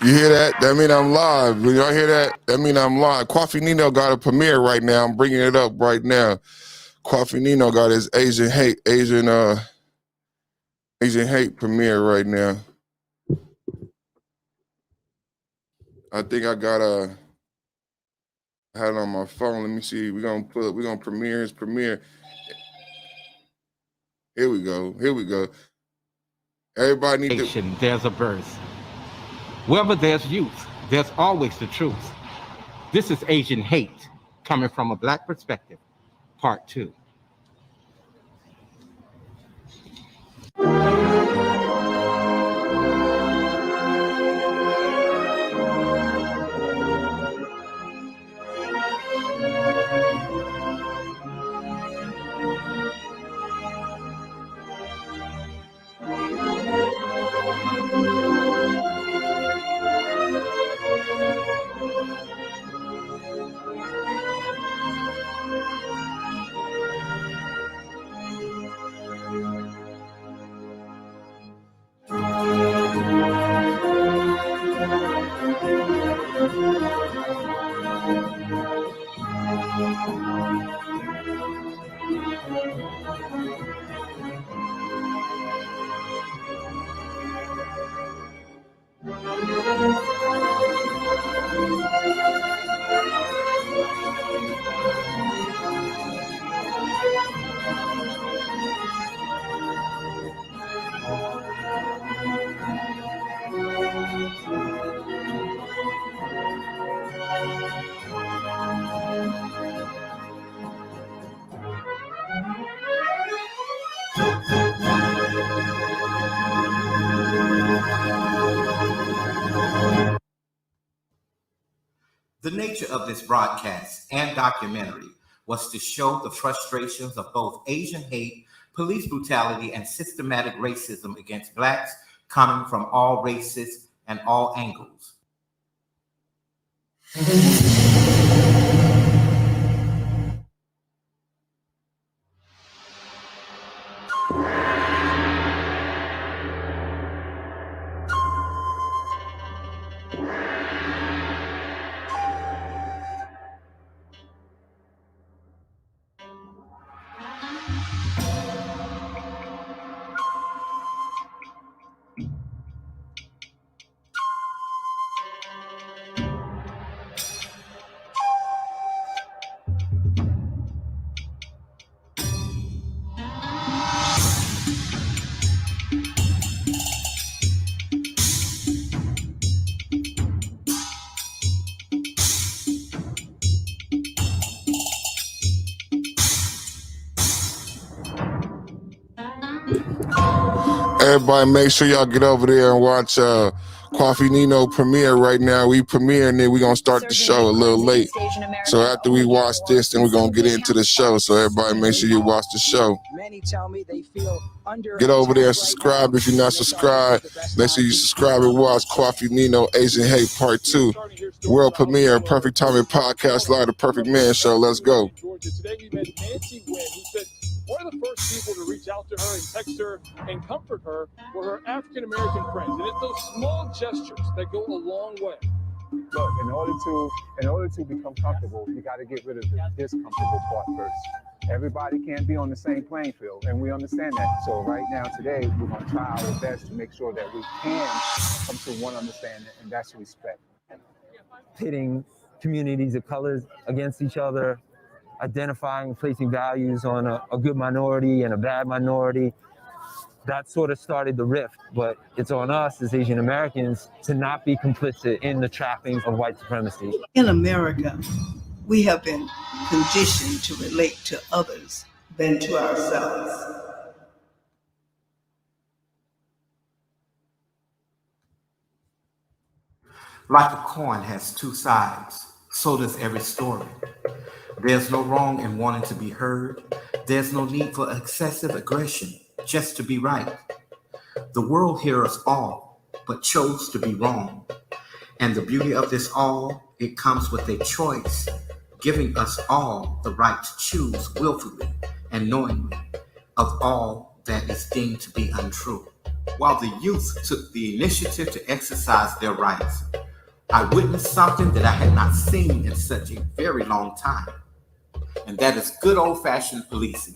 You hear that? That mean I'm live. When y'all hear that? That mean I'm live. Coffee Nino got a premiere right now. I'm bringing it up right now. Coffee Nino got his Asian hate premiere right now. I think I got had it on my phone. Let me see. We're gonna premiere his premiere. Here we go. Everybody need to. There's a birth. Wherever there's youth, there's always the truth. This is Asian hate coming from a Black perspective, part 2. The nature of this broadcast and documentary was to show the frustrations of both Asian hate, police brutality, and systematic racism against Blacks coming from all races and all angles. Everybody, make sure y'all get over there and watch Coffee Nino premiere right now. We premiere and then we're gonna start the show a little late. So after we watch this, then we're gonna get into the show. So everybody, make sure you watch the show. Get over there and subscribe if you're not subscribed. Make sure you subscribe and watch Coffee Nino Asian Hate Part 2. World premiere, Perfect Timing Podcast Live, The Perfect Man Show. Let's go. Today we met Nancy Wynn, who said one of the first people to reach out to her and text her and comfort her were her African-American friends. And it's those small gestures that go a long way. Look, in order to become comfortable, you got to get rid of the discomfortable part first. Everybody can't be on the same playing field, and we understand that. So right now, today, we're going to try our best to make sure that we can come to one understanding, and that's respect. Pitting communities of colors against each other, identifying, placing values on a good minority and a bad minority. That sort of started the rift, but it's on us as Asian Americans to not be complicit in the trappings of white supremacy. In America, we have been conditioned to relate to others than to ourselves. Like a coin has two sides, so does every story. There's no wrong in wanting to be heard. There's no need for excessive aggression just to be right. The world hears us all, but chose to be wrong. And the beauty of this all, it comes with a choice, giving us all the right to choose willfully and knowingly of all that is deemed to be untrue. while the youth took the initiative to exercise their rights. I witnessed something that I had not seen in such a very long time, and that is good old-fashioned policing.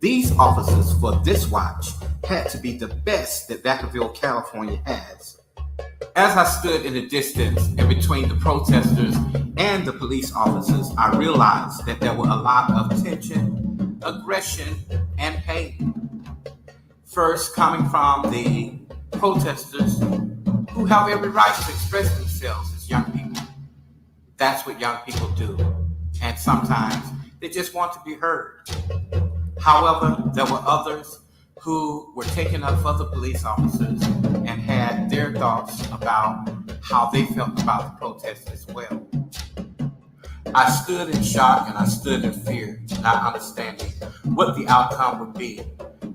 These officers for this watch had to be the best that Vacaville, California has. As I stood in the distance and between the protesters and the police officers, I realized that there were a lot of tension, aggression, and pain. First, coming from the protesters who have every right to express themselves as young people. That's what young people do. And sometimes they just want to be heard. However, there were others who were taking up for the police officers and had their thoughts about how they felt about the protest as well. I stood in shock and I stood in fear, not understanding what the outcome would be,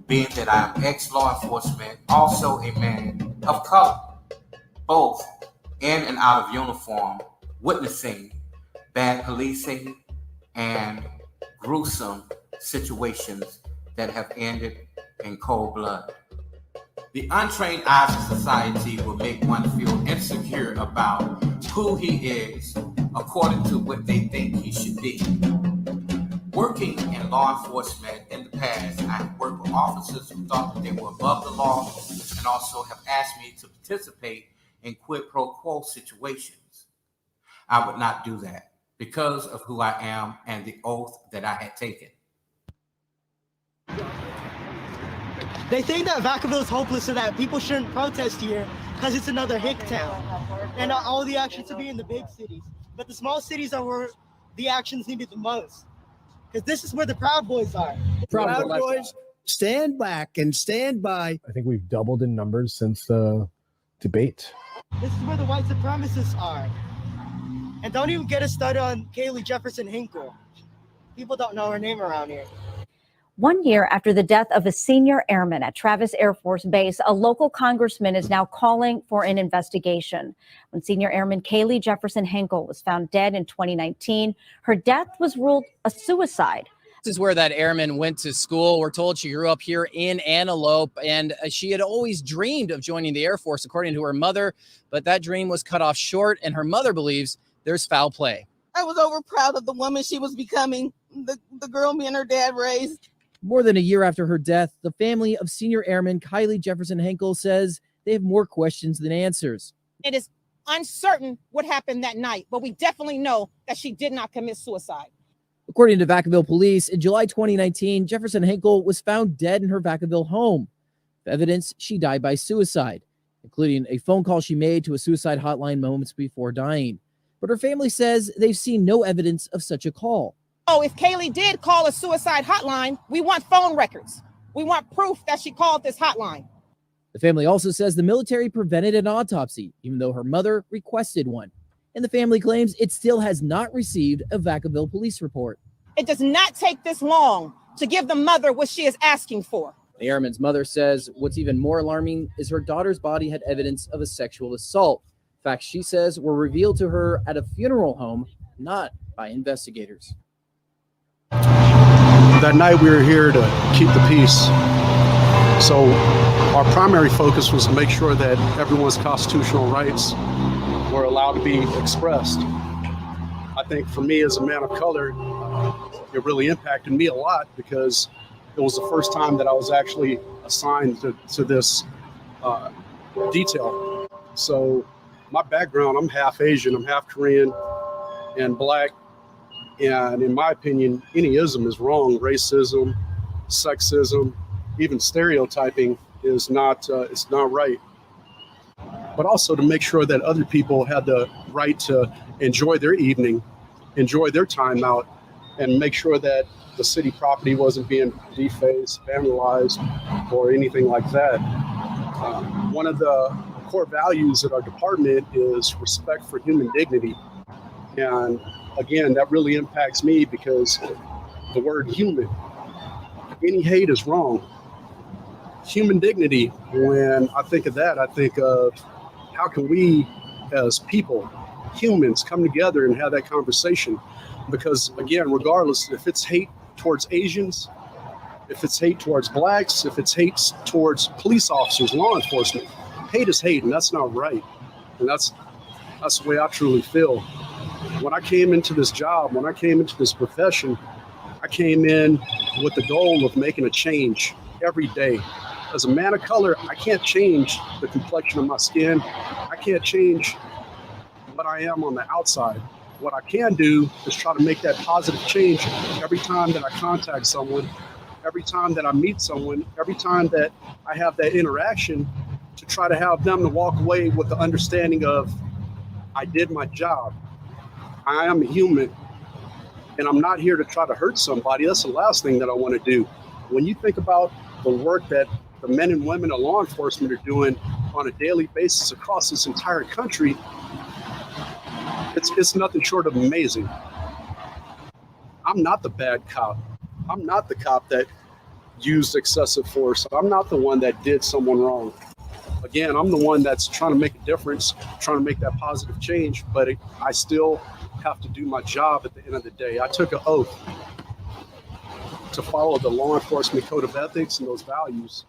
being that I am ex-law enforcement, also a man of color, both in and out of uniform, witnessing bad policing and gruesome situations that have ended in cold blood. The untrained eyes of society will make one feel insecure about who he is according to what they think he should be. Working in law enforcement in the past, I have worked with officers who thought that they were above the law and also have asked me to participate in quid pro quo situations. I would not do that because of who I am and the oath that I had taken. They think that Vacaville is hopeless so that people shouldn't protest here because it's another hick town. And all the actions to be in the big cities. But the small cities are where the actions needed the most. Because this is where the Proud Boys are. Proud Boys, stand back and stand by. I think we've doubled in numbers since the debate. This is where the white supremacists are. And don't even get us started on Kaylee Jefferson Hinkle. People don't know her name around here. 1 year after the death of a senior airman at Travis Air Force Base, a local congressman is now calling for an investigation. When senior airman Kaylee Jefferson Hinkle was found dead in 2019, her death was ruled a suicide. This is where that airman went to school. We're told she grew up here in Antelope, and she had always dreamed of joining the Air Force, according to her mother, but that dream was cut off short, and her mother believes there's foul play. I was over proud of the woman she was becoming, the girl me and her dad raised. More than a year after her death, the family of senior airman Kylie Jefferson Hinkle says they have more questions than answers. It is uncertain what happened that night, but we definitely know that she did not commit suicide. According to Vacaville police, in July 2019, Jefferson Hinkle was found dead in her Vacaville home. Evidence she died by suicide, including a phone call she made to a suicide hotline moments before dying. But her family says they've seen no evidence of such a call. Oh, if Kaylee did call a suicide hotline, we want phone records. We want proof that she called this hotline. The family also says the military prevented an autopsy, even though her mother requested one. And the family claims it still has not received a Vacaville police report. It does not take this long to give the mother what she is asking for. The airman's mother says what's even more alarming is her daughter's body had evidence of a sexual assault. Facts she says were revealed to her at a funeral home, not by investigators. That night we were here to keep the peace. So our primary focus was to make sure that everyone's constitutional rights were allowed to be expressed. I think for me as a man of color, it really impacted me a lot because it was the first time that I was actually assigned to this detail. So my background, I'm half Asian, I'm half Korean and Black. And in my opinion, any ism is wrong. Racism, sexism, even stereotyping is not it's not right. But also to make sure that other people had the right to enjoy their evening, enjoy their time out, and make sure that the city property wasn't being defaced, vandalized, or anything like that. One of the core values at our department is respect for human dignity. And again, that really impacts me because the word human, any hate is wrong. Human dignity, when I think of that, I think of how can we as people, humans, come together and have that conversation? Because again, regardless if it's hate towards Asians, If it's hate towards blacks, if it's hate towards police officers, law enforcement, hate is hate, and that's not right. And that's the way I truly feel. When I came into this job, when I came into this profession, I came in with the goal of making a change every day. As a man of color, I can't change the complexion of my skin. I can't change what I am on the outside. What I can do is try to make that positive change every time that I contact someone, every time that I meet someone, every time that I have that interaction, to try to have them to walk away with the understanding of, I did my job. I am a human, and I'm not here to try to hurt somebody. That's the last thing that I want to do. When you think about the work that the men and women of law enforcement are doing on a daily basis across this entire country, it's nothing short of amazing. I'm not the bad cop. I'm not the cop that used excessive force. I'm not the one that did someone wrong. Again, I'm the one that's trying to make a difference, trying to make that positive change, but I still have to do my job at the end of the day. I took an oath to follow the law enforcement code of ethics and those values.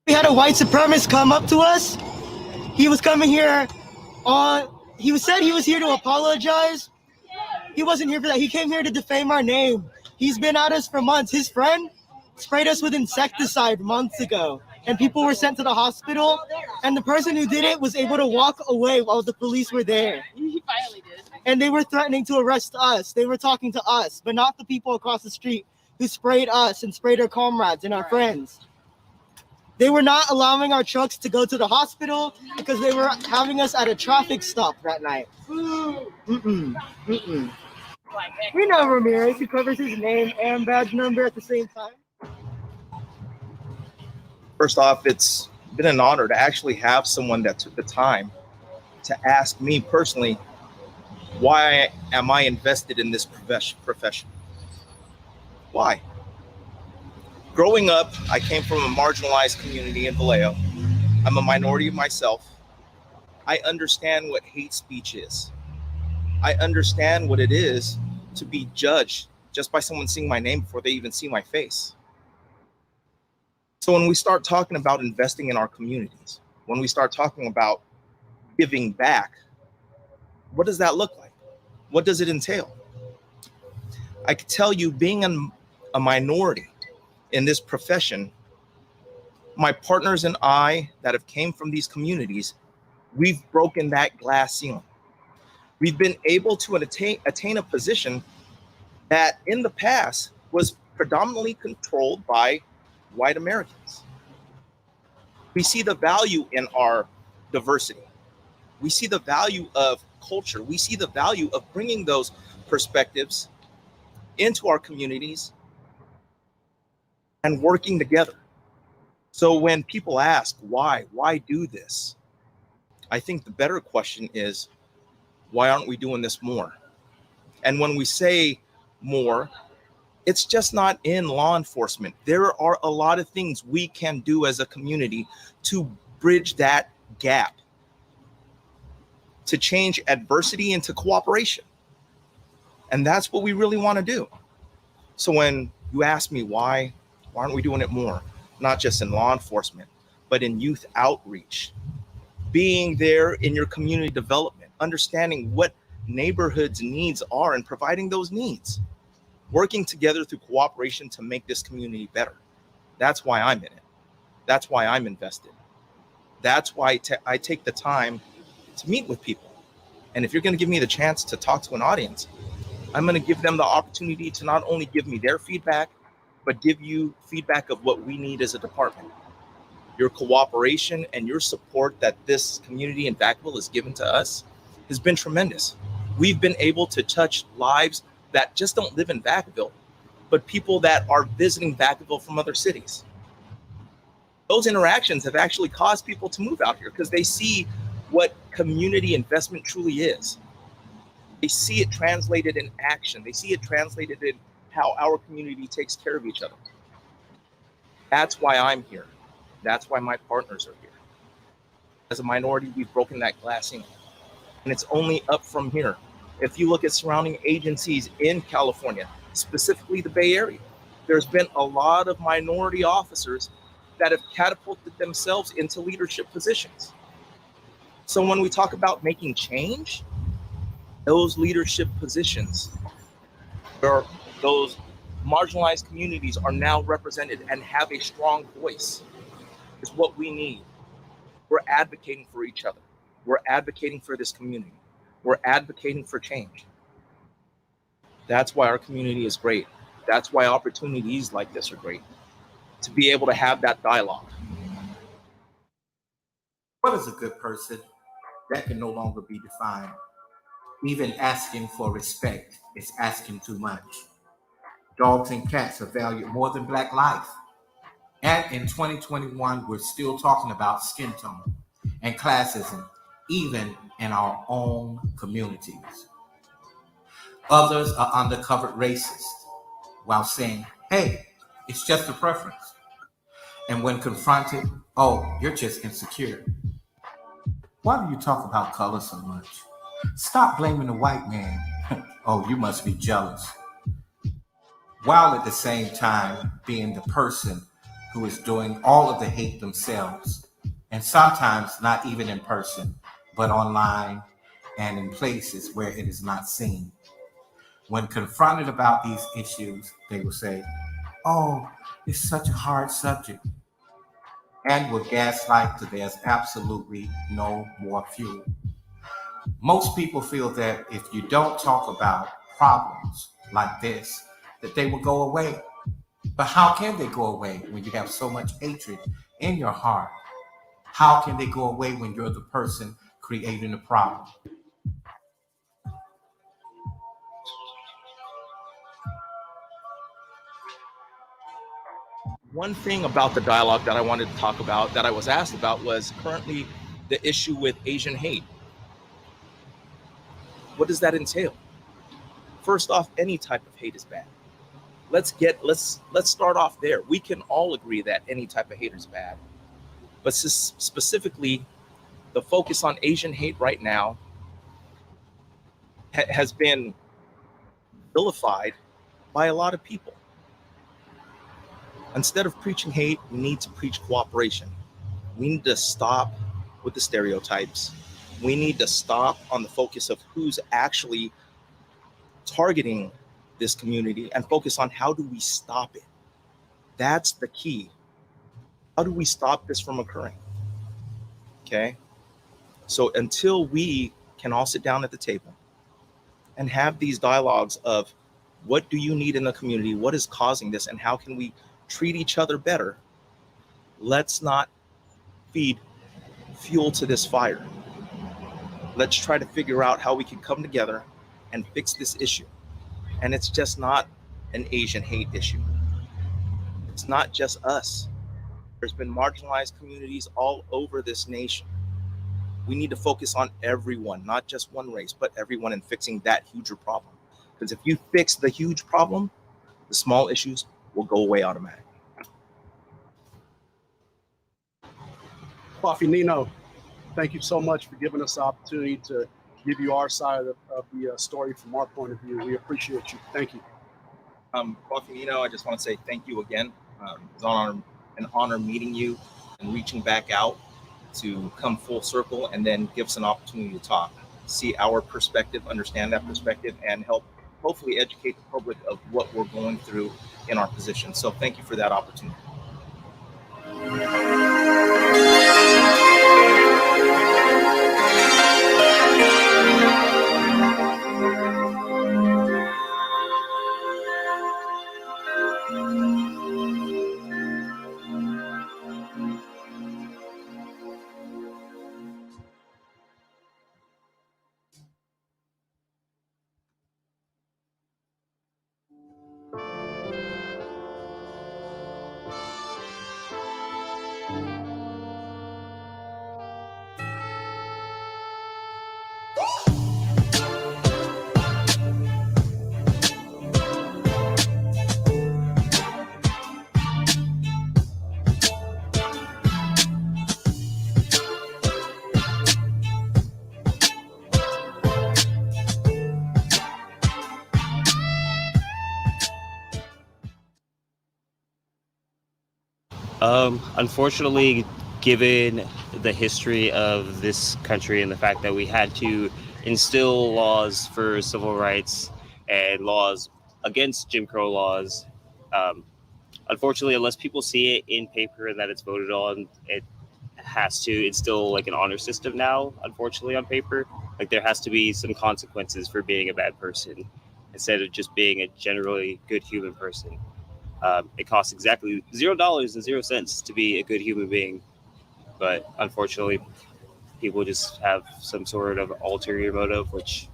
We had a white supremacist come up to us. He was coming here he said he was here to apologize. He wasn't here for that. He came here to defame our name. He's been at us for months. His friend sprayed us with insecticide months ago, and people were sent to the hospital, and the person who did it was able to walk away while the police were there. He finally did. And they were threatening to arrest us. They were talking to us, but not the people across the street who sprayed us and sprayed our comrades and our friends. They were not allowing our trucks to go to the hospital because they were having us at a traffic stop that night. We know Ramirez. He covers his name and badge number at the same time. First off, it's been an honor to actually have someone that took the time to ask me personally, why am I invested in this profession? Why? Growing up, I came from a marginalized community in Vallejo. I'm a minority myself. I understand what hate speech is. I understand what it is to be judged just by someone seeing my name before they even see my face. So when we start talking about investing in our communities, when we start talking about giving back, what does that look like? What does it entail? I could tell you, being a minority in this profession, my partners and I that have came from these communities, we've broken that glass ceiling. We've been able to attain a position that in the past was predominantly controlled by white Americans. We see the value in our diversity. We see the value of culture. We see the value of bringing those perspectives into our communities and working together. So when people ask why do this? I think the better question is, why aren't we doing this more? And when we say more, it's just not in law enforcement. There are a lot of things we can do as a community to bridge that gap, to change adversity into cooperation. And that's what we really want to do. So when you ask me why aren't we doing it more? Not just in law enforcement, but in youth outreach. being there in your community development, understanding what neighborhoods' needs are and providing those needs, working together through cooperation to make this community better. That's why I'm in it. That's why I'm invested. That's why I take the time to meet with people. And if you're going to give me the chance to talk to an audience, I'm going to give them the opportunity to not only give me their feedback, but give you feedback of what we need as a department. Your cooperation and your support that this community in Vacaville has given to us has been tremendous. We've been able to touch lives that just don't live in Vacaville, but people that are visiting Vacaville from other cities. Those interactions have actually caused people to move out here because they see what community investment truly is. They see it translated in action. They see it translated in how our community takes care of each other. That's why I'm here. That's why my partners are here. As a minority, we've broken that glass ceiling, and it's only up from here. If you look at surrounding agencies in California, specifically the Bay Area, there's been a lot of minority officers that have catapulted themselves into leadership positions. So when we talk about making change, those leadership positions where those marginalized communities are now represented and have a strong voice is what we need. We're advocating for each other. We're advocating for this community. We're advocating for change. That's why our community is great. That's why opportunities like this are great, to be able to have that dialogue. What is a good person? That can no longer be defined. Even asking for respect is asking too much. Dogs and cats are valued more than Black life. And in 2021, we're still talking about skin tone and classism, even in our own communities. Others are undercover racist while saying, hey, it's just a preference. And when confronted, oh, you're just insecure. Why do you talk about color so much? Stop blaming the white man. Oh, you must be jealous. While at the same time being the person who is doing all of the hate themselves, and sometimes not even in person, but online and in places where it is not seen. When confronted about these issues, they will say, oh, it's such a hard subject, and will gaslight till there's absolutely no more fuel. Most people feel that if you don't talk about problems like this, that they will go away. But how can they go away when you have so much hatred in your heart? How can they go away when you're the person creating the problem? One thing about the dialogue that I wanted to talk about, that I was asked about, was currently the issue with Asian hate. What does that entail? First off, any type of hate is bad. Let's start off there. We can all agree that any type of hate is bad. But specifically, the focus on Asian hate right now has been vilified by a lot of people. Instead of preaching hate, we need to preach cooperation. We need to stop with the stereotypes. We need to stop on the focus of who's actually targeting this community and focus on how do we stop it. That's the key. How do we stop this from occurring? Okay. So until we can all sit down at the table and have these dialogues of what do you need in the community, what is causing this, and how can we treat each other better, let's not feed fuel to this fire. Let's try to figure out how we can come together and fix this issue. And it's just not an Asian hate issue. It's not just us. There's been marginalized communities all over this nation. We need to focus on everyone, not just one race, but everyone, in fixing that huger problem. Because if you fix the huge problem, the small issues will go away automatically. Coffee Nino, thank you so much for giving us the opportunity to give you our side of the story from our point of view. We appreciate you. Thank you. Coffee Nino, I just want to say thank you again. It's an honor meeting you and reaching back out. to come full circle and then give us an opportunity to talk, see our perspective, understand that perspective, and help hopefully educate the public of what we're going through in our position. So thank you for that opportunity. Unfortunately, given the history of this country and the fact that we had to instill laws for civil rights and laws against Jim Crow laws, unfortunately, unless people see it in paper and that it's voted on, it has to instill like an honor system now, unfortunately, on paper. Like there has to be some consequences for being a bad person instead of just being a generally good human person. It costs exactly $0.00 to be a good human being. But unfortunately, people just have some sort of ulterior motive, which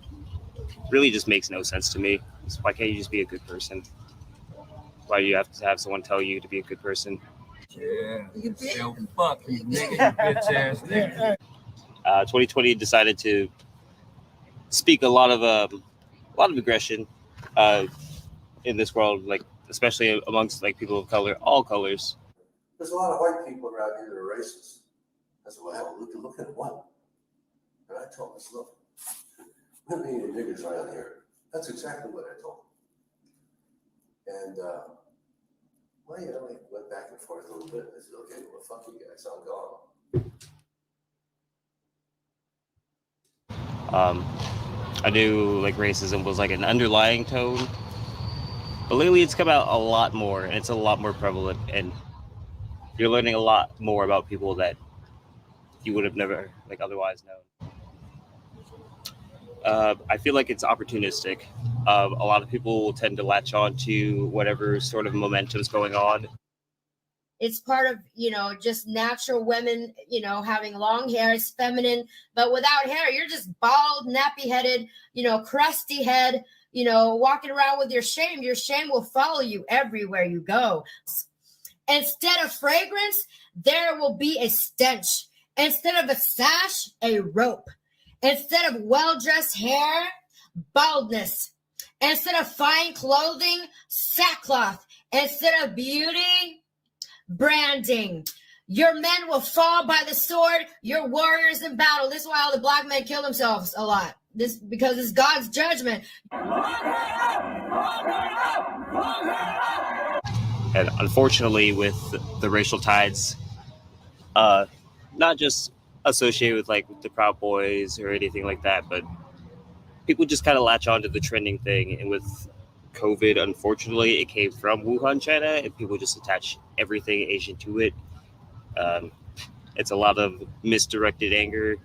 really just makes no sense to me. So why can't you just be a good person? Why do you have to have someone tell you to be a good person? Yeah, fuck you, nigga, you bitch ass nigga. 2020 decided to speak a lot of aggression in this world, like especially amongst like people of color, all colors. There's a lot of white people around here that are racist. I said, well, we can look at one. And I told him, look, we don't need any niggers around here. That's exactly what I told him. And, well, you know, we went back and forth a little bit. I said, okay, well, fuck you guys, I'm gone. I knew like racism was like an underlying tone, but lately it's come out a lot more and it's a lot more prevalent, and you're learning a lot more about people that you would have never like otherwise known. I feel like it's opportunistic. A lot of people will tend to latch on to whatever sort of momentum's going on. It's part of, you know, just natural women, you know, having long hair. It's feminine, but without hair, you're just bald, nappy-headed, you know, crusty head, you know, walking around with your shame. Your shame will follow you everywhere you go. Instead of fragrance, there will be a stench. Instead of a sash, a rope. Instead of well-dressed hair, baldness. Instead of fine clothing, sackcloth. Instead of beauty, branding. Your men will fall by the sword. Your warriors in battle. This is why all the black men kill themselves a lot. This because it's God's judgment. And unfortunately, with the racial tides, not just associated with like the Proud Boys or anything like that, but people just kind of latch on to the trending thing. And with COVID, unfortunately, it came from Wuhan, China, and people just attach everything Asian to it. It's a lot of misdirected anger,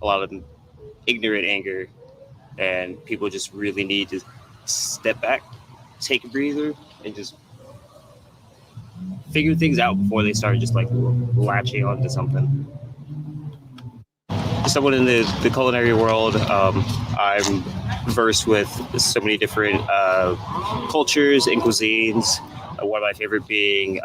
a lot of ignorant anger, and people just really need to step back, take a breather, and just figure things out before they start just like latching onto something. Someone in the culinary world, I'm versed with so many different cultures and cuisines. One of my favorite being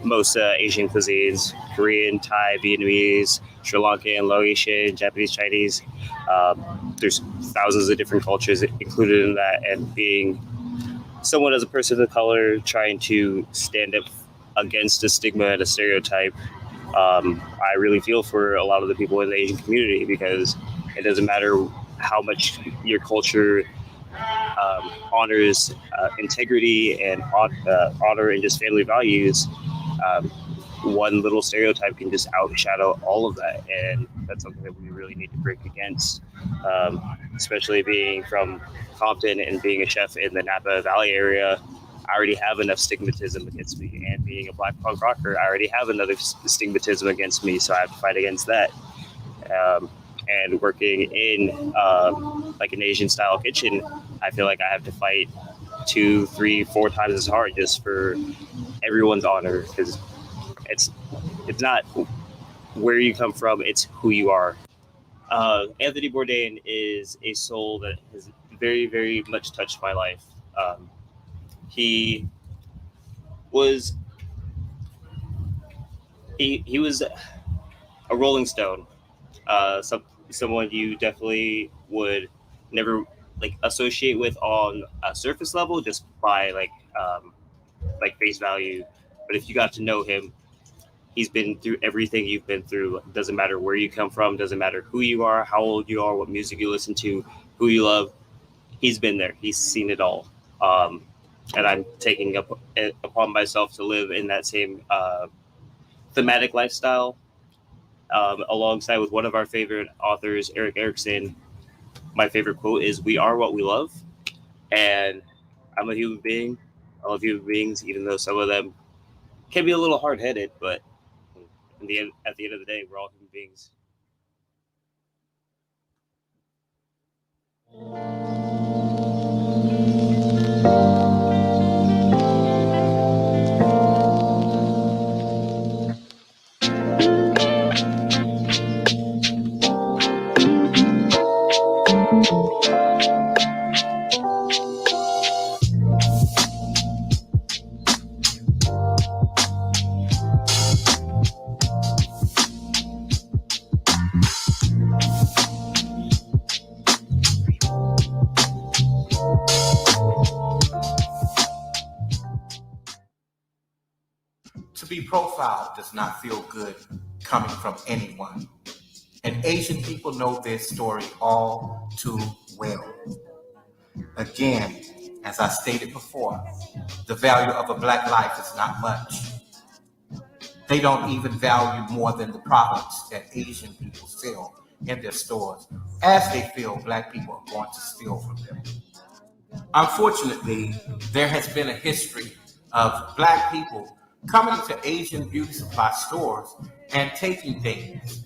most Asian cuisines: Korean, Thai, Vietnamese, Sri Lankan, Laotian, Japanese, Chinese. There's thousands of different cultures included in that, and being someone as a person of color trying to stand up against a stigma and a stereotype, I really feel for a lot of the people in the Asian community, because it doesn't matter how much your culture honors integrity and honor and just family values. one little stereotype can just outshadow all of that, and that's something that we really need to break against, especially being from Compton and being a chef in the Napa Valley area. I already have enough stigmatism against me, and being a Black punk rocker, I already have another stigmatism against me, so I have to fight against that. And working in like an Asian style kitchen, I feel like I have to fight 2, 3, 4 times as hard just for everyone's honor, because it's not where you come from, it's who you are. Anthony Bourdain is a soul that has very, very much touched my life. He was a Rolling Stone, someone you definitely would never like associate with on a surface level, just by like face value. But if you got to know him, he's been through everything you've been through. Doesn't matter where you come from, doesn't matter who you are, how old you are, what music you listen to, who you love. He's been there. He's seen it all. And I'm taking upon myself to live in that same thematic lifestyle, alongside with one of our favorite authors, Eric Erickson. My favorite quote is, "We are what we love." And I'm a human being. I love human beings, even though some of them can be a little hard-headed, but at the end of the day, we're all human beings. To be profiled does not feel good coming from anyone. And Asian people know this story all too well. Again, as I stated before, the value of a Black life is not much. They don't even value more than the products that Asian people sell in their stores, as they feel Black people are going to steal from them. Unfortunately, there has been a history of Black people coming to Asian beauty supply stores and taking things.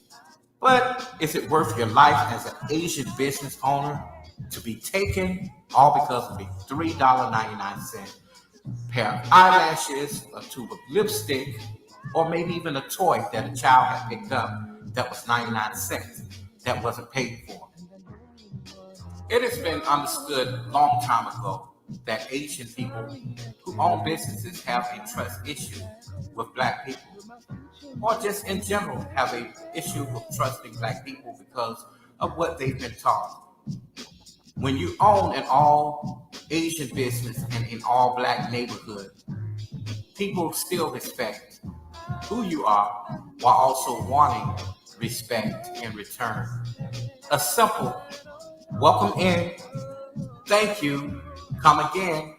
But is it worth your life as an Asian business owner to be taken all because of a $3.99 pair of eyelashes, a tube of lipstick, or maybe even a toy that a child had picked up that was 99 cents that wasn't paid for? It has been understood a long time ago that Asian people who own businesses have a trust issue with Black people, or just in general have an issue with trusting Black people because of what they've been taught. When you own an all Asian business and an all Black neighborhood, people still respect who you are while also wanting respect in return. A simple welcome in, thank you, come again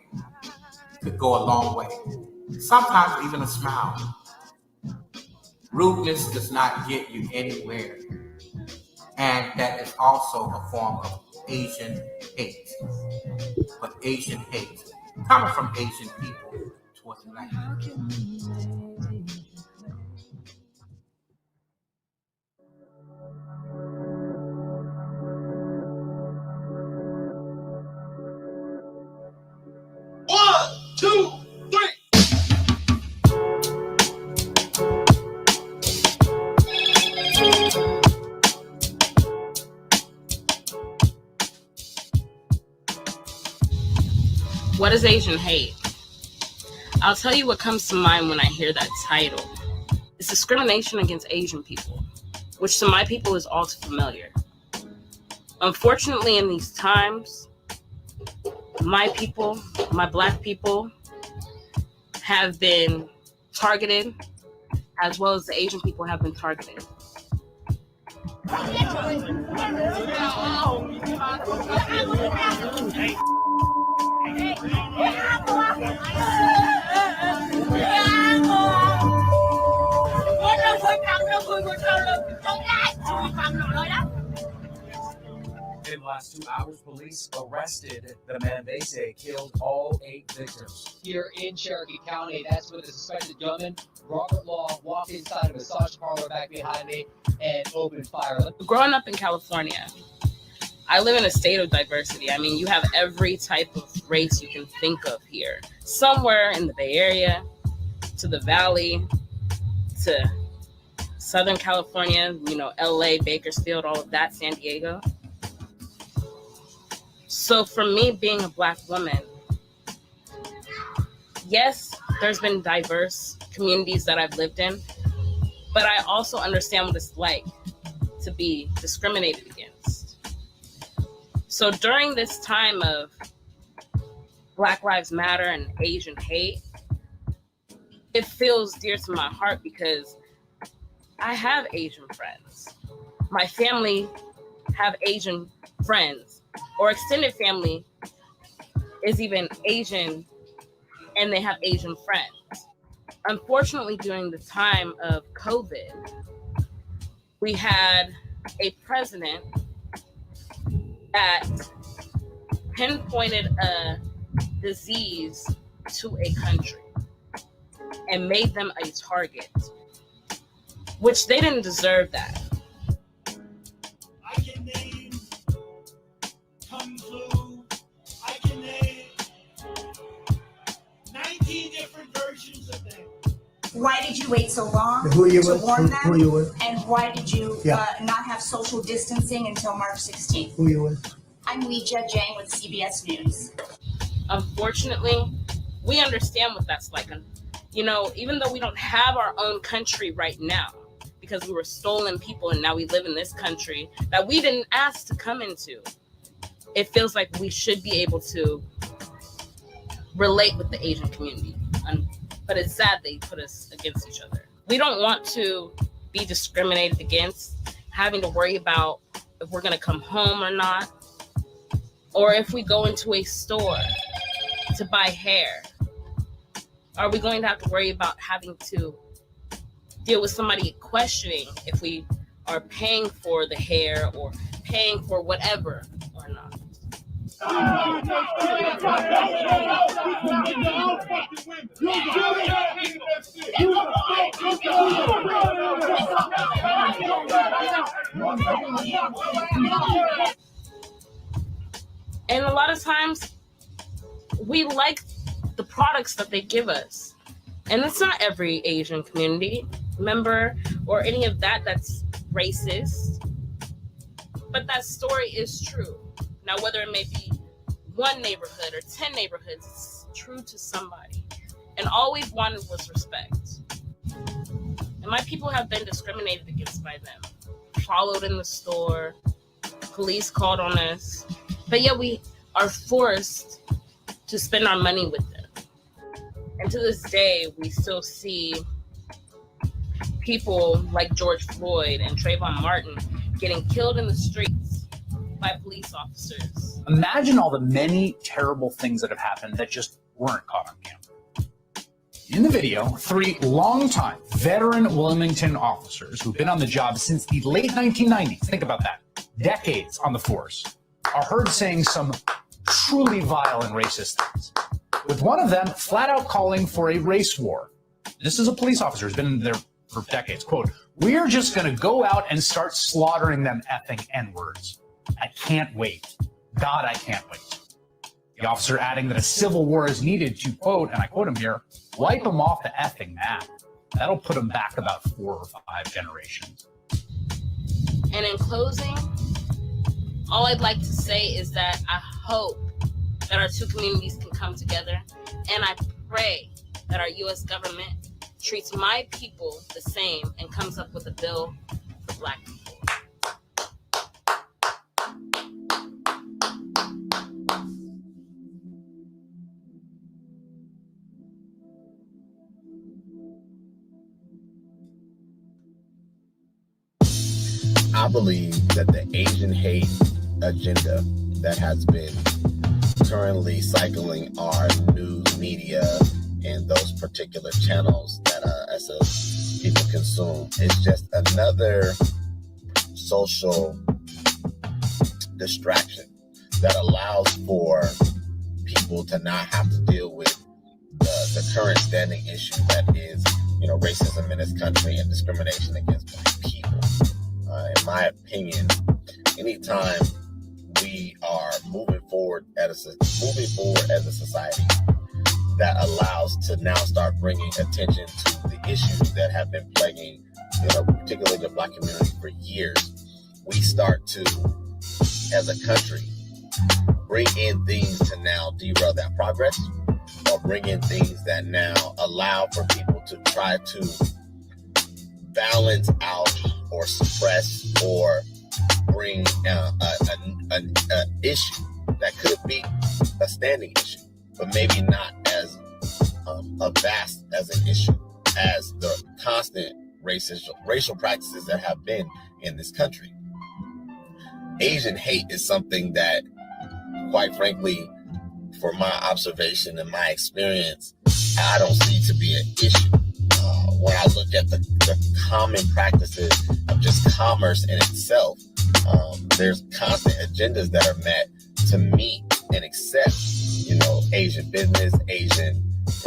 could go a long way. Sometimes even a smile. Rudeness does not get you anywhere. And that is also a form of Asian hate. But Asian hate coming from Asian people towards Black people. One, two, three. What is Asian hate? I'll tell you what comes to mind when I hear that title. It's discrimination against Asian people, which to my people is all too familiar. Unfortunately, in these times, my people, my Black people, have been targeted, as well as the Asian people have been targeted. last 2 hours, police arrested the man they say killed all 8 victims. Here in Cherokee County, that's where the suspected gunman, Robert Law, walked inside a massage parlor back behind me and opened fire. Growing up in California, I live in a state of diversity. I mean, you have every type of race you can think of here. Somewhere in the Bay Area, to the Valley, to Southern California, you know, LA, Bakersfield, all of that, San Diego. So for me, being a Black woman, yes, there's been diverse communities that I've lived in, but I also understand what it's like to be discriminated against. So during this time of Black Lives Matter and Asian hate, it feels dear to my heart because I have Asian friends. My family have Asian friends, or extended family is even Asian and they have Asian friends. Unfortunately, during the time of COVID, we had a president that pinpointed a disease to a country and made them a target, which they didn't deserve that. I can name Kung Flu. I can name 19 different versions of them. Why did you wait so long Who you to with? warn them? Who you with? And why did you Yeah. not have social distancing until March 16th? Who you with? I'm Leija Jang with CBS News. Unfortunately, we understand what that's like. And, you know, even though we don't have our own country right now, because we were stolen people and now we live in this country that we didn't ask to come into, it feels like we should be able to relate with the Asian community. But it's sad they put us against each other. We don't want to be discriminated against, having to worry about if we're gonna come home or not, or if we go into a store to buy hair, are we going to have to worry about having to deal with somebody questioning if we are paying for the hair or paying for whatever or not? And a lot of times we like the products that they give us. And it's not every Asian community member or any of that that's racist. But that story is true. Now, whether it may be one neighborhood or 10 neighborhoods, it's true to somebody. And all we've wanted was respect. And my people have been discriminated against by them. Followed in the store, police called on us, but yet we are forced to spend our money with them. And to this day, we still see people like George Floyd and Trayvon Martin getting killed in the streets by police officers. Imagine all the many terrible things that have happened that just weren't caught on camera. In the video, 3 longtime veteran Wilmington officers who've been on the job since the late 1990s, think about that, decades on the force, are heard saying some truly vile and racist things, with one of them flat out calling for a race war. This is a police officer who's been there for decades. Quote, "We're just going to go out and start slaughtering them effing N-words. I can't wait. God, I can't wait." The officer adding that a civil war is needed to, quote, and I quote him here, "wipe them off the effing map. That'll put them back about 4 or 5 generations." And in closing, all I'd like to say is that I hope that our two communities can come together, and I pray that our U.S. government treats my people the same and comes up with a bill for Black people. I believe that the Asian hate agenda that has been currently cycling our news media and those particular channels that as people consume is just another social distraction that allows for people to not have to deal with the current standing issue that is, racism in this country and discrimination against Black people. In my opinion, anytime we are moving forward as a society that allows to now start bringing attention to the issues that have been plaguing, particularly the Black community for years, we start to, as a country, bring in things to now derail that progress, or bring in things that now allow for people to try to balance out or suppress or bring an issue that could be a standing issue, but maybe not as vast as an issue as the constant racial practices that have been in this country. Asian hate is something that, quite frankly, for my observation and my experience, I don't see to be an issue. When I look at the common practices of just commerce in itself, there's constant agendas that are met to meet and accept, Asian business, Asian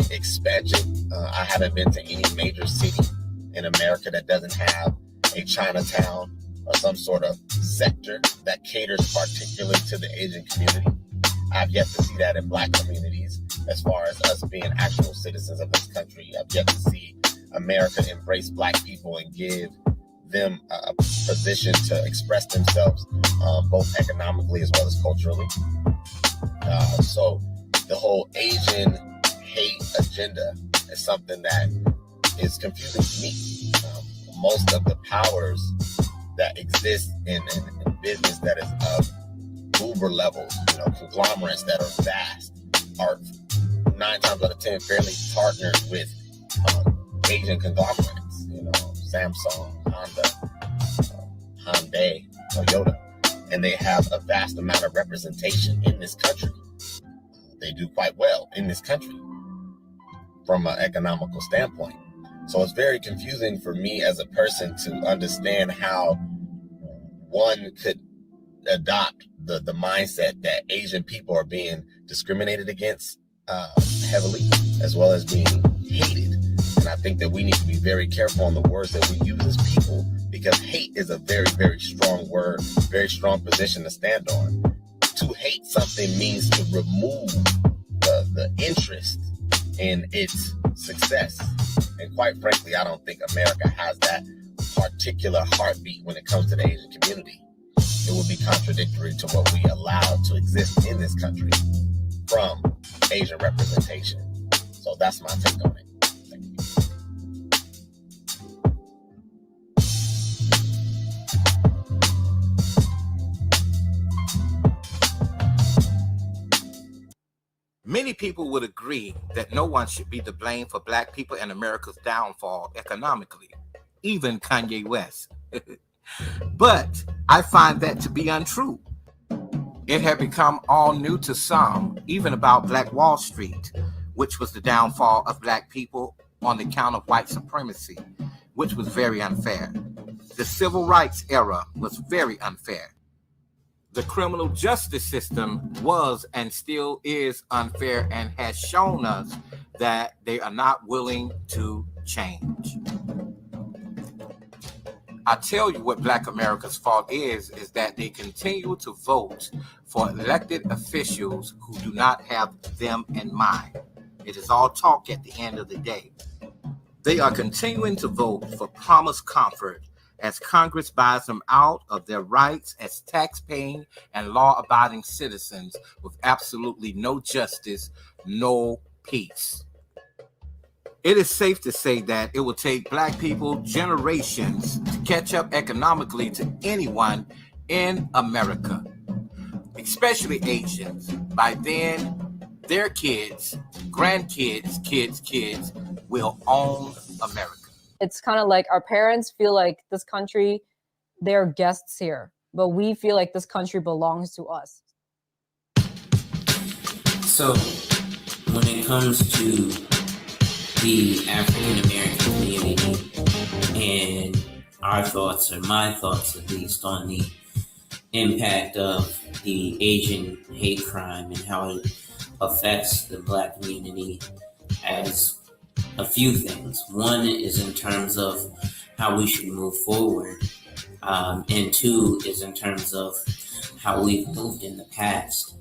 expansion. I haven't been to any major city in America that doesn't have a Chinatown or some sort of sector that caters particularly to the Asian community. I've yet to see that in Black communities as far as us being actual citizens of this country. I've yet to see America embrace Black people and give them a position to express themselves, both economically as well as culturally. So the whole Asian hate agenda is something that is confusing to me. Most of the powers that exist in business that is of uber levels, conglomerates that are vast, are 9 times out of 10 fairly partnered with Asian conglomerates, Samsung, Honda, Hyundai, Toyota, and they have a vast amount of representation in this country. They do quite well in this country from an economical standpoint. So it's very confusing for me as a person to understand how one could adopt the mindset that Asian people are being discriminated against heavily, as well as being hated. And I think that we need to be very careful on the words that we use as people, because hate is a very, very strong word, very strong position to stand on. To hate something means to remove the interest in its success. And quite frankly, I don't think America has that particular heartbeat when it comes to the Asian community. It would be contradictory to what we allow to exist in this country from Asian representation. So that's my take on it. Thank you. Many people would agree that no one should be to blame for Black people and America's downfall economically, even Kanye West. But I find that to be untrue. It had become all new to some, even about Black Wall Street, which was the downfall of Black people on account of white supremacy, which was very unfair. The civil rights era was very unfair. The criminal justice system was and still is unfair and has shown us that they are not willing to change. I tell you what Black America's fault is that they continue to vote for elected officials who do not have them in mind. It is all talk at the end of the day. They are continuing to vote for promised comfort as Congress buys them out of their rights as tax-paying and law-abiding citizens with absolutely no justice, no peace. It is safe to say that it will take Black people generations to catch up economically to anyone in America, especially Asians. By then, their kids, grandkids, kids will own America. It's kind of like our parents feel like this country, they're guests here, but we feel like this country belongs to us. So when it comes to the African American community and our thoughts, or my thoughts at least, on the impact of the Asian hate crime and how it affects the Black community as a few things. One is in terms of how we should move forward, and two is in terms of how we've moved in the past.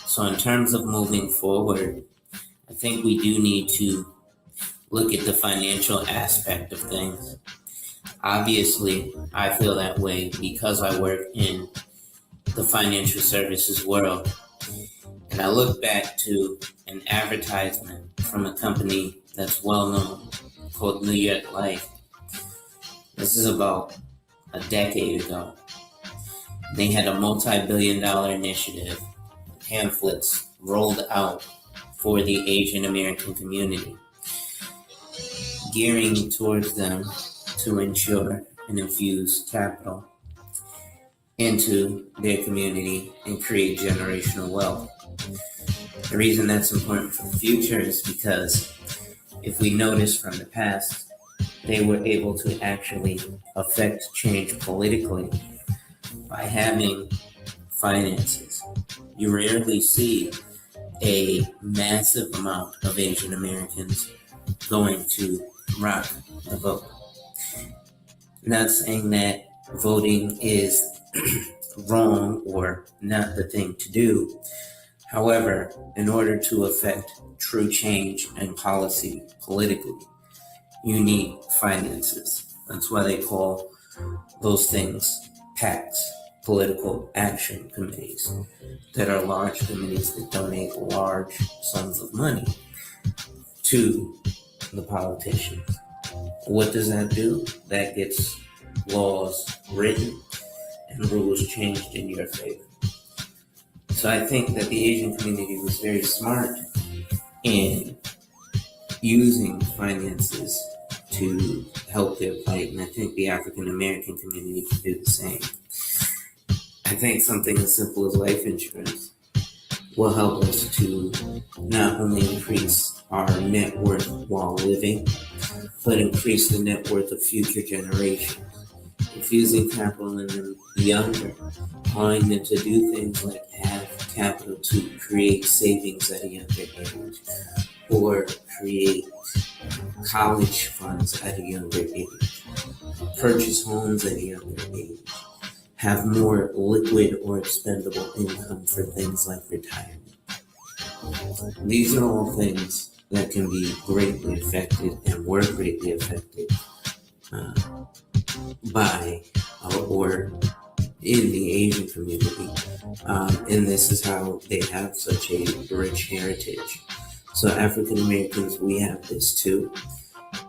So in terms of moving forward, I think we do need to look at the financial aspect of things. Obviously, I feel that way because I work in the financial services world. And I look back to an advertisement from a company that's well known called New York Life. This is about a decade ago. They had a multi-billion-dollar initiative, pamphlets rolled out for the Asian American community, gearing towards them to ensure and infuse capital into their community and create generational wealth. The reason that's important for the future is because if we notice from the past, they were able to actually affect change politically by having finances. You rarely see a massive amount of Asian Americans going to rock the vote. Not saying that voting is wrong or not the thing to do. However, in order to affect true change and policy politically, you need finances. That's why they call those things PACs, political action committees, that are large committees that donate large sums of money to the politicians. What does that do? That gets laws written and rules changed in your favor. So I think that the Asian community was very smart in using finances to help their plight, and I think the African American community can do the same. I think something as simple as life insurance will help us to not only increase our net worth while living, but increase the net worth of future generations. Infusing capital in the younger, allowing them to do things like have capital to create savings at a younger age, or create college funds at a younger age, purchase homes at a younger age, have more liquid or expendable income for things like retirement. These are all things that can be greatly affected and were greatly affected by or in the Asian community. And this is how they have such a rich heritage. So African Americans, we have this too.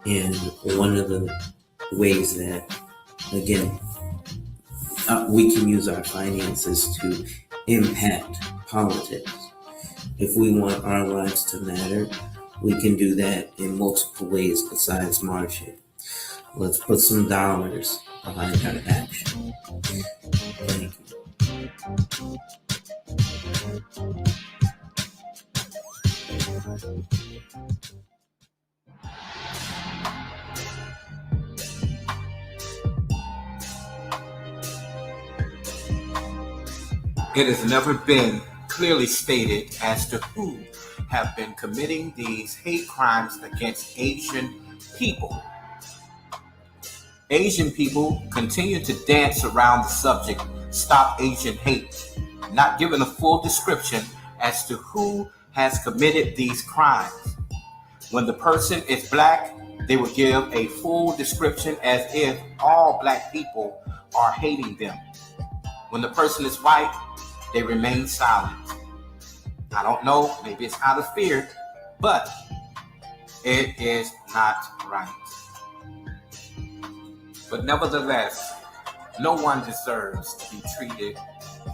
And one of the ways that, again, we can use our finances to impact politics. If we want our lives to matter, we can do that in multiple ways besides marching. Let's put some dollars behind our action. Thank you. It has never been clearly stated as to who have been committing these hate crimes against Asian people. Asian people continue to dance around the subject, Stop Asian Hate, not giving a full description as to who has committed these crimes. When the person is Black, they will give a full description as if all Black people are hating them. When the person is white, they remain silent. I don't know, maybe it's out of fear, but it is not right. But nevertheless, no one deserves to be treated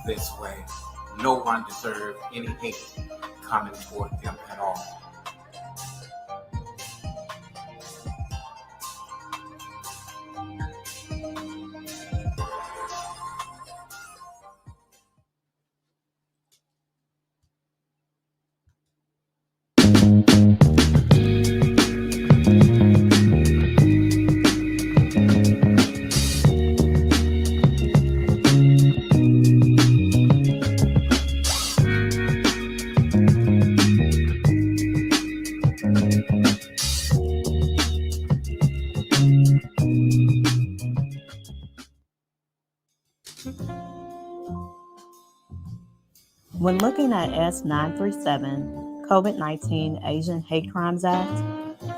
this way. No one deserves any hate coming toward them at all. When looking at S937, COVID-19 Asian Hate Crimes Act,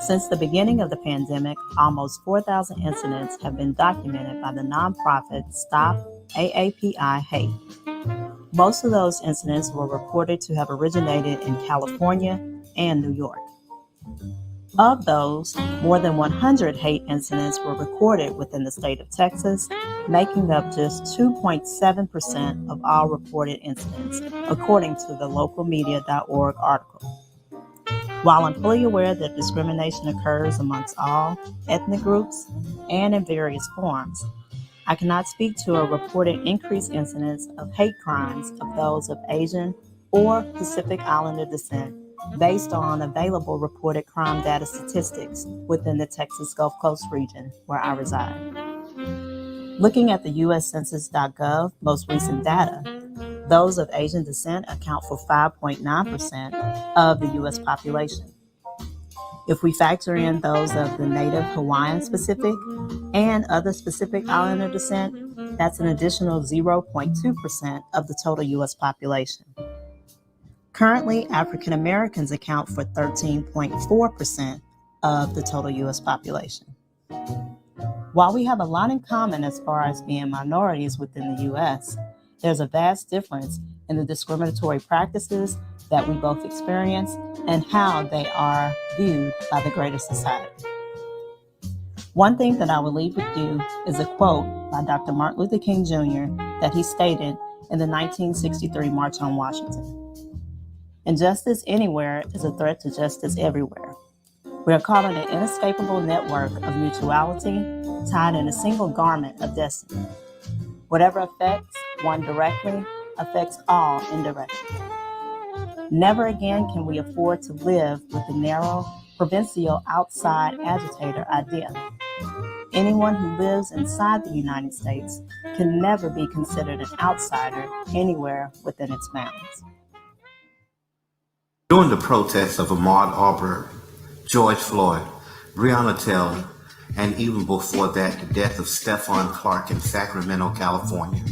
since the beginning of the pandemic, almost 4,000 incidents have been documented by the nonprofit Stop AAPI Hate. Most of those incidents were reported to have originated in California and New York. Of those, more than 100 hate incidents were recorded within the state of Texas, making up just 2.7% of all reported incidents, according to the localmedia.org article. While I'm fully aware that discrimination occurs amongst all ethnic groups and in various forms, I cannot speak to a reported increased incidence of hate crimes of those of Asian or Pacific Islander descent based on available reported crime data statistics within the Texas Gulf Coast region where I reside. Looking at the US Census.gov most recent data, those of Asian descent account for 5.9% of the US population. If we factor in those of the Native Hawaiian Pacific and other Pacific Islander descent, that's an additional 0.2% of the total US population. Currently, African Americans account for 13.4% of the total US population. While we have a lot in common as far as being minorities within the US, there's a vast difference in the discriminatory practices that we both experience and how they are viewed by the greater society. One thing that I will leave with you is a quote by Dr. Martin Luther King Jr. that he stated in the 1963 March on Washington. Injustice anywhere is a threat to justice everywhere. We are caught in an inescapable network of mutuality tied in a single garment of destiny. Whatever affects one directly affects all indirectly. Never again can we afford to live with the narrow, provincial, outside agitator idea. Anyone who lives inside the United States can never be considered an outsider anywhere within its bounds. During the protests of Ahmaud Arbery, George Floyd, Breonna Taylor, and even before that, the death of Stephon Clark in Sacramento, California,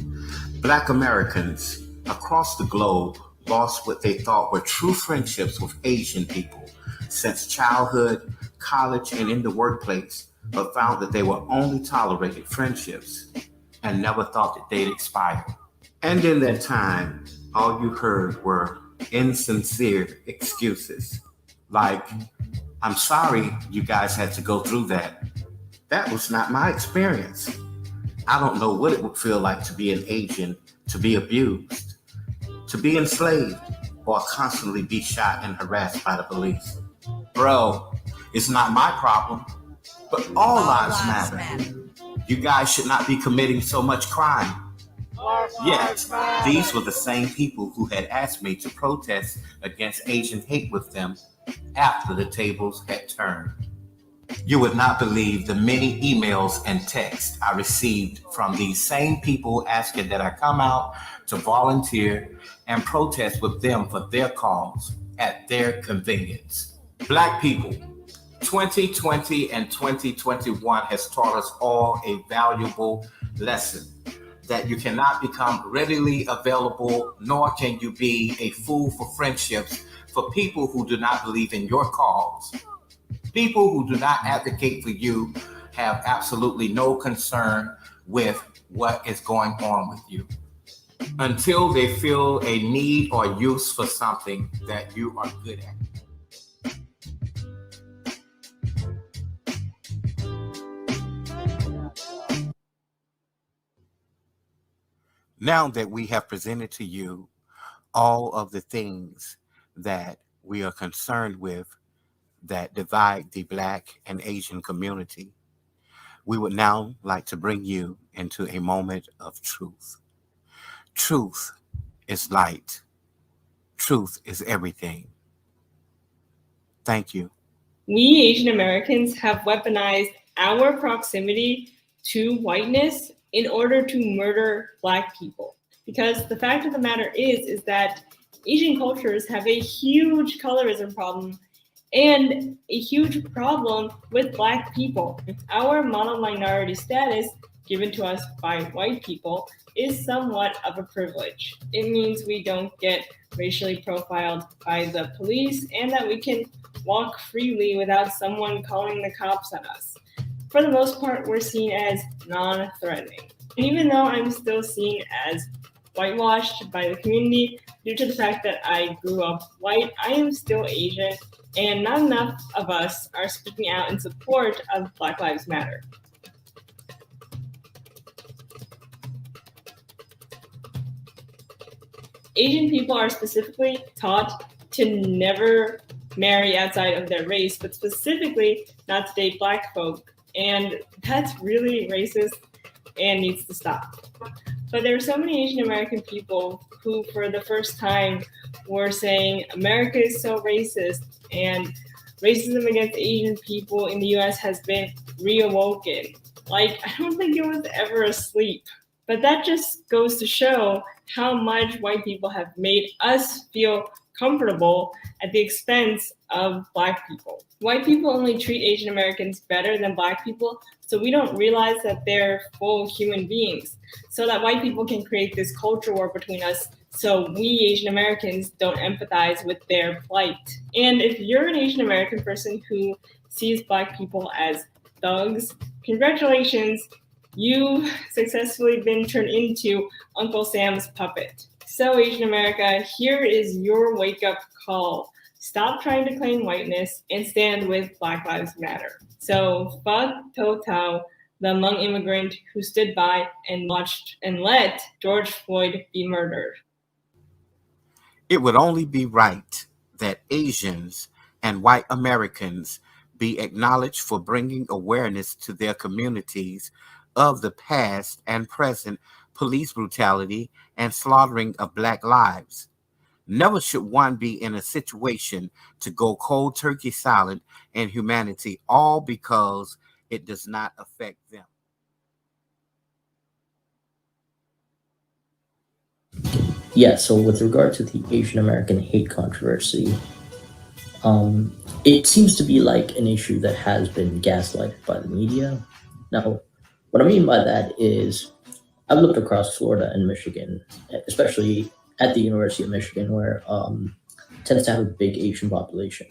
Black Americans across the globe lost what they thought were true friendships with Asian people since childhood, college, and in the workplace, but found that they were only tolerated friendships and never thought that they'd expire. And in that time, all you heard were insincere excuses like, "I'm sorry you guys had to go through that. That was not my experience. I don't know what it would feel like to be an Asian, to be abused, to be enslaved, or constantly be shot and harassed by the police. Bro, it's not my problem, but all lives matter. You guys should not be committing so much crime." Yet, these were the same people who had asked me to protest against Asian hate with them after the tables had turned. You would not believe the many emails and texts I received from these same people asking that I come out to volunteer and protest with them for their cause at their convenience. Black people, 2020 and 2021 has taught us all a valuable lesson that you cannot become readily available, nor can you be a fool for friendships for people who do not believe in your cause. People who do not advocate for you have absolutely no concern with what is going on with you until they feel a need or use for something that you are good at. Now that we have presented to you all of the things that we are concerned with that divide the Black and Asian community, we would now like to bring you into a moment of truth. Truth is light. Truth is everything. Thank you. We Asian Americans have weaponized our proximity to whiteness in order to murder Black people. Because the fact of the matter is that Asian cultures have a huge colorism problem, and a huge problem with Black people. Our model minority status given to us by white people is somewhat of a privilege. It means we don't get racially profiled by the police and that we can walk freely without someone calling the cops on us. For the most part, we're seen as non-threatening. And even though I'm still seen as whitewashed by the community due to the fact that I grew up white, I am still Asian, and not enough of us are speaking out in support of Black Lives Matter. Asian people are specifically taught to never marry outside of their race, but specifically not to date Black folk. And that's really racist and needs to stop. But there are so many Asian American people who, for the first time, were saying America is so racist and racism against Asian people in the US has been reawoken. Like, I don't think it was ever asleep. But that just goes to show how much white people have made us feel comfortable at the expense of Black people. White people only treat Asian Americans better than Black people, so we don't realize that they're full human beings. So that white people can create this culture war between us, so we Asian Americans don't empathize with their plight. And if you're an Asian American person who sees Black people as thugs, congratulations, you've successfully been turned into Uncle Sam's puppet. So Asian America, here is your wake-up call. Stop trying to claim whiteness and stand with Black Lives Matter. So fuck Toto, the Hmong immigrant who stood by and watched and let George Floyd be murdered. It would only be right that Asians and white Americans be acknowledged for bringing awareness to their communities of the past and present police brutality and slaughtering of Black lives. Never should one be in a situation to go cold turkey silent in humanity, all because it does not affect them. Yeah, so with regard to the Asian American hate controversy, it seems to be like an issue that has been gaslighted by the media. Now, what I mean by that is I've lived across Florida and Michigan, especially at the University of Michigan, where tends to have a big Asian population.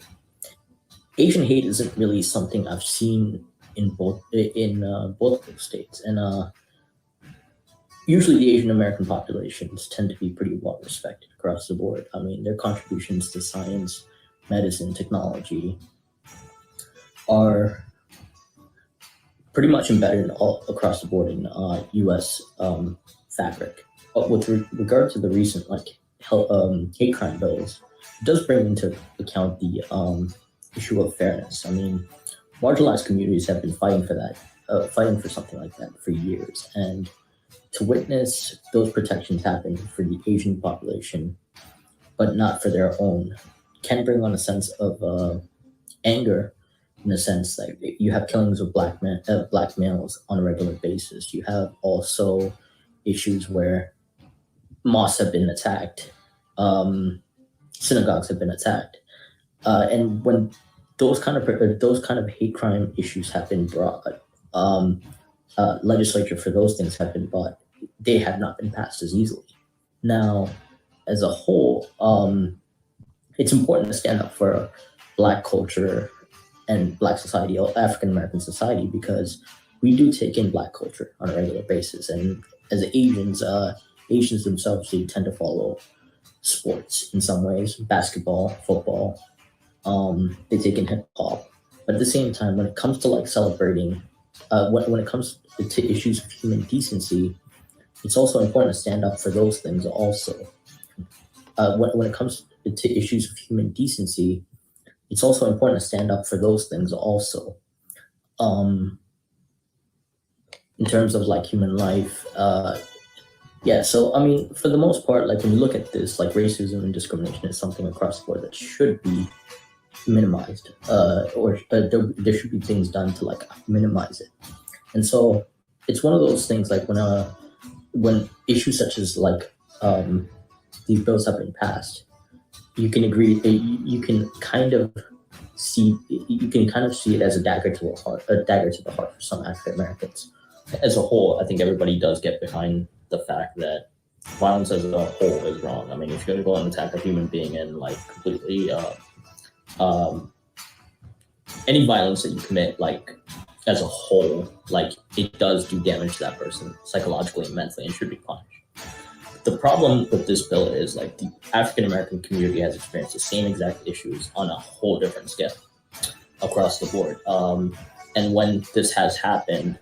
Asian hate isn't really something I've seen in both of those states, and usually the Asian American populations tend to be pretty well respected across the board. I mean, their contributions to science, medicine, technology are pretty much embedded all across the board in U.S. fabric. But with regard to the recent hate crime bills, it does bring into account the issue of fairness. I mean, marginalized communities have been fighting for that, fighting for something like that for years, and to witness those protections happen for the Asian population, but not for their own, can bring on a sense of anger. In a sense that you have killings of black males on a regular basis. You have also issues where mosques have been attacked, synagogues have been attacked, and when those kind of hate crime issues have been brought, legislature for those things have been brought, they have not been passed as easily. Now, as a whole, it's important to stand up for Black culture and Black society, African American society, because we do take in Black culture on a regular basis. And as Asians, Asians themselves, they tend to follow sports in some ways, basketball, football, they take in hip hop. But at the same time, when it comes to like celebrating, when it comes to issues of human decency, it's also important to stand up for those things also. When it comes to issues of human decency, it's also important to stand up for those things also. In terms of like human life, yeah, so I mean, for the most part, like when you look at this, like racism and discrimination is something across the board that should be minimized, or there should be things done to like minimize it. And so it's one of those things like when issues such as like these bills have been passed, you can agree, you can kind of kind of see it as a dagger to the heart for some African Americans. As a whole, I think everybody does get behind the fact that violence as a whole is wrong. I mean, if you're going to go and attack a human being and like completely, any violence that you commit, like as a whole, like it does do damage to that person psychologically and mentally and should be punished. The problem with this bill is like the African American community has experienced the same exact issues on a whole different scale across the board. And when this has happened,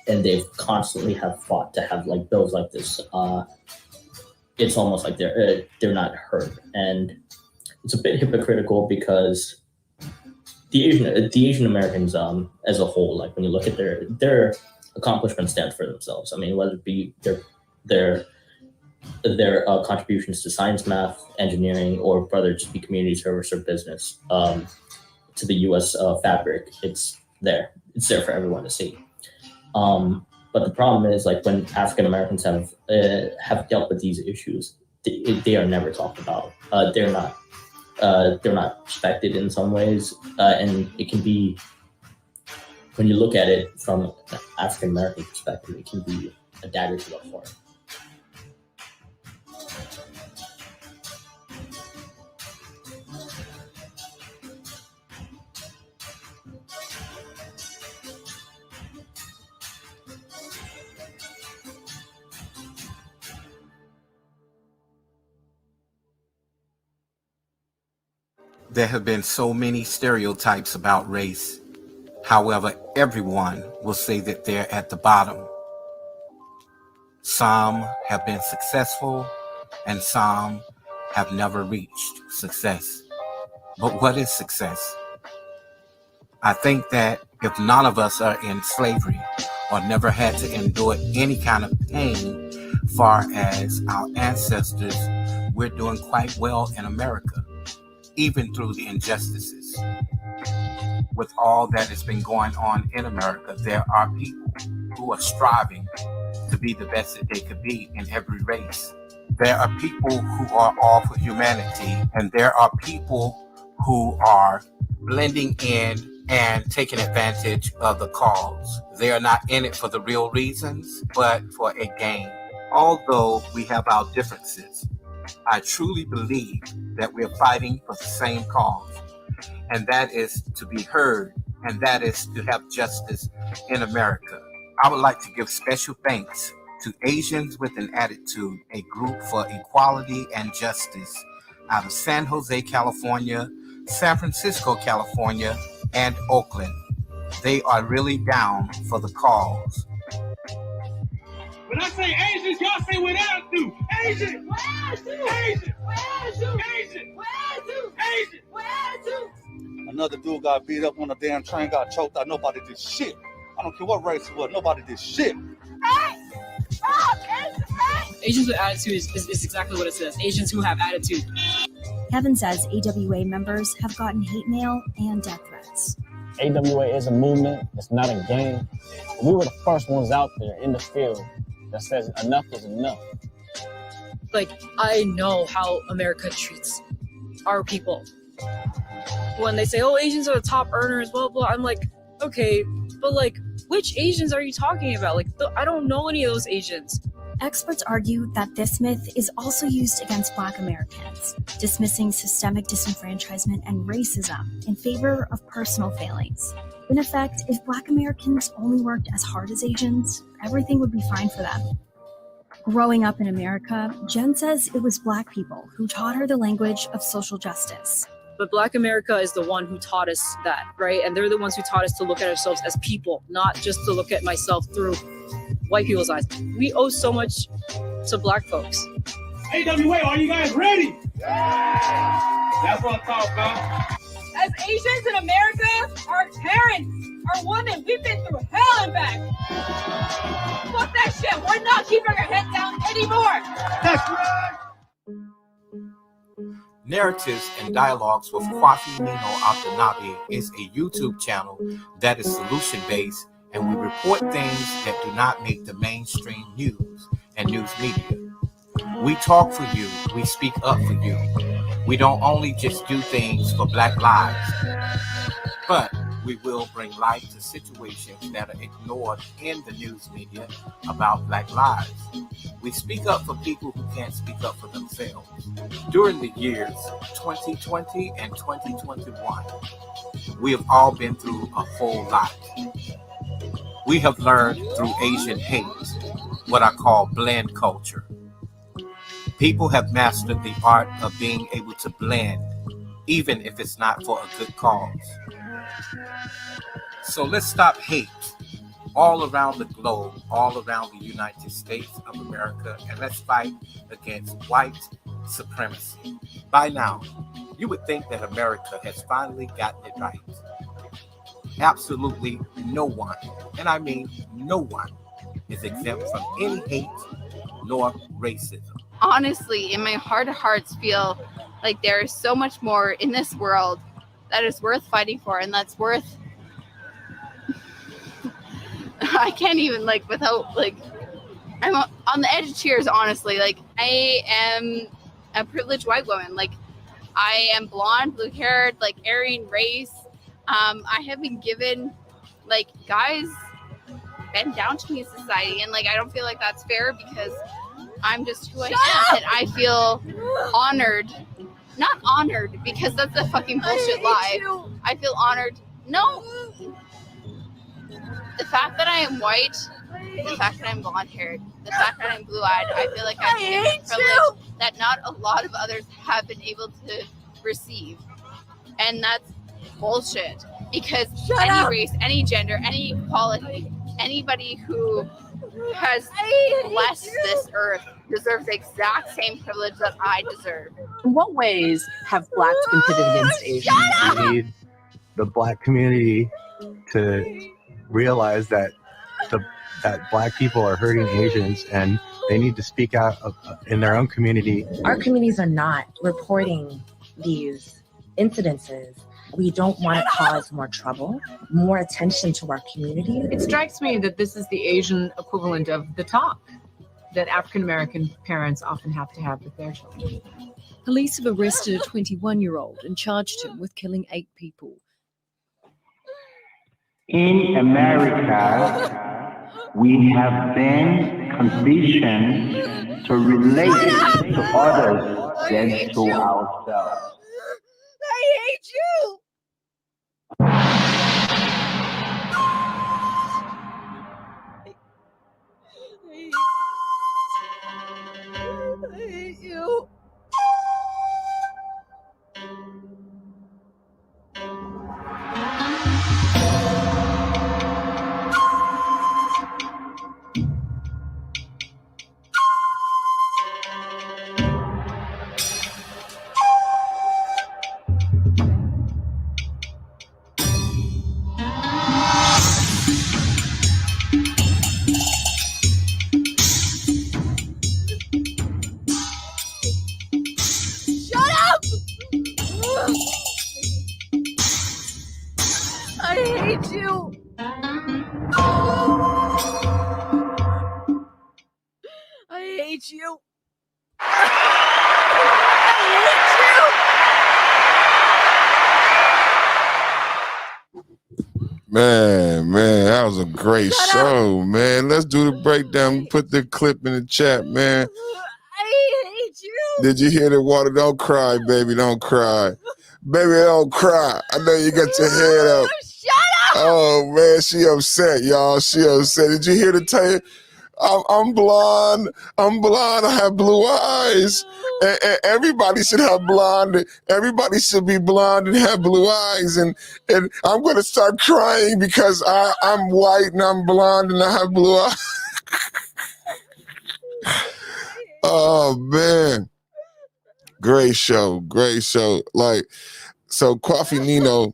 and they've constantly have fought to have like bills like this, it's almost like they're not heard, and it's a bit hypocritical because the Asian Americans as a whole, like when you look at their accomplishments stand for themselves. I mean, whether it be their contributions to science, math, engineering, or whether it just be community service or business to the U.S. Fabric, it's there for everyone to see. But the problem is, like when African Americans have dealt with these issues, they are never talked about. They're not respected in some ways, and it can be, when you look at it from an African American perspective, it can be a dagger to the heart. There have been so many stereotypes about race. However, everyone will say that they're at the bottom. Some have been successful and some have never reached success. But what is success? I think that if none of us are in slavery or never had to endure any kind of pain far as our ancestors, we're doing quite well in America, even through the injustices. With all that has been going on in America, there are people who are striving to be the best that they could be in every race. There are people who are all for humanity, and there are people who are blending in and taking advantage of the cause. They are not in it for the real reasons, but for a gain. Although we have our differences, I truly believe that we're fighting for the same cause, and that is to be heard, and that is to have justice in America. I would like to give special thanks to Asians with an Attitude, a group for equality and justice out of San Jose, California, San Francisco, California, and Oakland. They are really down for the cause. When I say Asians, y'all say what I do. Asian! Asian! Asian! Asian! Another dude got beat up on a damn train, got choked out. Nobody did shit. I don't care what race it was. Nobody did shit. Asians with attitude is exactly what it says. Asians who have attitude. Kevin says AWA members have gotten hate mail and death threats. AWA is a movement. It's not a game. We were the first ones out there in the field that says enough is enough. Like, I know how America treats our people. When they say, oh, Asians are the top earners, blah, blah, I'm like, okay, but like, which Asians are you talking about? Like, I don't know any of those Asians. Experts argue that this myth is also used against Black Americans, dismissing systemic disenfranchisement and racism in favor of personal failings. In effect, if Black Americans only worked as hard as Asians, everything would be fine for them. Growing up in America, Jen says it was Black people who taught her the language of social justice. But Black America is the one who taught us that, right? And they're the ones who taught us to look at ourselves as people, not just to look at myself through white people's eyes. We owe so much to Black folks. AWA, are you guys ready? Yeah! That's what I'm talking about. As Asians in America, our parents, our women, we've been through hell and back. Fuck that shit. We're not keeping our head down anymore. That's right. Narratives and Dialogues with Kwafi Nino Atanabe is a YouTube channel that is solution-based, and we report things that do not make the mainstream news and news media. We talk for you. We speak up for you. We don't only just do things for Black lives. But we will bring light to situations that are ignored in the news media about Black lives. We speak up for people who can't speak up for themselves. During the years 2020 and 2021, we have all been through a whole lot. We have learned through Asian hate, what I call blend culture. People have mastered the art of being able to blend, even if it's not for a good cause. So let's stop hate all around the globe, all around the United States of America, and let's fight against white supremacy. By now, you would think that America has finally gotten it right. Absolutely no one, and I mean no one, is exempt from any hate nor racism. Honestly, in my heart of hearts, feel like there is so much more in this world that is worth fighting for, and that's worth I can't even without I'm on the edge of tears, honestly. I am a privileged white woman. I am blonde, blue haired, Aryan race. I have been given guys bend down to me in society, and I don't feel like that's fair because I'm just who I am, and I feel honored. Not honored because that's a fucking bullshit lie. I feel honored. No. The fact that I am white, the fact that I'm blonde haired, the fact that I'm blue eyed, I feel like I'm given a privilege that not a lot of others have been able to receive. And that's bullshit. Because any race, any gender, any equality, anybody who has blessed this earth deserves the exact same privilege that I deserve. In what ways have blacks been pitted against Asians? We need the black community to realize that that black people are hurting Asians, and they need to speak out in their own community. Our communities are not reporting these incidences. We don't want to cause more trouble, more attention to our community. It strikes me that this is the Asian equivalent of the talk that African American parents often have to have with their children. Police have arrested a 21-year-old and charged him with killing 8 people. In America, we have been conditioned to relate to others than to ourselves. I hate you! I hate you. I hate you. I hate you. Man, that was a great show, man. Let's do the breakdown. Put the clip in the chat, man. I hate you. Did you hear the water? Don't cry, baby. Don't cry. Baby, don't cry. I know you got your head up. Shut up. Oh, man, she upset, y'all. She upset. Did you hear the tell? I'm blonde. I have blue eyes. And everybody should have blonde. Everybody should be blonde and have blue eyes. And I'm going to start crying because I'm white and I'm blonde and I have blue eyes. Oh, man. Great show. So Coffee Nino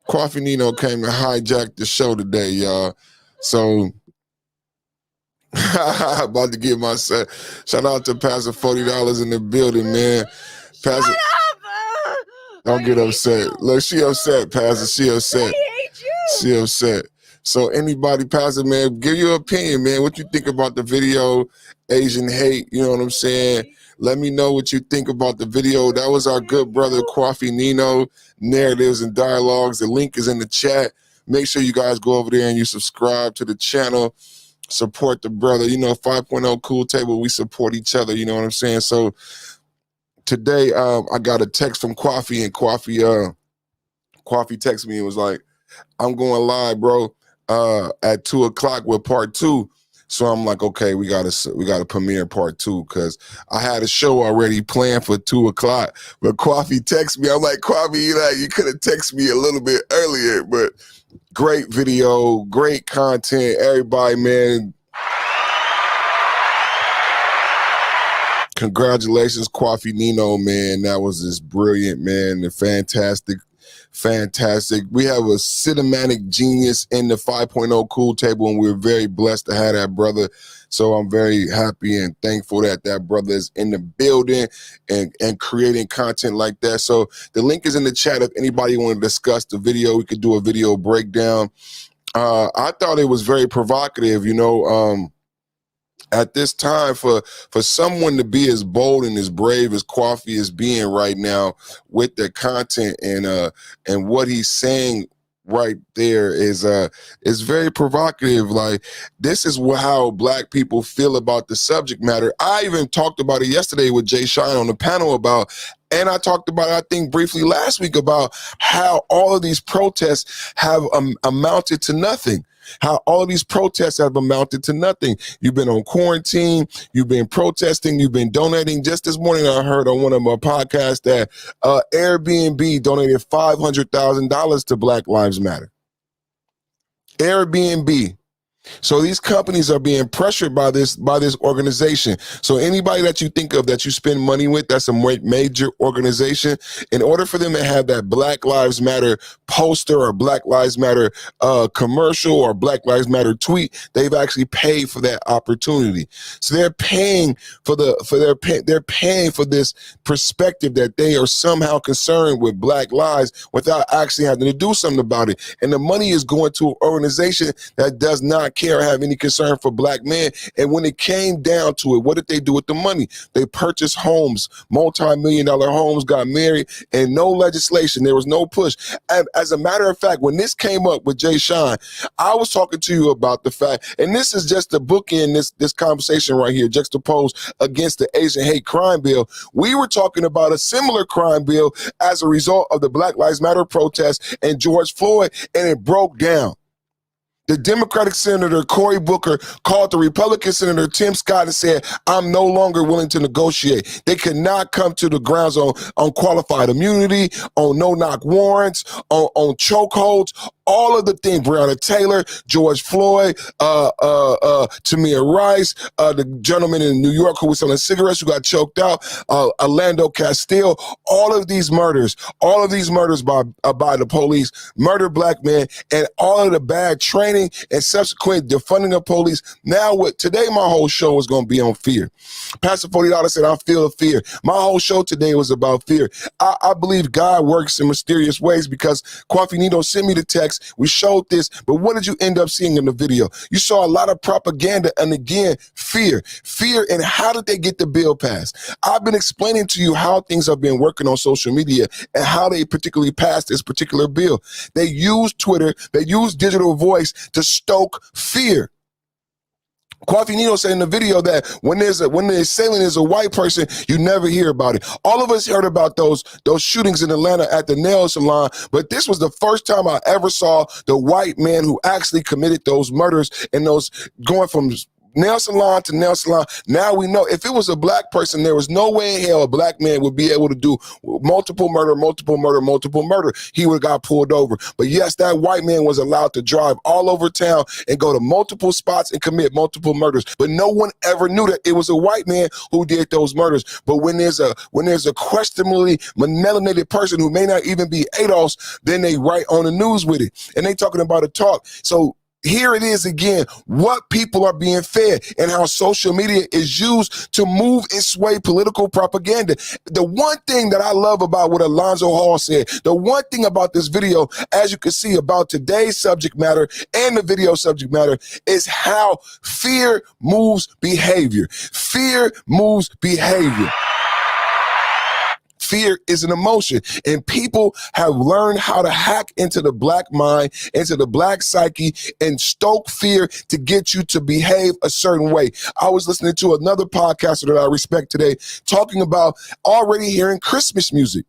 came and hijacked the show today, y'all. So about to give my set. Shout out to Pastor $40 in the building, man. Pastor, don't get upset. Look, she upset, Pastor. She upset. She upset. So anybody, Pastor, man, give your opinion, man. What you think about the video, Asian Hate? You know what I'm saying? Let me know what you think about the video. That was our good brother, Kwafi Nino, Narratives and Dialogues. The link is in the chat. Make sure you guys go over there and you subscribe to the channel. Support the brother. 5.0 Cool Table. We support each other. You know what I'm saying? So today, I got a text from Kwafi, and Kwafi texted me and was like, I'm going live, bro, at 2:00 with part 2. So I'm like, okay, we gotta premiere part 2 because I had a show already planned for 2:00. But Kwafi texted me. I'm like, Kwafi, you could have texted me a little bit earlier. But great video, great content, everybody, man. Congratulations, Kwafi Nino, man. That was just brilliant, man. And fantastic. We have a cinematic genius in the 5.0 Cool Table, and we're very blessed to have that brother. So I'm very happy and thankful that brother is in the building and creating content like that. So the link is in the chat. If anybody want to discuss the video, we could do a video breakdown. I thought it was very provocative, at this time for someone to be as bold and as brave as Kwafi is being right now with the content and what he's saying right there is very provocative. Like, this is how Black people feel about the subject matter. I even talked about it yesterday with Jay Shine on the panel and I talked about it, I think, briefly last week about how all of these protests have amounted to nothing. How all of these protests have amounted to nothing. You've been on quarantine, you've been protesting, you've been donating. Just this morning, I heard on one of my podcasts that Airbnb donated $500,000 to Black Lives Matter. Airbnb. So these companies are being pressured by this organization. So anybody that you think of that you spend money with, that's a major organization. In order for them to have that Black Lives Matter poster or Black Lives Matter commercial or Black Lives Matter tweet, they've actually paid for that opportunity. So they're paying they're paying for this perspective that they are somehow concerned with Black lives without actually having to do something about it. And the money is going to an organization that does not care or have any concern for Black men. And when it came down to it, what did they do with the money? They purchased homes, multi-million-dollar homes, got married, and no legislation. There was no push. And as a matter of fact, when this came up with Jay Shine, I was talking to you about the fact, and this is just the bookend this conversation right here, juxtaposed against the Asian hate crime bill. We were talking about a similar crime bill as a result of the Black Lives Matter protests and George Floyd, and it broke down. The Democratic Senator Cory Booker called the Republican Senator Tim Scott and said, I'm no longer willing to negotiate. They could not come to the grounds on qualified immunity, on no-knock warrants, on chokeholds, all of the things. Breonna Taylor, George Floyd, Tamir Rice, the gentleman in New York who was selling cigarettes who got choked out, Orlando Castile, all of these murders by the police, murder Black men, and all of the bad training and subsequent defunding of police. Now, today my whole show is going to be on fear. Pastor $40 said, I feel fear. My whole show today was about fear. I believe God works in mysterious ways because Kwafi Nino sent me the text. We showed this, but what did you end up seeing in the video? You saw a lot of propaganda and, again, fear. And how did they get the bill passed? I've been explaining to you how things have been working on social media and how they particularly passed this particular bill. They use Twitter, they use digital voice to stoke fear. Kwafi Nino said in the video that when the assailant is a white person, you never hear about it. All of us heard about those shootings in Atlanta at the nail salon, but this was the first time I ever saw the white man who actually committed those murders and those going from nail salon to nail salon. Now we know if it was a Black person, there was no way in hell a Black man would be able to do multiple murder. He would have got pulled over. But yes, that white man was allowed to drive all over town and go to multiple spots and commit multiple murders. But no one ever knew that it was a white man who did those murders. But when there's a questionably melanated person who may not even be ADOS, then they write on the news with it. And they talking about a talk. So here it is again, what people are being fed and how social media is used to move and sway political propaganda. The one thing that I love about what Alonzo Hall said, the one thing about this video, as you can see about today's subject matter and the video subject matter, is how fear moves behavior. Fear moves behavior. Fear is an emotion, and people have learned how to hack into the black mind, into the black psyche, and stoke fear to get you to behave a certain way. I was listening to another podcaster that I respect today talking about already hearing Christmas music.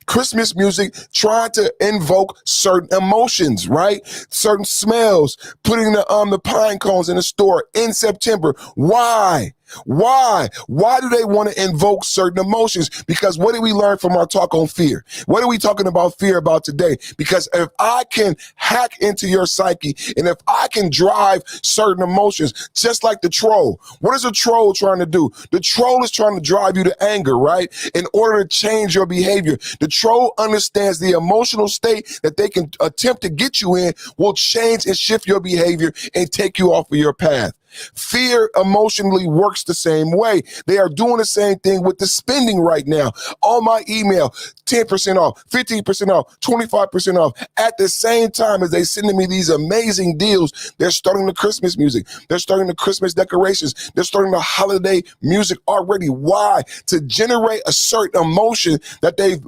Christmas music trying to invoke certain emotions, right? Certain smells, putting the pine cones in the store in September. Why? Why? Why do they want to invoke certain emotions? Because what did we learn from our talk on fear? What are we talking about fear about today? Because if I can hack into your psyche and if I can drive certain emotions, just like the troll, what is a troll trying to do? The troll is trying to drive you to anger, right? In order to change your behavior. The troll understands the emotional state that they can attempt to get you in will change and shift your behavior and take you off of your path. Fear emotionally works the same way. They are doing the same thing with the spending right now. On my email, 10% off, 15% off, 25% off. At the same time as they sending me these amazing deals, they're starting the Christmas music. They're starting the Christmas decorations. They're starting the holiday music already. Why? To generate a certain emotion that they've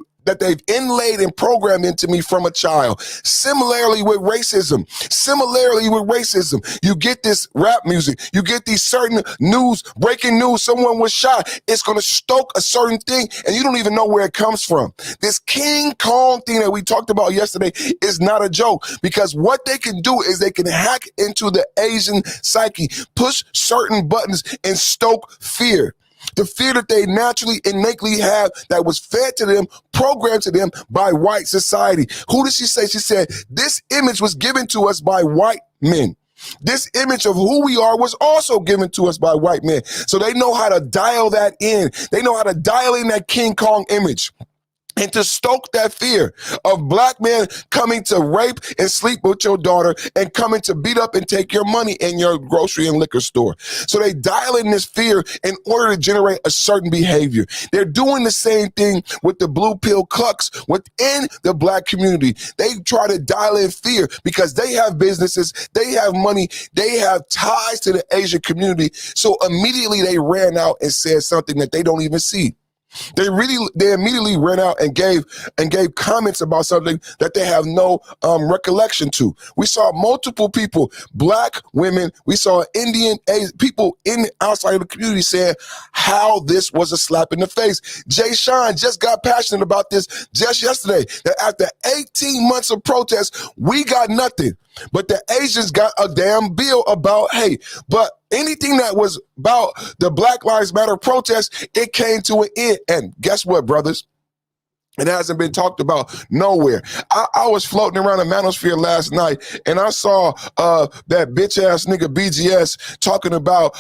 inlaid and programmed into me from a child. Similarly with racism, you get this rap music, you get these certain news, breaking news, someone was shot. It's going to stoke a certain thing and you don't even know where it comes from. This King Kong thing that we talked about yesterday is not a joke, because what they can do is they can hack into the Asian psyche, push certain buttons and stoke fear. The fear that they naturally, innately have that was fed to them, programmed to them by white society. Who did she say? She said, this image was given to us by white men. This image of who we are was also given to us by white men. So they know how to dial that in. They know how to dial in that King Kong image. And to stoke that fear of black men coming to rape and sleep with your daughter and coming to beat up and take your money in your grocery and liquor store. So they dial in this fear in order to generate a certain behavior. They're doing the same thing with the blue pill clucks within the black community. They try to dial in fear because they have businesses, they have money, they have ties to the Asian community. So immediately they ran out and said something that they don't even see. They immediately ran out and gave comments about something that they have no recollection to. We saw multiple people, black women, we saw Indian people outside of the community saying how this was a slap in the face. Jay Sean just got passionate about this just yesterday, that after 18 months of protests, we got nothing. But the Asians got a damn bill about, hey, but anything that was about the Black Lives Matter protest, it came to an end. And guess what, brothers? It hasn't been talked about nowhere. I was floating around the manosphere last night and I saw that bitch ass nigga BGS talking about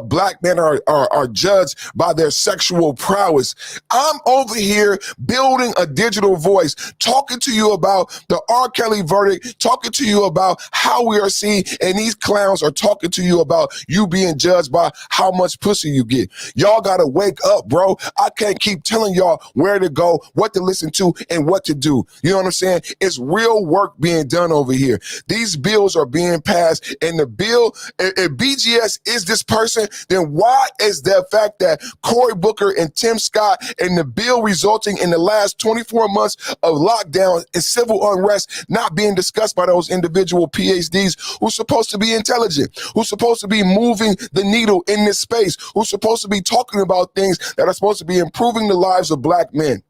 black men are judged by their sexual prowess. I'm over here building a digital voice, talking to you about the R. Kelly verdict, talking to you about how we are seen, and these clowns are talking to you about you being judged by how much pussy you get. Y'all gotta wake up, bro. I can't keep telling y'all where to go, what to listen to, and what to do. You know what I'm saying? It's real work being done over here. These bills are being passed, and the bill, if BGS is this person, then why is the fact that Cory Booker and Tim Scott and the bill resulting in the last 24 months of lockdown and civil unrest not being discussed by those individual PhDs who's supposed to be intelligent, who's supposed to be moving the needle in this space, who's supposed to be talking about things that are supposed to be improving the lives of black men?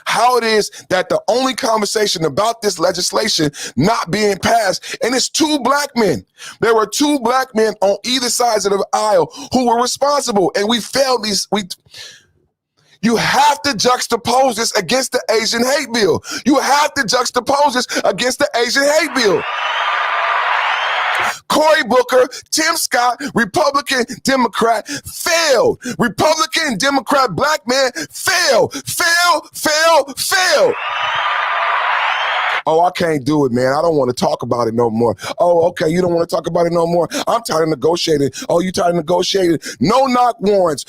How it is that the only conversation about this legislation not being passed, and it's two black men. There were two black men on either sides of the aisle who were responsible, and we failed these. You have to juxtapose this against the Asian hate bill. You have to juxtapose this against the Asian hate bill. Cory Booker, Tim Scott, Republican, Democrat, failed. Republican, Democrat, black man, failed. Oh, I can't do it, man. I don't want to talk about it no more. Oh, okay, you don't want to talk about it no more. I'm tired of negotiating. Oh, you tired of negotiating? No knock warrants,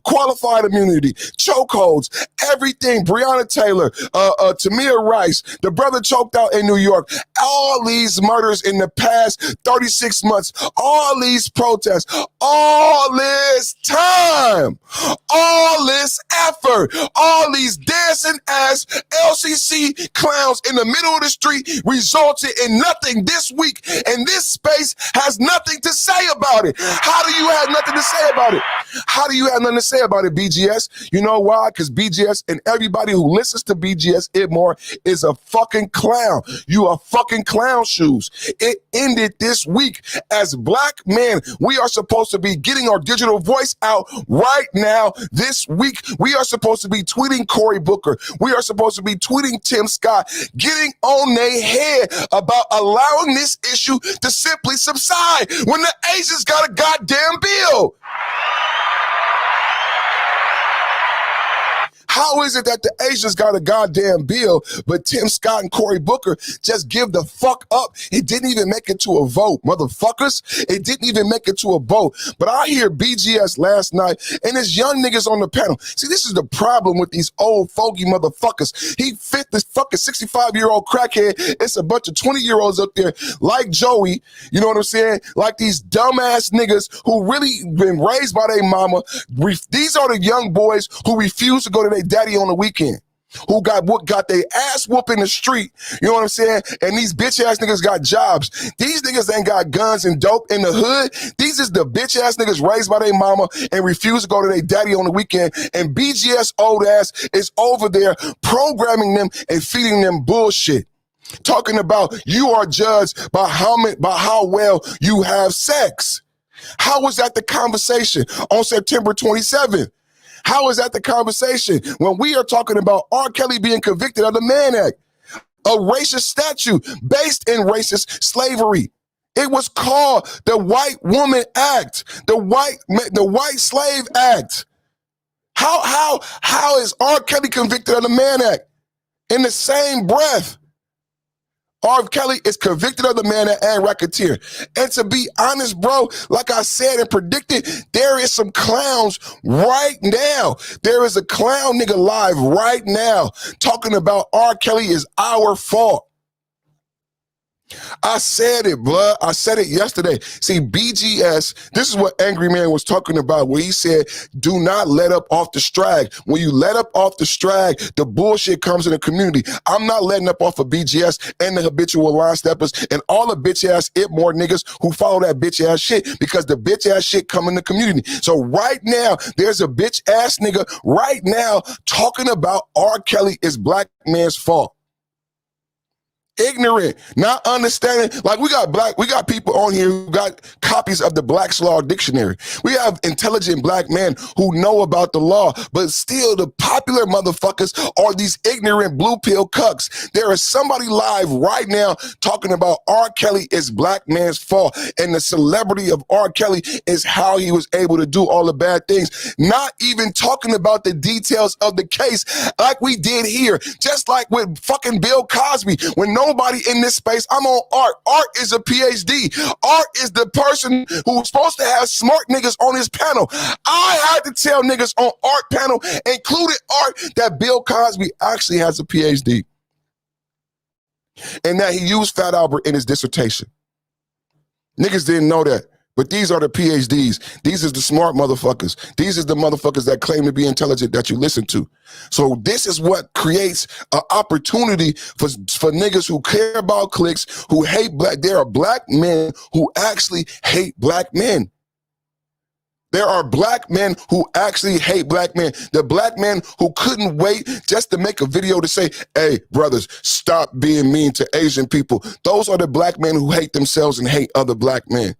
qualified immunity, chokeholds, everything. Breonna Taylor, Tamir Rice, the brother choked out in New York. All these murders in the past 36 months, all these protests, all this time, all this effort, all these dancing ass LCC clowns in the middle of the street resulted in nothing this week, and this space has nothing to say about it. How do you have nothing to say about it? How do you have nothing to say about it, BGS? You know why? Because BGS and everybody who listens to BGS Idmore is a fucking clown. You are fucking clown shoes. It ended this week. As black men, we are supposed to be getting our digital voice out right now this week. We are supposed to be tweeting Cory Booker. We are supposed to be tweeting Tim Scott, getting on their head about allowing this issue to simply subside when the Asians got a goddamn bill. How is it that the Asians got a goddamn bill, but Tim Scott and Cory Booker just give the fuck up? It didn't even make it to a vote, motherfuckers. It didn't even make it to a vote. But I hear BGS last night, and there's young niggas on the panel. See, this is the problem with these old fogey motherfuckers. He fit this fucking 65-year-old crackhead. It's a bunch of 20-year-olds up there like Joey, you know what I'm saying? Like these dumbass niggas who really been raised by their mama. These are the young boys who refuse to go to their daddy on the weekend, who got their ass whooped in the street, you know what I'm saying? And these bitch ass niggas got jobs. These niggas ain't got guns and dope in the hood. These is the bitch ass niggas raised by their mama and refuse to go to their daddy on the weekend. And BGS old ass is over there programming them and feeding them bullshit. Talking about you are judged by how well you have sex. How was that the conversation on September 27th? How is that the conversation when we are talking about R. Kelly being convicted of the Mann Act, a racist statute based in racist slavery? It was called the White Woman Act, the White Slave Act. How is R. Kelly convicted of the Mann Act? In the same breath, R. Kelly is convicted of the Mann Act and racketeer. And to be honest, bro, like I said and predicted, there is some clowns right now. There is a clown nigga live right now talking about R. Kelly is our fault. I said it, blood. I said it yesterday. See, BGS, this is what Angry Man was talking about, where he said, do not let up off the strag. When you let up off the strag, the bullshit comes in the community. I'm not letting up off of BGS and the habitual line steppers and all the bitch ass Itmore niggas who follow that bitch ass shit, because the bitch ass shit come in the community. So right now, there's a bitch ass nigga right now talking about R. Kelly is black man's fault. Ignorant, not understanding. Like we got people on here who got copies of the Black's Law Dictionary. We have intelligent black men who know about the law, but still the popular motherfuckers are these ignorant blue pill cucks. There is somebody live right now talking about R. Kelly is black man's fault, and the celebrity of R. Kelly is how he was able to do all the bad things. Not even talking about the details of the case like we did here, just like with fucking Bill Cosby. When nobody in this space, I'm on Art. Art is a PhD. Art is the person who's supposed to have smart niggas on his panel. I had to tell niggas on Art panel, including Art, that Bill Cosby actually has a PhD and that he used Fat Albert in his dissertation. Niggas didn't know that. But these are the PhDs. These is the smart motherfuckers. These is the motherfuckers that claim to be intelligent that you listen to. So this is what creates an opportunity for niggas who care about clicks, who hate black. There are black men who actually hate black men. There are black men who actually hate black men. The black men who couldn't wait just to make a video to say, hey, brothers, stop being mean to Asian people. Those are the black men who hate themselves and hate other black men.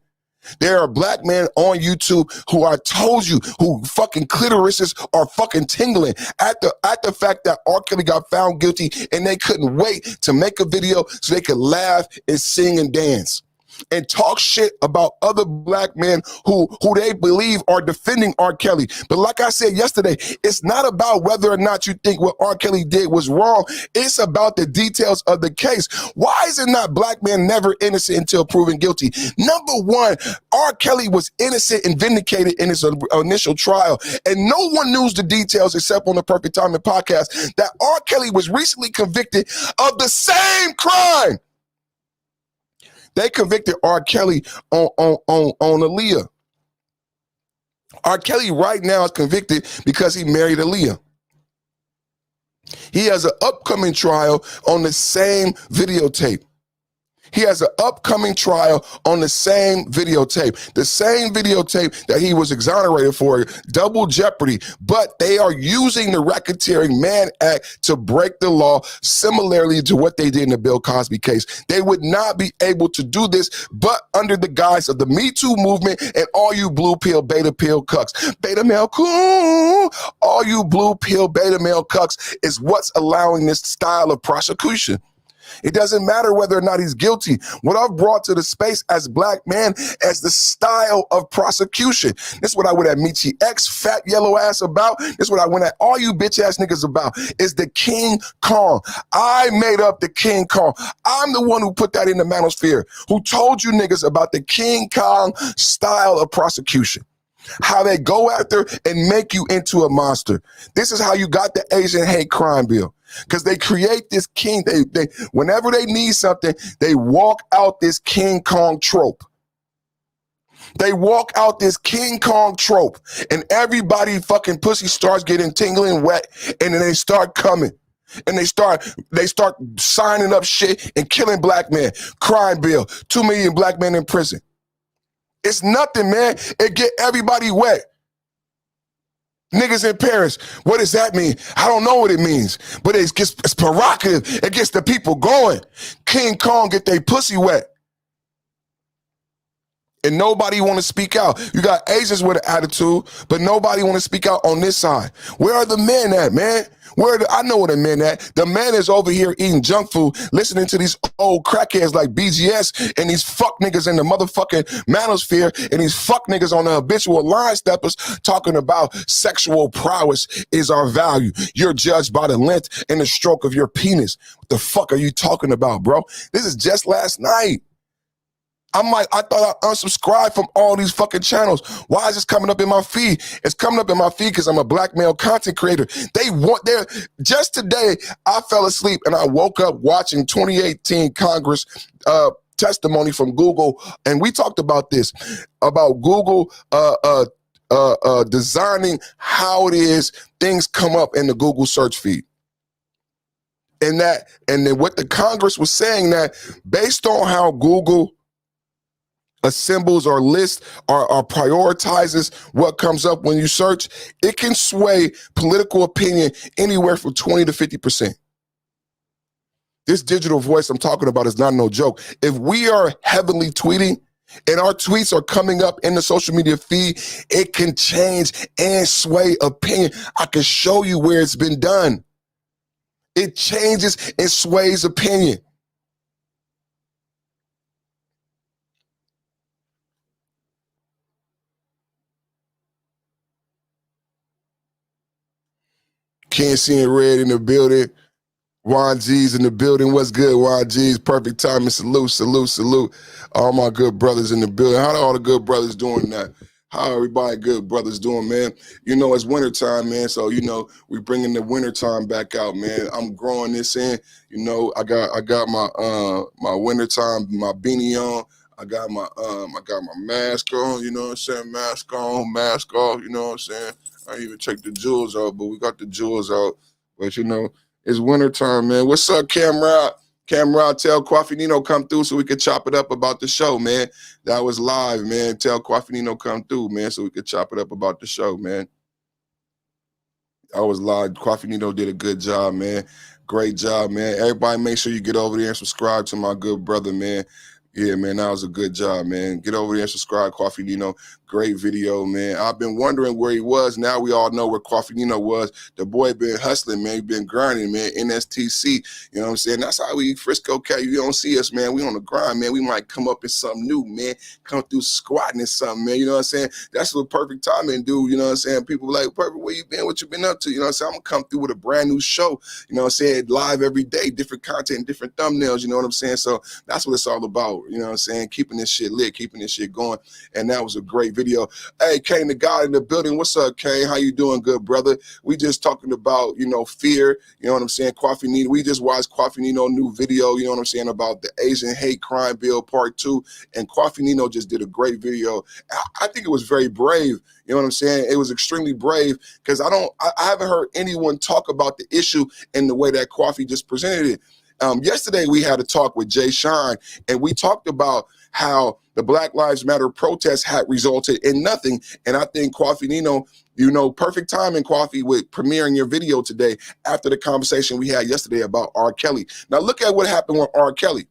There are black men on YouTube who I told you who fucking clitorises are fucking tingling at the fact that R. Kelly got found guilty and they couldn't wait to make a video so they could laugh and sing and dance. and talk shit about other black men who they believe are defending R. Kelly. But like I said yesterday, it's not about whether or not you think what R. Kelly did was wrong. It's about the details of the case. Why is it not black men never innocent until proven guilty? Number one, R. Kelly was innocent and vindicated in his initial trial, and no one knows the details except on the Perfect Timing podcast that R. Kelly was recently convicted of the same crime. They convicted R. Kelly on Aaliyah. R. Kelly right now is convicted because he married Aaliyah. He has an upcoming trial on the same videotape. He has an upcoming trial on the same videotape. The same videotape that he was exonerated for, double jeopardy. But they are using the Racketeering Man Act to break the law, similarly to what they did in the Bill Cosby case. They would not be able to do this, but under the guise of the Me Too movement and all you blue pill, beta pill cucks. Beta male cool. All you blue pill, beta male cucks is what's allowing this style of prosecution. It doesn't matter whether or not he's guilty. What I've brought to the space as black man as the style of prosecution. This is what I went at Michi X, fat yellow ass about. This is what I went at all you bitch ass niggas about. Is the King Kong. I made up the King Kong. I'm the one who put that in the manosphere, who told you niggas about the King Kong style of prosecution. How they go after and make you into a monster. This is how you got the Asian hate crime bill. Because they create this king, they whenever they need something, they walk out this King Kong trope. They walk out this King Kong trope, and everybody fucking pussy starts getting tingling wet, and then they start coming. And they start signing up shit and killing black men. Crime bill, 2 million black men in prison. It's nothing, man. It get everybody wet. Niggas in Paris, what does that mean? I don't know what it means, but it's provocative. It gets the people going. King Kong get they pussy wet. And nobody want to speak out. You got Asians with an attitude, but nobody want to speak out on this side. Where are the men at, man? I know where the men at. The man is over here eating junk food, listening to these old crackheads like BGS and these fuck niggas in the motherfucking manosphere and these fuck niggas on the habitual line steppers talking about sexual prowess is our value. You're judged by the length and the stroke of your penis. What the fuck are you talking about, bro? This is just last night. I thought I unsubscribed from all these fucking channels. Why is this coming up in my feed? It's coming up in my feed because I'm a black male content creator. Just today, I fell asleep and I woke up watching 2018 Congress testimony from Google. And we talked about this, about Google designing how it is things come up in the Google search feed. And then what the Congress was saying, that based on how Google assembles or lists or prioritizes what comes up when you search, it can sway political opinion anywhere from 20 to 50%. This digital voice I'm talking about is not no joke. If we are heavily tweeting and our tweets are coming up in the social media feed, it can change and sway opinion. I can show you where it's been done. It changes and sways opinion. Can't see it red in the building. Juan G's in the building. What's good, Juan G's? Perfect timing. Salute, salute, salute. All my good brothers in the building. How are all the good brothers doing that? How everybody good brothers doing, man? You know, it's wintertime, man. So, you know, we bringing the wintertime back out, man. I'm growing this in. You know, I got my my wintertime, my beanie on. I got my mask on, you know what I'm saying? Mask on, mask off, you know what I'm saying? I didn't even take the jewels out, but we got the jewels out. But, you know, it's wintertime, man. What's up, Camrod? Camrod, tell Quaffinino come through so we could chop it up about the show, man. That was live, man. Tell Quaffinino come through, man, so we could chop it up about the show, man. I was live. Quaffinino did a good job, man. Great job, man. Everybody make sure you get over there and subscribe to my good brother, man. Yeah, man, that was a good job, man. Get over there and subscribe, Coffee Nino. Great video, man. I've been wondering where he was. Now we all know where Coffee Nino was. The boy been hustling, man. He been grinding, man. NSTC, you know what I'm saying? That's how we Frisco Cat. You don't see us, man. We on the grind, man. We might come up in something new, man. Come through squatting in something, man. You know what I'm saying? That's what perfect timing, dude. You know what I'm saying? People like, Perfect, where you been? What you been up to? You know what I'm saying? I'm going to come through with a brand new show. You know what I'm saying? Live every day, different content, different thumbnails. You know what I'm saying? So that's what it's all about. You know what I'm saying? Keeping this shit lit, keeping this shit going. And that was a great video. Hey, Kane, the guy in the building. What's up, Kane? How you doing, good brother? We just talking about, you know, fear. You know what I'm saying? Coffee Nino. We just watched Coffee Nino new video, you know what I'm saying, about the Asian hate crime bill part 2. And Coffee Nino just did a great video. I think it was very brave. You know what I'm saying? It was extremely brave because I haven't heard anyone talk about the issue in the way that Coffee just presented it. Yesterday, we had a talk with Jay Shine, and we talked about how the Black Lives Matter protests had resulted in nothing. And I think Coffee Nino, you know, perfect timing, Coffee, with premiering your video today after the conversation we had yesterday about R. Kelly. Now, look at what happened with R. Kelly.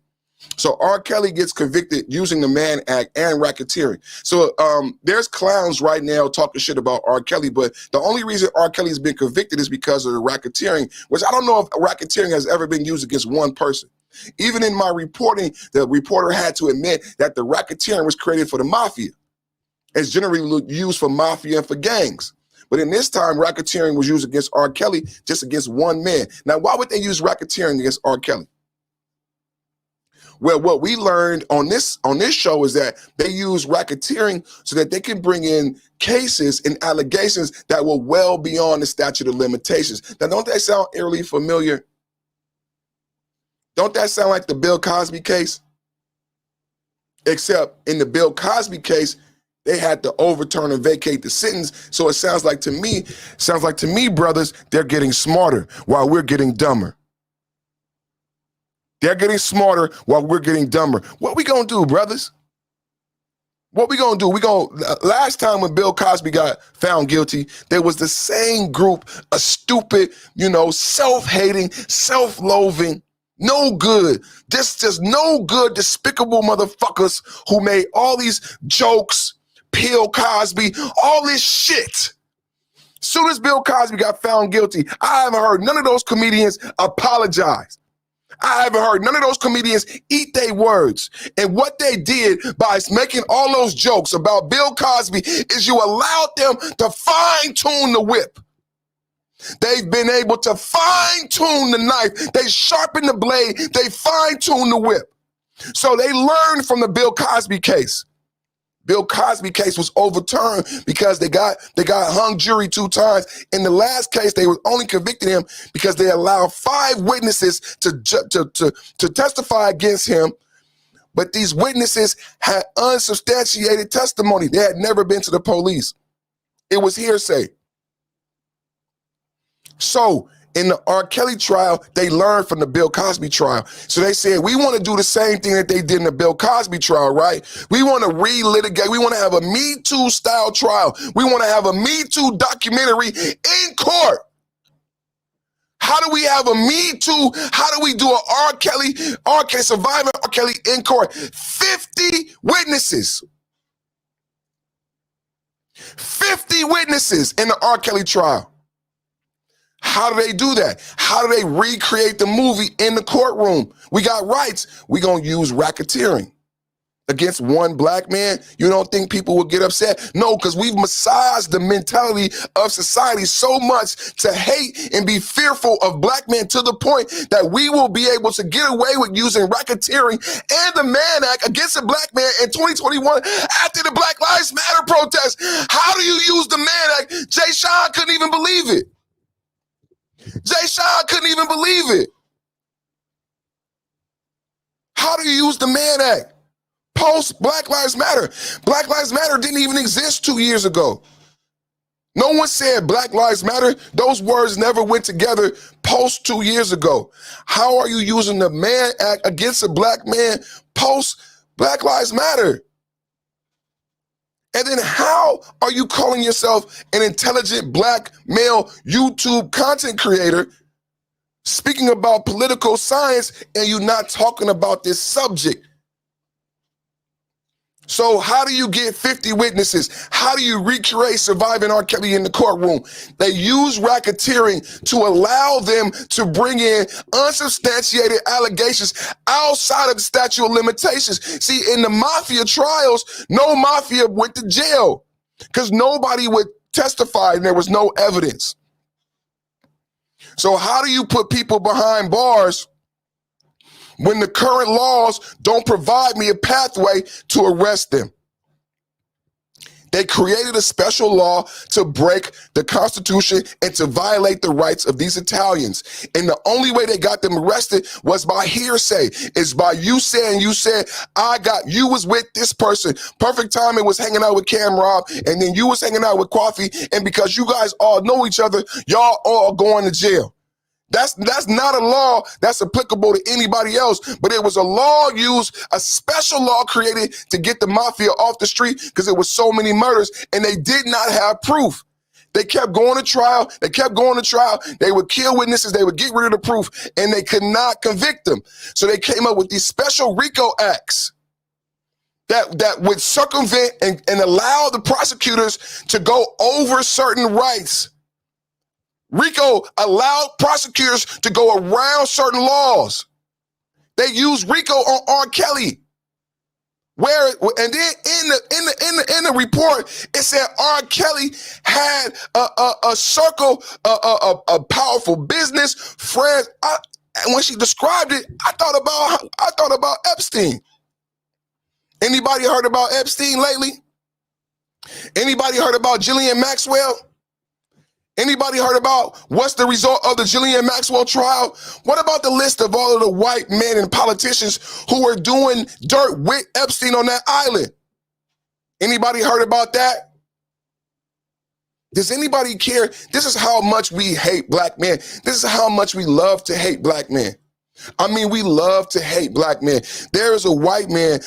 So R. Kelly gets convicted using the Mann Act and racketeering. So there's clowns right now talking shit about R. Kelly, but the only reason R. Kelly's been convicted is because of the racketeering, which I don't know if racketeering has ever been used against one person. Even in my reporting, the reporter had to admit that the racketeering was created for the mafia. It's generally used for mafia and for gangs. But in this time, racketeering was used against R. Kelly, just against one man. Now, why would they use racketeering against R. Kelly? Well, what we learned on this show is that they use racketeering so that they can bring in cases and allegations that were well beyond the statute of limitations. Now, don't that sound eerily familiar? Don't that sound like the Bill Cosby case? Except in the Bill Cosby case, they had to overturn and vacate the sentence. So it sounds like to me, brothers, they're getting smarter while we're getting dumber. They're getting smarter while we're getting dumber. What we gonna do, brothers? What we gonna do? Last time when Bill Cosby got found guilty, there was the same group of stupid, you know, self-hating, self-loathing, no good, just no good, despicable motherfuckers who made all these jokes, Bill Cosby, all this shit. Soon as Bill Cosby got found guilty, I haven't heard none of those comedians apologize. I haven't heard none of those comedians eat their words. And what they did by making all those jokes about Bill Cosby is you allowed them to fine-tune the whip. They've been able to fine-tune the knife. They sharpen the blade. They fine-tune the whip. So they learned from the Bill Cosby case. Bill Cosby case was overturned because they got hung jury 2 times. In the last case, they were only convicting him because they allowed 5 witnesses to testify against him. But these witnesses had unsubstantiated testimony. They had never been to the police. It was hearsay. So in the R. Kelly trial, they learned from the Bill Cosby trial. So they said, we want to do the same thing that they did in the Bill Cosby trial, right? We want to relitigate. We want to have a Me Too style trial. We want to have a Me Too documentary in court. How do we have a Me Too? How do we do an R. Kelly, surviving R. Kelly in court? 50 witnesses. 50 witnesses in the R. Kelly trial. How do they do that? How do they recreate the movie in the courtroom? We got rights. We're going to use racketeering against one black man. You don't think people will get upset? No, because we've massaged the mentality of society so much to hate and be fearful of black men to the point that we will be able to get away with using racketeering and the Mann Act against a black man in 2021 after the Black Lives Matter protest. How do you use the Mann Act? Jay Sean couldn't even believe it. Jay Sean couldn't even believe it. How do you use the Mann Act? Post Black Lives Matter. Black Lives Matter didn't even exist 2 years ago. No one said Black Lives Matter. Those words never went together post 2 years ago. How are you using the Mann Act against a black man post Black Lives Matter? And then how are you calling yourself an intelligent black male YouTube content creator speaking about political science and you not talking about this subject? So how do you get 50 witnesses? How do you recreate surviving R. Kelly in the courtroom? They use racketeering to allow them to bring in unsubstantiated allegations outside of the statute of limitations. See, in the mafia trials, no mafia went to jail because nobody would testify and there was no evidence. So how do you put people behind bars when the current laws don't provide me a pathway to arrest them? They created a special law to break the Constitution and to violate the rights of these Italians. And the only way they got them arrested was by hearsay. It's by you saying, you said, you was with this person. Perfect Timing was hanging out with Cam Rob, and then you was hanging out with Coffee. And because you guys all know each other, y'all all going to jail. That's not a law that's applicable to anybody else, but it was a law used, a special law created to get the mafia off the street because there was so many murders and they did not have proof. They kept going to trial. They kept going to trial. They would kill witnesses. They would get rid of the proof and they could not convict them. So they came up with these special RICO acts that would circumvent and allow the prosecutors to go over certain rights. RICO allowed prosecutors to go around certain laws. They used RICO on R. Kelly. And then in the report, it said R. Kelly had a circle, a powerful business, friends. And when she described it, I thought about Epstein. Anybody heard about Epstein lately? Anybody heard about Ghislaine Maxwell? Anybody heard about what's the result of the Ghislaine Maxwell trial? What about the list of all of the white men and politicians who were doing dirt with Epstein on that island? Anybody heard about that? Does anybody care? This is how much we hate black men. This is how much we love to hate black men. I mean, we love to hate black men. There is a white man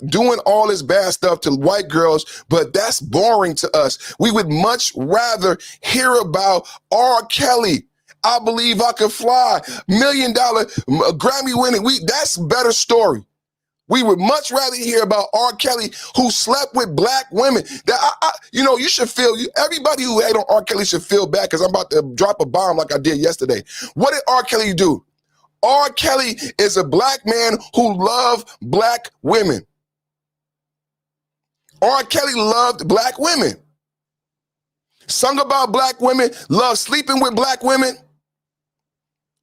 doing all this bad stuff to white girls, but that's boring to us. We would much rather hear about R. Kelly. I Believe I Can Fly, $1 million Grammy winning. That's a better story. We would much rather hear about R. Kelly, who slept with black women. You should feel, everybody who hate on R. Kelly should feel bad because I'm about to drop a bomb like I did yesterday. What did R. Kelly do? R. Kelly is a black man who loved black women. R. Kelly loved black women. Sung about black women, loved sleeping with black women.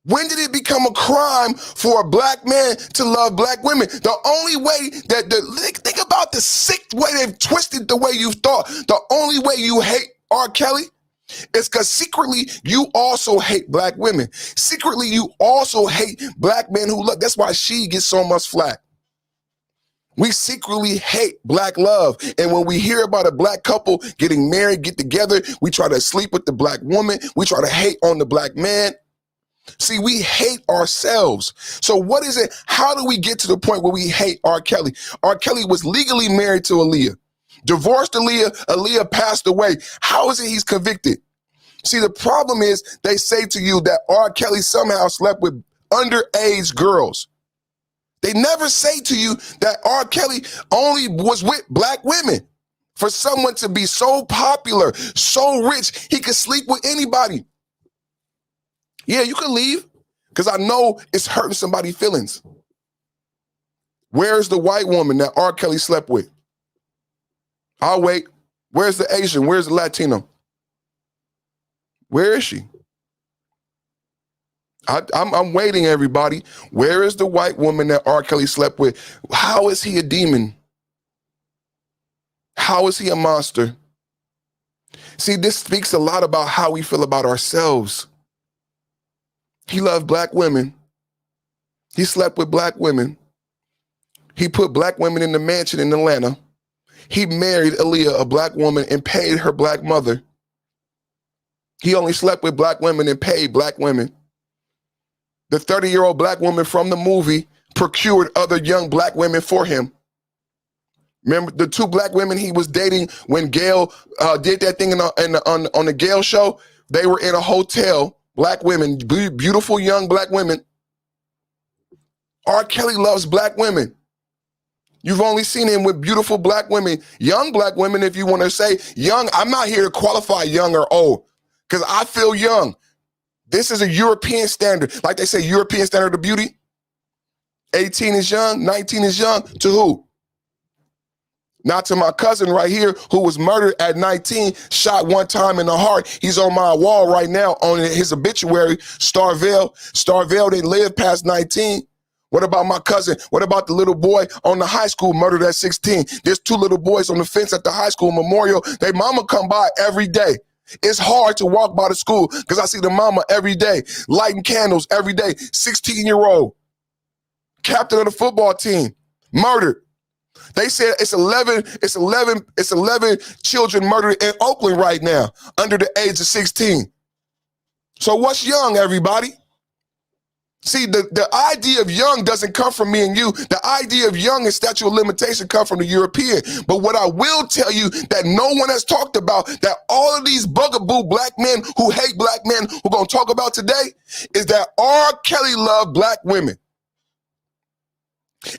When did it become a crime for a black man to love black women? The only way think about the sick way they've twisted the way you've thought. The only way you hate R. Kelly it's because secretly you also hate black women. Secretly you also hate black men who love. That's why she gets so much flack. We secretly hate black love. And when we hear about a black couple getting married, get together, we try to sleep with the black woman. We try to hate on the black man. See, we hate ourselves. So what is it? How do we get to the point where we hate R. Kelly? R. Kelly was legally married to Aaliyah. Divorced Aaliyah passed away. How is it he's convicted? See, the problem is they say to you that R. Kelly somehow slept with underage girls. They never say to you that R. Kelly only was with black women. For someone to be so popular, so rich, he could sleep with anybody. Yeah, you can leave because I know it's hurting somebody's feelings. Where's the white woman that R. Kelly slept with? I'll wait. Where's the Asian? Where's the Latino? Where is she? I'm waiting, everybody. Where is the white woman that R. Kelly slept with? How is he a demon? How is he a monster? See, this speaks a lot about how we feel about ourselves. He loved black women. He slept with black women. He put black women in the mansion in Atlanta. He married Aaliyah, a black woman, and paid her black mother. He only slept with black women and paid black women. The 30-year-old black woman from the movie procured other young black women for him. Remember the two black women he was dating when Gail did that thing on the Gail show? They were in a hotel, black women, beautiful young black women. R. Kelly loves black women. You've only seen him with beautiful black women, young black women, if you want to say young. I'm not here to qualify young or old because I feel young. This is a European standard. Like they say, European standard of beauty. 18 is young, 19 is young. To who? Not to my cousin right here who was murdered at 19, shot one time in the heart. He's on my wall right now on his obituary, Starville. Starville didn't live past 19. What about my cousin? What about the little boy on the high school murdered at 16? There's 2 little boys on the fence at the high school memorial. They mama come by every day. It's hard to walk by the school because I see the mama every day, lighting candles every day. 16-year-old, captain of the football team, murdered. They said it's 11 children murdered in Oakland right now under the age of 16. So what's young, everybody? See, the idea of young doesn't come from me and you. The idea of young and statute of limitation come from the European. But what I will tell you that no one has talked about, that all of these bugaboo black men who hate black men we're going to talk about today, is that R. Kelly loved black women.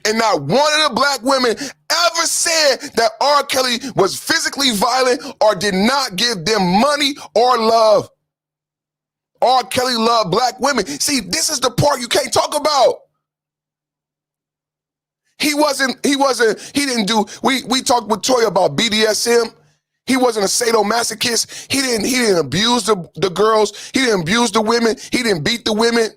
And not one of the black women ever said that R. Kelly was physically violent or did not give them money or love. R. Kelly loved black women. See, this is the part you can't talk about. We talked with Toya about BDSM. He wasn't a sadomasochist. He didn't abuse the girls. He didn't abuse the women. He didn't beat the women.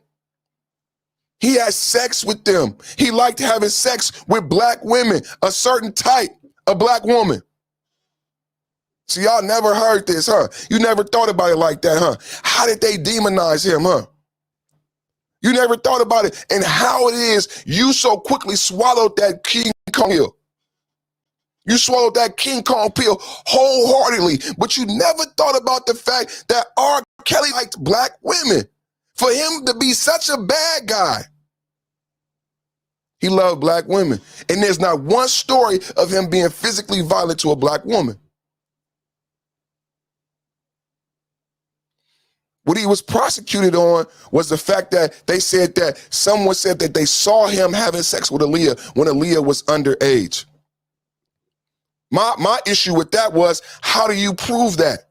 He had sex with them. He liked having sex with black women, a certain type of black woman. So y'all never heard this, huh? You never thought about it like that, huh? How did they demonize him, huh? You never thought about it and how it is you so quickly swallowed that King Kong pill. You swallowed that King Kong pill wholeheartedly, but you never thought about the fact that R. Kelly liked black women. For him to be such a bad guy, he loved black women. And there's not one story of him being physically violent to a black woman. What he was prosecuted on was the fact that they said that someone said that they saw him having sex with Aaliyah when Aaliyah was underage. My issue with that was, how do you prove that?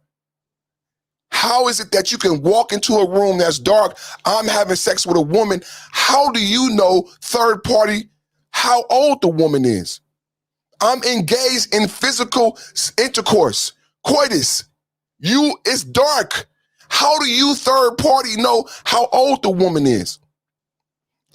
How is it that you can walk into a room that's dark, I'm having sex with a woman, how do you know, third party, how old the woman is? I'm engaged in physical intercourse, coitus. It's dark. How do you, third party, know how old the woman is?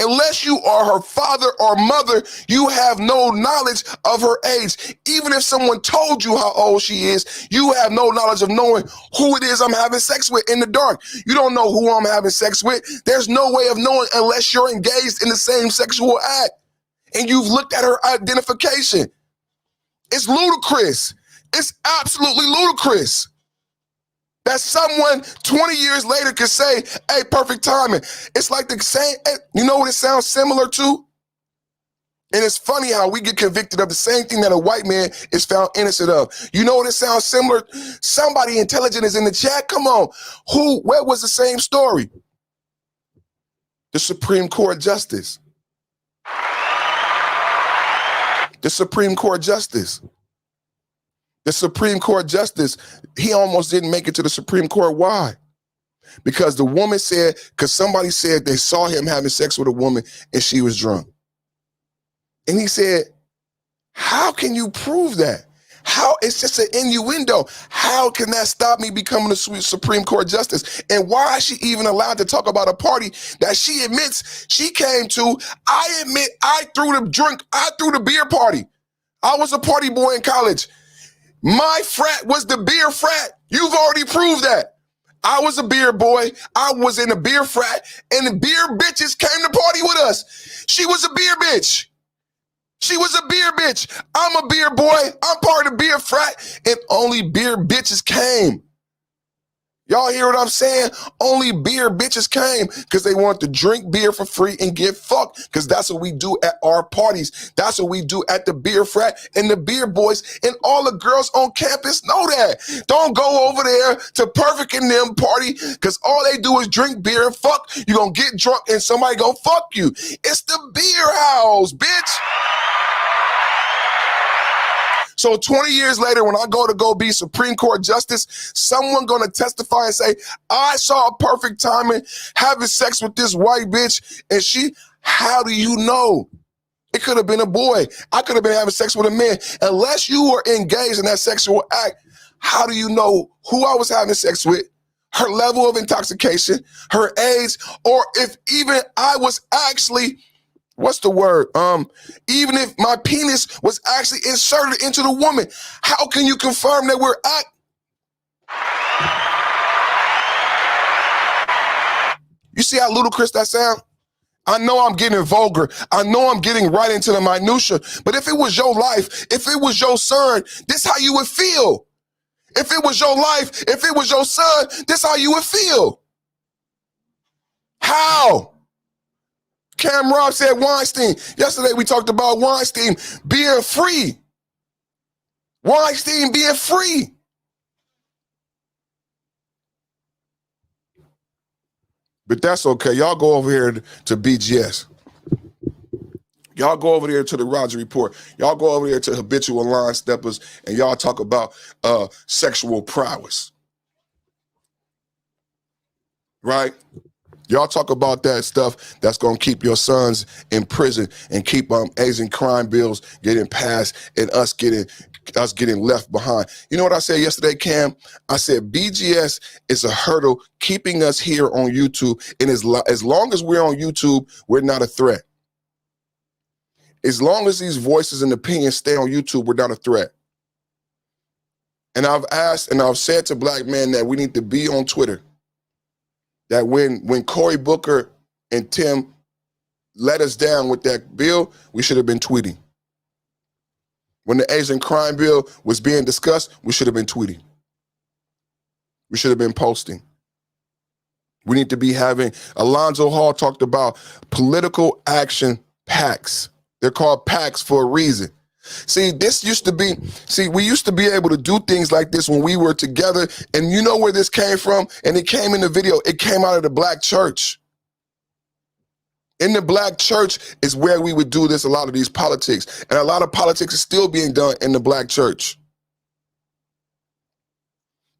Unless you are her father or mother, you have no knowledge of her age. Even if someone told you how old she is, you have no knowledge of knowing who it is I'm having sex with in the dark. You don't know who I'm having sex with. There's no way of knowing unless you're engaged in the same sexual act and you've looked at her identification. It's ludicrous. It's absolutely ludicrous that someone 20 years later could say, hey, perfect timing. It's like the same, you know what it sounds similar to? And it's funny how we get convicted of the same thing that a white man is found innocent of. You know what it sounds similar? Somebody intelligent is in the chat. Come on. Where was the same story? The Supreme Court Justice. The Supreme Court Justice. The Supreme Court Justice, he almost didn't make it to the Supreme Court. Why? Because the woman said, because somebody said they saw him having sex with a woman and she was drunk. And he said, how can you prove that? How? It's just an innuendo. How can that stop me becoming a Supreme Court Justice? And why is she even allowed to talk about a party that she admits she came to? I admit I threw the beer party. I was a party boy in college. My frat was the beer frat. You've already proved that. I was a beer boy. I was in a beer frat, and the beer bitches came to party with us. She was a beer bitch. She was a beer bitch. I'm a beer boy. I'm part of the beer frat, and only beer bitches came. Y'all hear what I'm saying? Only beer bitches came because they want to drink beer for free and get fucked, because that's what we do at our parties. That's what we do at the beer frat and the beer boys, and all the girls on campus know that. Don't go over there to Perfect and them party because all they do is drink beer and fuck. You're going to get drunk and somebody going to fuck you. It's the beer house, bitch. So 20 years later, when I go be Supreme Court Justice, someone gonna testify and say, I saw a perfect timing having sex with this white bitch, and she, how do you know? It could have been a boy. I could have been having sex with a man. Unless you were engaged in that sexual act, how do you know who I was having sex with, her level of intoxication, her age, or if even I was actually, what's the word? Even if my penis was actually inserted into the woman, how can you confirm that we're You see how ludicrous that sound? I know I'm getting vulgar. I know I'm getting right into the minutia. But if it was your life, if it was your son, this how you would feel. If it was your life, if it was your son, this how you would feel. How? Cam Robb said Weinstein. Yesterday we talked about Weinstein being free. Weinstein being free. But that's okay. Y'all go over here to BGS. Y'all go over there to the Roger Report. Y'all go over there to Habitual Line Steppers, and y'all talk about sexual prowess. Right? Y'all talk about that stuff that's going to keep your sons in prison and keep Asian crime bills getting passed and us getting left behind. You know what I said yesterday, Cam? I said BGS is a hurdle keeping us here on YouTube. And as long as we're on YouTube, we're not a threat. As long as these voices and opinions stay on YouTube, we're not a threat. And I've asked and I've said to black men that we need to be on Twitter. That when Cory Booker and Tim let us down with that bill, we should have been tweeting. When the Asian crime bill was being discussed, we should have been tweeting. We should have been posting. We need to be having, Alonzo Hall talked about political action PACs. They're called PACs for a reason. See, we used to be able to do things like this when we were together. And you know where this came from? And it came in the video. It came out of the black church. In the black church is where we would do this, a lot of these politics. And a lot of politics is still being done in the black church.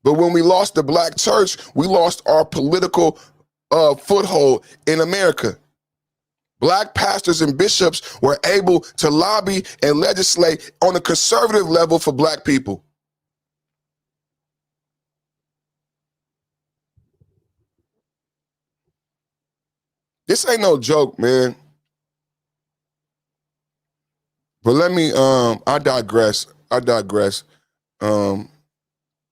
But when we lost the black church, we lost our political foothold in America. Black pastors and bishops were able to lobby and legislate on a conservative level for black people. This ain't no joke, man. But let me, I digress. I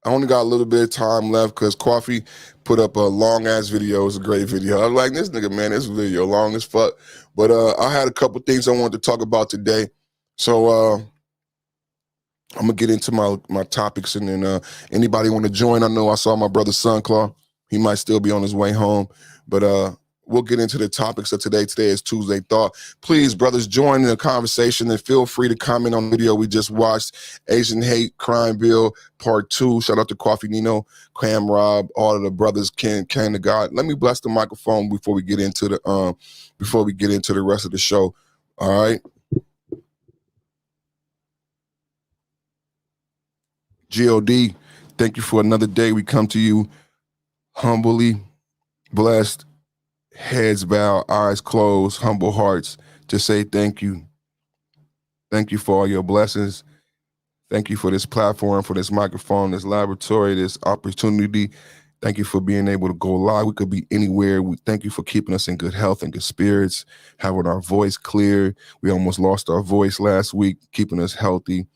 only got a little bit of time left because Coffee put up a long-ass video. It was a great video. I was like, this nigga, man, this video long as fuck. But I had a couple things I wanted to talk about today. So I'm going to get into my topics, and then anybody want to join? I know I saw my brother Sunclaw. He might still be on his way home. But we'll get into the topics of today. Today is Tuesday Thought. Please, brothers, join in the conversation and feel free to comment on the video we just watched, Asian Hate Crime Bill Part 2. Shout out to Coffee Nino, Cam Robb, all of the brothers, Ken to God. Let me bless the microphone before we get into the rest of the show. All right. God, thank you for another day. We come to you humbly, blessed, heads bowed, eyes closed, humble hearts to say thank you. Thank you for all your blessings. Thank you for this platform, for this microphone, this laboratory, this opportunity. Thank you for being able to go live. We could be anywhere. We thank you for keeping us in good health and good spirits, having our voice clear. We almost lost our voice last week, keeping us healthy,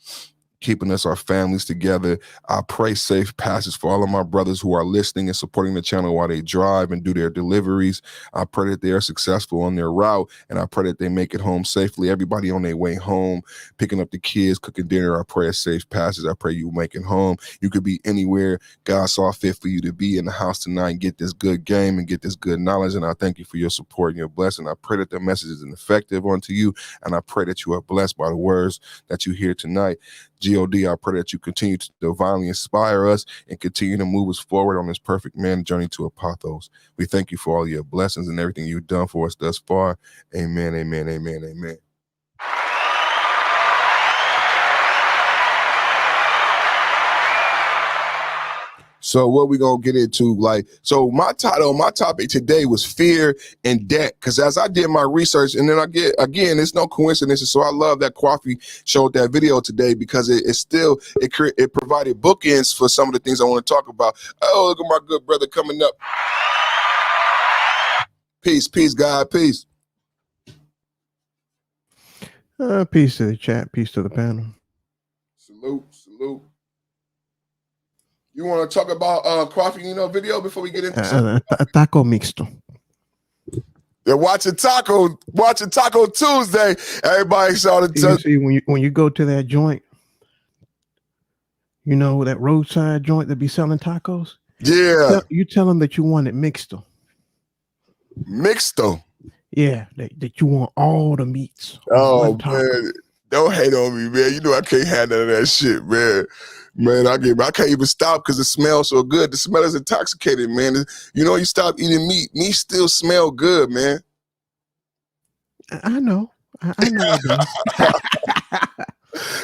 keeping us, our families together. I pray safe passage for all of my brothers who are listening and supporting the channel while they drive and do their deliveries. I pray that they are successful on their route, and I pray that they make it home safely. Everybody on their way home, picking up the kids, cooking dinner, I pray a safe passage. I pray you make it home. You could be anywhere God saw fit for you to be in the house tonight and get this good game and get this good knowledge, and I thank you for your support and your blessing. I pray that the message is effective unto you, and I pray that you are blessed by the words that you hear tonight. God, I pray that you continue to divinely inspire us and continue to move us forward on this perfect man journey to Apotheosis. We thank you for all your blessings and everything you've done for us thus far. Amen, amen, amen, amen. So what we gonna get into? Like, so my topic today was fear and debt. Because as I did my research, and then it's no coincidence. So I love that Coffee showed that video today because it provided bookends for some of the things I want to talk about. Oh, look at my good brother coming up. Peace, God, peace. Peace to the chat, peace to the panel. Salute. You want to talk about Coffee, video before we get into something? Taco mixto. They're watching Taco Tuesday. Everybody saw the. You see, when you go to that joint, that roadside joint that be selling tacos. Yeah. You tell them that you want it mixto. Mixto. Yeah, that you want all the meats. Oh man, don't hate on me, man. You know I can't have none of that shit, man. Man, I can't even stop because it smells so good. The smell is intoxicating, man. You stop eating meat. Meat still smell good, man. I know. I know it does.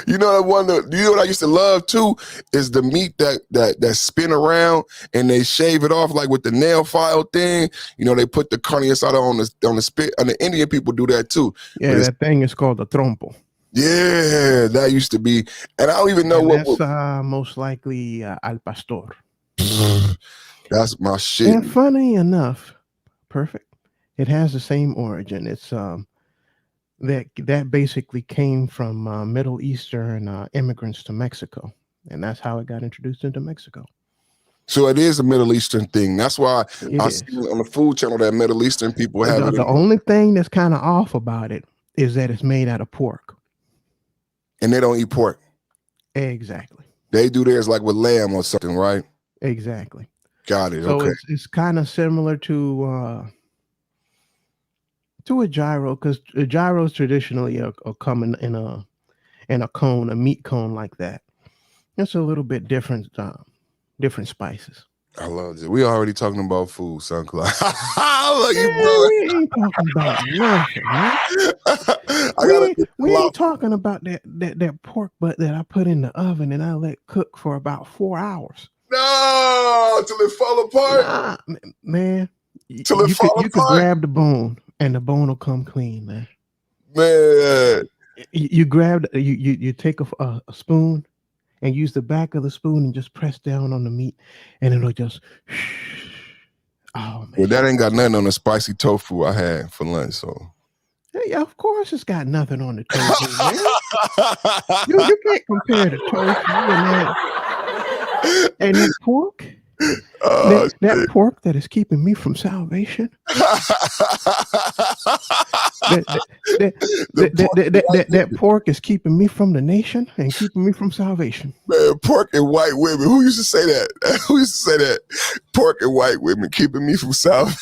You know what I used to love too is the meat that spin around and they shave it off like with the nail file thing. They put the carne asada on the spit, and the Indian people do that too. Yeah, that thing is called a trompo. Yeah, that used to be, and I don't even know that's most likely al pastor. That's my shit. And funny enough, perfect. It has the same origin. It's that basically came from Middle Eastern immigrants to Mexico, and that's how it got introduced into Mexico. So it is a Middle Eastern thing. That's why I see on the food channel that Middle Eastern people have it. The only thing that's kind of off about it is that it's made out of pork. And they don't eat pork. Exactly. They do theirs like with lamb or something, right? Exactly. Got it. So okay. It's kind of similar to a gyro, because gyros traditionally are coming in a cone, a meat cone like that. It's a little bit different spices. I love it. We already talking about food, son. I love you, bro. We ain't talking about nothing, man. we ain't talking about that pork butt that I put in the oven and I let cook for about 4 hours. No, till it fall apart. Nah, man. Till it fall apart. You could grab the bone and the bone will come clean, man. Man, you grab you take a spoon and use the back of the spoon and just press down on the meat, and it'll just. Oh man! Well, that ain't got nothing on the spicy tofu I had for lunch, so. Yeah, of course it's got nothing on the tofu, man. you can't compare the tofu and that pork. That pork that is keeping me from salvation. That pork is keeping me from the nation and keeping me from salvation. Man, pork and white women. Who used to say that? Who used to say that? Pork and white women keeping me from salvation.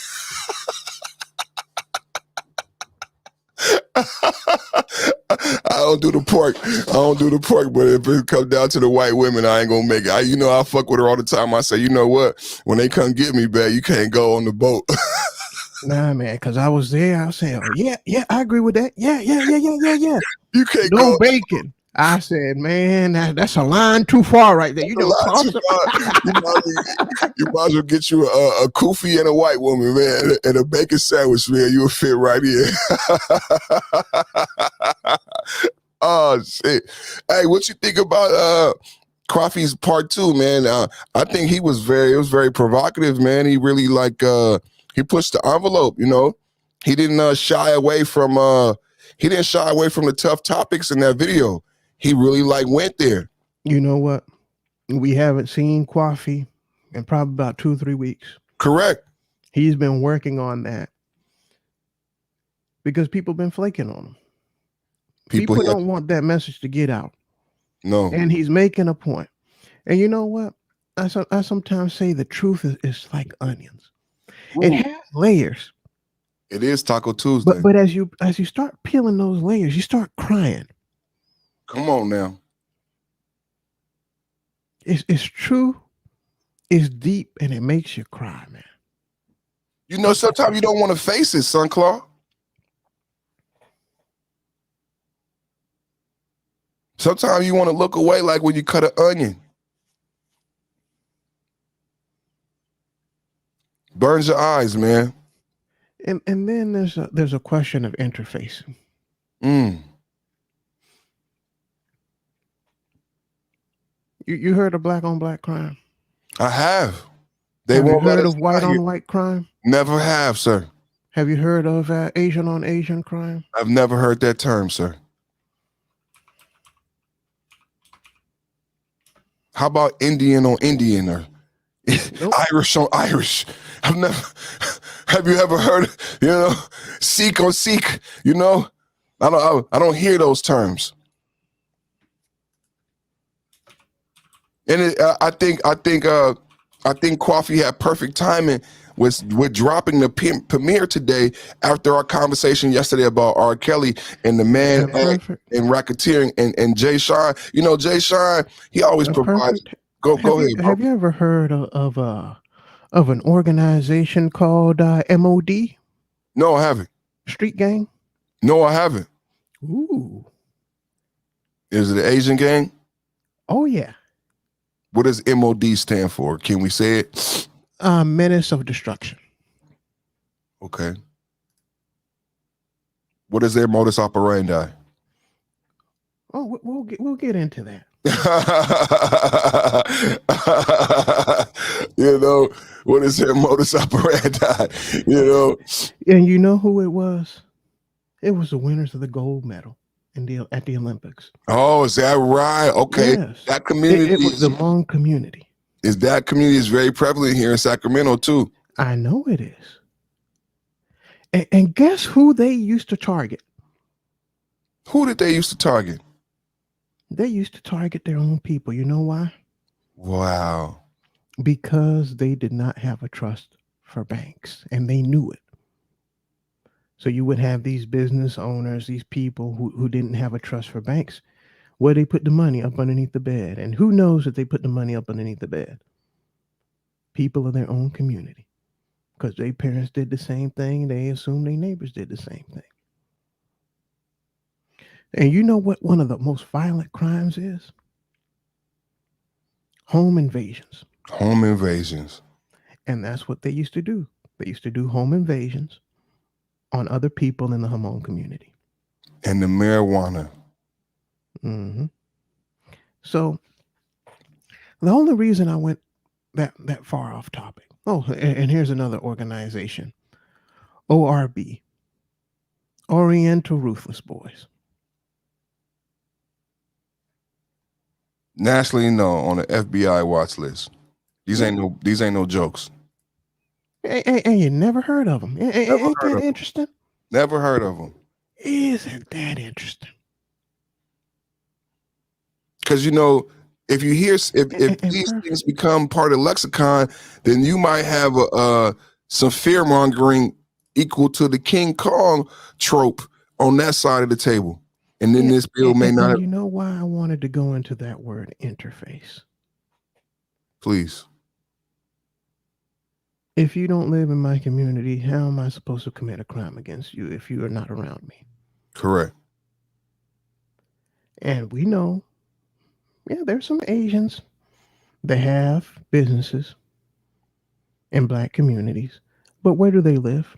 I don't do the pork, but if it comes down to the white women, I ain't gonna make it. I fuck with her all the time. I say, you know what? When they come get me, man, you can't go on the boat. Nah, man, because I was there. I was saying, oh, yeah, I agree with that. Yeah. You can't no bacon. I said, man, that's a line too far right there. You know, you might as well get you a kufi and a white woman, man, and a bacon sandwich, man. You'll fit right in. Oh shit! Hey, what you think about Coffee's part 2, man? I think it was very provocative, man. He really he pushed the envelope. He didn't shy away from the tough topics in that video. He really went there. You know what? We haven't seen Coffee in probably about 2 or 3 weeks. Correct. He's been working on that because people been flaking on him. People don't want that message to get out. No. And he's making a point. And you know what? I sometimes say the truth is like onions. Ooh. It has layers. It is Taco Tuesday. But as you start peeling those layers, you start crying. Come on now. It's true, it's deep, and it makes you cry, man. Sometimes you don't want to face it, Son Claw. Sometimes you want to look away like when you cut an onion. Burns your eyes, man. And then there's a question of interfacing. You heard of black on black crime? I have. They Have you won't let heard us of white out here. on white crime? Never have, sir. Have you heard of Asian on Asian crime? I've never heard that term, sir. How about Indian on Indian or Irish on Irish? I've never. Have you ever heard? Sikh on Sikh. I don't hear those terms. And I think Coffee had perfect timing with dropping the premiere today after our conversation yesterday about R. Kelly and the man and racketeering and Jay Sean. Jay Sean, he always provides. Go ahead, bro. Have you ever heard of an organization called MOD? No, I haven't. Street Gang? No, I haven't. Ooh. Is it an Asian gang? Oh yeah. What does MOD stand for? Can we say it? Menace of Destruction. Okay. What is their modus operandi? Oh, we'll get into that. What is their modus operandi? And you know who it was? It was the winners of the gold medal at the Olympics. Oh, is that right? Okay. Yes. That community it was the Hmong community. That community is very prevalent here in Sacramento too. I know it is. And guess who they used to target? Who did they used to target? They used to target their own people. You know why? Wow. Because they did not have a trust for banks, and they knew it. So you would have these business owners, these people who didn't have a trust for banks, where they put the money up underneath the bed. And who knows that they put the money up underneath the bed? People of their own community. Because their parents did the same thing. They assumed their neighbors did the same thing. And you know what one of the most violent crimes is? Home invasions. Home invasions. And that's what they used to do. They used to do home invasions on other people in the Hmong community. And the marijuana. Mm-hmm. So the only reason I went that far off topic. Oh, and here's another organization. ORB. Oriental Ruthless Boys. Nationally known on the FBI watch list. These ain't no jokes. And you never heard of them. Ain't that interesting? Never heard of them. Isn't that interesting? Because if you hear if these things become part of the lexicon, then you might have some fear mongering equal to the King Kong trope on that side of the table. And then this bill may not. You know why I wanted to go into that word interface? Please. If you don't live in my community, how am I supposed to commit a crime against you if you are not around me? Correct. And we know, there's some Asians that have businesses in black communities, but where do they live?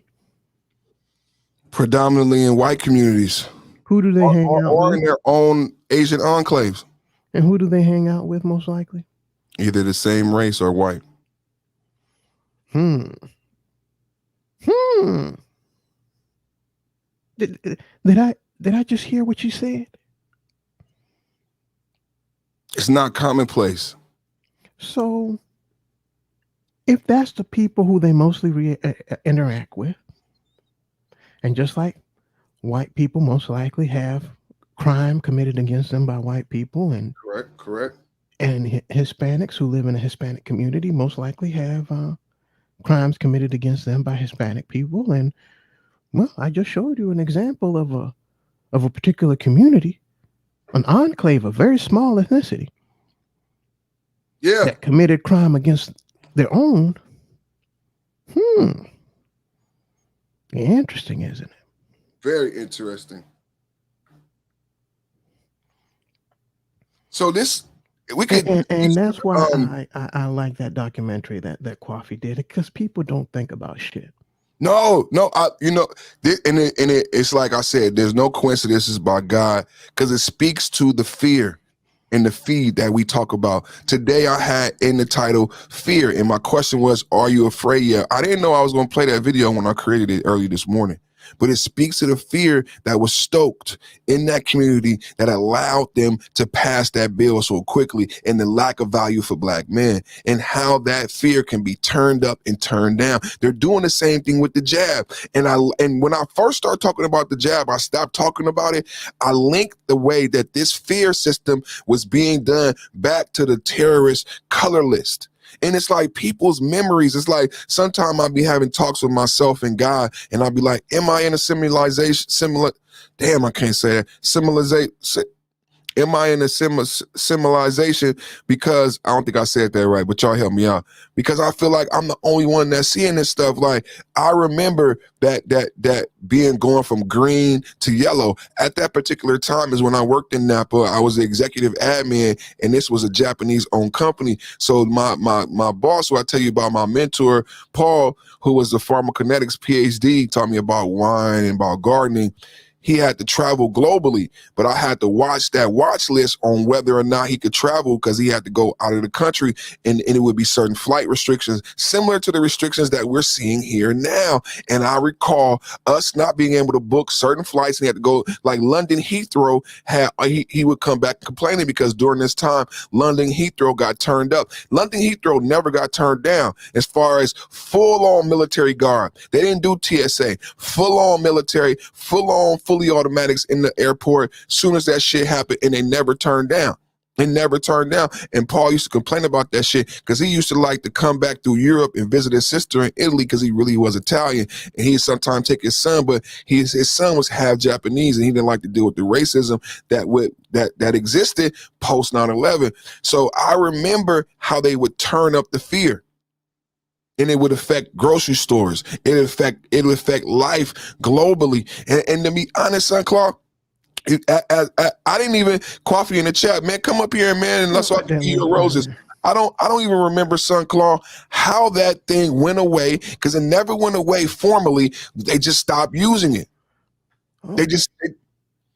Predominantly in white communities. Who do they hang out with? Or in their own Asian enclaves. And who do they hang out with most likely? Either the same race or white. Did I just hear what you said? It's not commonplace. So, if that's the people who they mostly interact with, and just like white people most likely have crime committed against them by white people, and correct, and Hispanics who live in a Hispanic community most likely have crimes committed against them by Hispanic people. And I just showed you an example of a particular community, an enclave, a very small ethnicity, that committed crime against their own. Interesting, isn't it? Very interesting. So this We could, and that's why I like that documentary that Coffee did, because people don't think about shit. No, it's like I said, there's no coincidences by God, because it speaks to the fear and the feed that we talk about. Today I had in the title fear, and my question was, are you afraid yet? I didn't know I was going to play that video when I created it early this morning, but it speaks to the fear that was stoked in that community that allowed them to pass that bill so quickly, and the lack of value for Black men, and how that fear can be turned up and turned down. They're doing the same thing with the jab. And when I first started talking about the jab, I stopped talking about it. I linked the way that this fear system was being done back to the terrorist color list. And it's like people's memories. It's like sometimes I'll be having talks with myself and God, and I'll be like, am I in a am I in a symbolization? Because I don't think I said that right, but y'all help me out. Because I feel like I'm the only one that's seeing this stuff. Like, I remember that being going from green to yellow. At that particular time is when I worked in Napa. I was the executive admin, and this was a Japanese-owned company. So my boss, who I tell you about, my mentor, Paul, who was a pharmacokinetics PhD, taught me about wine and about gardening. He had to travel globally, but I had to watch that watch list on whether or not he could travel, because he had to go out of the country, and it would be certain flight restrictions similar to the restrictions that we're seeing here now. And I recall us not being able to book certain flights, and he had to go, like London Heathrow had, he would come back complaining because during this time, London Heathrow got turned up. London Heathrow never got turned down as far as full-on military guard. They didn't do TSA, full-on military, full-on, fully automatics in the airport soon as that shit happened, and they never turned down. It never turned down. And Paul used to complain about that shit because he used to like to come back through Europe and visit his sister in Italy because he really was Italian. And he'd sometimes take his son, but his son was half Japanese, and he didn't like to deal with the racism that existed post 9/11. So I remember how they would turn up the fear. And it would affect grocery stores. It would affect life globally. And to be honest, Son Claude, I didn't even Coffee in the chat, man. Come up here, man, and let's talk your roses. I don't even remember, Son Claude, how that thing went away, because it never went away formally. They just stopped using it.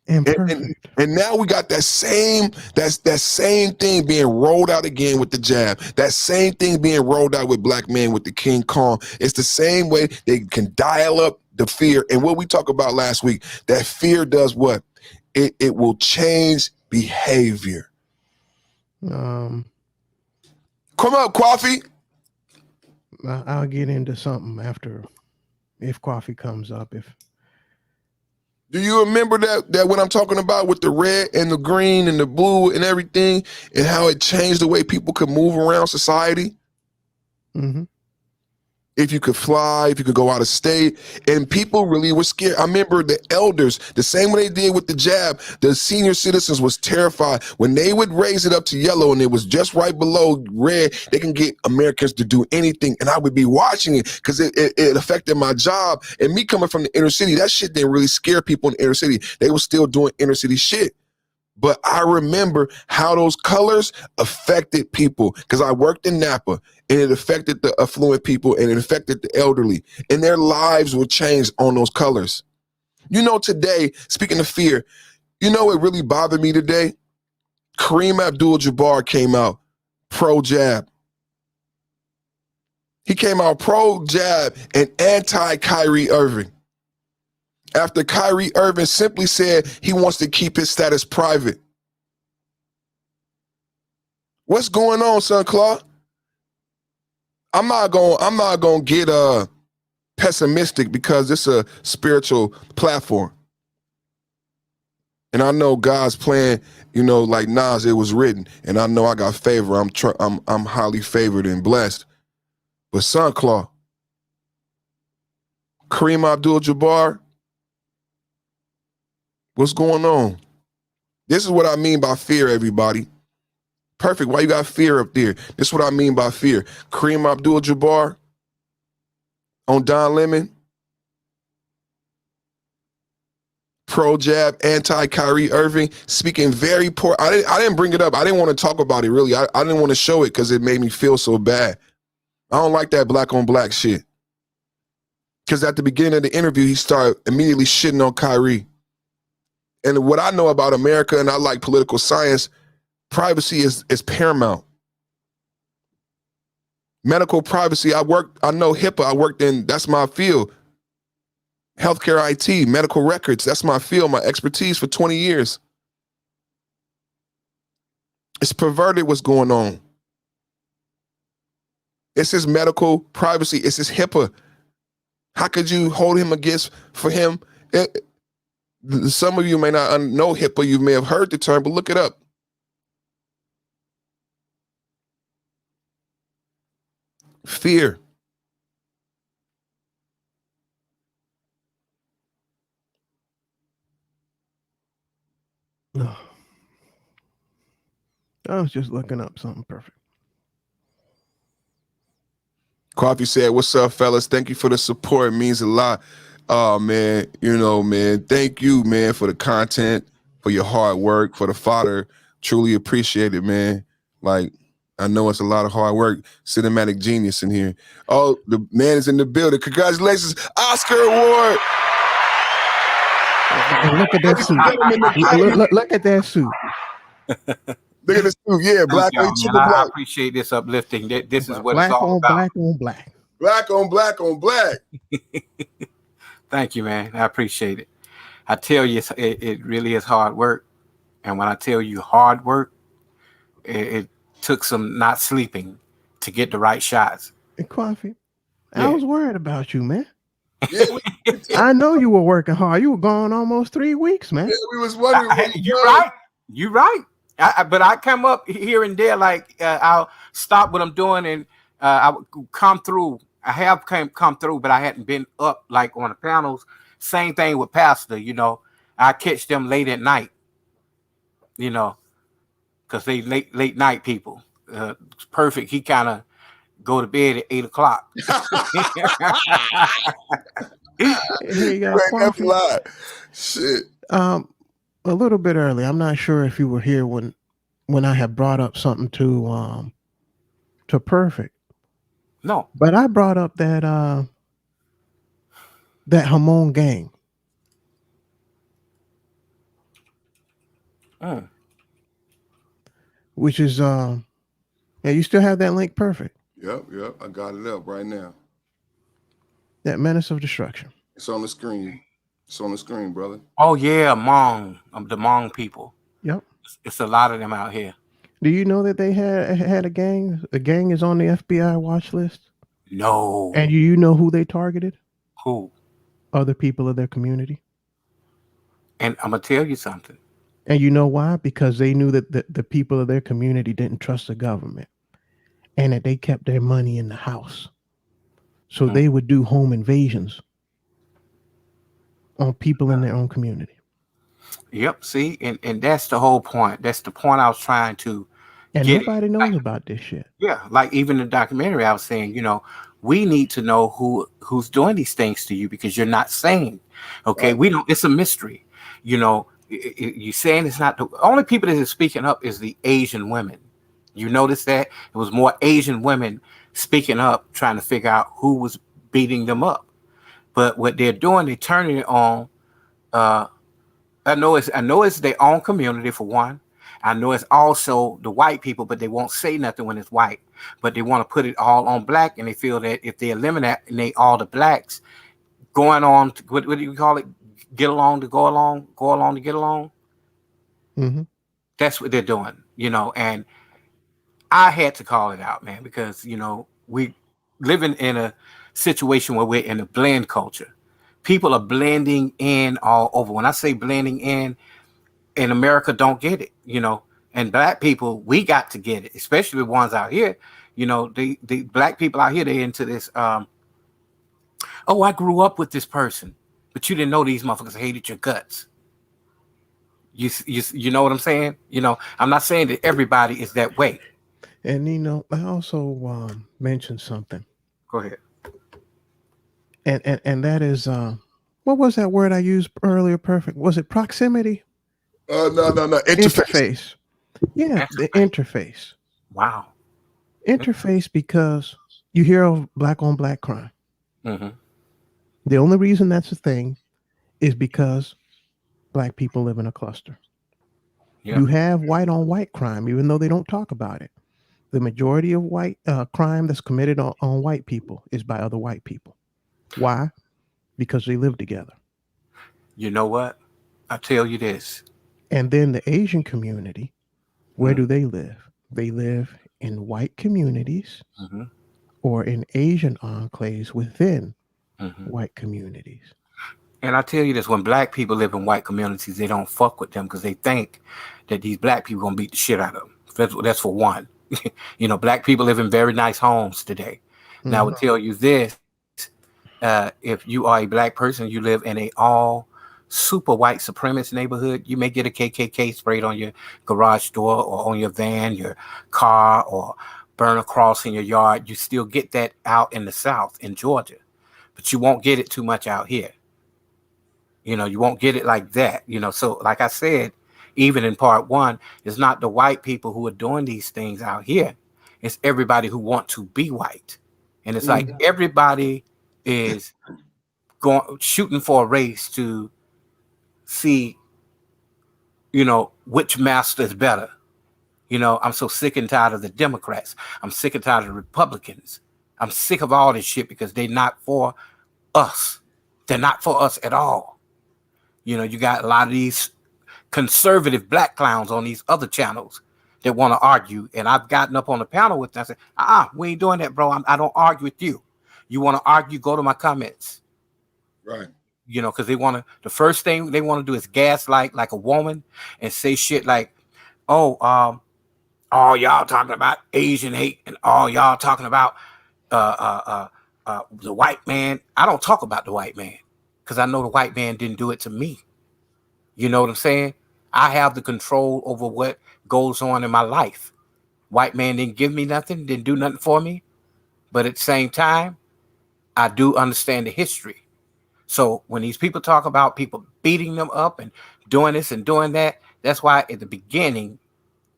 And now we got that same thing being rolled out again with the jab. That same thing being rolled out with Black men with the King Kong. It's the same way they can dial up the fear. And what we talked about last week, that fear does what? It will change behavior. Come up, Coffee. I'll get into something after, if Coffee comes up. Do you remember that what I'm talking about with the red and the green and the blue and everything, and how it changed the way people could move around society? Mm-hmm. If you could fly, if you could go out of state, and people really were scared. I remember the elders, the same way they did with the jab, the senior citizens was terrified. When they would raise it up to yellow and it was just right below red, they can get Americans to do anything. And I would be watching it because it affected my job. And me coming from the inner city, that shit didn't really scare people in the inner city. They were still doing inner city shit. But I remember how those colors affected people, because I worked in Napa, and it affected the affluent people, and it affected the elderly, and their lives were changed on those colors. You know, today, speaking of fear, you know what really bothered me today? Kareem Abdul-Jabbar came out pro-jab. He came out pro-jab and anti-Kyrie Irving, after Kyrie Irving simply said he wants to keep his status private. What's going on, Son Claude? I'm not gonna get pessimistic, because it's a spiritual platform. And I know God's plan, you know, like Nas, it was written, and I know I got favor. I'm highly favored and blessed. But Son Claude, Kareem Abdul-Jabbar, what's going on? This is what I mean by fear, everybody. Perfect. Why you got fear up there? This is what I mean by fear. Kareem Abdul-Jabbar on Don Lemon. pro jab, anti Kyrie Irving, speaking very poor. I didn't bring it up. I didn't want to talk about it really. I didn't want to show it because it made me feel so bad. I don't like that black on black shit. Because at the beginning of the interview, he started immediately shitting on Kyrie. And what I know about America, and I like political science, privacy is paramount. Medical privacy, I know HIPAA, that's my field. Healthcare IT, medical records, that's my field, my expertise for 20 years. It's perverted what's going on. It's his medical privacy, it's his HIPAA. How could you hold him against for him? Some of you may not know HIPAA, you may have heard the term, but look it up. Fear. No. I was just looking up something perfect. Coffee said, "What's up, fellas? Thank you for the support. It means a lot." Oh, man, man, thank you, man, for the content, for your hard work, for the fodder. Truly appreciate it, man. Like, I know it's a lot of hard work. Cinematic genius in here. Oh, the man is in the building. Congratulations, Oscar Award. And look at that suit. Look at that suit. Look at this suit. Yeah, black on black. I appreciate this uplifting. This is what black it's all on about. black on black. Black on black on black. Thank you, man. I appreciate it. I tell you, it really is hard work. And when I tell you hard work, it took some not sleeping to get the right shots. And Coffee, I was worried about you, man. I know you were working hard. You were gone almost 3 weeks, man. Yeah, we was wondering. You're right. You're right. But I come up here and there, like I'll stop what I'm doing and I would come through. I have come through, but I hadn't been up like on the panels. Same thing with Pastor, I catch them late at night, because they late night people. It's perfect. He kind of go to bed at 8 o'clock. Here you go. Shit. A little bit early. I'm not sure if you were here when I had brought up something to Perfect. No. But I brought up that Hamon gang. Which is yeah, you still have that link, Perfect? Yep. I got it up right now. That Menace of Destruction. It's on the screen. It's on the screen, brother. Oh yeah, Hmong, the Hmong people. Yep. It's a lot of them out here. Do you know that they had a gang? A gang is on the FBI watch list. No. And you know who they targeted? Who? Other people of their community. And I'm gonna tell you something. And you know why? Because they knew that the people of their community didn't trust the government, and that they kept their money in the house. So they would do home invasions on people in their own community. Yep. See, and that's the whole point. That's the point I was trying to And get. nobody knows about this shit. Yeah, like even the documentary, I was saying, we need to know who's doing these things to you because you're not saying. Okay, right. We don't. It's a mystery. You saying it's not the only people that is speaking up is the Asian women. You notice that it was more Asian women speaking up, trying to figure out who was beating them up. But what they're doing, they're turning it on. I know it's their own community for one. I know it's also the white people, but they won't say nothing when it's white. But they want to put it all on black, and they feel that if they eliminate all the blacks, going on to, what do you call it? Get along to go along to get along. Mm-hmm. That's what they're doing, and I had to call it out, man, because, we living in a situation where we're in a blend culture. People are blending in all over. When I say blending in America don't get it, and black people, we got to get it, especially the ones out here. The black people out here, they into this, I grew up with this person, but you didn't know these motherfuckers hated your guts. You know what I'm saying? I'm not saying that everybody is that way. And I also mentioned something. Go ahead. And that is What was that word I used earlier? Perfect. Was it proximity? No. Interface. Yeah, the interface. Wow. Interface, because you hear of black on black crime. Mm-hmm. The only reason that's a thing is because black people live in a cluster. Yeah. You have white on white crime, even though they don't talk about it. The majority of white crime that's committed on white people is by other white people. Why? Because they live together. You know what? I tell you this. And then the Asian community, where do they live? They live in white communities Mm-hmm. or in Asian enclaves within Mm-hmm. white communities. And I tell you this, when black people live in white communities, they don't fuck with them because they think that these black people gonna beat the shit out of them. That's for one. You know, black people live in very nice homes today. Now, I would tell you this, if you are a black person, you live in a all super white supremacist neighborhood, you may get a KKK sprayed on your garage door or on your van, your car, or burn a cross in your yard. You still get that out in the South, in Georgia, but you won't get it too much out here. You know, you won't get it like that. You know, so like I said, even in part one, it's not the white people who are doing these things out here. It's everybody who want to be white. And it's like everybody is going shooting for a race to see, you know, which master is better. You know, I'm so sick and tired of the Democrats. I'm sick and tired of the Republicans. I'm sick of all this shit because they're not for us. They're not for us at all. You know, you got a lot of these conservative black clowns on these other channels that want to argue. And I've gotten up on the panel with them. I said, we ain't doing that, bro. I don't argue with you. You want to argue, go to my comments. Right. You know, because they want to, the first thing they want to do is gaslight like a woman and say shit like, oh, all y'all talking about Asian hate and all y'all talking about the white man. I don't talk about the white man because I know the white man didn't do it to me. You know what I'm saying? I have the control over what goes on in my life. White man didn't give me nothing, didn't do nothing for me. But at the same time, I do understand the history. So when these people talk about people beating them up and doing this and doing that, that's why at the beginning,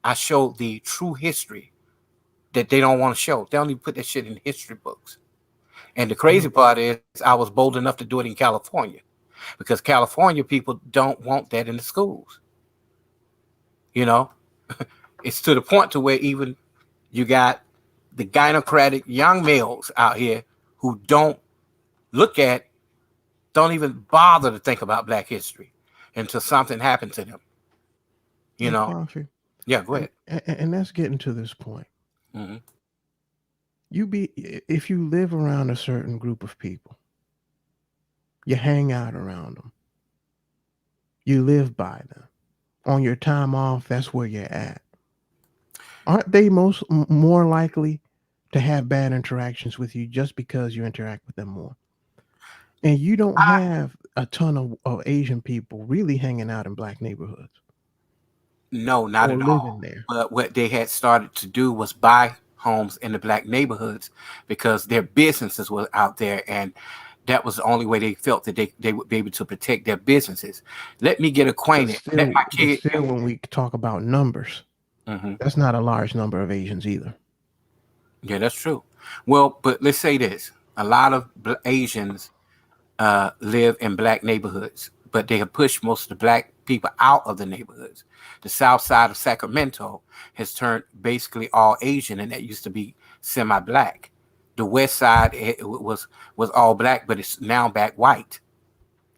I showed the true history that they don't want to show. They don't even put that shit in history books. And the crazy part is I was bold enough to do it in California because California people don't want that in the schools. You know, it's to the point to where even you got the gynocratic young males out here who don't even bother to think about Black history until something happened to them. You know? Coffee. Yeah, go ahead. And that's getting to this point. Mm-hmm. If you live around a certain group of people, you hang out around them, you live by them. On your time off, that's where you're at. Aren't they more likely to have bad interactions with you just because you interact with them more? And you don't have a ton of Asian people really hanging out in Black neighborhoods. No, not or at living all. there. But what they had started to do was buy homes in the Black neighborhoods because their businesses were out there, and that was the only way they felt that they would be able to protect their businesses. Let me get acquainted. Let my kid. Still, when we talk about numbers, that's not a large number of Asians either. Yeah, that's true. Well, but let's say this. A lot of Asians live in Black neighborhoods, but they have pushed most of the Black people out of the neighborhoods. The south side of Sacramento has turned basically all Asian, and that used to be semi-Black. The west side was all Black, but it's now back white.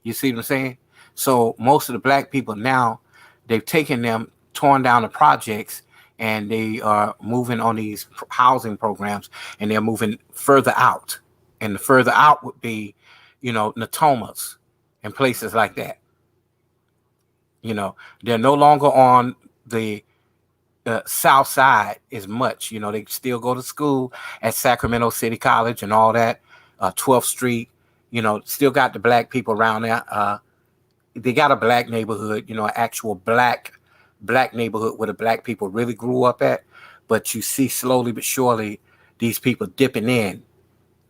You see what I'm saying? So most of the Black people now, they've taken them, torn down the projects, and they are moving on these housing programs, and they're moving further out. And the further out would be, Natomas and places like that. They're no longer on the south side as much. They still go to school at Sacramento City College and all that, 12th Street. Still got the Black people around there. They got a Black neighborhood, an actual black neighborhood where the Black people really grew up at. But you see slowly but surely these people dipping in.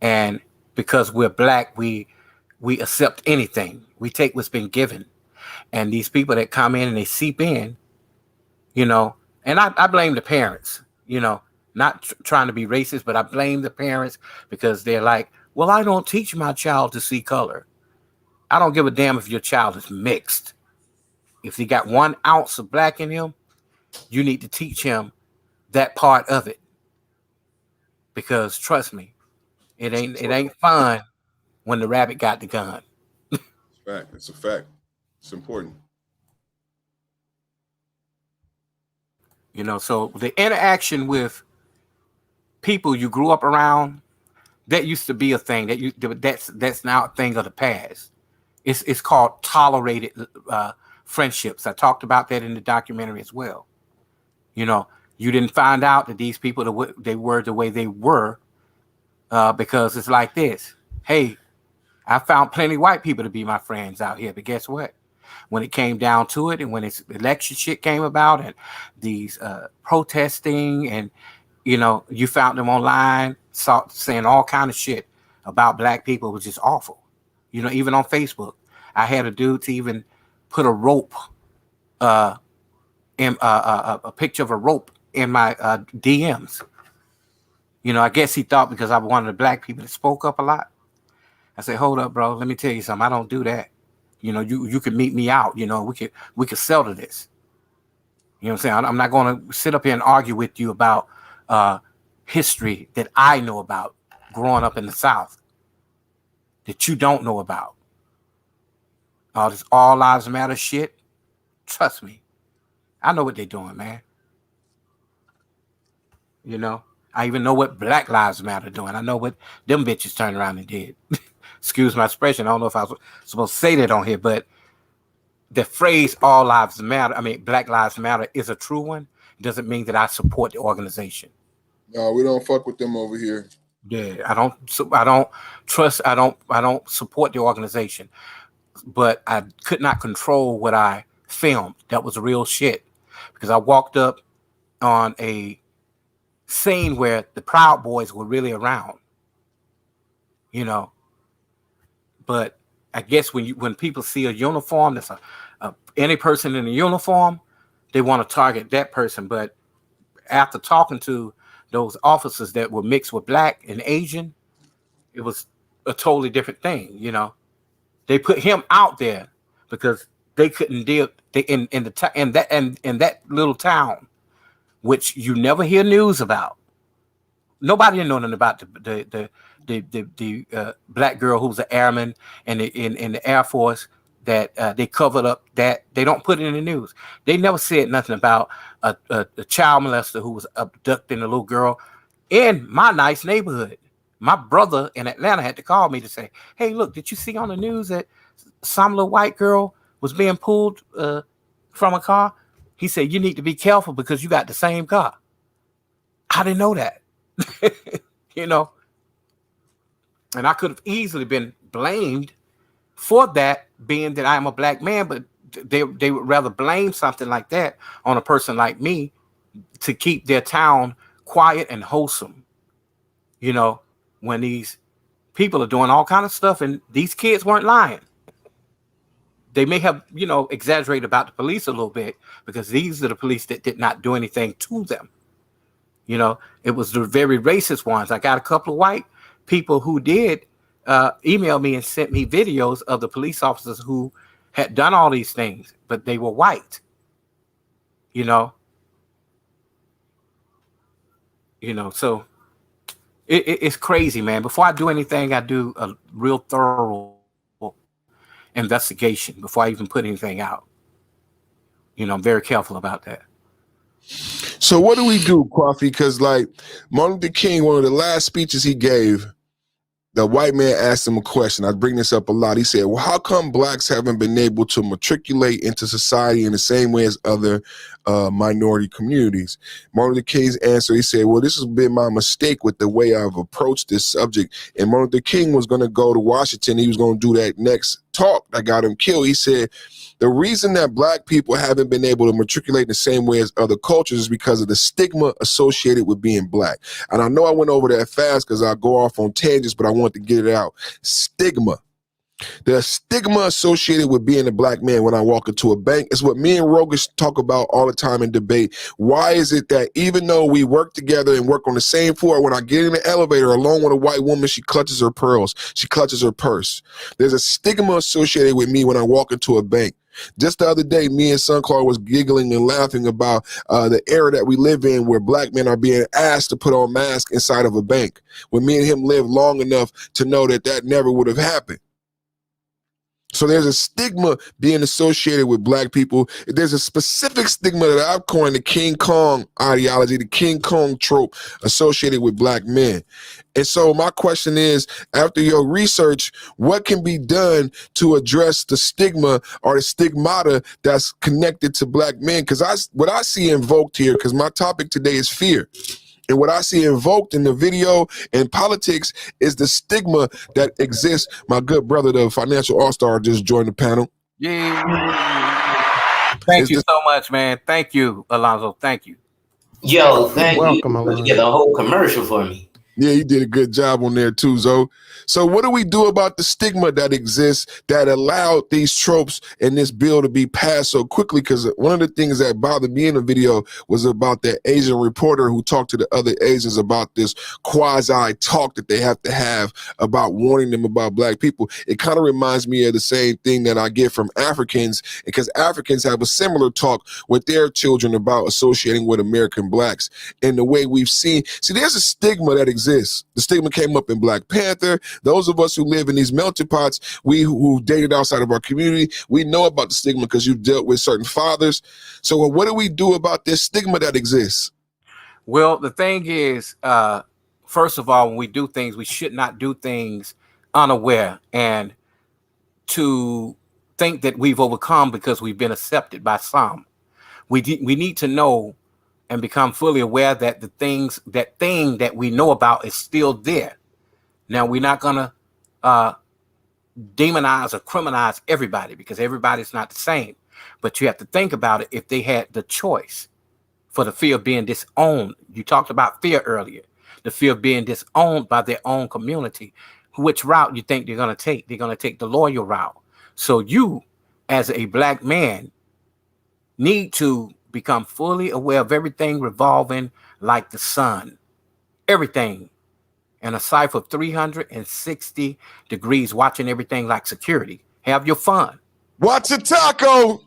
And because we're Black, we accept anything. We take what's been given. And these people that come in and they seep in, you know, and I blame the parents, you know, not trying to be racist, but I blame the parents because they're like, well, I don't teach my child to see color. I don't give a damn if your child is mixed. If he got 1 ounce of black in him, you need to teach him that part of it. Because trust me, it ain't fun when the rabbit got the gun. Fact. It's a fact. It's important. You know, so the interaction with people you grew up around, that used to be a thing. That's now a thing of the past. It's called tolerated friendships. I talked about that in the documentary as well. You know, you didn't find out that these people they were the way they were because it's like this. Hey, I found plenty of white people to be my friends out here, but guess what? When it came down to it, and when this election shit came about, and these protesting, and you know, you found them online saying all kind of shit about black people, which is awful. You know, even on Facebook, I had a dude to even put a rope, a picture of a rope in my DMs. You know, I guess he thought because I'm one of the black people that spoke up a lot. I said, hold up, bro. Let me tell you something. I don't do that. You know, you can meet me out. You know, we could settle this. You know what I'm saying? I'm not going to sit up here and argue with you about history that I know about growing up in the South that you don't know about. All this all lives matter shit. Trust me. I know what they're doing, man. You know, I even know what Black Lives Matter doing. I know what them bitches turned around and did. Excuse my expression. I don't know if I was supposed to say that on here, but the phrase all lives matter, Black Lives Matter is a true one. It doesn't mean that I support the organization. No, we don't fuck with them over here. Yeah, I don't support the organization, but I could not control what I filmed. That was real shit because I walked up on a scene where the Proud Boys were really around, you know. But I guess when people see a uniform, that's any person in a uniform, they want to target that person. But after talking to those officers that were mixed with black and Asian, it was a totally different thing. You know, they put him out there because they couldn't deal in that little town, which you never hear news about. Nobody knew nothing about the black girl who was an airman in the Air Force that they covered up. That they don't put it in the news. They never said nothing about a child molester who was abducting a little girl in my nice neighborhood. My brother in Atlanta had to call me to say, "Hey, look, did you see on the news that some little white girl was being pulled from a car?" He said, "You need to be careful because you got the same car." I didn't know that. You know, and I could have easily been blamed for that, being that I am a black man, but they would rather blame something like that on a person like me to keep their town quiet and wholesome. You know, when these people are doing all kind of stuff and these kids weren't lying. They may have, you know, exaggerated about the police a little bit because these are the police that did not do anything to them. You know, it was the very racist ones. I got a couple of white people who did email me and sent me videos of the police officers who had done all these things, but they were white. You know, so it's crazy, man. Before I do anything, I do a real thorough investigation before I even put anything out. You know, I'm very careful about that. So what do we do, Coffee? Because like Martin Luther King, one of the last speeches he gave, the white man asked him a question. I bring this up a lot. He said, well, how come blacks haven't been able to matriculate into society in the same way as other minority communities? Martin Luther King's answer, he said, well, this has been my mistake with the way I've approached this subject. And Martin Luther King was going to go to Washington. He was going to do that next talk that got him killed. He said, the reason that black people haven't been able to matriculate in the same way as other cultures is because of the stigma associated with being black. And I know I went over that fast because I go off on tangents, but I want to get it out. Stigma. The stigma associated with being a black man when I walk into a bank is what me and Rogish talk about all the time in debate. Why is it that even though we work together and work on the same floor, when I get in the elevator along with a white woman, she clutches her pearls, she clutches her purse. There's a stigma associated with me when I walk into a bank. Just the other day, me and Sunclaw was giggling and laughing about the era that we live in where black men are being asked to put on masks inside of a bank. When me and him lived long enough to know that that never would have happened. So there's a stigma being associated with black people. There's a specific stigma that I've coined the King Kong ideology, the King Kong trope associated with black men. And so my question is, after your research, what can be done to address the stigma or the stigmata that's connected to black men? Because what I see invoked here, because my topic today is fear. And what I see invoked in the video and politics is the stigma that exists. My good brother, the financial all-star, just joined the panel. Yeah. Thank you so much, man. Thank you, Alonzo. Thank you. Yo, thank welcome, you. Alonzo. You did a whole commercial for me. Yeah, you did a good job on there too, Zo. So what do we do about the stigma that exists that allowed these tropes and this bill to be passed so quickly? Because one of the things that bothered me in the video was about that Asian reporter who talked to the other Asians about this quasi talk that they have to have about warning them about black people. It kind of reminds me of the same thing that I get from Africans, because Africans have a similar talk with their children about associating with American blacks. And the way we've seen, there's a stigma that exists. The stigma came up in Black Panther. Those of us who live in these melting pots, we who dated outside of our community, we know about the stigma because you've dealt with certain fathers. So what do we do about this stigma that exists? Well, the thing is, first of all, when we do things, we should not do things unaware and to think that we've overcome because we've been accepted by some. We need to know and become fully aware that that thing that we know about is still there. Now, we're not going to demonize or criminalize everybody because everybody's not the same. But you have to think about it if they had the choice for the fear of being disowned. You talked about fear earlier, the fear of being disowned by their own community. Which route you think they're going to take? They're going to take the loyal route. So you, as a black man, need to become fully aware of everything revolving like the sun. Everything. In a cycle of 360 degrees, watching everything like security. Have your fun. Watch a taco.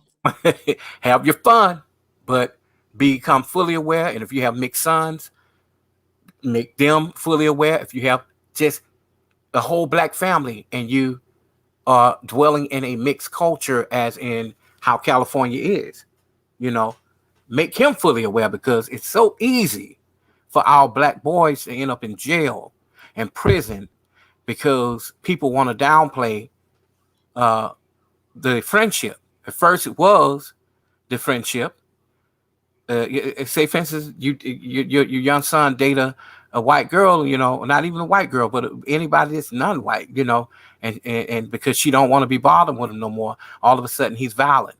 Have your fun, but become fully aware. And if you have mixed sons, make them fully aware. If you have just a whole black family and you are dwelling in a mixed culture, as in how California is, make him fully aware, because it's so easy for our black boys to end up in jail and prison because people want to downplay the friendship. At first it was the friendship. Say, for instance, your young son date a white girl, not even a white girl, but anybody that's non-white, and because she don't want to be bothered with him no more, all of a sudden he's violent.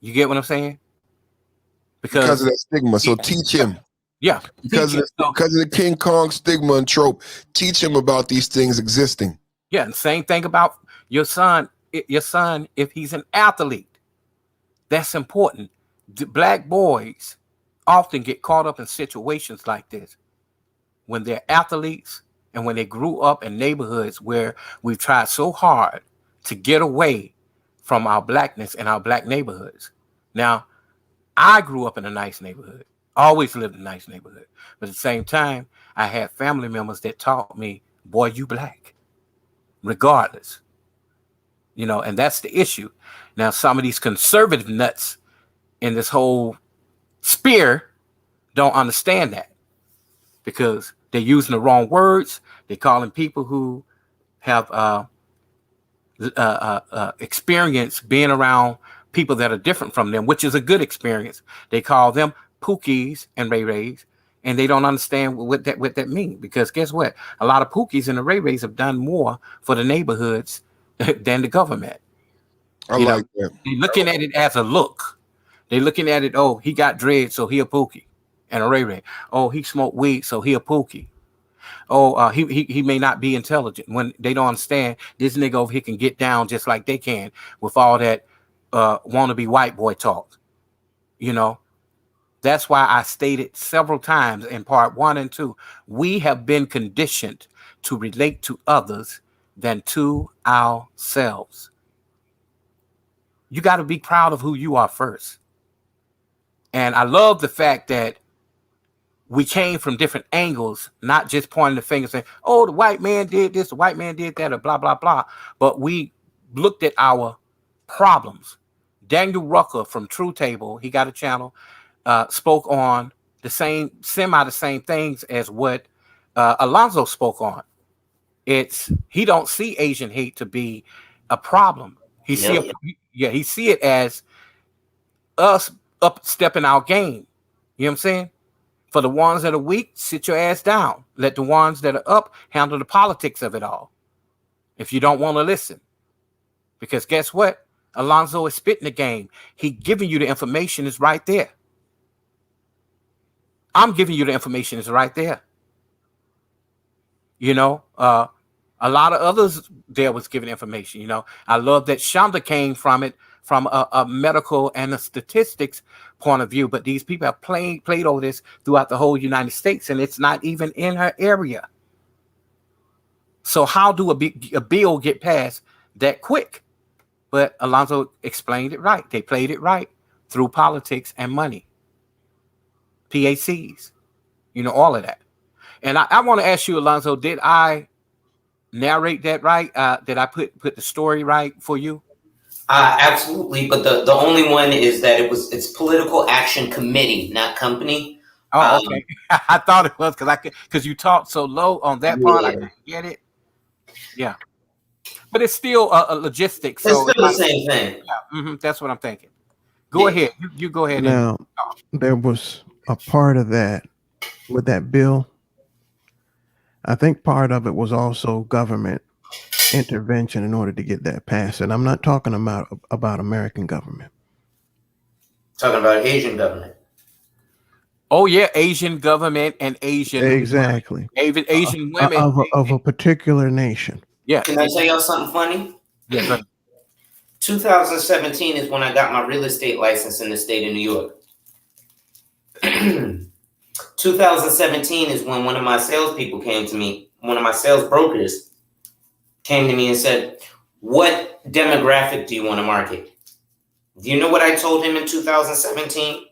You get what I'm saying? Because of that stigma. So teach him. Yeah. Because of the King Kong stigma and trope. Teach him about these things existing. Yeah, and same thing about your son. Your son, if he's an athlete, that's important. The black boys often get caught up in situations like this when they're athletes and when they grew up in neighborhoods where we've tried so hard to get away from our blackness in our black neighborhoods. Now, I grew up in a nice neighborhood, always lived in a nice neighborhood. But at the same time, I had family members that taught me, boy, you black, regardless. And that's the issue. Now, some of these conservative nuts in this whole spear don't understand that because they're using the wrong words. They're calling people who have experience being around people that are different from them, which is a good experience. They call them Pookies and Ray Rays, and they don't understand what that means, because guess what? A lot of Pookies and the Ray Rays have done more for the neighborhoods than the government. I like that. They're looking at it as a look. They're looking at it, oh, he got dread, so he a Pookie and a Ray Ray. Oh, he smoked weed, so he a Pookie. he may not be intelligent, when they don't understand this nigga over here can get down just like they can with all that wannabe white boy talk. You know, that's why I stated several times in part 1 and 2, we have been conditioned to relate to others than to ourselves. You got to be proud of who you are first. And I love the fact that we came from different angles, not just pointing the finger saying, oh, the white man did this, the white man did that, or blah, blah, blah. But we looked at our problems. Daniel Rucker from True Table, he got a channel, spoke on the same things as what Alonzo spoke on. He don't see Asian hate to be a problem. He see it as us up stepping our game. You know what I'm saying? For the ones that are weak, sit your ass down. Let the ones that are up handle the politics of it all. If you don't want to listen. Because guess what? Alonzo is spitting the game. He giving you the information is right there. I'm giving you the information is right there. You know, a lot of others there was giving information. You know, I love that Shonda came from it from a medical and a statistics point of view, but these people have played over this throughout the whole United States, and it's not even in her area. So how do a bill get passed that quick? But Alonzo explained it right. They played it right through politics and money. PACs, you know, all of that. And I want to ask you, Alonzo, did I narrate that right? Did I put the story right for you? Absolutely, but the only one is that it's Political Action Committee, not company. Oh, okay. I thought it was because you talked so low on that part. I couldn't get it. Yeah, but it's still a logistics. It's so still the same thing. Yeah, that's what I'm thinking. Go ahead. You go ahead. Now, there was a part of that with that bill. I think part of it was also government intervention in order to get that passed. And I'm not talking about American government. Talking about Asian government. Oh yeah, Asian government and Asian exactly Asian women of a particular nation. Yeah. Can I tell y'all something funny? Yeah. 2017 is when I got my real estate license in the state of New York. 2017 is when one of my salespeople came to me, one of my sales brokers came to me and said, what demographic do you want to market? Do you know what I told him in 2017?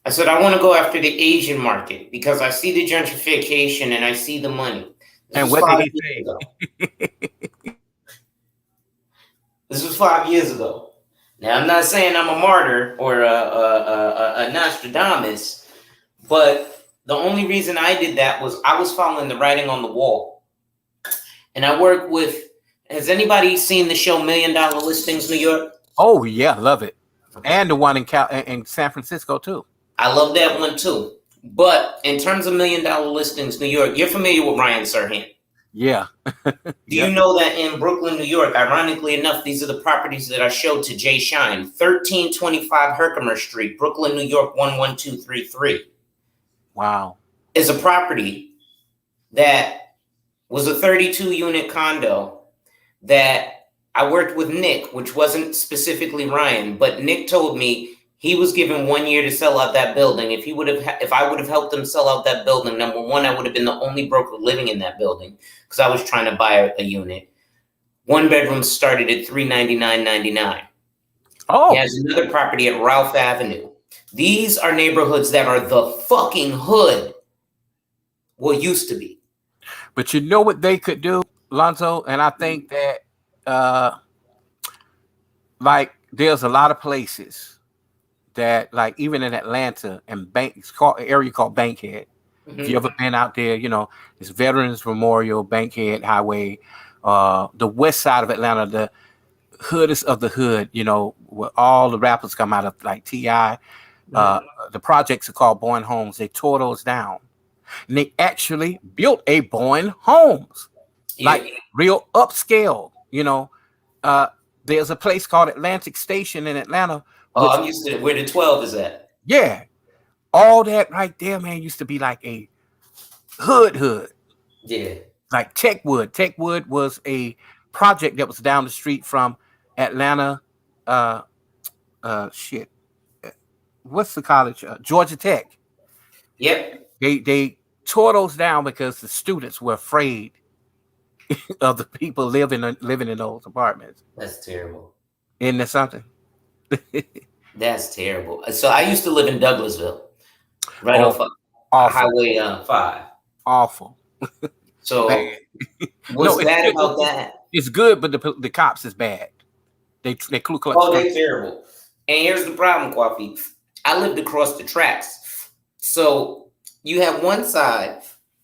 I said, I want to go after the Asian market because I see the gentrification and I see the money. And what did he say? This was 5 years ago. Now, I'm not saying I'm a martyr or a Nostradamus, but the only reason I did that was I was following the writing on the wall. And I work with, has anybody seen the show $1 Million Listings New York? Oh, yeah, love it. And the one in San Francisco, too. I love that one, too. But in terms of $1 Million Listings New York, you're familiar with Ryan Serhant. Yeah. Do you know that in Brooklyn, New York, ironically enough, these are the properties that I showed to Jay Shine. 1325 Herkimer Street, Brooklyn, New York, 11233. Wow. Is a property that was a 32-unit condo that I worked with Nick, which wasn't specifically Ryan, but Nick told me he was given 1 year to sell out that building. If I would have helped him sell out that building, number one, I would have been the only broker living in that building because I was trying to buy a unit. One bedroom started at $399.99. Oh, he has another property at Ralph Avenue. These are neighborhoods that are the fucking hood. Well, used to be. But you know what they could do, Lonzo? And I think that like there's a lot of places that, like, even in Atlanta and it's called an area called Bankhead. Mm-hmm. If you ever been out there, you know, it's Veterans Memorial, Bankhead Highway, the west side of Atlanta, the hoodest of the hood, you know, where all the rappers come out of, like T.I. The projects are called Boyne Homes. They tore those down. And they actually built a Boyne Homes, like real upscale, you know. There's a place called Atlantic Station in Atlanta. Oh, I'm used to where the 12 is at. Yeah. All that right there, man, used to be like a hood. Yeah. Like Techwood. Techwood was a project that was down the street from Atlanta. Shit. What's the college? Georgia Tech. Yep. They tore those down because the students were afraid of the people living in those apartments. That's terrible. Isn't that something? That's terrible. So I used to live in Douglasville, right Oh, off of awful. Highway 5. Awful. So Bad. what's No, bad about that? It's good, but the cops is bad. They Ku Klux Oh, Klan. they're terrible. And here's the problem, Kwafi. I lived across the tracks. So you have one side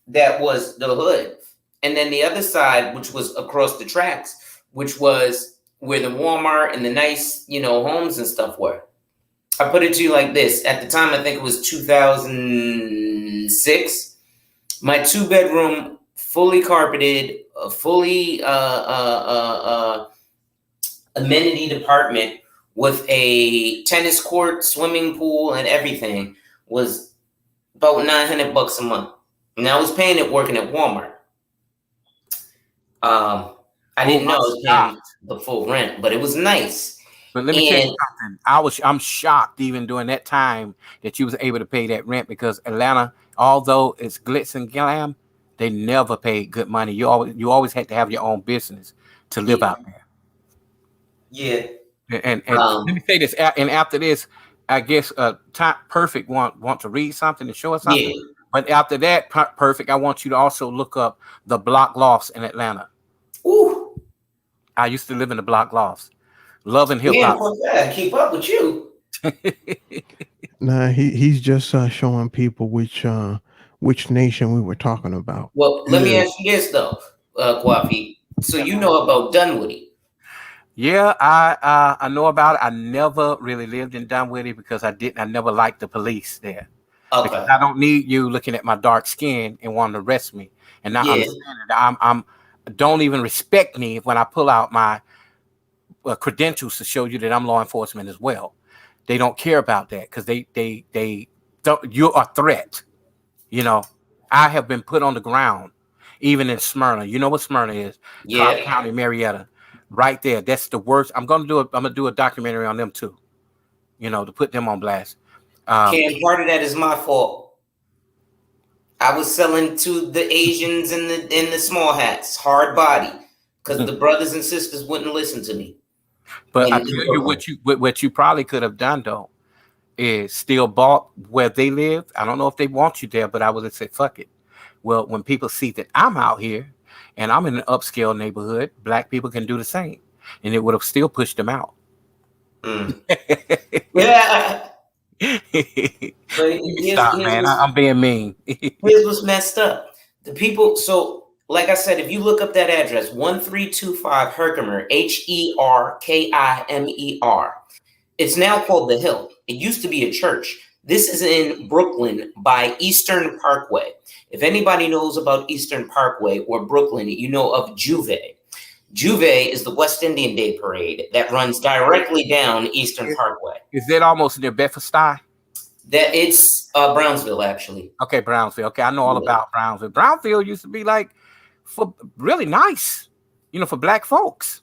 that was the hood, and then the other side, which was across the tracks, which was where the Walmart and the nice, homes and stuff were. I put it to you like this. At the time, I think it was 2006. My 2-bedroom, fully carpeted, fully amenity department with a tennis court, swimming pool, and everything was about $900 a month. And I was paying it working at Walmart. I didn't know I was paying the full rent, but it was nice. But let me tell you something. I'm shocked even during that time that you was able to pay that rent, because Atlanta, although it's glitz and glam, they never paid good money. You always had to have your own business to live out there. Yeah. And let me say this. And after this, I guess Perfect want to read something and show us something. Yeah. But after that, Perfect, I want you to also look up the block lofts in Atlanta. Ooh. I used to live in the block lofts. Love and hip hop. Yeah, keep up with you. Nah, he's just showing people which nation we were talking about. Well, let me ask you this though, Kwafi. So you know about Dunwoody? Yeah, I know about it. I never really lived in Dunwoody because I never liked the police there. Okay. Because I don't need you looking at my dark skin and wanting to arrest me and not understanding that I'm don't even respect me when I pull out my credentials to show you that I'm law enforcement as well. They don't care about that because they don't. You're a threat. I have been put on the ground, even in Smyrna. You know what Smyrna is? Yeah. Cobb County, Marietta, right there. That's the worst. I'm gonna do a documentary on them too. To put them on blast. Cam, part of that is my fault. I was selling to the Asians in the small hats, hard body, because the brothers and sisters wouldn't listen to me. But I tell you what you probably could have done though is still bought where they live. I don't know if they want you there, but I would have said fuck it. Well, when people see that I'm out here and I'm in an upscale neighborhood, black people can do the same, and it would have still pushed them out. Yeah. Stop, man. I'm being mean. Here's what's messed up. The people, so like I said, if you look up that address, 1325 Herkimer, Herkimer, it's now called The Hill. It used to be a church. This is in Brooklyn by Eastern Parkway. If anybody knows about Eastern Parkway or Brooklyn, you know of Juve. Juve is the West Indian Day Parade that runs directly down Eastern Parkway. Is that almost near Bedford-Stuy? That it's Brownsville, actually. Okay, Brownsville. Okay, I know all about Brownsville. Brownsville used to be like for really nice, for black folks.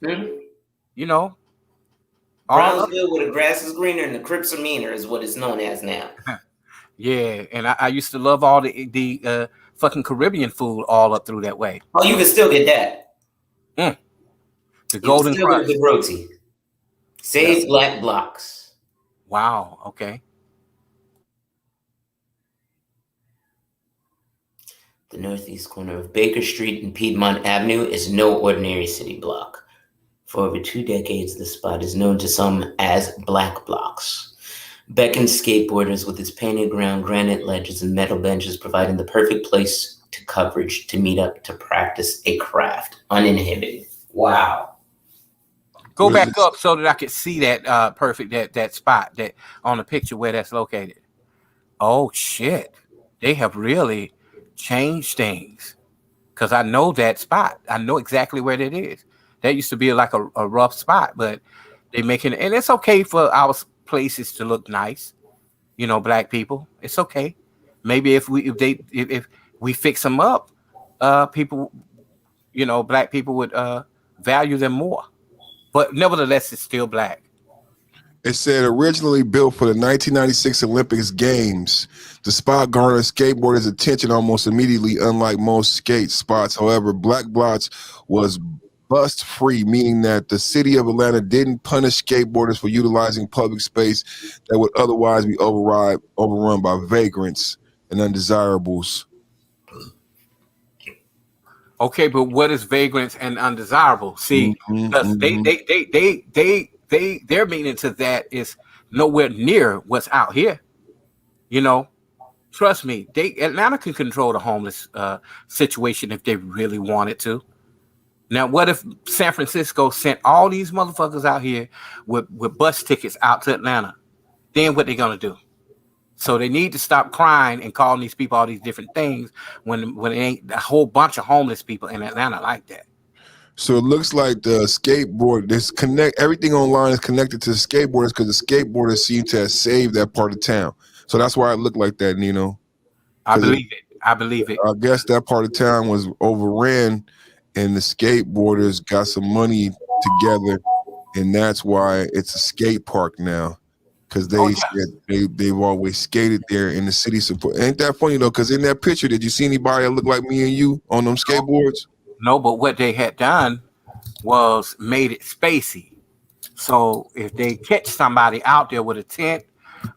Brownsville, where the grass is greener and the Crips are meaner, is what it's known as now. Yeah, and I used to love all the fucking Caribbean food all up through that way. Oh, you can still get that. The Golden Crust. The roti. Save black blocks. Wow. Okay. The northeast corner of Baker Street and Piedmont Avenue is no ordinary city block. For over 2 decades, the spot is known to some as Black Blocks. Beckons skateboarders with its painted ground, granite ledges, and metal benches, providing the perfect place to coverage to meet up to practice a craft uninhibited. Wow. Go back up so that I could see that perfect that spot that on the picture where that's located. Oh shit. They have really changed things. Cause I know that spot. I know exactly where that is. That used to be like a rough spot, but they making it, and it's okay for our places to look nice. Black people. It's okay. Maybe if we fix them up, people, black people would value them more. But nevertheless, it's still black. It said originally built for the 1996 Olympics Games, the spot garnered skateboarders' attention almost immediately, unlike most skate spots. However, Black Blotch was bust-free, meaning that the city of Atlanta didn't punish skateboarders for utilizing public space that would otherwise be overrun by vagrants and undesirables. Okay, but what is vagrants and undesirable? See, because their meaning to that is nowhere near what's out here. Trust me, Atlanta can control the homeless situation if they really wanted to. Now, what if San Francisco sent all these motherfuckers out here with bus tickets out to Atlanta? Then what they gonna do? So they need to stop crying and calling these people all these different things when it ain't a whole bunch of homeless people in Atlanta like that. So it looks like the skateboard, everything online is connected to the skateboarders because the skateboarders seem to have saved that part of town. So that's why it looked like that, Nino. I believe it. I guess that part of town was overran and the skateboarders got some money together, and that's why it's a skate park now. Because they've always skated there in the city. Ain't that funny though? Because in that picture, did you see anybody that looked like me and you on them skateboards? No, but what they had done was made it spacey. So if they catch somebody out there with a tent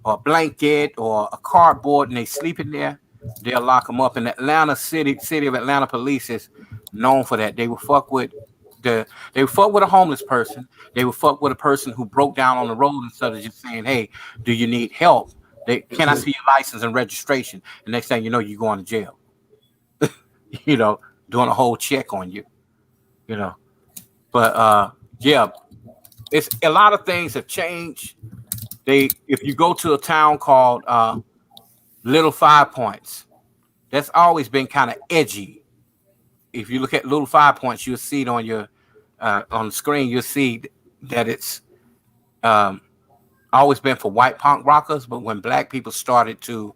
or a blanket or a cardboard and they sleep in there, they'll lock them up. And Atlanta city of Atlanta police is known for that. They will fuck with a homeless person. They would fuck with a person who broke down on the road instead of just saying, "Hey, do you need help? Can I see your license and registration?" The next thing you know, you're going to jail. Doing a whole check on you. But it's a lot of things have changed. If you go to a town called Little 5 Points, that's always been kind of edgy. If you look at Little 5 Points, you'll see it on your on the screen. You'll see that it's always been for white punk rockers, but when black people started to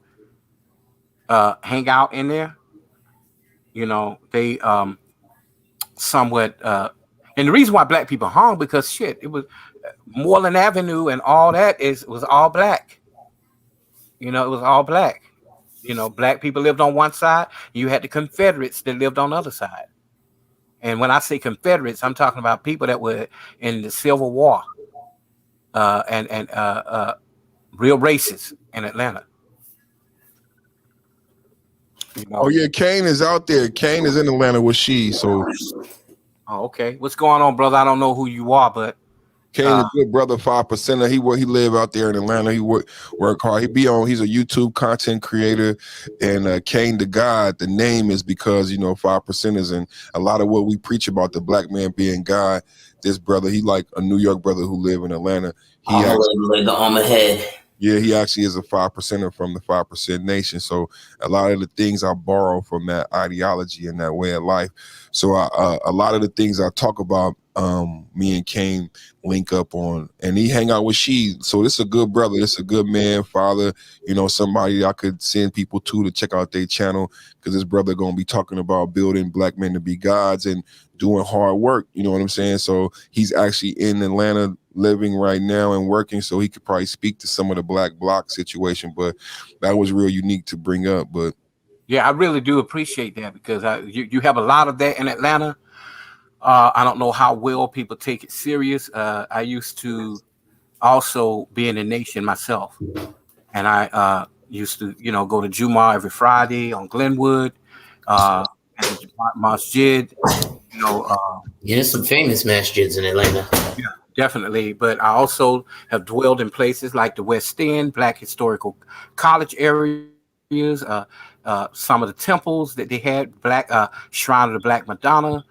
hang out in there, they somewhat. And the reason why black people hung because it was Moreland Avenue and all that was all black. It was all black. Black people lived on one side. You had the Confederates that lived on the other side. And when I say Confederates, I'm talking about people that were in the Civil War and real racists in Atlanta. Oh yeah, Kane is out there. Kane is in Atlanta with She. So. Oh, okay. What's going on, brother? I don't know who you are, but Kane is a good brother, 5%. He live out there in Atlanta. He work hard. He's a YouTube content creator, and Kane the God. The name is because 5%ers and a lot of what we preach about the black man being God. This brother, he like a New York brother who live in Atlanta. He the arm ahead. Yeah, he actually is a 5%er from the 5% Nation. So a lot of the things I borrow from that ideology and that way of life. So a lot of the things I talk about, me and Kane link up on, and he hang out with She. So this is a good brother. This is a good man, father. Somebody I could send people to check out their channel because this brother gonna be talking about building black men to be gods and doing hard work. You know what I'm saying? So he's actually in Atlanta living right now and working, so he could probably speak to some of the black bloc situation. But that was real unique to bring up. But yeah, I really do appreciate that because you have a lot of that in Atlanta. I don't know how well people take it serious. I used to also be in the Nation myself, and I used to go to Juma every Friday on Glenwood and the Masjid. There's some famous masjids in Atlanta. Yeah, definitely. But I also have dwelled in places like the West End, Black Historical College areas, some of the temples that they had, Black Shrine of the Black Madonna.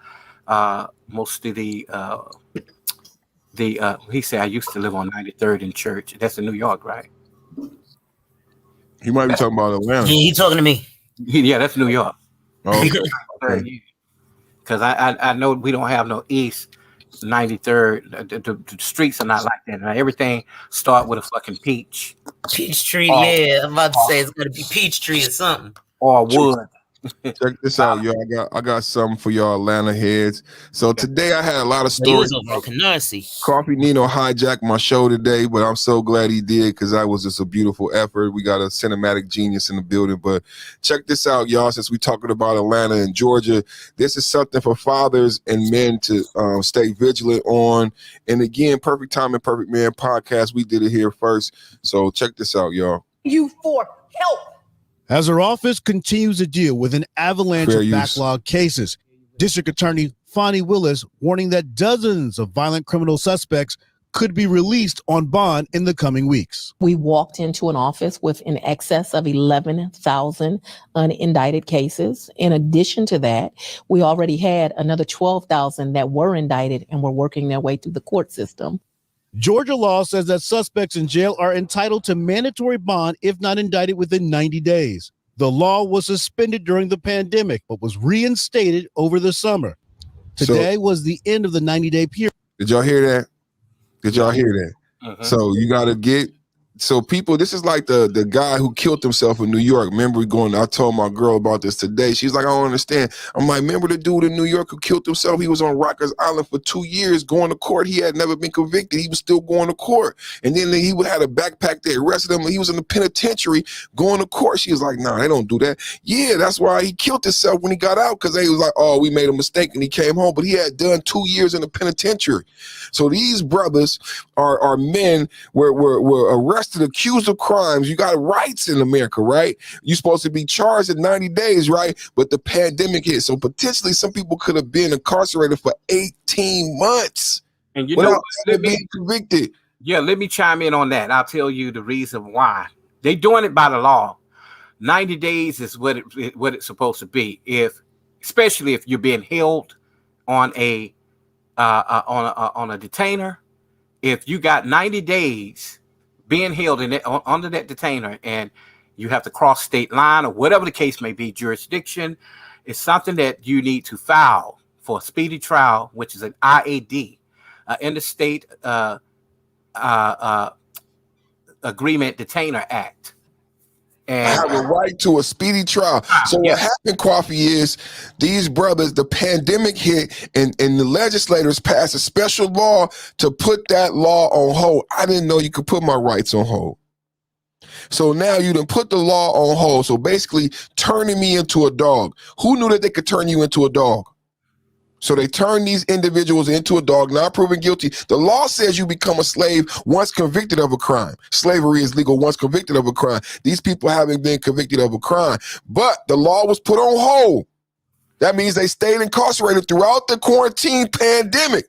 Most of the he said I used to live on 93rd and Church. That's in New York, right? He might be talking about Atlanta. He talking to me. Yeah, that's New York. Oh, because I know we don't have no East 93rd. The streets are not like that. Right? Everything start with a fucking peach. Peachtree, yeah. I'm about to say it's gonna be Peachtree or something. Or wood. Check this out, y'all. I got something for y'all Atlanta heads. So today I had a lot of stories. Coffee Nino hijacked my show today, but I'm so glad he did because that was just a beautiful effort. We got a cinematic genius in the building. But check this out, y'all. Since we're talking about Atlanta and Georgia, this is something for fathers and men to stay vigilant on. And again, Perfect Time and Perfect Man podcast. We did it here first. So check this out, y'all. You for help. As her office continues to deal with an avalanche Fair of use. backlog cases, District Attorney Fonnie Willis warning that dozens of violent criminal suspects could be released on bond in the coming weeks. We walked into an office with in excess of 11,000 unindicted cases. In addition to that, we already had another 12,000 that were indicted and were working their way through the court system. Georgia law says that suspects in jail are entitled to mandatory bond if not indicted within 90 days. The law was suspended during the pandemic, but was reinstated over the summer. Today was the end of the 90-day period. Did y'all hear that? Did y'all hear that? Uh-huh. So you got to get, so people, this is like the guy who killed himself in New York. Remember I told my girl about this today. She's like, I don't understand. I'm like, remember the dude in New York who killed himself? He was on Rikers Island for 2 years going to court. He had never been convicted. He was still going to court. And then he had a backpack. They arrested him. He was in the penitentiary going to court. She was like, nah, they don't do that. Yeah, that's why he killed himself when he got out, because they was like, oh, we made a mistake, and he came home. But he had done 2 years in the penitentiary. So these brothers are men were arrested, accused of crimes. You got rights in America, right? You're supposed to be charged in 90 days, right? But the pandemic hit. So potentially some people could have been incarcerated for 18 months And you without know, being convicted. Yeah, let me chime in on that. I'll tell you the reason why. They're doing it by the law. 90 days is what it's supposed to be. Especially if you're being held on a detainer. If you got 90 days being held under that detainer, and you have to cross state line or whatever the case may be, jurisdiction, is something that you need to file for a speedy trial, which is an IAD, Interstate Agreement Detainer Act. I have a right to a speedy trial. So what happened, Coffee, is these brothers, the pandemic hit, and the legislators passed a special law to put that law on hold. I didn't know you could put my rights on hold. So now you done put the law on hold. So basically turning me into a dog. Who knew that they could turn you into a dog? So they turn these individuals into a dog, not proven guilty. The law says you become a slave once convicted of a crime. Slavery is legal once convicted of a crime. These people haven't been convicted of a crime, but the law was put on hold. That means they stayed incarcerated throughout the quarantine pandemic.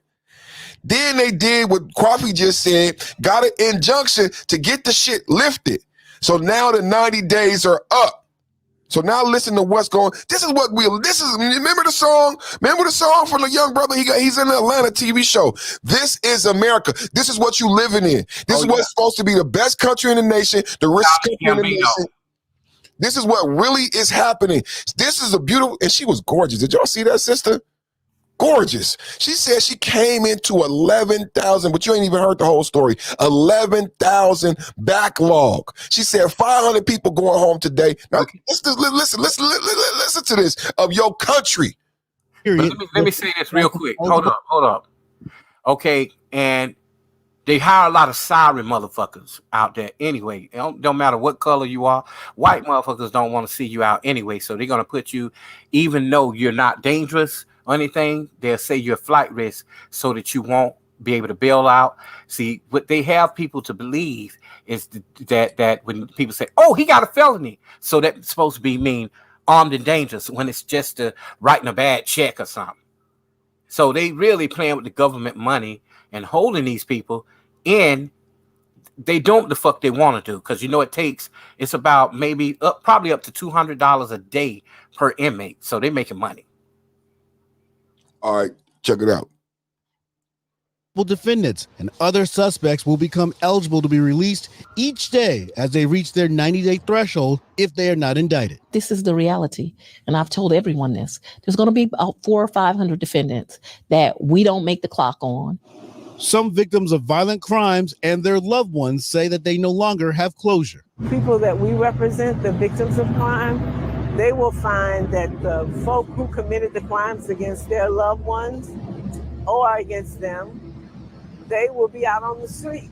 Then they did what Coffee just said, got an injunction to get the shit lifted. So now the 90 days are up. So now listen to what's going. Remember the song? Remember the song from the young brother? He's in the Atlanta TV show. This is America. This is what you living in. This is what's supposed to be the best country in the nation, the richest country in the nation. This is what really is happening. This is a beautiful, and she was gorgeous. Did y'all see that, sister? Gorgeous. She said she came into 11,000, but you ain't even heard the whole story. 11,000 backlog. She said 500 people going home today. Now, listen to this of your country. Let me say this real quick. Hold up. Okay, and they hire a lot of sorry motherfuckers out there anyway. It don't matter what color you are. White motherfuckers don't want to see you out anyway, so they're going to put you, even though you're not dangerous or anything, they'll say you're flight risk so that you won't be able to bail out. See, what they have people to believe is that when people say, oh, he got a felony, so that's supposed to be mean armed and dangerous when it's just writing a bad check or something. So they really playing with the government money and holding these people in. They don't the fuck they want to do, because it's about probably up to $200 a day per inmate. So they're making money. All right, check it out. Defendants and other suspects will become eligible to be released each day as they reach their 90-day threshold if they are not indicted. This is the reality, and I've told everyone this. There's going to be about 400 or 500 defendants that we don't make the clock on. Some victims of violent crimes and their loved ones say that they no longer have closure. People that we represent, the victims of crime, they will find that the folk who committed the crimes against their loved ones or against them, they will be out on the street.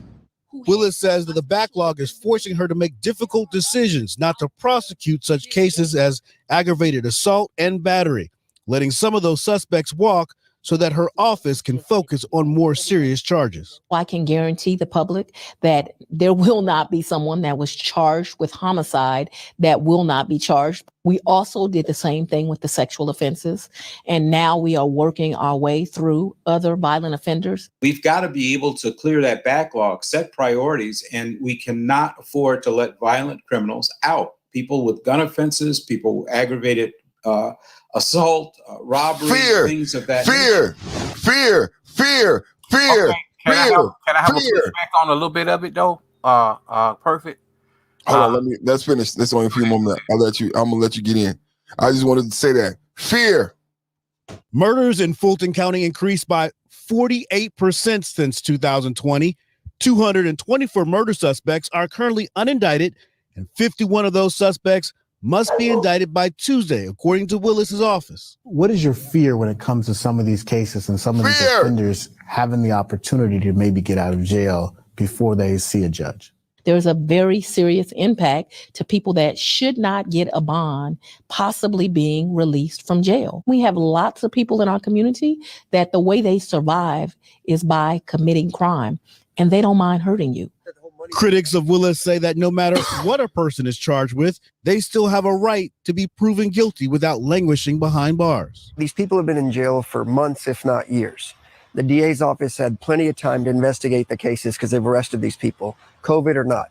Willis says that the backlog is forcing her to make difficult decisions not to prosecute such cases as aggravated assault and battery, letting some of those suspects walk so that her office can focus on more serious charges. I can guarantee the public that there will not be someone that was charged with homicide that will not be charged. We also did the same thing with the sexual offenses, and now we are working our way through other violent offenders. We've got to be able to clear that backlog, set priorities, and we cannot afford to let violent criminals out. People with gun offenses, people with aggravated assault, robbery, things of that nature. Fear. Okay. Can I have a pushback on a little bit of it though? Perfect. Hold on, let's finish. There's only a few more minutes. I'm gonna let you get in. I just wanted to say that. Fear. Murders in Fulton County increased by 48% since 2020. 224 murder suspects are currently unindicted, and 51 of those suspects must be indicted by Tuesday, according to Willis's office. What is your fear when it comes to some of these cases and some of these offenders having the opportunity to maybe get out of jail before they see a judge? There's a very serious impact to people that should not get a bond, possibly being released from jail. We have lots of people in our community that the way they survive is by committing crime, and they don't mind hurting you. Critics of Willis say that no matter what a person is charged with, they still have a right to be proven guilty without languishing behind bars. These people have been in jail for months, if not years. The DA's office had plenty of time to investigate the cases because they've arrested these people, COVID or not.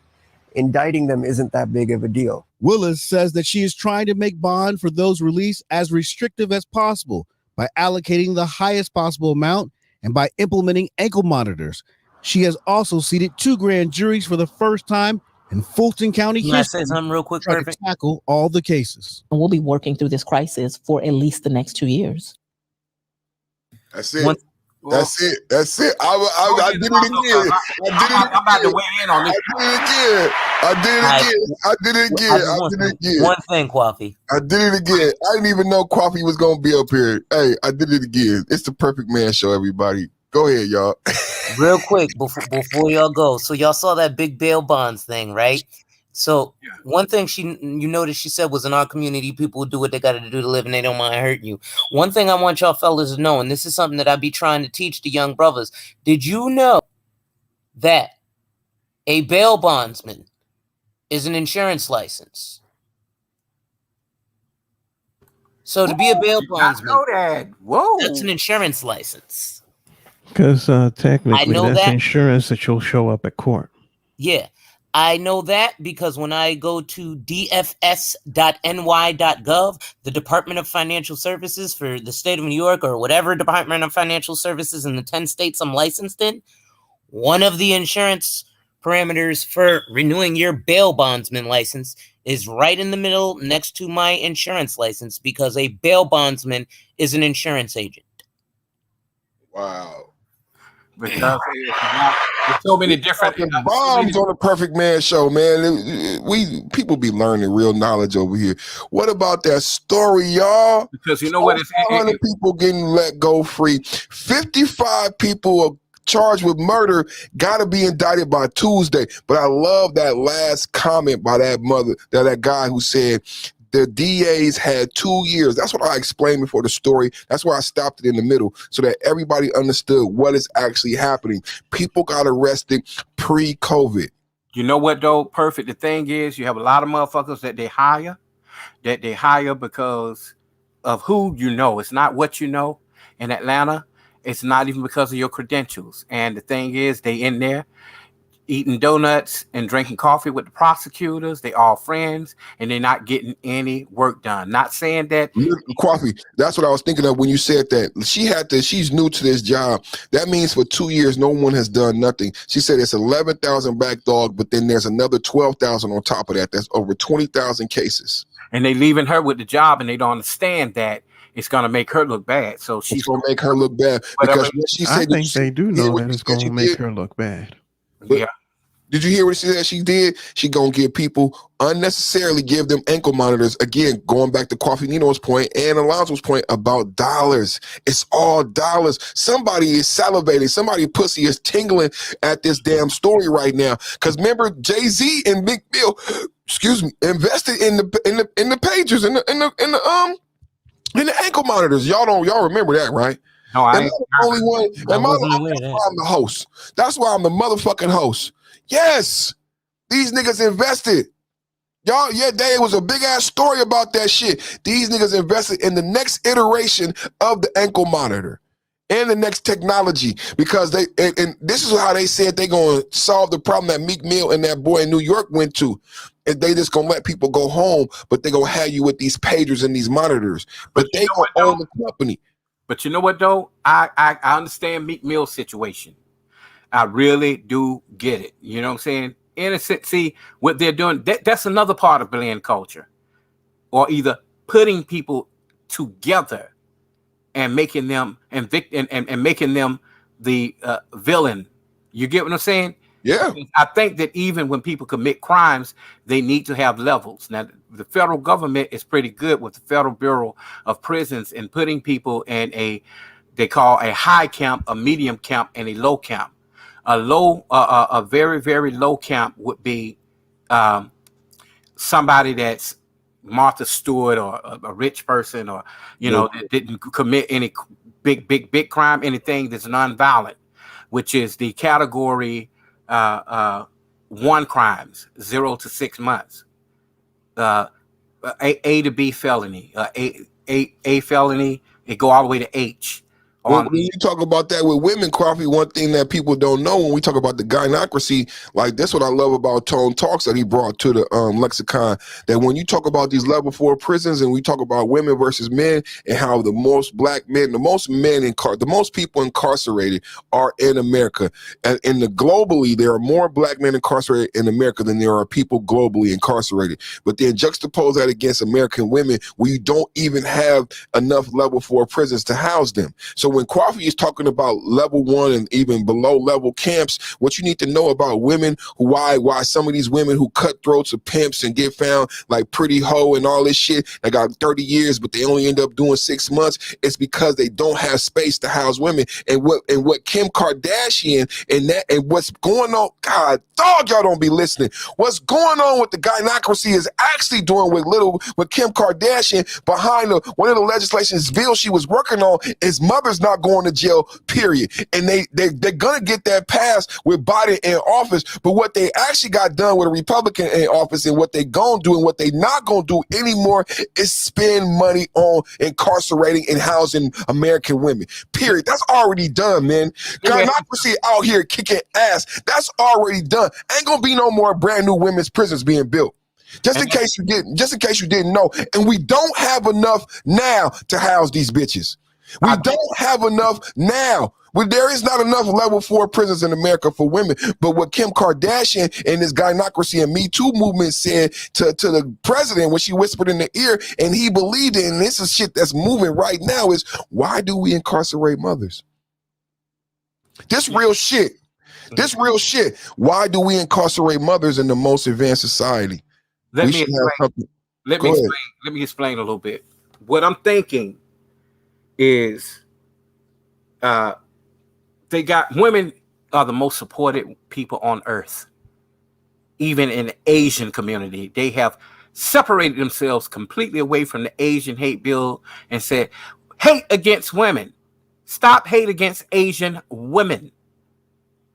Indicting them isn't that big of a deal. Willis says that she is trying to make bond for those released as restrictive as possible by allocating the highest possible amount and by implementing ankle monitors. She has also seated 2 grand juries for the first time in Fulton County Can I history. say something real quick, try Perfect? to tackle all the cases. And we'll be working through this crisis for at least the next 2 years. That's it. That's it. I did it again. I'm about to weigh in on this. I did it again. One thing, Kwafi. I did it again. I didn't even know Kwafi was gonna be up here. Hey, I did it again. It's the Perfect Man Show, everybody. Go ahead, y'all. Real quick before y'all go. So y'all saw that big bail bonds thing, right? So one thing you noticed she said was in our community, people will do what they got to do to live and they don't mind hurting you. One thing I want y'all fellas to know, and this is something that I be trying to teach the young brothers. Did you know that a bail bondsman is an insurance license? So to be a bail bondsman, that's an insurance license. Because technically, know that's that. insurance that you'll show up at court. Yeah, I know that because when I go to dfs.ny.gov, the Department of Financial Services for the state of New York or whatever Department of Financial Services in the 10 states I'm licensed in, one of the insurance parameters for renewing your bail bondsman license is right in the middle next to my insurance license because a bail bondsman is an insurance agent. Wow. Because there's so many different bombs on the Perfect Man Show, man. People be learning real knowledge over here. What about that story, y'all? Because you know what? 500 people getting let go free. 55 people are charged with murder, got to be indicted by Tuesday. But I love that last comment by that guy who said the DAs had 2 years. That's what I explained before the story. That's why I stopped it in the middle so that everybody understood what is actually happening. People got arrested pre-COVID. You know what though? Perfect. The thing is, you have a lot of motherfuckers that they hire because of who you know. It's not what you know. In Atlanta, it's not even because of your credentials. And the thing is, they in there eating donuts and drinking coffee with the prosecutors. They all friends, and they're not getting any work done. Not saying that coffee. That's what I was thinking of when you said that. She's new to this job. That means for 2 years, no one has done nothing. She said it's 11,000 backlog, but then there's another 12,000 on top of that. That's over 20,000 cases. And they leaving her with the job, and they don't understand that it's going to make her look bad. So she's going to make her look bad because what she said. I think they do know that it's going to make her look bad. Yeah. Did you hear what she said she did? She gonna give people unnecessarily give them ankle monitors. Again, going back to Coffee Nino's point and Alonzo's point about dollars. It's all dollars. Somebody is salivating. Somebody pussy is tingling at this damn story right now. Because remember, Jay-Z and Big Bill, invested in the pagers in the ankle monitors. Y'all remember that, right? No, And I'm the only one. And I'm the host. That's why I'm the motherfucking host. Yes, these niggas invested. Y'all, there was a big ass story about that shit. These niggas invested in the next iteration of the ankle monitor and the next technology because and this is how they said they gonna solve the problem that Meek Mill and that boy in New York went to. And they just gonna let people go home, but they gonna have you with these pagers and these monitors. But they gonna own the company. But you know what though? I understand Meek Mill's situation. I really do get it. You know what I'm saying? Innocent, see what they're doing. That's another part of blend culture, or either putting people together and making them and making them the villain. You get what I'm saying? Yeah. I think that even when people commit crimes, they need to have levels. Now, the federal government is pretty good with the Federal Bureau of Prisons in putting people in they call a high camp, a medium camp, and a low camp. A very, very low camp would be somebody that's Martha Stewart or a rich person, or that didn't commit any big crime, anything that's nonviolent, which is the category 1 crimes, 0 to 6 months, A to B felony, A felony, it go all the way to H. When you talk about that with women, Coffee, one thing that people don't know when we talk about the gynocracy, like that's what I love about Tone Talks that he brought to the lexicon, that when you talk about these level 4 prisons and we talk about women versus men and how the most black men, the most people incarcerated are in America. And globally, there are more black men incarcerated in America than there are people globally incarcerated. But then juxtapose that against American women, we don't even have enough level 4 prisons to house them. So when Coffee is talking about level 1 and even below level camps, what you need to know about women, why some of these women who cut throats of pimps and get found like Pretty Hoe and all this shit, they got 30 years, but they only end up doing 6 months, it's because they don't have space to house women. And what Kim Kardashian and what's going on, God, dog, y'all don't be listening. What's going on with the gynocracy is actually doing with Kim Kardashian behind one of the legislation's bills she was working on is mothers not going to jail, period. And they're gonna get that passed with Biden in office. But what they actually got done with a Republican in office and what they gonna do and what they not gonna do anymore is spend money on incarcerating and housing American women. Period. That's already done, man. Gynocracy out here kicking ass. That's already done. Ain't gonna be no more brand new women's prisons being built. Just in case you didn't know. And we don't have enough now to house these bitches. We don't have enough now. There is not enough level 4 prisons in America for women. But what Kim Kardashian and this gynocracy and Me Too movement said to the president when she whispered in the ear, and he believed it, and this is shit that's moving right now, is why do we incarcerate mothers? This real shit. This real shit. Why do we incarcerate mothers in the most advanced society? Let me explain a little bit. What I'm thinking is women are the most supported people on earth. Even in the Asian community, they have separated themselves completely away from the Asian hate bill and said, hate against women. Stop hate against Asian women.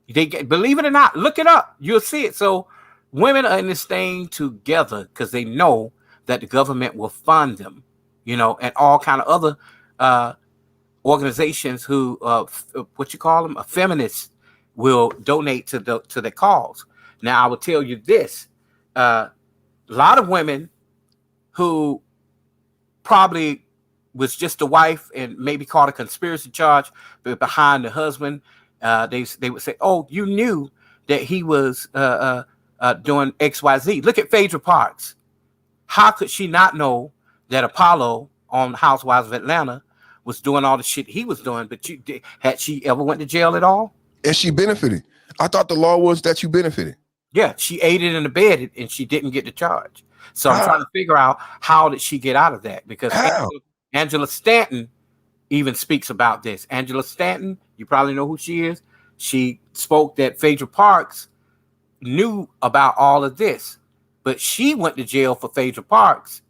Believe it or not, look it up. You'll see it. So women are in this thing together because they know that the government will fund them, and all kind of other organizations who feminists will donate to the cause. Now I will tell you this, a lot of women who probably was just a wife and maybe caught a conspiracy charge behind the husband, they would say, oh, you knew that he was doing XYZ. Look at Phaedra Parks. How could she not know that Apollo on Housewives of Atlanta was doing all the shit he was doing? But had she ever went to jail at all? And she benefited. I thought the law was that you benefited. Yeah, she ate it in the bed and she didn't get the charge. So I'm How? trying to figure out how did she get out of that, because How? Angela Stanton even speaks about this. Angela Stanton, you probably know who she is. She spoke that Phaedra Parks knew about all of this, but she went to jail for Phaedra Parks,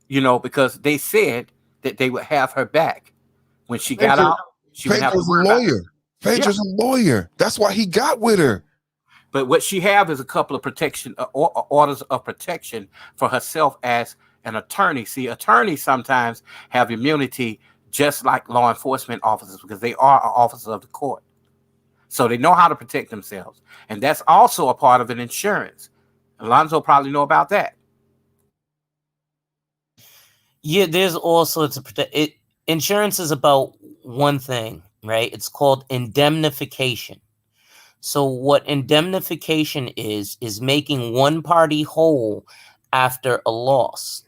because they said that they would have her back. When she got out, she wouldn't have to Phaedra's a worry about it. lawyer. Phaedra's a lawyer. That's why he got with her. But what she have is a couple of protection orders of protection for herself as an attorney. See, attorneys sometimes have immunity just like law enforcement officers, because they are officers of the court. So they know how to protect themselves. And that's also a part of an insurance. Alonzo probably know about that. Yeah, there's all sorts of insurance is about one thing, right? It's called indemnification. So what indemnification is making one party whole after a loss.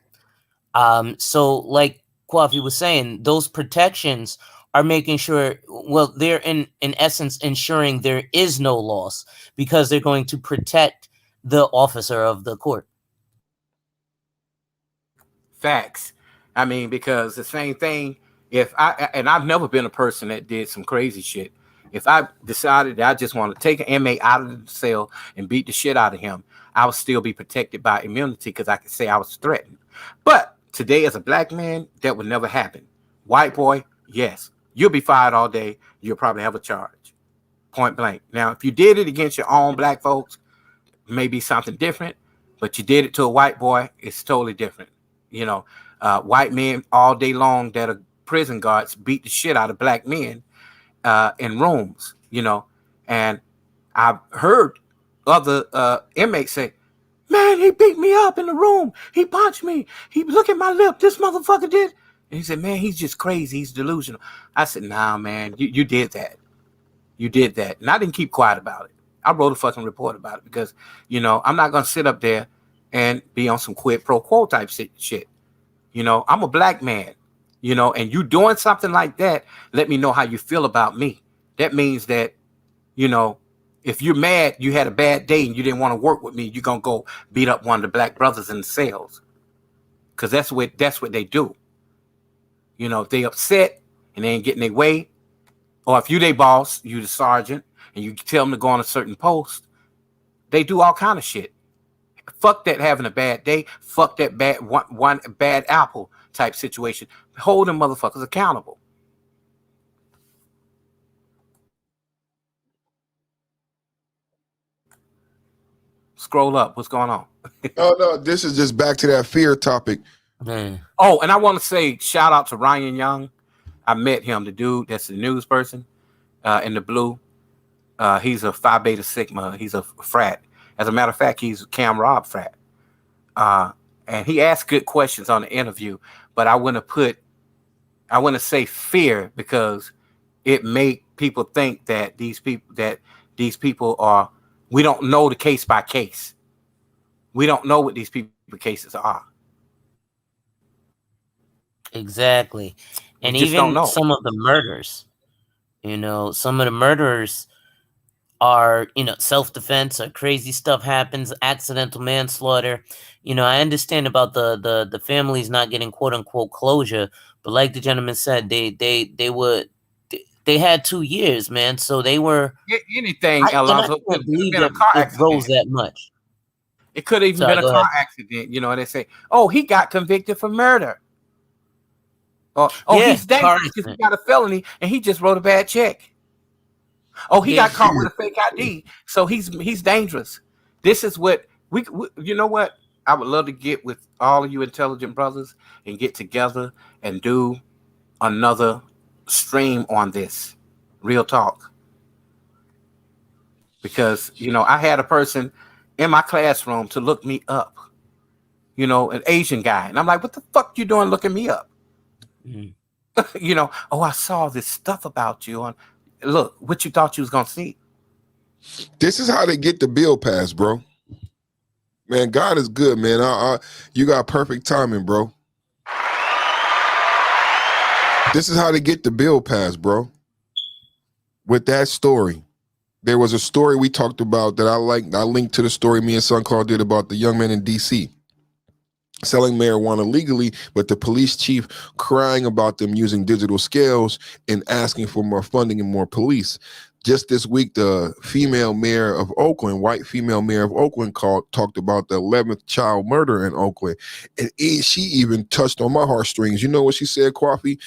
So like Kwafi was saying, those protections are making sure, well, they're in essence ensuring there is no loss, because they're going to protect the officer of the court. Facts. I mean, because the same thing, I've never been a person that did some crazy shit. If I decided that I just want to take an inmate out of the cell and beat the shit out of him, I would still be protected by immunity, because I could say I was threatened. But today, as a black man, that would never happen. White boy, yes, you'll be fired all day. You'll probably have a charge, point blank. Now, if you did it against your own black folks, maybe something different, but you did it to a white boy, it's totally different. White men all day long that are prison guards beat the shit out of black men in rooms, and I've heard other inmates say, man, he beat me up in the room. He punched me. He look at my lip. This motherfucker did. And he said, man, he's just crazy. He's delusional. I said, nah, man, you did that. You did that. And I didn't keep quiet about it. I wrote a fucking report about it, because, I'm not going to sit up there and be on some quid pro quo type shit. I'm a black man, and you doing something like that, let me know how you feel about me. That means that, if you're mad, you had a bad day and you didn't want to work with me, you're going to go beat up one of the black brothers in the cells. Because that's what they do. If they upset and they ain't getting their way, or if you their boss, you the sergeant, and you tell them to go on a certain post, they do all kind of shit. Fuck that having a bad day. Fuck that bad one bad apple type situation. Hold them motherfuckers accountable. Scroll up. What's going on? No, this is just back to that fear topic. Oh, and I want to say shout out to Ryan Young. I met him, the dude that's the news person in the blue. He's a Phi Beta Sigma. He's a frat. As a matter of fact, he's a Cam Rob frat. And he asked good questions on the interview, but I want to say fear, because it make people think that these people are, we don't know the case by case. We don't know what these people cases are. Exactly. And just don't even know. some of the murders, some of the murderers are, self-defense or crazy stuff happens, accidental manslaughter. I understand about the families not getting quote unquote closure, but like the gentleman said, they had 2 years, man. So they were anything. Alonzo, I can't believe that it rose that much. It could have even been a car accident. They say, oh, he got convicted for murder. Oh, Yeah, he's dangerous because he got a felony and he just wrote a bad check. Oh, he got caught with a fake ID, so he's dangerous. This is what we you know what? I would love to get with all of you intelligent brothers and get together and do another stream on this. Real talk. Because, I had a person in my classroom to look me up. An Asian guy. And I'm like, what the fuck you doing looking me up? Oh, I saw this stuff about you on. Look, what you thought you was gonna see. This is how they get the bill passed, bro. Man, God is good, man. You got perfect timing, bro. This is how they get the bill passed, bro. With that story. there was a story we talked about that I liked. I linked to the story me and Son Claude did about the young man in D.C. selling marijuana legally, but the police chief crying about them using digital scales and asking for more funding and more police. Just this week, the female mayor of Oakland, white female mayor of Oakland, talked about the 11th child murder in Oakland. And she even touched on my heartstrings. You know what she said, Coffee?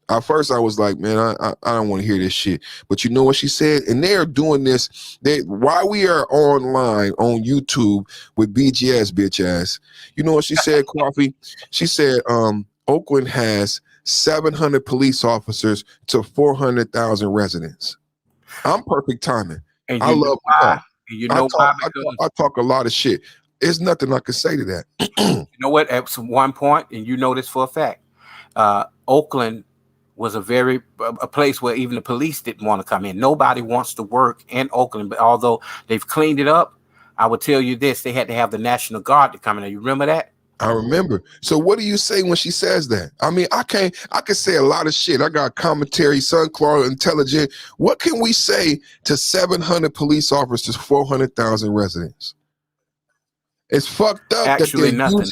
At first, I was like, man, I don't want to hear this shit. But you know what she said? And they are doing this. While we are online on YouTube with BGS, bitch ass, you know what she said, Coffee? She said, Oakland has 700 police officers to 400,000 residents. I'm perfect timing. And I love why. You know why? I talk a lot of shit. There's nothing I can say to that. You know what? At one point, and you know this for a fact, Oakland was a place where even the police didn't want to come in. Nobody wants to work in Oakland, but although they've cleaned it up, I will tell you this: they had to have the National Guard to come in. You remember that? I remember. So what do you say when she says that? I mean, I can say a lot of shit. I got commentary, Son Claude, intelligent. What can we say to 700 police officers, 400,000 residents? It's fucked up. Actually, that nothing.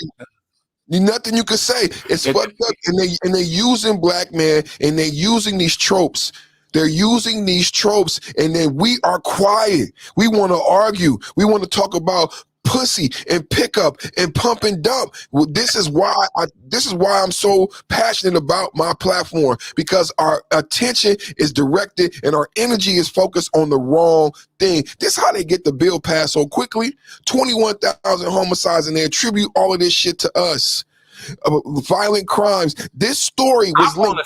Nothing you can say. It's fucked up. And they're using black men, and they're using these tropes. They're using these tropes, and then we are quiet. We want to argue. We want to talk about pussy and pickup and pump and dump. Well, this is why I'm so passionate about my platform, because our attention is directed and our energy is focused on the wrong thing. This is how they get the bill passed so quickly. 21,000 homicides, and they attribute all of this shit to us. Violent crimes. This story was linked.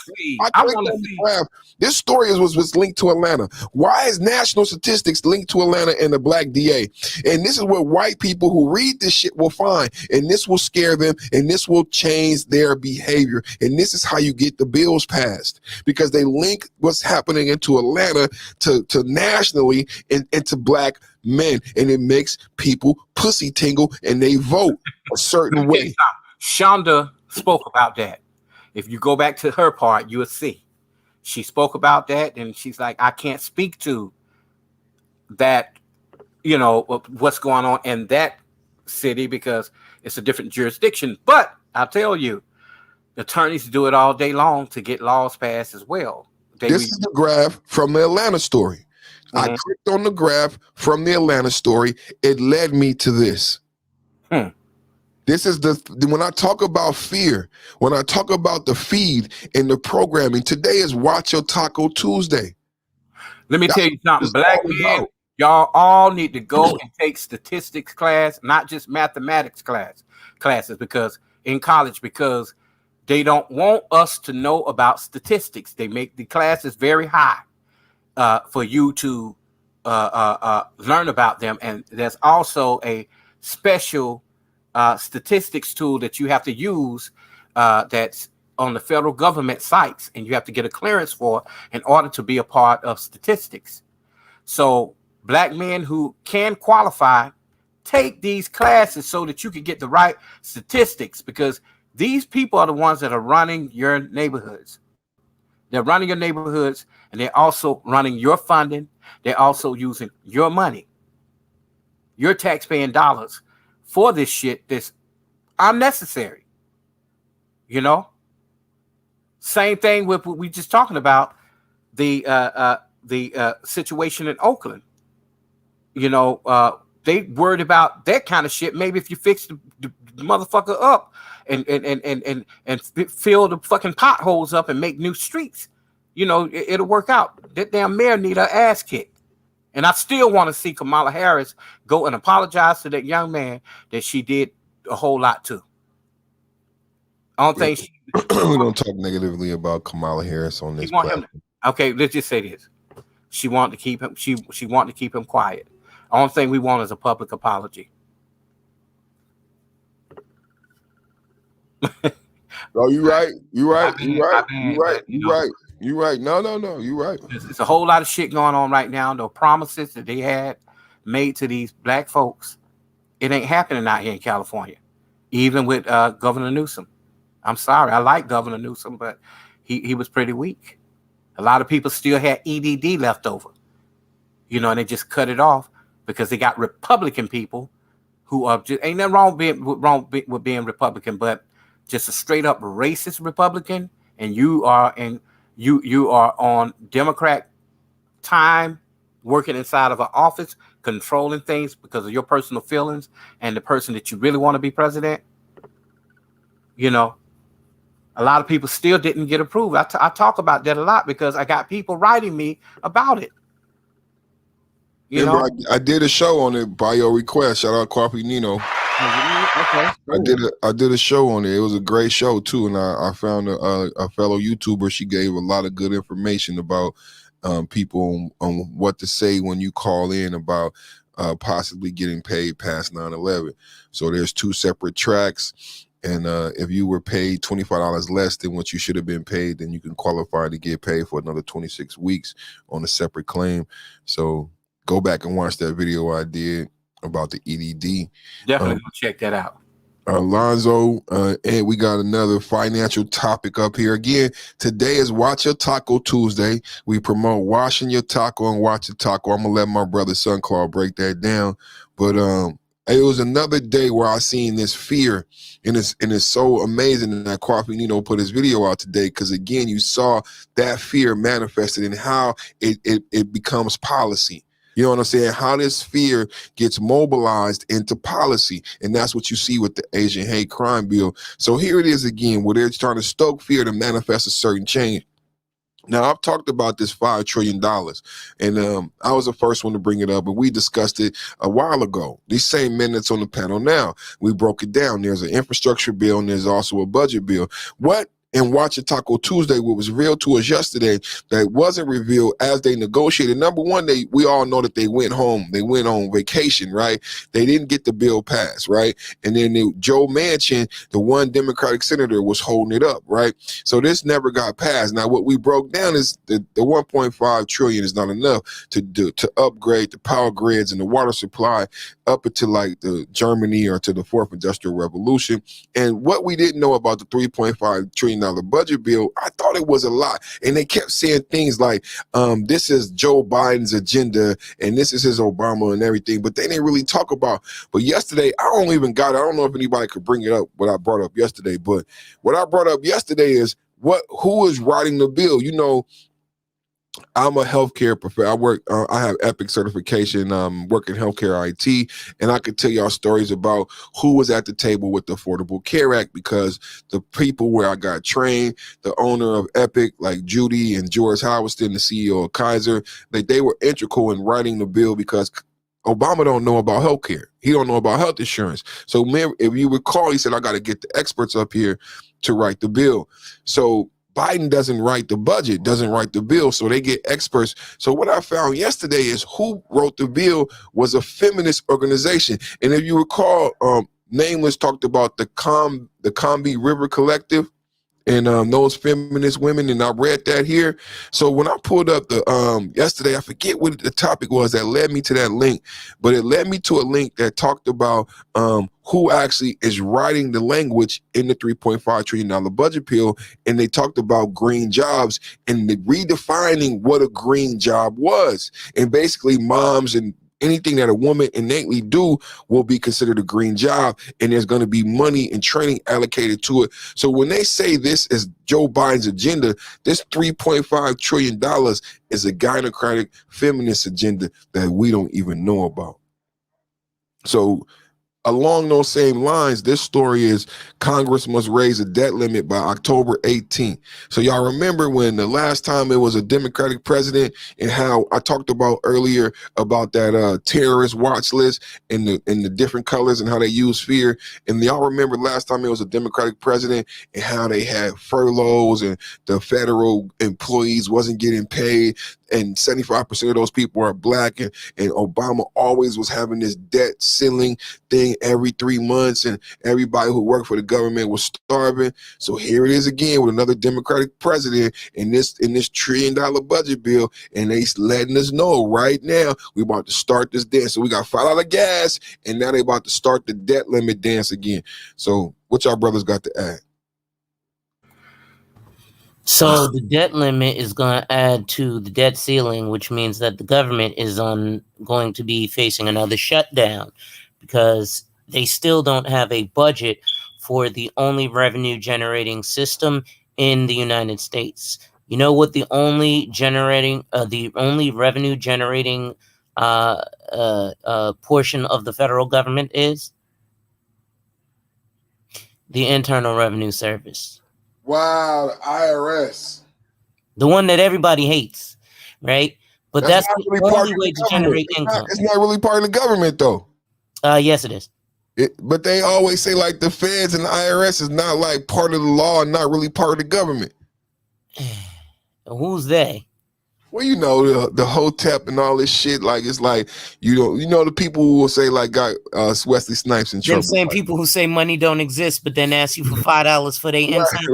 This story was linked to Atlanta. Why is national statistics linked to Atlanta and the black DA? And this is what white people who read this shit will find, and this will scare them, and this will change their behavior. And this is how you get the bills passed, because they link what's happening into Atlanta to nationally and to black men, and it makes people pussy tingle and they vote a certain way. Shonda spoke about that. If you go back to her part, you will see. She spoke about that, and she's like, I can't speak to that, what's going on in that city because it's a different jurisdiction. But I'll tell you, attorneys do it all day long to get laws passed as well. This is the graph from the Atlanta story. Mm-hmm. I clicked on the graph from the Atlanta story. It led me to this. This is when I talk about fear, when I talk about the feed and the programming, today is Watch Your Taco Tuesday. Let me tell you something, black men, y'all all need to go and take statistics class, not just mathematics classes, because in college, because they don't want us to know about statistics. They make the classes very high for you to learn about them. And there's also a special statistics tool that you have to use that's on the federal government sites, and you have to get a clearance for in order to be a part of statistics. So black men who can qualify, take these classes so that you can get the right statistics, because these people are the ones that are running your neighborhoods. They're running your neighborhoods, and they're also running your funding. They're also using your money, your taxpaying dollars, for this shit that's unnecessary. Same thing with what we just talking about, the situation in Oakland. They worried about that kind of shit. Maybe if you fix the motherfucker up and fill the fucking potholes up and make new streets, it'll work out. That damn mayor need her ass kicked. And I still want to see Kamala Harris go and apologize to that young man that she did a whole lot to. I don't think we don't talk negatively about Kamala Harris on this platform. Okay, let's just say this. She wanted to keep him. She wanted to keep him quiet. Only thing we want is a public apology. Oh, you're right. You're right. You're right. You're right. You're right. You're right. No. You're right. It's a whole lot of shit going on right now. The promises that they had made to these black folks, it ain't happening out here in California. Even with Governor Newsom. I'm sorry. I like Governor Newsom, but he was pretty weak. A lot of people still had EDD left over. you know, and they just cut it off because they got Republican people who are just, ain't nothing with being Republican, but just a straight up racist Republican, and you are on Democrat time, working inside of an office, controlling things because of your personal feelings and the person that you really want to be president. You know, a lot of people still didn't get approved. I talk about that a lot because I got people writing me about it. You know, I did a show on it by your request. Shout out Coffee Nino. Okay. I did a show on it. It was a great show too, and I found a fellow YouTuber. She gave a lot of good information about people on what to say when you call in about possibly getting paid past 9/11. So there's 2 separate tracks, and if you were paid $25 less than what you should have been paid, then you can qualify to get paid for another 26 weeks on a separate claim. So go back and watch that video I did about the EDD. Definitely check that out. Alonzo, and we got another financial topic up here. Again, today is Watch Your Taco Tuesday. We promote washing your taco and watch your taco. I'm going to let my brother Sunclaw break that down. But it was another day where I seen this fear, and it's so amazing that Coffee Nino put his video out today, because, again, you saw that fear manifested in how it becomes policy. You know what I'm saying? How this fear gets mobilized into policy. And that's what you see with the Asian hate crime bill. So here it is again, where they're trying to stoke fear to manifest a certain change. Now, I've talked about this $5 trillion, and I was the first one to bring it up, and we discussed it a while ago. These same minutes on the panel now, we broke it down. There's an infrastructure bill, and there's also a budget bill. What in Watch Your Taco Tuesday, what was revealed to us yesterday that wasn't revealed as they negotiated. Number one, we all know that they went home. They went on vacation, right? They didn't get the bill passed, right? And then Joe Manchin, the one Democratic senator, was holding it up, right? So this never got passed. Now, what we broke down is the 1.5 trillion is not enough to upgrade the power grids and the water supply up until like the Germany or to the 4th Industrial Revolution. And what we didn't know about the $3.5 trillion budget bill, I thought it was a lot. And they kept saying things like, this is Joe Biden's agenda and this is his Obama and everything, but they didn't really talk about. But yesterday, I don't know if anybody could bring it up, what I brought up yesterday, but what I brought up yesterday is who is writing the bill? You know, I'm a healthcare professional. I have EPIC certification, work in healthcare IT, and I could tell y'all stories about who was at the table with the Affordable Care Act, because the people where I got trained, the owner of EPIC, like Judy and George Howiston, the CEO of Kaiser, they were integral in writing the bill, because Obama don't know about healthcare. He don't know about health insurance. So if you recall, he said, I got to get the experts up here to write the bill. So Biden doesn't write the budget, doesn't write the bill, so they get experts. So what I found yesterday is who wrote the bill was a feminist organization. And if you recall, Nameless talked about the Combi River Collective and those feminist women, and I read that here. So when I pulled up the yesterday, I forget what the topic was that led me to that link, but it led me to a link that talked about who actually is writing the language in the $3.5 trillion budget bill, and they talked about green jobs and redefining what a green job was, and basically moms and anything that a woman innately do will be considered a green job, and there's going to be money and training allocated to it. So when they say this is Joe Biden's agenda, this $3.5 trillion is a gynocratic feminist agenda that we don't even know about. So along those same lines, this story is Congress must raise the debt limit by October 18th. So y'all remember when the last time it was a Democratic president, and how I talked about earlier about that terrorist watch list and the different colors and how they use fear. And y'all remember last time it was a Democratic president and how they had furloughs and the federal employees wasn't getting paid, and 75% of those people are black, and Obama always was having this debt ceiling thing every 3 months, and everybody who worked for the government was starving. So here it is again with another Democratic president in this $1 trillion budget bill, and they letting us know right now we about to start this dance. So we got $5 gas, and now they about to start the debt limit dance again. So what y'all brothers got to add? So the debt limit is going to add to the debt ceiling, which means that the government is going to be facing another shutdown because they still don't have a budget for the only revenue generating system in the United States. You know what the only revenue generating portion of the federal government is? The Internal Revenue Service. Wow, the IRS. The one that everybody hates, right? But that's not the really part only of way the to government. generate It's income. not really part of the government, though. Yes, it is. But they always say like the feds and the IRS is not like part of the law and not really part of the government. Who's they? Well, you know, the Hotep and all this shit. Like it's like you know the people who will say like got Wesley Snipes in Them trouble. same Like, people who say money don't exist, but then ask you for $5 for their insight.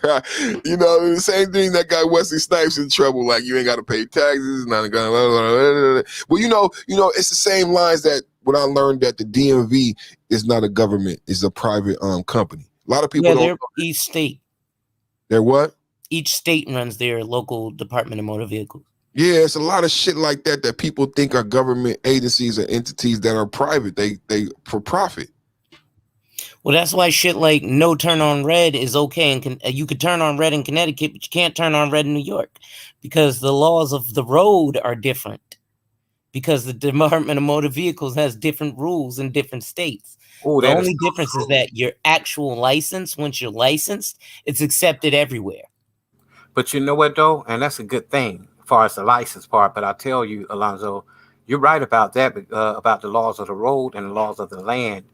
right. You know, the same thing that got Wesley Snipes in trouble. Like you ain't got to pay taxes. Not gonna. Well, you know, it's the same lines that when I learned that the DMV is not a government, it's a private company. A lot of people don't. They're each state. They're what? Each state runs their local Department of Motor Vehicles. Yeah, it's a lot of shit like that that people think are government agencies or entities that are private. They for profit. Well, that's why shit like no turn on red is okay, and you could turn on red in Connecticut, but you can't turn on red in New York because the laws of the road are different. Because the Department of Motor Vehicles has different rules in different states. Oh, the that only is so difference true. is that your actual license, once you're licensed, it's accepted everywhere. But you know what, though? And that's a good thing as far as the license part. But I tell you, Alonzo, you're right about that, about the laws of the road and the laws of the land,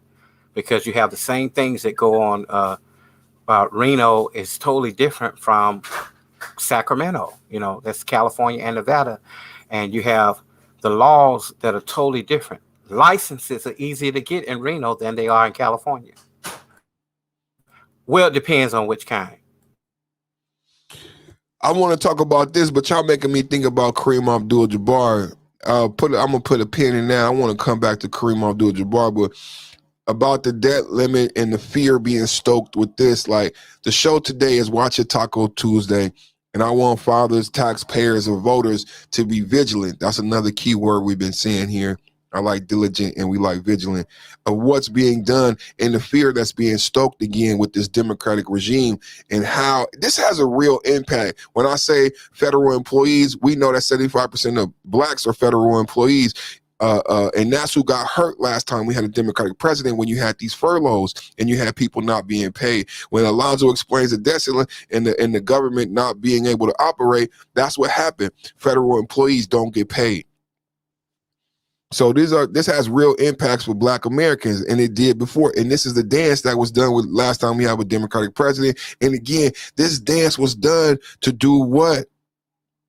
because you have the same things that go on. Reno is totally different from Sacramento. You know, that's California and Nevada. And you have the laws that are totally different. Licenses are easier to get in Reno than they are in California. Well, it depends on which kind. I want to talk about this, but y'all making me think about Kareem Abdul-Jabbar. I'm gonna put a pin in that. I want to come back to Kareem Abdul-Jabbar, but about the debt limit and the fear being stoked with this. Like the show today is Watch It Taco Tuesday, and I want fathers, taxpayers, and voters to be vigilant. That's another key word we've been saying here. I like diligent and we like vigilant of what's being done and the fear that's being stoked again with this democratic regime and how this has a real impact. When I say federal employees, we know that 75% of blacks are federal employees. And that's who got hurt last time we had a Democratic president, when you had these furloughs and you had people not being paid. When Alonzo explains the debt ceiling and the government not being able to operate, that's what happened. Federal employees don't get paid. So this has real impacts for Black Americans, and it did before. And this is the dance that was done with last time we had a Democratic president. And again, this dance was done to do what?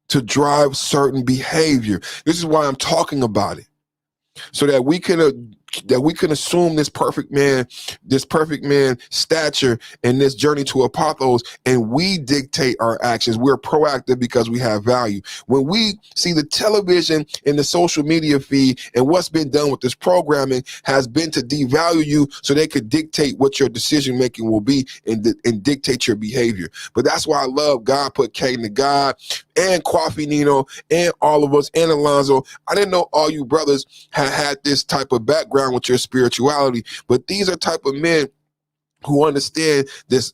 To drive certain behavior. This is why I'm talking about it, so that we can assume this perfect man stature and this journey to Apotheosis, and we dictate our actions. We're proactive because we have value. When we see the television and the social media feed, and what's been done with this programming has been to devalue you so they could dictate what your decision making will be and dictate your behavior. But that's why I love God put Caden to God and Kwafi Nino and all of us and Alonzo. I didn't know all you brothers had this type of background with your spirituality, but these are type of men who understand this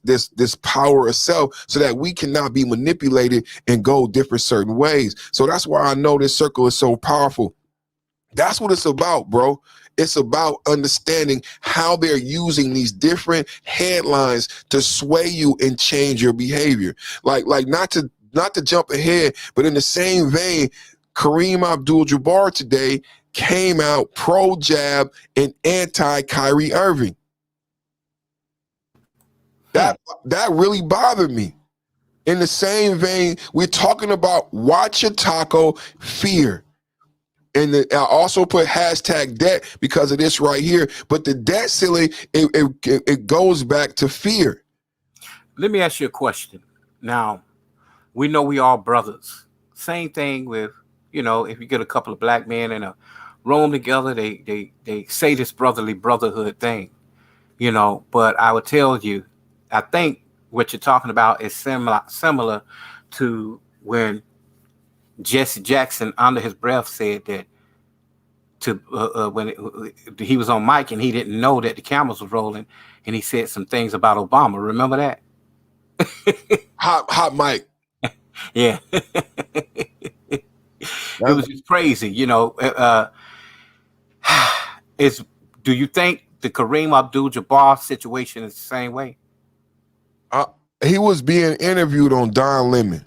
power of self, so that we cannot be manipulated and go different certain ways. So that's why I know this circle is so powerful. That's what it's about, bro. It's about understanding how they're using these different headlines to sway you and change your behavior. Like not to jump ahead, but in the same vein, Kareem Abdul-Jabbar today came out pro-jab and anti-Kyrie Irving. That really bothered me. In the same vein, we're talking about Watch Your Taco fear. And I also put hashtag debt because of this right here. But the debt ceiling, it goes back to fear. Let me ask you a question. Now, we know we all brothers. Same thing with, if you get a couple of black men in a room together, they say this brotherhood thing, but I would tell you, I think what you're talking about is similar to when Jesse Jackson, under his breath, said that he was on mic and he didn't know that the cameras was rolling, and he said some things about Obama. Remember that? Hot mic. Yeah. It was just crazy, you know. Do you think the Kareem Abdul-Jabbar situation is the same way? He was being interviewed on Don Lemon.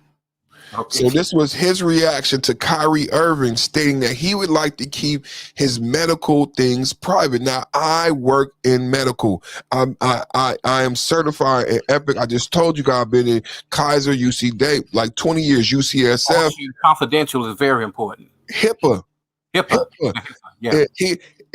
Okay. So this was his reaction to Kyrie Irving stating that he would like to keep his medical things private. Now, I work in medical. I am certified in Epic. I just told you guys I've been in Kaiser, UC Dave, like 20 years, UCSF. Confidential is very important. HIPAA. Yeah.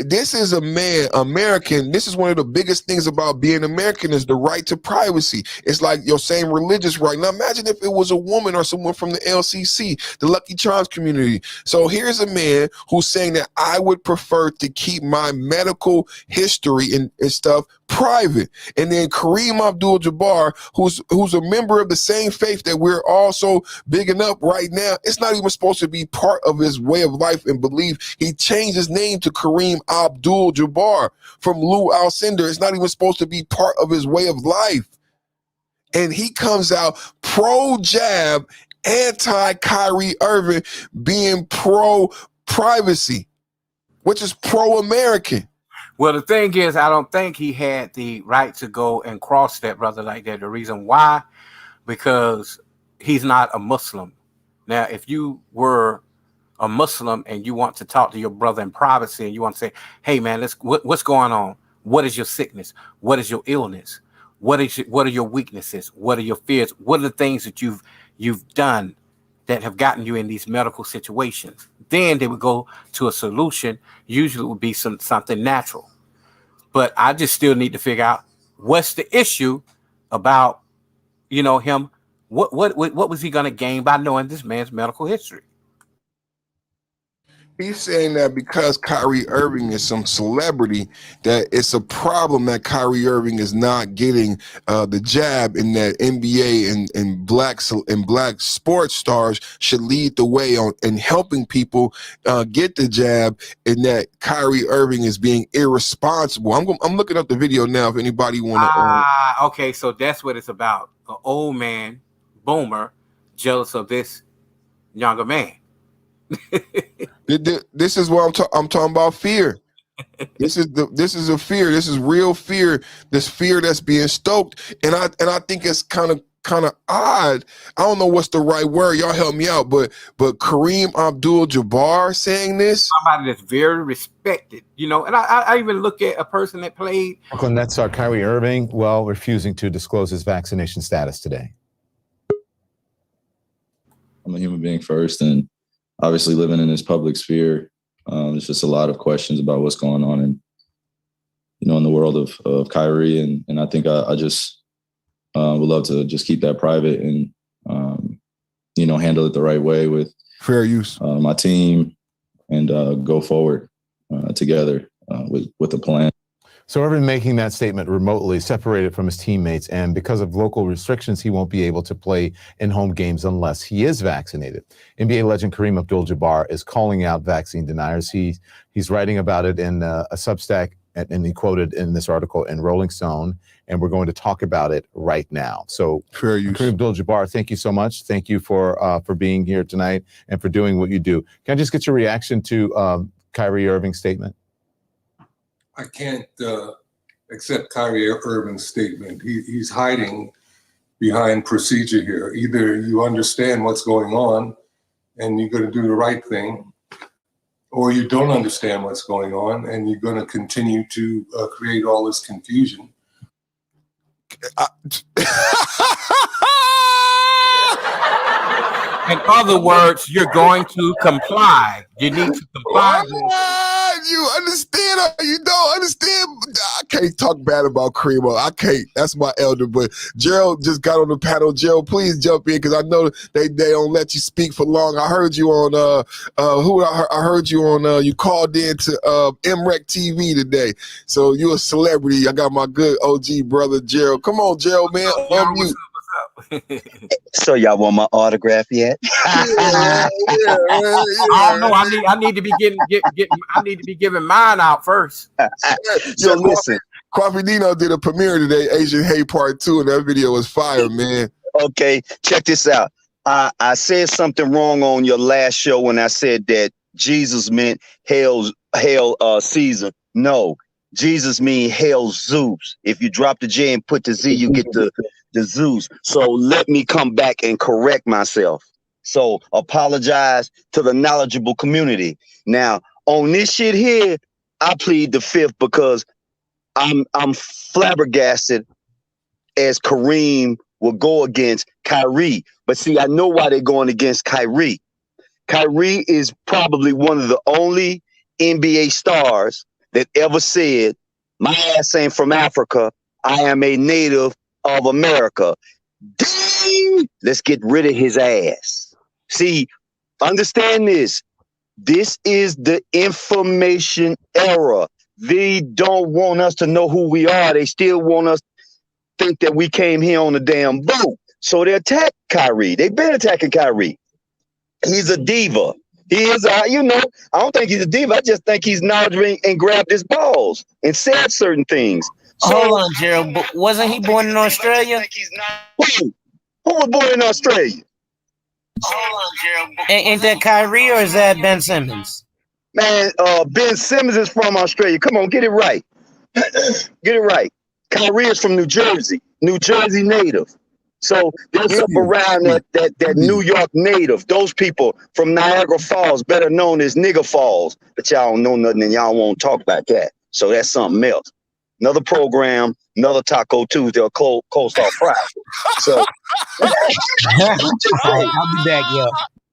This is a man, American. This is one of the biggest things about being American is the right to privacy. It's like your same religious right. Now imagine if it was a woman or someone from the LCC, the Lucky Charms community. So here's a man who's saying that I would prefer to keep my medical history and stuff private. And then Kareem Abdul-Jabbar, who's a member of the same faith that we're also bigging up right now, it's not even supposed to be part of his way of life and belief. He changed his name to Kareem Abdul-Jabbar from Lou Alcindor. It's not even supposed to be part of his way of life. And he comes out pro-jab, anti-Kyrie Irving, being pro-privacy, which is pro-American. Well, the thing is, I don't think he had the right to go and cross that brother like that. The reason why, because he's not a Muslim. Now, if you were a Muslim and you want to talk to your brother in privacy and you want to say, hey, man, what's going on? What is your sickness? What is your illness? What are your weaknesses? What are your fears? What are the things that you've done that have gotten you in these medical situations? Then they would go to a solution. Usually it would be something natural. But I just still need to figure out what's the issue about, you know, him. What was he going to gain by knowing this man's medical history? He's saying that because Kyrie Irving is some celebrity, that it's a problem that Kyrie Irving is not getting the jab, and that NBA and black sports stars should lead the way on in helping people get the jab, and that Kyrie Irving is being irresponsible. I'm looking up the video now if anybody want to. Okay, so that's what it's about. An old man, boomer, jealous of this younger man. This is what I'm talking about. Fear. This is a fear. This is real fear. This fear that's being stoked, and I think it's kind of odd. I don't know what's the right word. Y'all help me out. But Kareem Abdul-Jabbar saying this, somebody that's very respected, you know. And I even look at a person that played. Brooklyn Nets star Kyrie Irving, refusing to disclose his vaccination status today. I'm a human being first, and obviously living in this public sphere, there's just a lot of questions about what's going on in the world of Kyrie. And I think I just would love to just keep that private and, handle it the right way with fair use, my team, and go forward together with a plan. So Irving making that statement remotely, separated from his teammates, and because of local restrictions, he won't be able to play in home games unless he is vaccinated. NBA legend Kareem Abdul-Jabbar is calling out vaccine deniers. He's writing about it in a Substack, and he quoted in this article in Rolling Stone, and we're going to talk about it right now. So Kareem Abdul-Jabbar, thank you so much. Thank you for being here tonight and for doing what you do. Can I just get your reaction to Kyrie Irving's statement? I can't accept Kyrie Irving's statement. He's hiding behind procedure here. Either you understand what's going on and you're going to do the right thing, or you don't understand what's going on and you're going to continue to create all this confusion. In other words, you're going to comply. You need to comply. you understand or you don't understand. I can't talk bad about Kareem. I can't. That's my elder. But Gerald just got on the panel. Gerald, please jump in because I know they don't let you speak for long. I heard you on I heard you on you called in to MREC TV today. So you're a celebrity. I got my good OG brother Gerald. Come on, Gerald, man. Unmute. So y'all want my autograph yet? I don't know. I need to be I need to be giving mine out first. So listen, Coffee Dino did a premiere today, Asian Hate Part 2, and that video was fire, man. Okay, check this out. I said something wrong on your last show when I said that Jesus meant hail Caesar. No, Jesus means hail Zeus. If you drop the J and put the Z, you get the Zeus. So let me come back and correct myself. So apologize to the knowledgeable community. Now, on this shit here, I plead the fifth because I'm flabbergasted as Kareem will go against Kyrie. But see, I know why they're going against Kyrie. Kyrie is probably one of the only NBA stars that ever said, my ass ain't from Africa. I am a native of America. Ding! Let's get rid of his ass. See, understand this. This is the information era. They don't want us to know who we are. They still want us to think that we came here on a damn boat. So they attack Kyrie. They've been attacking Kyrie. He's a diva. He is, I don't think he's a diva. I just think he's knowledgeable and grabbed his balls and said certain things. So, Hold on, Gerald. Wasn't he born in Australia? Who was born in Australia? Hold on, Gerald. Ain't that Kyrie or is that Ben Simmons? Man, Ben Simmons is from Australia. Come on, get it right. Get it right. Kyrie is from New Jersey native. So there's up around that New York native. Those people from Niagara Falls, better known as Nigger Falls. But y'all don't know nothing and y'all won't talk about that. So that's something else. Another program, another Taco Tuesday or coleslaw Friday. So I'll be back, yo.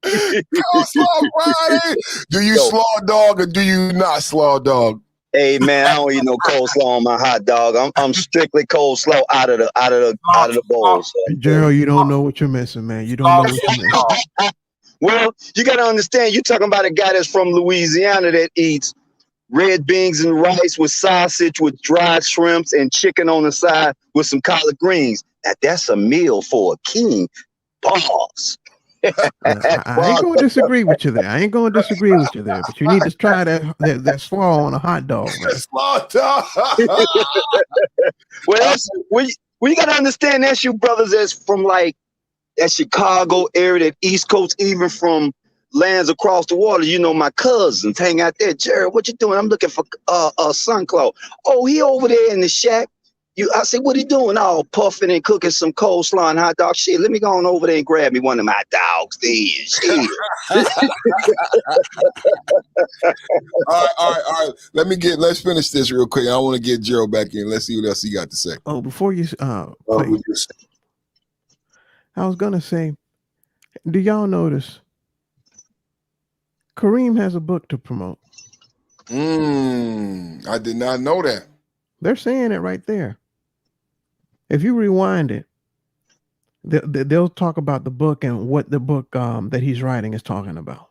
Coleslaw Friday. Do you slaw dog or do you not slaw dog? Hey man, I don't eat no coleslaw on my hot dog. I'm strictly coleslaw out of the bowl. So. Gerald, you don't know what you're missing, man. You don't know what you're missing. Well, you got to understand, you're talking about a guy that's from Louisiana that eats red beans and rice with sausage with dried shrimps and chicken on the side with some collard greens. Now, that's a meal for a king. Pause. I ain't going to disagree with you there. But you need to try that slaw on a hot dog, man. Slaw dog. Well, you got to understand that's you brothers that's from like that Chicago area, that East Coast, even from lands across the water. You know, my cousins hang out there. Jared, what you doing? I'm looking for Sunclaw. Oh, he over there in the shack. I said, what he doing? All puffing and cooking some coleslaw and hot dog. Shit, let me go on over there and grab me one of my dogs then. Shit. All right. Let's finish this real quick. I want to get Gerald back in. Let's see what else he got to say. Oh, before you I was gonna say, do y'all notice Kareem has a book to promote? I did not know that. They're saying it right there. If you rewind it, they'll talk about the book and what the book that he's writing is talking about.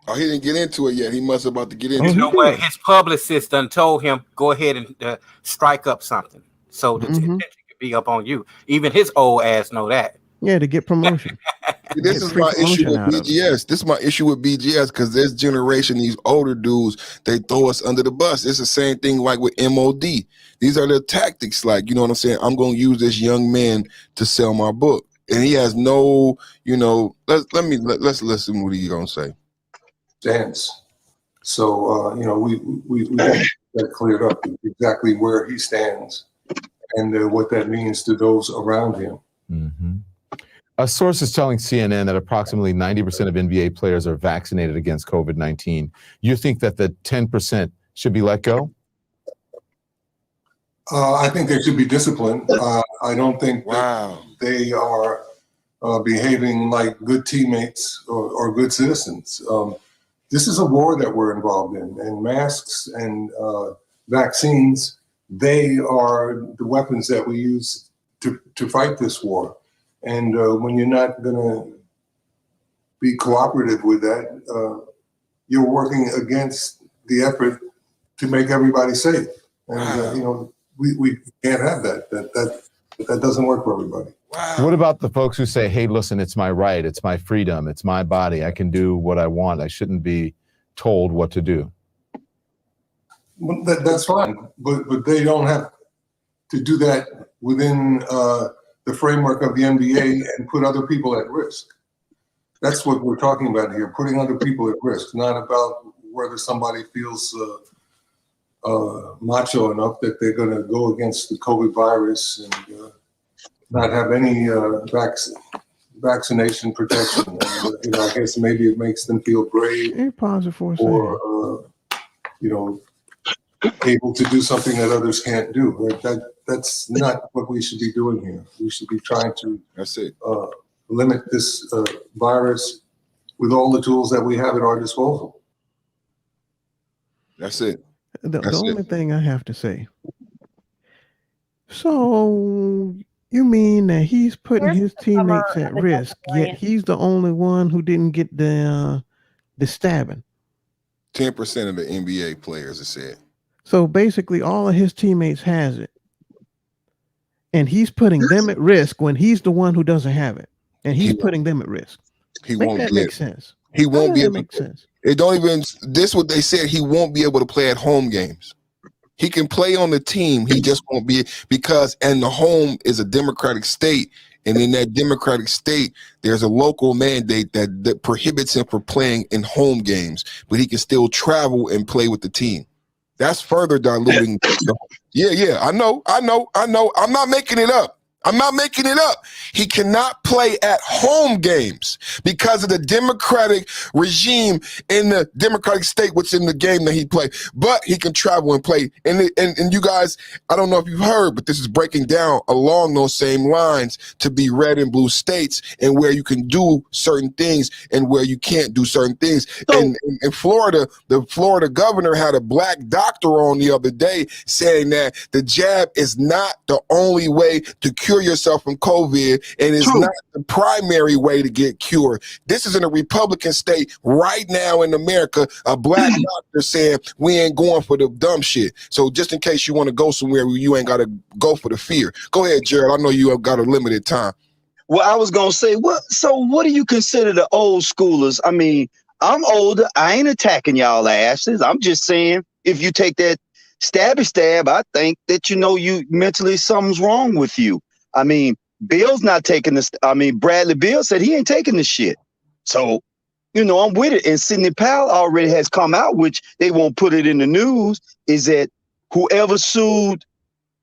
Oh, he didn't get into it yet. He must about to get into You it. know what? His publicist done told him, go ahead and strike up something so the attention can be up on you. Even his old ass know that. Yeah, to get promotion. This is my issue with BGS. This is my issue with BGS because this generation, these older dudes, they throw us under the bus. It's the same thing like with MOD. These are the tactics. Like, you know what I'm saying? I'm going to use this young man to sell my book. And he has no, let's listen what he's going to say. Stance. So, we got that cleared up exactly where he stands and what that means to those around him. Mm-hmm. A source is telling CNN that approximately 90% of NBA players are vaccinated against COVID-19. You think that the 10% should be let go? I think they should be disciplined. I don't think they are behaving like good teammates or good citizens. this is a war that we're involved in, and masks and vaccines, they are the weapons that we use to fight this war. And when you're not going to be cooperative with that, you're working against the effort to make everybody safe. And you know, we can't have that. That doesn't work for everybody. What about the folks who say, hey, listen, it's my right, it's my freedom, it's my body, I can do what I want, I shouldn't be told what to do? Well, that's fine, but they don't have to do that within the framework of the NBA and put other people at risk. That's what we're talking about here, putting other people at risk, not about whether somebody feels macho enough that they're going to go against the COVID virus and not have any vaccination protection. And, you know, I guess maybe it makes them feel brave. Hey, pause it for a second. Or, you know, able to do something that others can't do. Right? That's not what we should be doing here. We should be trying to limit this virus with all the tools that we have at our disposal. That's it. The only thing I have to say. So you mean that he's putting his teammates at risk, yet he's the only one who didn't get the stabbing? 10% of the NBA players have said. So basically all of his teammates has it. And he's putting them at risk when he's the one who doesn't have it. And he's putting them at risk. He won't that make sense. He won't be able to make sense. It don't even, this what they said, he won't be able to play at home games. He can play on the team, he just won't be, because, and the home is a democratic state, and in that democratic state, there's a local mandate that prohibits him from playing in home games, but he can still travel and play with the team. That's further diluting. Yeah, I know. I'm not making it up. He cannot play at home games because of the democratic regime in the democratic state, which in the game that he played. But he can travel and play. And you guys, I don't know if you've heard, but this is breaking down along those same lines to be red and blue states, and where you can do certain things and where you can't do certain things. In Florida, the Florida governor had a black doctor on the other day saying that the jab is not the only way to cure yourself from COVID, and it's not the primary way to get cured. This is in a Republican state right now in America, a black doctor saying we ain't going for the dumb shit. So just in case you want to go somewhere where you ain't got to go for the fear. Go ahead, Gerald. I know you have got a limited time. Well, I was going to say, so what do you consider the old schoolers? I mean, I'm older. I ain't attacking y'all asses. I'm just saying, if you take that stabby stab, I think that, you know, you mentally something's wrong with you. I mean, Bill's not taking this. I mean, Bradley Beal said he ain't taking this shit. So, you know, I'm with it. And Sidney Powell already has come out, which they won't put it in the news, is that whoever sued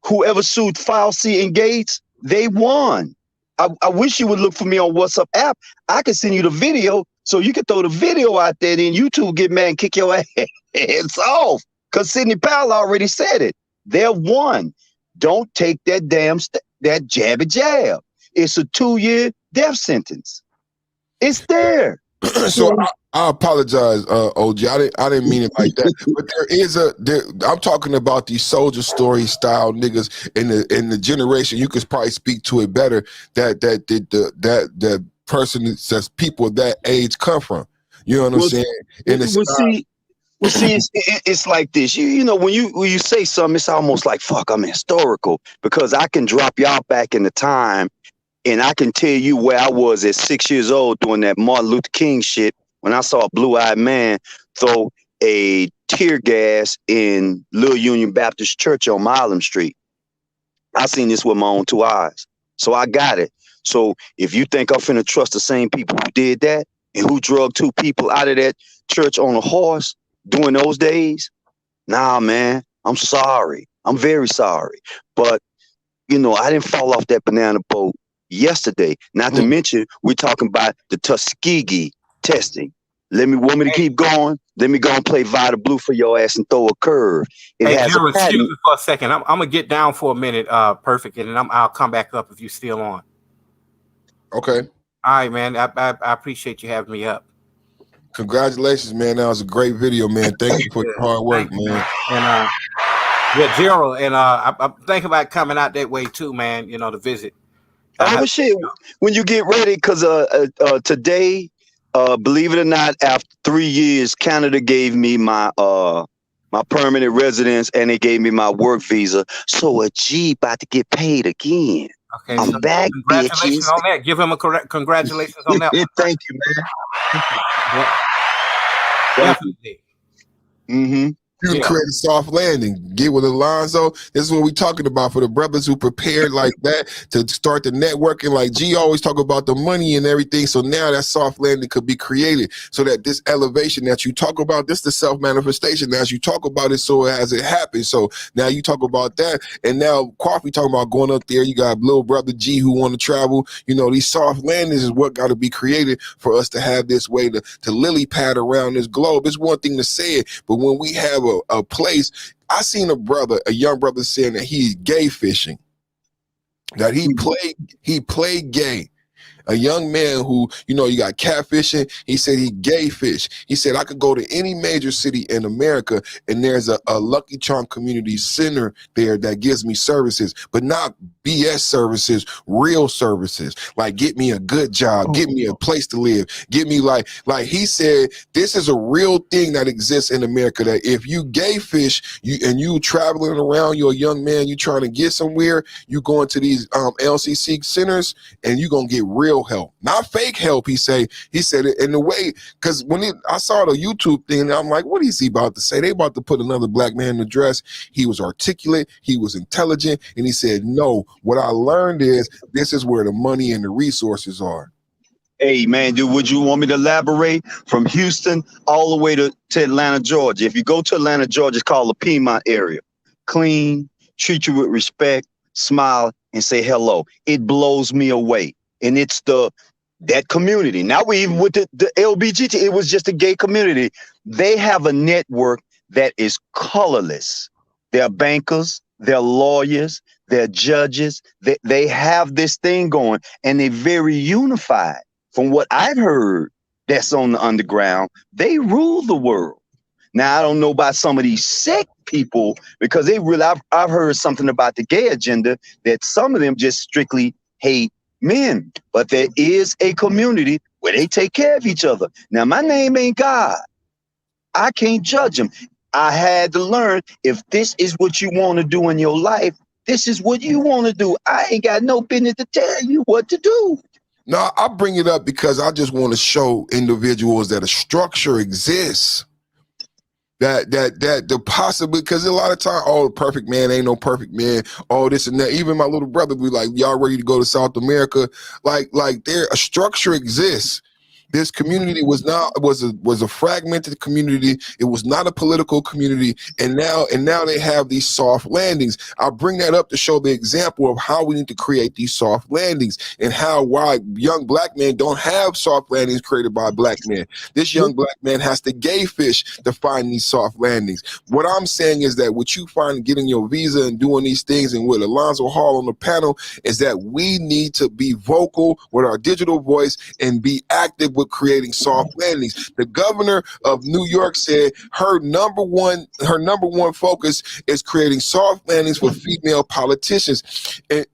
Fauci and Gates, they won. I wish you would look for me on WhatsApp app. I can send you the video so you can throw the video out there, then YouTube get mad and kick your ass off. Because Sidney Powell already said it. They're won. Don't take that damn that jabby jab. It's a 2-year death sentence. It's there. So I apologize, OG. I didn't mean it like that. But I'm talking about these soldier story style niggas in the generation. You could probably speak to it better. That person that says people that age come from. You know what I'm saying? It's like this. You know, when you say something, it's almost like, fuck, I'm historical, because I can drop y'all back in the time, and I can tell you where I was at 6 years old doing that Martin Luther King shit when I saw a blue-eyed man throw a tear gas in Little Union Baptist Church on Milam Street. I seen this with my own 2 eyes. So I got it. So if you think I'm finna trust the same people who did that and who drugged 2 people out of that church on a horse during those days, nah, man, I'm sorry. I'm very sorry. But, you know, I didn't fall off that banana boat yesterday. Not to mention, we're talking about the Tuskegee testing. Want me to keep going? Let me go and play Vita Blue for your ass and throw a curve. Hey, Gerald, excuse me for a second. I'm going to get down for a minute, Perfect, and then I'll come back up if you're still on. Okay. All right, man. I appreciate you having me up. Congratulations, man. That was a great video, man. Thank you for your hard work, man. And yeah, Gerald, and I'm thinking about coming out that way too, man. You know, to visit. Oh shit! When you get ready, because today, believe it or not, after 3 years, Canada gave me my my permanent residence, and they gave me my work visa. So a G about to get paid again. Okay, I'm so back, congratulations bitches. on that. Give him a congratulations on that one. Thank you, man. Definitely. Mm-hmm. You can create a soft landing. Get with Alonzo. This is what we're talking about for the brothers who prepared like that to start the networking. Like G always talk about the money and everything. So now that soft landing could be created so that this elevation that you talk about, this the self-manifestation. As you talk about it, so as it happens. So now you talk about that. And now Coffee talking about going up there. You got little brother G who want to travel. You know, these soft landings is what got to be created for us to have this way to lily pad around this globe. It's one thing to say it, but when we have a place, I seen a young brother saying that he's gay fishing, that he played gay. A young man who, you know, you got catfishing. He said he gay fish. He said, I could go to any major city in America and there's a Lucky Charm community center there that gives me services, but not BS services, real services. Like get me a good job, get me a place to live, get me like he said, this is a real thing that exists in America, that if you gay fish you traveling around, you're a young man, you trying to get somewhere, you going to these LCC centers and you gonna get real help, not fake help. He said it in the way, because I saw the YouTube thing and I'm like, what is he about to say? They about to put another black man in the dress. He was articulate, he was intelligent, and he said, no, what I learned is this is where the money and the resources are. Hey man, dude, would you want me to elaborate from Houston all the way to Atlanta, Georgia? If you go to Atlanta, Georgia, it's called the Piedmont area. Clean, treat you with respect, smile, and say hello. It blows me away. And it's that community. Now we even with the LBGT, it was just a gay community. They have a network that is colorless. They're bankers, they're lawyers, they're judges. They have this thing going, and they're very unified. From what I've heard, that's on the underground, they rule the world. Now I don't know about some of these sect people, because they really, I've heard something about the gay agenda that some of them just strictly hate men, but there is a community where they take care of each other. Now, my name ain't God. I can't judge them. I had to learn, if this is what you want to do in your life, this is what you want to do. I ain't got no business to tell you what to do. No, I bring it up because I just want to show individuals that a structure exists. That the possibility, because a lot of time, oh, perfect man ain't no perfect man, all this and that. Even my little brother be like, y'all ready to go to South America? Like there, a structure exists. This community was a fragmented community. It was not a political community, and now they have these soft landings. I bring that up to show the example of how we need to create these soft landings, and why young black men don't have soft landings created by black men. This young black man has to gay fish to find these soft landings. What I'm saying is that what you find getting your visa and doing these things, and with Alonzo Hall on the panel, is that we need to be vocal with our digital voice and be active with creating soft landings. The governor of New York said her number one focus is creating soft landings for female politicians. And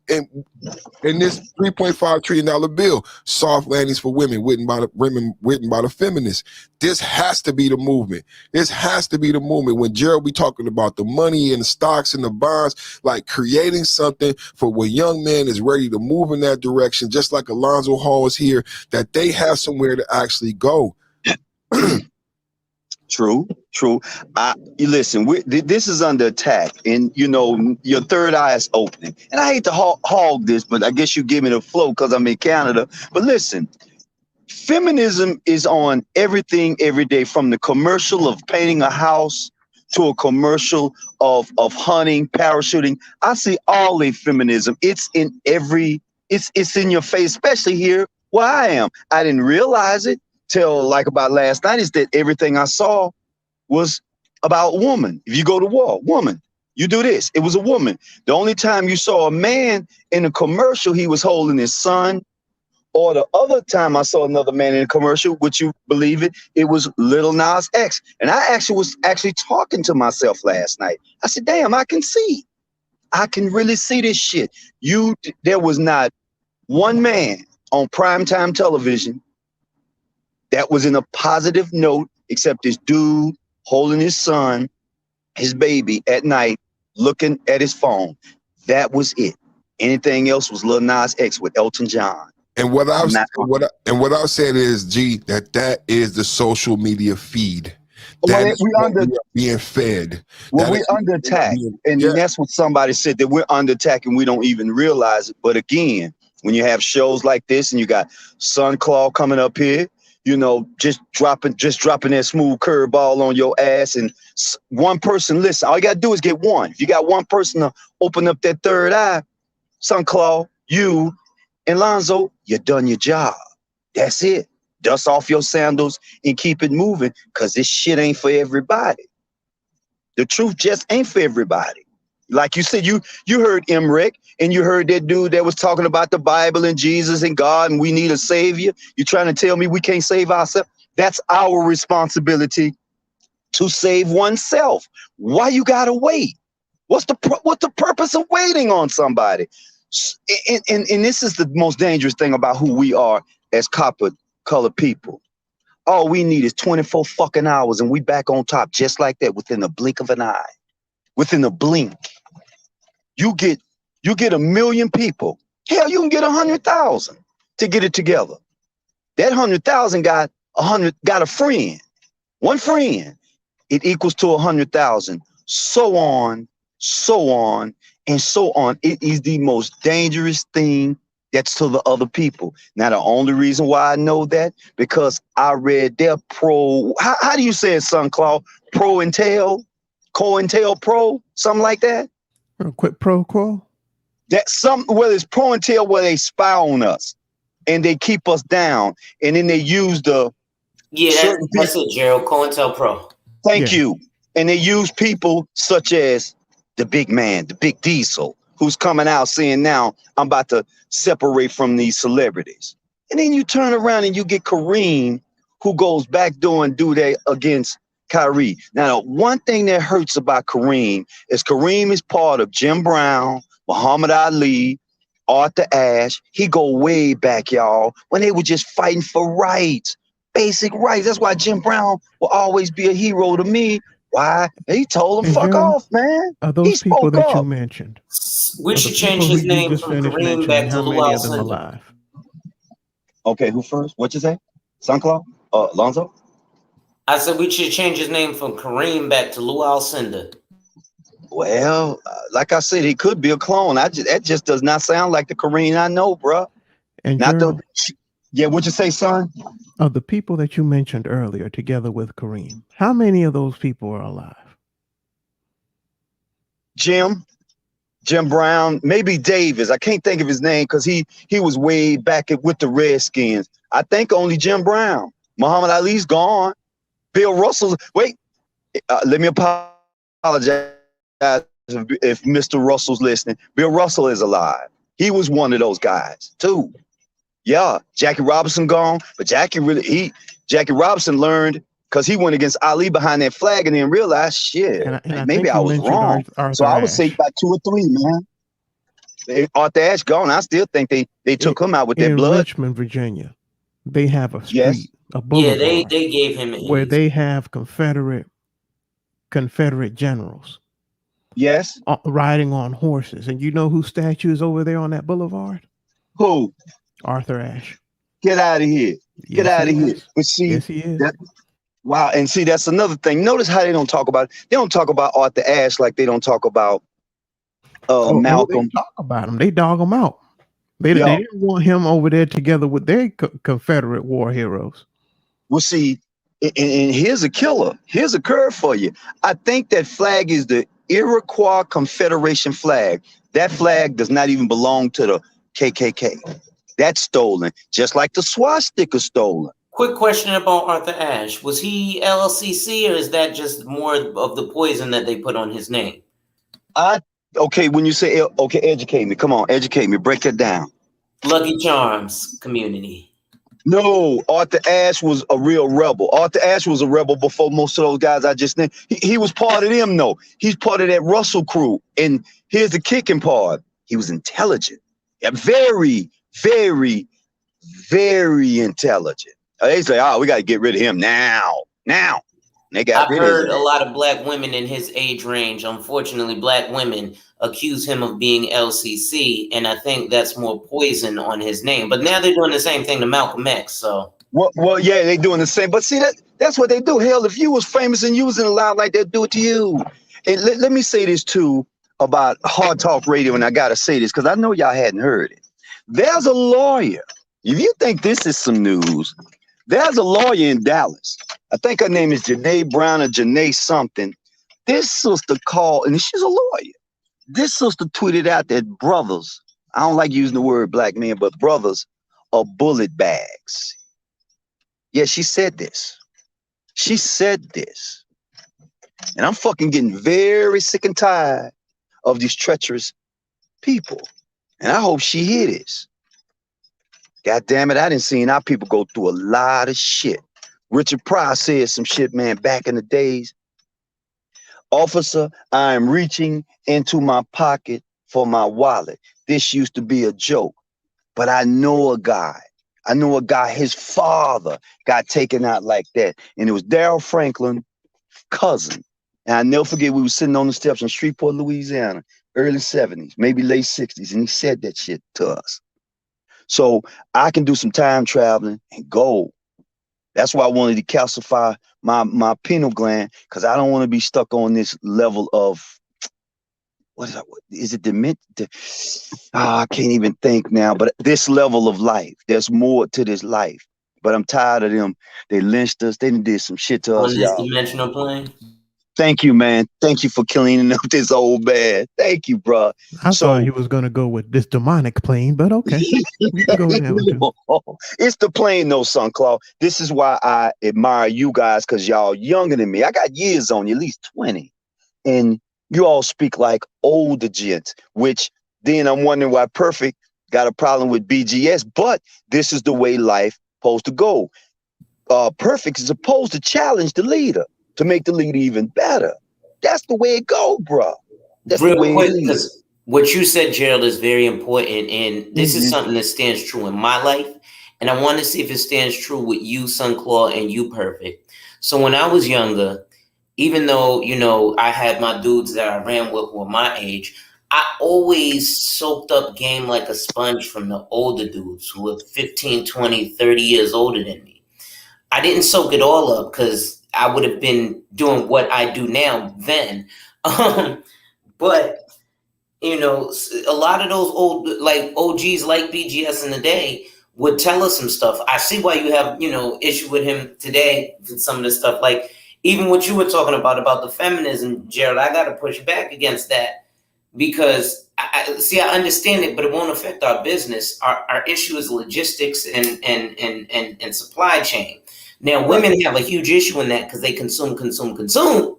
in this $3.5 trillion bill, soft landings for women written by the feminists. This has to be the movement. This has to be the movement. When Gerald be talking about the money and the stocks and the bonds, like creating something for when young men is ready to move in that direction, just like Alonzo Hall is here, that they have somewhere to actually go. True. You listen, this is under attack, and you know your third eye is opening. And I hate to hog this, but I guess you give me the flow because I'm in Canada. But listen, feminism is on everything every day, from the commercial of painting a house to a commercial of hunting, parachuting. I see all the feminism. It's in it's in your face, especially here where I am. I didn't realize it till like about last night, is that everything I saw was about woman. If you go to war, woman, you do this. It was a woman. The only time you saw a man in a commercial, he was holding his son Or the other time I saw another man in a commercial, would you believe it? It was Lil Nas X. And I was talking to myself last night. I said, damn, I can see. I can really see this shit. There was not one man on primetime television that was in a positive note except this dude holding his son, his baby at night, looking at his phone. That was it. Anything else was Lil Nas X with Elton John. And what I've said is, G, that is the social media feed. That is what we are being fed. Well, we're under attack. And that's what somebody said, that we're under attack and we don't even realize it. But again, when you have shows like this and you got Sunclaw coming up here, you know, just dropping that smooth curveball on your ass, and one person listen. All you gotta do is get one. If you got one person to open up that third eye, Sunclaw, you and Lonzo, you done your job. That's it. Dust off your sandals and keep it moving, because this shit ain't for everybody. The truth just ain't for everybody. Like you said, you heard Emmerich, and you heard that dude that was talking about the Bible and Jesus and God, and we need a savior. You trying to tell me we can't save ourselves? That's our responsibility to save oneself. Why you gotta wait? What's the purpose of waiting on somebody? And this is the most dangerous thing about who we are as colored people. All we need is 24 fucking hours, and we back on top just like that within a blink of an eye. Within a blink. You get 1 million people. Hell, you can get 100,000 to get it together. That 100,000 got a friend. One friend. It equals to 100,000. So on, and so on. It is the most dangerous thing that's to the other people. Now, the only reason why I know that, because I read their how do you say it, Sunclaw? COINTELPRO, something like that? Quid pro quo? Whether it's pro and tail, where they spy on us and they keep us down, and then they use the that's it, Gerald. COINTELPRO. Thank you. And they use people such as the big man, the big Diesel, who's coming out saying, now I'm about to separate from these celebrities. And then you turn around and you get Kareem, who goes backdoor and do that against Kyrie. Now, one thing that hurts about Kareem is part of Jim Brown, Muhammad Ali, Arthur Ashe. He go way back, y'all, when they were just fighting for rights, basic rights. That's why Jim Brown will always be a hero to me. Why? He told him, fuck off, man. Are those people that you mentioned? We should change his name from Kareem back to Luau Cinder. Okay, who first? What you say? Sunclaw? Lonzo? I said we should change his name from Kareem back to Luau Cinder. Well, like I said, he could be a clone. That just does not sound like the Kareem I know, bro. And what'd you say, son? Of the people that you mentioned earlier, together with Kareem, how many of those people are alive? Jim Brown, maybe Davis. I can't think of his name because he was way back with the Redskins. I think only Jim Brown. Muhammad Ali's gone. Bill Russell. Wait, let me apologize if Mr. Russell's listening. Bill Russell is alive. He was one of those guys too. Yeah, Jackie Robinson gone, but Jackie Robinson learned, because he went against Ali behind that flag and then realized, shit, maybe I was wrong. So I would say about 2 or 3, man. Arthur Ashe gone. I still think they took him out with their blood. In Richmond, Virginia, they have a street, a boulevard. Yeah, they gave him where they have Confederate generals. Yes. Riding on horses. And you know whose statue is over there on that boulevard? Who? Arthur Ashe. Get out of here. Get out of here. But see, yes, he is. Wow. And see, that's another thing. Notice how they don't talk about it. They don't talk about Arthur Ashe like they don't talk about Malcolm. They talk about him. They dog him out. They didn't want him over there together with their Confederate war heroes. Well, see, and here's a killer. Here's a curve for you. I think that flag is the Iroquois Confederation flag. That flag does not even belong to the KKK. That's stolen, just like the swastika stolen. Quick question about Arthur Ashe. Was he LLCC, or is that just more of the poison that they put on his name? Okay, when you say, okay, educate me. Come on, educate me. Break it down. Lucky Charms community. No, Arthur Ashe was a real rebel. Arthur Ashe was a rebel before most of those guys I just named. He was part of them, though. He's part of that Russell crew. And here's the kicking part. He was intelligent. Yeah, very, very, very intelligent. They say, oh, we got to get rid of him now. Now. And they got I've rid heard of a him. lot of black women in his age range, unfortunately, black women accuse him of being LCC, and I think that's more poison on his name. But now they're doing the same thing to Malcolm X, so. Well, yeah, they doing the same. But see, that's what they do. Hell, if you was famous and you was in a line like that, do it to you. And let me say this, too, about Hard Talk Radio, and I got to say this, because I know y'all hadn't heard it. There's a lawyer. If you think this is some news, there's a lawyer in Dallas. I think her name is Janae Brown or Janae something. This sister called, and she's a lawyer. This sister tweeted out that brothers, I don't like using the word black men, but brothers are bullet bags. Yeah, she said this. She said this. And I'm fucking getting very sick and tired of these treacherous people. And I hope she hear this. God damn it, I didn't see our people go through a lot of shit. Richard Pryor said some shit, man, back in the days. Officer, I am reaching into my pocket for my wallet. This used to be a joke, but I know a guy. His father got taken out like that. And it was Darrell Franklin's cousin. And I never forget, we were sitting on the steps in Shreveport, Louisiana, early 70s, maybe late 60s. And he said that shit to us. So I can do some time traveling and go. That's why I wanted to calcify my pineal gland, because I don't want to be stuck on this level of, what is that? Is it dementia? I can't even think now, but this level of life, there's more to this life. But I'm tired of them. They lynched us. They did some shit to us, On this y'all. dimensional plane? Thank you, man. Thank you for cleaning up this old man. Thank you, bro. I thought he was going to go with this demonic plane, but okay. We can go with that one too. It's the plane, though, son Claude. This is why I admire you guys, because y'all younger than me. I got years on you, at least 20. And you all speak like older gents, which then I'm wondering why Perfect got a problem with BGS, but this is the way life supposed to go. Perfect is supposed to challenge the leader to make the leader even better. That's the way it go, bro. That's Real the way quick, it is. because what you said, Gerald, is very important, and this is something that stands true in my life, and I want to see if it stands true with you, Son Claw, and you, Perfect. So when I was younger, even though, you know, I had my dudes that I ran with who were my age, I always soaked up game like a sponge from the older dudes who were 15, 20, 30 years older than me. I didn't soak it all up because I would have been doing what I do now then. But, you know, a lot of those old, like OGs like BGS in the day would tell us some stuff. I see why you have, you know, issue with him today with some of this stuff. Like, even what you were talking about the feminism, Gerald, I got to push back against that because I understand it, but it won't affect our business. Our issue is logistics and supply chain. Now, women have a huge issue in that because they consume.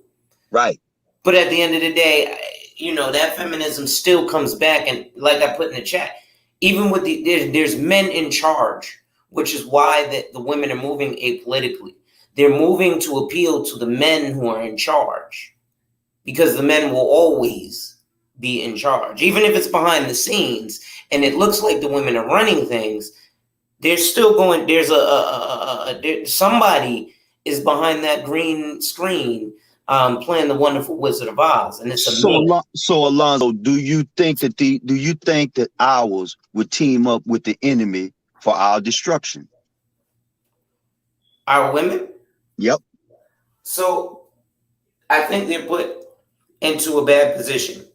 Right. But at the end of the day, you know, that feminism still comes back. And like I put in the chat, even with there's men in charge, which is why the women are moving apolitically. They're moving to appeal to the men who are in charge because the men will always be in charge. Even if it's behind the scenes and it looks like the women are running things, they're still going, there's somebody is behind that green screen playing the Wonderful Wizard of Oz, and it's amazing. So Alonzo, do you think that ours would team up with the enemy for our destruction? Our women? Yep. So I think they're put into a bad position.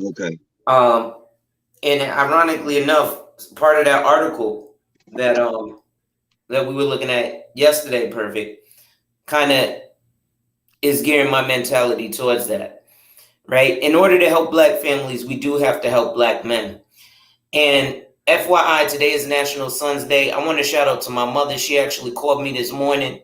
Okay. And ironically enough, part of that article that we were looking at yesterday, Perfect, kind of is gearing my mentality towards that, right? In order to help Black families, we do have to help Black men. And FYI, today is National Sons Day. I want to shout out to my mother. She actually called me this morning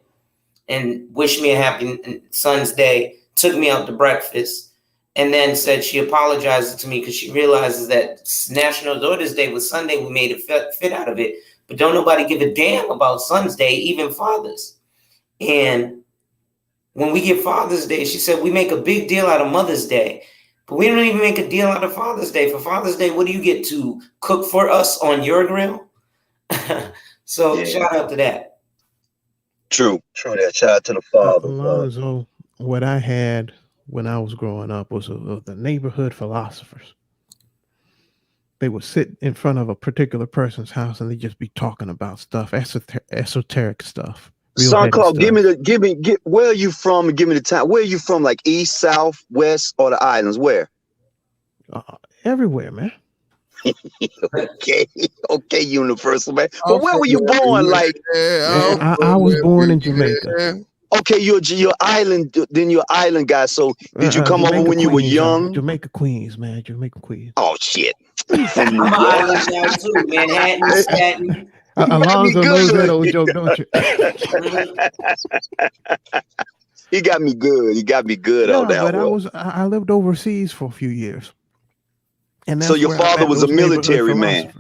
and wished me a happy Sons Day, took me out to breakfast. and then said she apologizes to me because she realizes that National Daughters Day was Sunday. We made a fit out of it, but don't nobody give a damn about Son's Day, even Father's. And when we get Father's Day, she said, we make a big deal out of Mother's Day, but we don't even make a deal out of Father's Day. For Father's Day, what do you get to cook for us on your grill? So shout out to that. True that. Shout out to the father. Alonzo, what I had when I was growing up was the neighborhood philosophers. They would sit in front of a particular person's house and they just be talking about stuff, esoteric stuff. Son Claude, where are you from? And give me the time. Where are you from? Like east, south, west, or the islands? Where? Everywhere, man. okay, universal man. But where were you born? Like, I was born in Jamaica. Okay, you're island. Then you're island guy. So did you come over when you were young? Jamaica Queens, man. Jamaica Queens. Oh shit. I'm an island guy too. Manhattan, Staten. Alonzo knows that old joke, don't you? He got me good. He got me good on that one. I lived overseas for a few years. And so your father was a military man.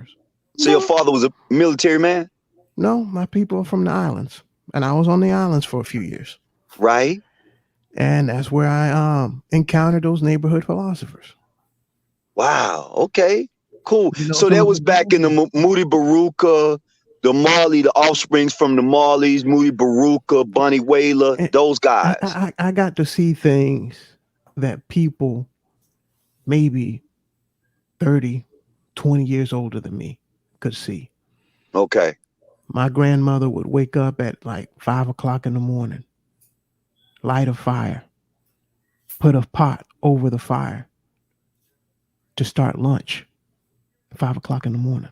So your father was a military man? No, my people are from the islands. And I was on the islands for a few years. Right. And that's where I encountered those neighborhood philosophers. Wow. Okay. Cool. So that was back in the Moody Baruka, the Marley, the offsprings from the Marleys, Moody Baruka, Bunny Wailer, those guys. I got to see things that people maybe 30, 20 years older than me could see. Okay. My grandmother would wake up at like 5 o'clock in the morning, light a fire, put a pot over the fire to start lunch at 5 o'clock in the morning.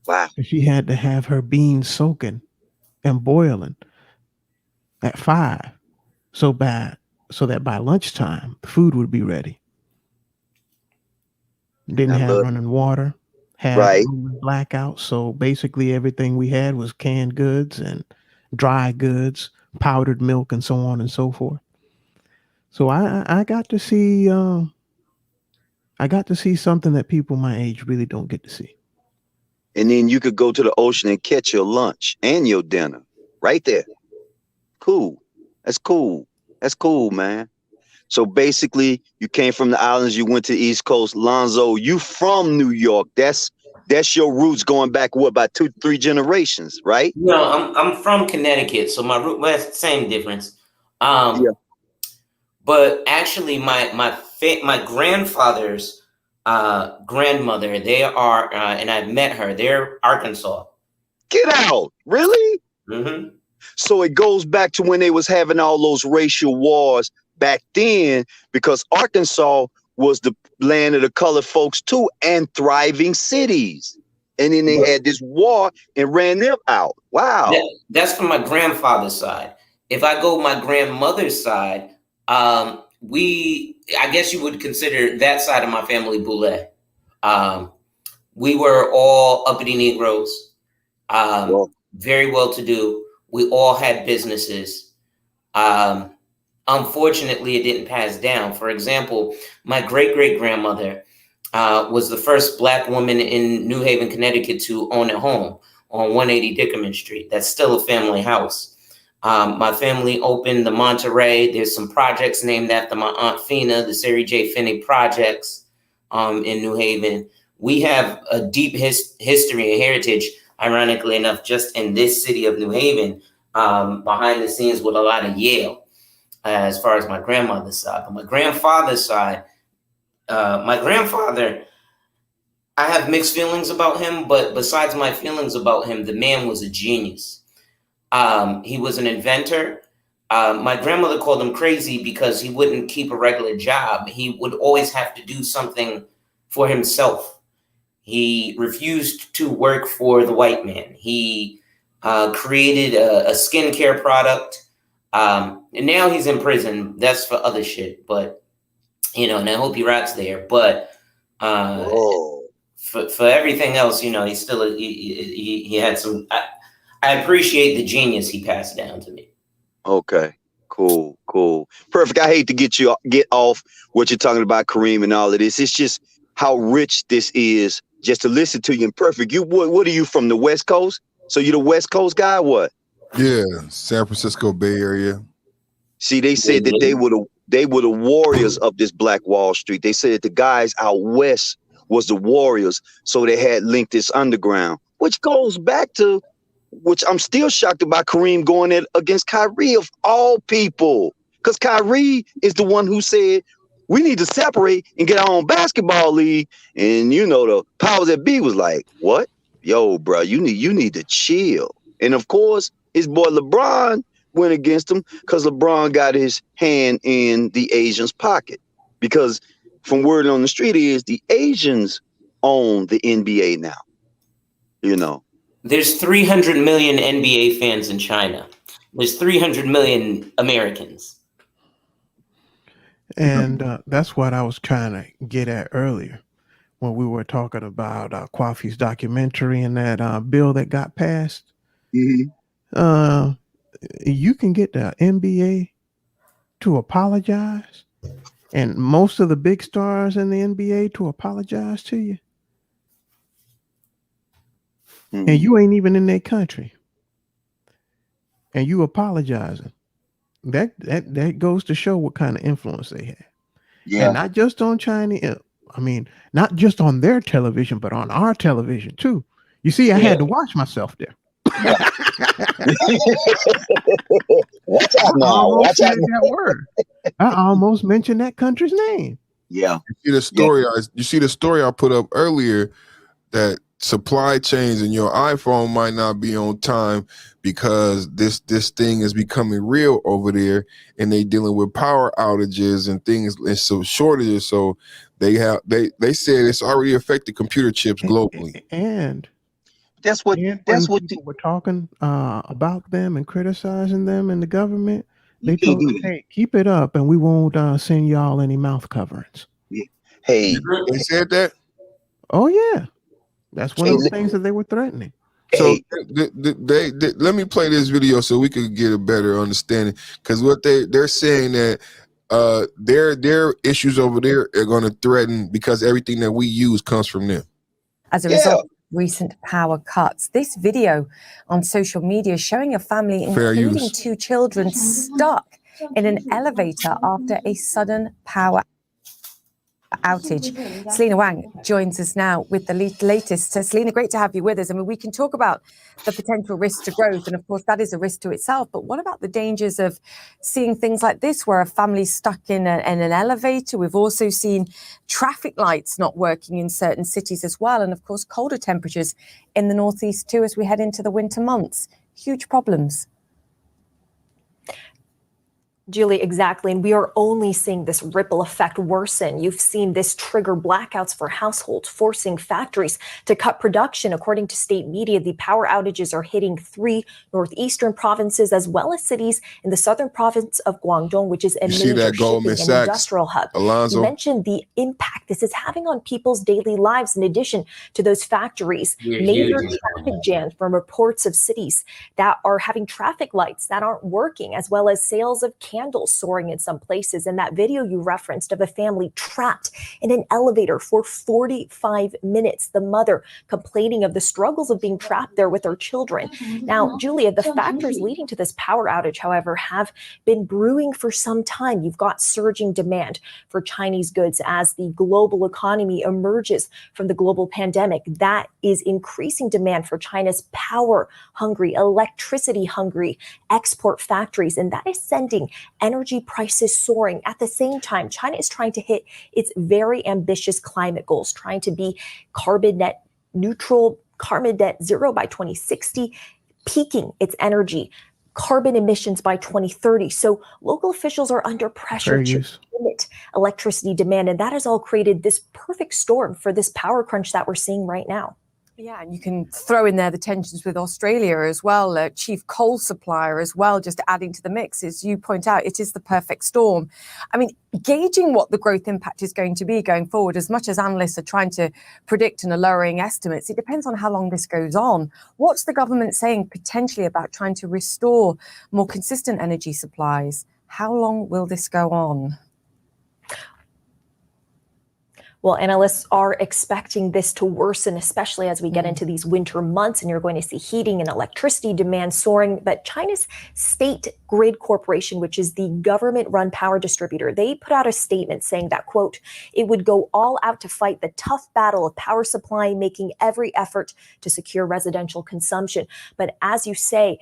Wow. She had to have her beans soaking and boiling at 5 so that by lunchtime, the food would be ready. Didn't have running water, had blackouts. So basically everything we had was canned goods and dry goods, powdered milk, and so on and so forth. So I got to see something that people my age really don't get to see. And then you could go to the ocean and catch your lunch and your dinner right there. Cool. That's cool. That's cool, man. So basically, you came from the islands, you went to the East Coast. Lonzo, you from New York. That's your roots going back, what, about 2-3 generations, right? No, I'm from Connecticut, so my root, well, same difference. But actually, my grandfather's grandmother, they are, and I've met her. They're Arkansas. Get out! Really? Mm-hmm. So it goes back to when they was having all those racial wars back then, because Arkansas was the land of the colored folks too, and thriving cities. And then they had this war and ran them out. Wow. That's from my grandfather's side. If I go my grandmother's side, I guess you would consider that side of my family boule. We were all uppity Negroes, very well-to-do. We all had businesses. Unfortunately, it didn't pass down. For example, my great-great-grandmother was the first Black woman in New Haven, Connecticut to own a home on 180 Dickerman Street. That's still a family house. My family opened the Monterey. There's some projects named after my Aunt Fina, the Sari J. Finney projects in New Haven. We have a deep history and heritage, ironically enough, just in this city of New Haven, behind the scenes with a lot of Yale, as far as my grandmother's side. But my grandfather's side, my grandfather, I have mixed feelings about him, but besides my feelings about him, the man was a genius. He was an inventor. My grandmother called him crazy because he wouldn't keep a regular job. He would always have to do something for himself. He refused to work for the white man. He created a skincare product. And now he's in prison. That's for other shit. But, and I hope he rots there. But for everything else, he's still, he had some, I appreciate the genius he passed down to me. Okay, Cool. Perfect. I hate to get off what you're talking about, Kareem, and all of this. It's just how rich this is just to listen to you. And Perfect, what are you, from the West Coast? So you the West Coast guy, what? Yeah, San Francisco Bay Area. See, they said that they were the warriors of this Black Wall Street. They said that the guys out west was the warriors, so they had linked this underground, which goes back to, which I'm still shocked about, Kareem going against Kyrie of all people. Because Kyrie is the one who said, we need to separate and get our own basketball league. And, the powers that be was like, what? Yo, bro, you need to chill. And, of course, his boy LeBron went against him because LeBron got his hand in the Asians' pocket. Because from word on the street is the Asians own the NBA now, There's 300 million NBA fans in China. There's 300 million Americans. And that's what I was trying to get at earlier when we were talking about Kwafi's documentary and that bill that got passed. Mm-hmm. You can get the NBA to apologize, and most of the big stars in the NBA to apologize to you. Mm-hmm. And you ain't even in their country, and you apologizing. That goes to show what kind of influence they have. Yeah. And not just on Chinese, not just on their television, but on our television too. You see, I had to watch myself there. Watch out now. Watch out. That word. I almost mentioned that country's name. Yeah. You see the story I put up earlier, that supply chains in your iPhone might not be on time because this thing is becoming real over there, and they dealing with power outages and things, and so shortages. So they said it's already affected computer chips globally. And that's what people were talking about them and criticizing them in the government. They told them, hey, keep it up and we won't send y'all any mouth coverings. Yeah. Hey, they said that? Oh yeah. That's one of the things that they were threatening. So they let me play this video so we could get a better understanding, because what they're saying that their issues over there are going to threaten because everything that we use comes from them. As a result of recent power cuts, this video on social media showing a family, including two children, stuck in an elevator after a sudden power outage. Selena Wang joins us now with the latest. So Selena, great to have you with us. We can talk about the potential risk to growth, and of course that is a risk to itself, but what about the dangers of seeing things like this where a family's stuck in an elevator? We've also seen traffic lights not working in certain cities as well, and of course colder temperatures in the northeast too as we head into the winter months. Huge problems. Julie, exactly. And we are only seeing this ripple effect worsen. You've seen this trigger blackouts for households, forcing factories to cut production. According to state media, the power outages are hitting 3 northeastern provinces, as well as cities in the southern province of Guangdong, which is a major shipping and industrial hub. Alonzo. You mentioned the impact this is having on people's daily lives, in addition to those factories. Major traffic jams from reports of cities that are having traffic lights that aren't working, as well as sales of candles soaring in some places. And that video you referenced of a family trapped in an elevator for 45 minutes, the mother complaining of the struggles of being trapped there with her children. Now, Julia, the factors leading to this power outage, however, have been brewing for some time. You've got surging demand for Chinese goods as the global economy emerges from the global pandemic. That is increasing demand for China's power-hungry, electricity-hungry export factories, and that is sending energy prices soaring. At the same time, China is trying to hit its very ambitious climate goals, trying to be carbon net neutral, carbon net zero by 2060, peaking its energy carbon emissions by 2030. So local officials are under pressure to limit electricity demand, and that has all created this perfect storm for this power crunch that we're seeing right now. Yeah, and you can throw in there the tensions with Australia as well, chief coal supplier as well, just adding to the mix. As you point out, it is the perfect storm. I mean, gauging what the growth impact is going to be going forward, as much as analysts are trying to predict and are lowering estimates, it depends on how long this goes on. What's the government saying potentially about trying to restore more consistent energy supplies? How long will this go on? Well, analysts are expecting this to worsen, especially as we get into these winter months and you're going to see heating and electricity demand soaring. But China's State Grid Corporation, which is the government-run power distributor, they put out a statement saying that, quote, it would go all out to fight the tough battle of power supply, making every effort to secure residential consumption. But as you say,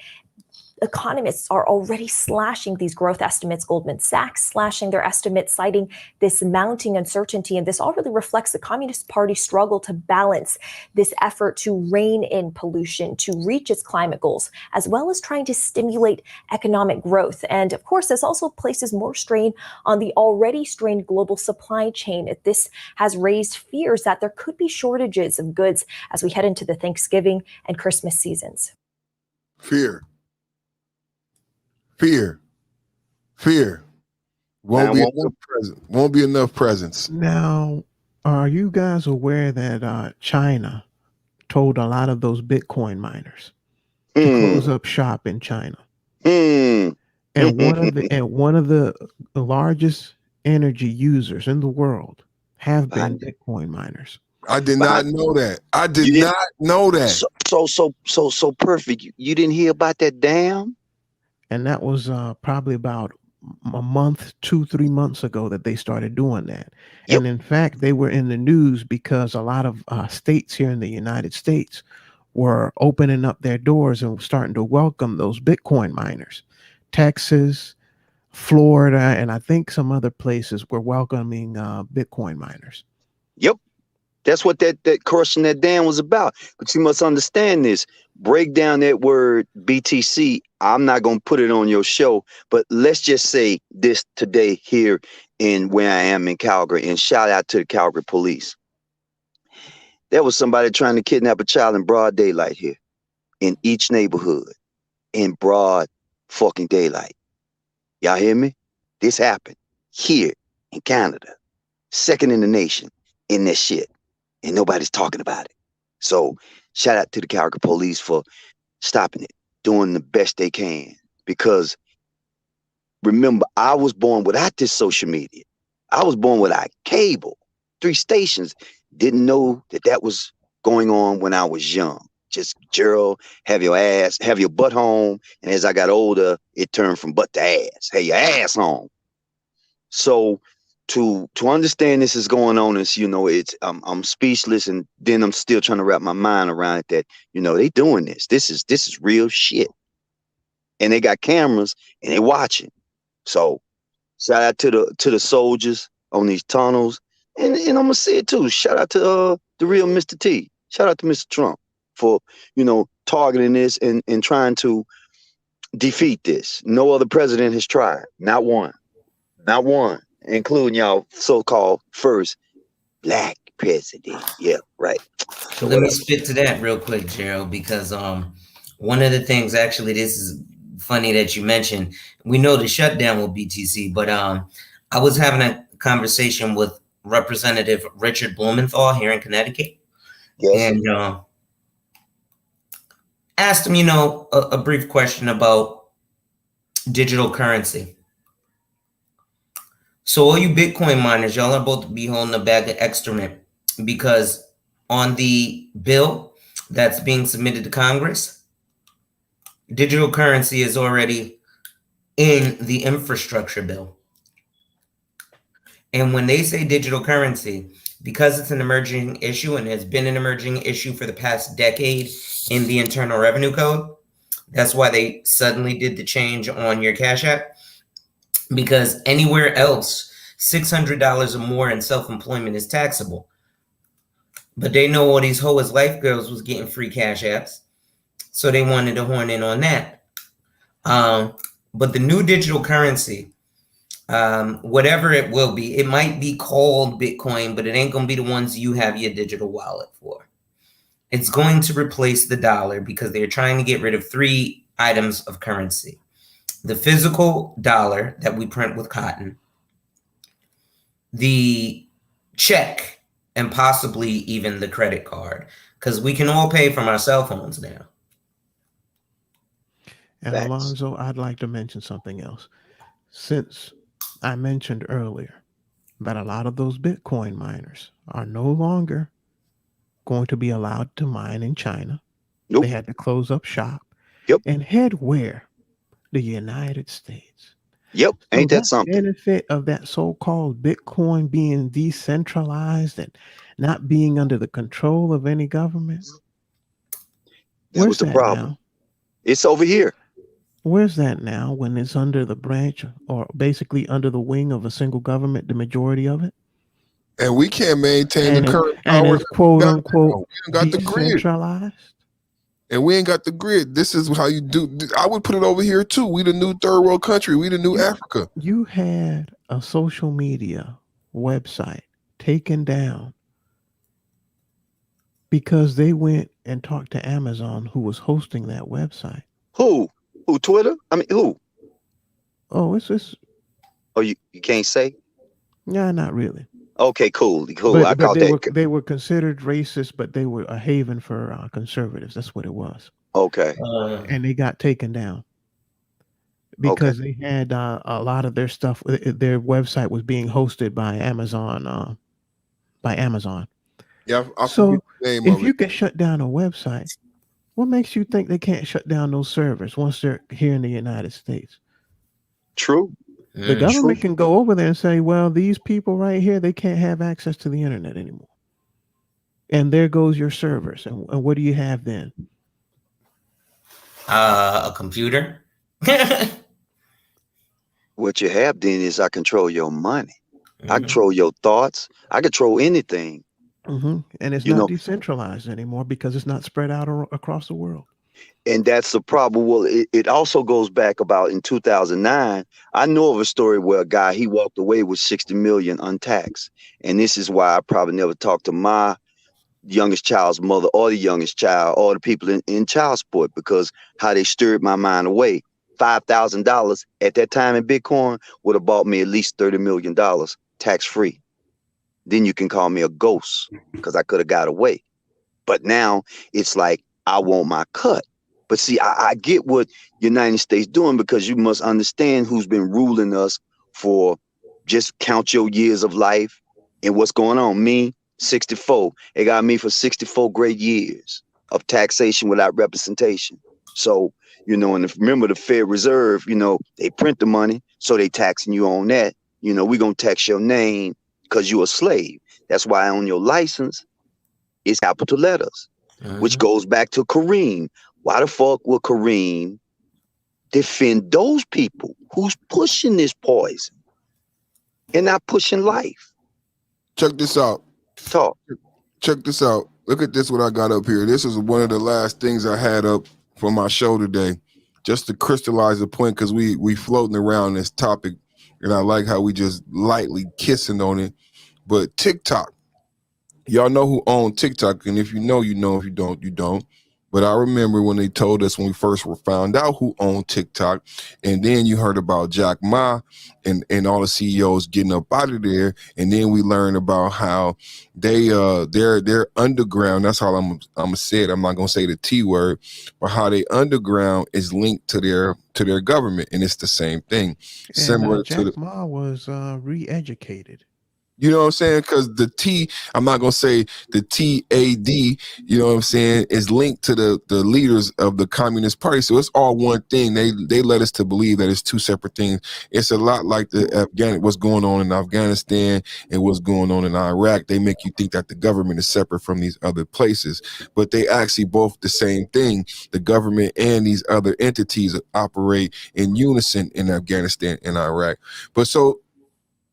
economists are already slashing these growth estimates. Goldman Sachs slashing their estimates, citing this mounting uncertainty. And this all really reflects the Communist Party's struggle to balance this effort to rein in pollution, to reach its climate goals, as well as trying to stimulate economic growth. And of course, this also places more strain on the already strained global supply chain. This has raised fears that there could be shortages of goods as we head into the Thanksgiving and Christmas seasons. Fear. Won't be enough presents. Now, are you guys aware that China told a lot of those Bitcoin miners to close up shop in China? And one of the largest energy users in the world have been Bitcoin miners. I did not know that. I did not know that. So perfect. You didn't hear about that dam? And that was probably about a month, 2-3 months ago that they started doing that. Yep. And in fact, they were in the news because a lot of states here in the United States were opening up their doors and starting to welcome those Bitcoin miners. Texas, Florida, and I think some other places were welcoming Bitcoin miners. Yep. That's what that crushing that dam was about. But you must understand this. Break down that word BTC. I'm not going to put it on your show, but let's just say this today here in where I am in Calgary, and shout out to the Calgary police. There was somebody trying to kidnap a child in broad daylight here in each neighborhood in broad fucking daylight. Y'all hear me? This happened here in Canada, second in the nation in this shit. And nobody's talking about it. So shout out to the Calgary police for stopping it, doing the best they can. Because remember, I was born without this social media. I was born without cable. 3 stations. Didn't know that was going on when I was young. Just, Gerald, have your butt home. And as I got older, it turned from butt to ass. Hey, your ass home. So to understand this is going on is, it's I'm speechless, and then I'm still trying to wrap my mind around it that, they doing this. This is real shit. And they got cameras and they watching. So shout out to the soldiers on these tunnels. And I'm gonna say it too. Shout out to the real Mr. T. Shout out to Mr. Trump for, targeting this and trying to defeat this. No other president has tried. Not one. Not one. Including y'all so-called first black president. Yeah, right. So let me spit to that real quick, Gerald, because one of the things, actually, this is funny that you mentioned. We know the shutdown will BTC, but I was having a conversation with Representative Richard Blumenthal here in Connecticut. Yes. And asked him, a brief question about digital currency. So all you Bitcoin miners, y'all are about to be holding a bag of excrement, because on the bill that's being submitted to Congress, digital currency is already in the infrastructure bill. And when they say digital currency, because it's an emerging issue and has been an emerging issue for the past decade in the Internal Revenue Code, that's why they suddenly did the change on your Cash App. Because anywhere else, $600 or more in self-employment is taxable. But they know all these hoes life girls was getting free Cash Apps, so they wanted to horn in on that. But the new digital currency, whatever it will be, it might be called Bitcoin, but it ain't going to be the ones you have your digital wallet for. It's going to replace the dollar, because they're trying to get rid of 3 items of currency. The physical dollar that we print with cotton, the check, and possibly even the credit card, because we can all pay from our cell phones now. And Alonzo, I'd like to mention something else. since I mentioned earlier that a lot of those Bitcoin miners are no longer going to be allowed to mine in China. Nope. They had to close up shop Yep. and head where? The United States. Yep. So Ain't that that something? benefit of that so-called Bitcoin being decentralized and not being under the control of any government. That was Where's the that problem. now? It's over here. Where's that now when it's under the branch or basically under the wing of a single government, the majority of it? And we can't maintain And the current and power it's that we quote got now. unquote We ain't got the grid. decentralized. And we ain't got the grid. This is how you do. I would put it over here too. We the new third world country. We the new Africa. You had a social media website taken down because they went and talked to Amazon, who was hosting that website. Who? Who? Twitter? I mean, who? Oh, it's Oh, you can't say? yeah, not really. Okay, cool. I But caught that. they were considered racist, but they were a haven for conservatives. That's what it was. Okay. And they got taken down because they had a lot of their stuff. Their website was being hosted by Amazon. Yeah, I So forget the name if of you it. can shut down a website, what makes you think they can't shut down those servers once they're here in the United States? True. The government can go over there and say, well, these people right here, they can't have access to the internet anymore. And there goes your servers. And what do you have then? A computer. What you have then is I control your money. I Mhm. control your thoughts. I control anything. And it's You not know, decentralized anymore because it's not spread out across the world. and that's the problem. Well, it also goes back about in 2009. I know of a story where a guy, he walked away with 60 million untaxed. And this is why I probably never talked to my youngest child's mother or the youngest child or the people in child support, because how they stirred my mind away. $5,000 at that time in Bitcoin would have bought me at least $30 million tax free. Then you can call me a ghost because I could have got away. But now it's like, I want my cut. But see, I get what United States doing, because you must understand who's been ruling us for, just count your years of life and what's going on. Me, 64. They got me for 64 great years of taxation without representation. So, and remember the Fed Reserve, they print the money, so they taxing you on that. We're going to tax your name because you're a slave. That's why on your license, it's capital letters, which goes back to Kareem. Why the fuck will Kareem defend those people who's pushing this poison and not pushing life? Check this out. Talk. Check this out. Look at this, what I got up here. This is one of the last things I had up for my show today, just to crystallize the point, because we floating around this topic, and I like how we just lightly kissing on it. But TikTok, y'all know who owned TikTok, and if you know, you know. If you don't, you don't. But I remember when they told us when we first found out who owned TikTok, and then you heard about Jack Ma and all the CEOs getting up out of there, and then we learned about how they're underground. That's how I'm gonna say it. I'm not gonna say the T word, but how they underground is linked to their government, and it's the same thing. Similar to Jack Ma was re-educated. You know what I'm saying? Because the T, I'm not going to say the TAD, you know what I'm saying, is linked to the leaders of the Communist Party. So it's all one thing. They led us to believe that it's two separate things. It's a lot like what's going on in Afghanistan and what's going on in Iraq. They make you think that the government is separate from these other places, but they actually both the same thing. The government and these other entities operate in unison in Afghanistan and Iraq. But so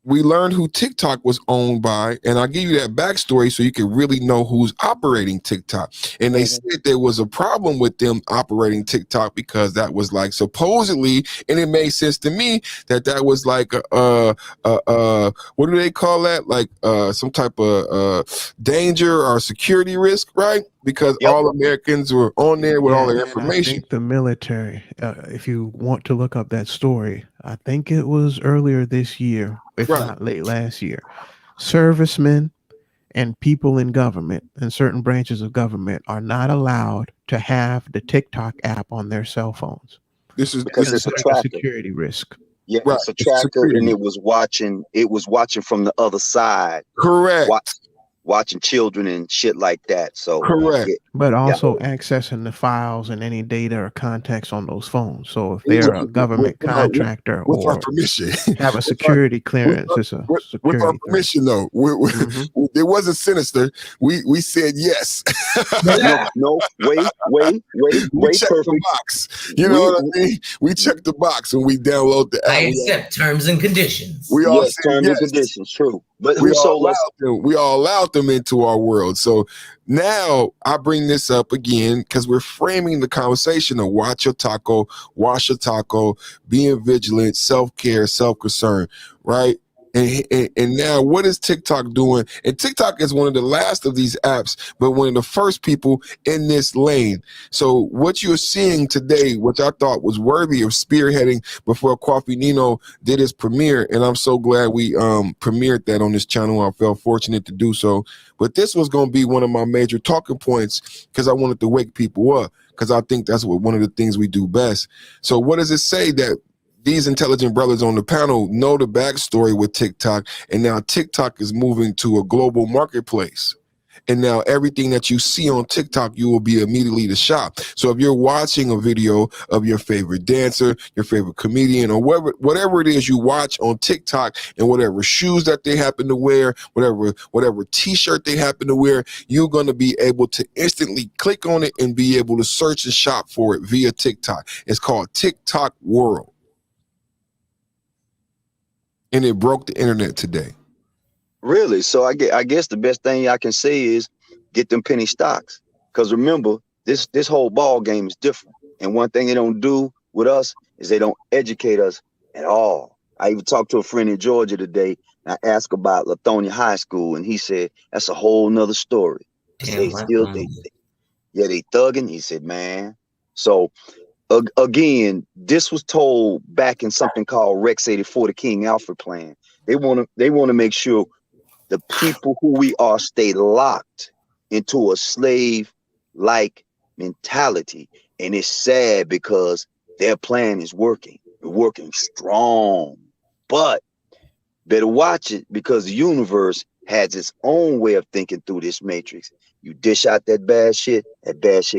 we learned who TikTok was owned by, and I'll give you that backstory so you can really know who's operating TikTok. And they said there was a problem with them operating TikTok because that was like supposedly, and it made sense to me that was like what do they call that? Like some type of danger or security risk, right? Because all Americans were on there with all their information. I think the military, if you want to look up that story, I think it was earlier this year, if not late last year. Servicemen and people in government and certain branches of government are not allowed to have the TikTok app on their cell phones. This is because it's a security risk. Yeah, Right. it's a tracker, and Security. it was watching from the other side. Correct. Watching children and shit like that. So Correct. But yeah. also accessing the files and any data or contacts on those phones. So if they're a government contractor with our or permission, have a security clearance, it's a with our security permission, though, it wasn't sinister. We said yes. No, wait, we checked perfect. the box. You know what I mean? We checked the box when we download the app. I accept terms and conditions. We all Yes, said terms yes. and conditions, true. But We so all allowed them into our world. So now I bring this up again because we're framing the conversation of watch your taco, wash your taco, being vigilant, self-care, self-concern, right? And now what is TikTok doing? And TikTok is one of the last of these apps, but one of the first people in this lane. So what you're seeing today, which I thought was worthy of spearheading before Coffee Nino did his premiere, and I'm so glad we premiered that on this channel. I felt fortunate to do so. But this was going to be one of my major talking points because I wanted to wake people up, because I think that's one of the things we do best. So what does it say that these intelligent brothers on the panel know the backstory with TikTok, and now TikTok is moving to a global marketplace. And now everything that you see on TikTok, you will be immediately to shop. So if you're watching a video of your favorite dancer, your favorite comedian, or whatever it is you watch on TikTok, and whatever shoes that they happen to wear, whatever t-shirt they happen to wear, you're going to be able to instantly click on it and be able to search and shop for it via TikTok. It's called TikTok World. And it broke the internet today. Really? So I guess the best thing I can say is get them penny stocks. Because remember, this whole ball game is different. And one thing they don't do with us is they don't educate us at all. I even talked to a friend in Georgia today, and I asked about Lithonia High School, and he said that's a whole nother story. They thugging. He said, man. So again, this was told back in something called Rex 84, the King Alfred plan. They want to make sure the people who we are stay locked into a slave-like mentality. And it's sad because their plan is working. It's working strong. But better watch it, because the universe has its own way of thinking through this matrix. You dish out that bad shit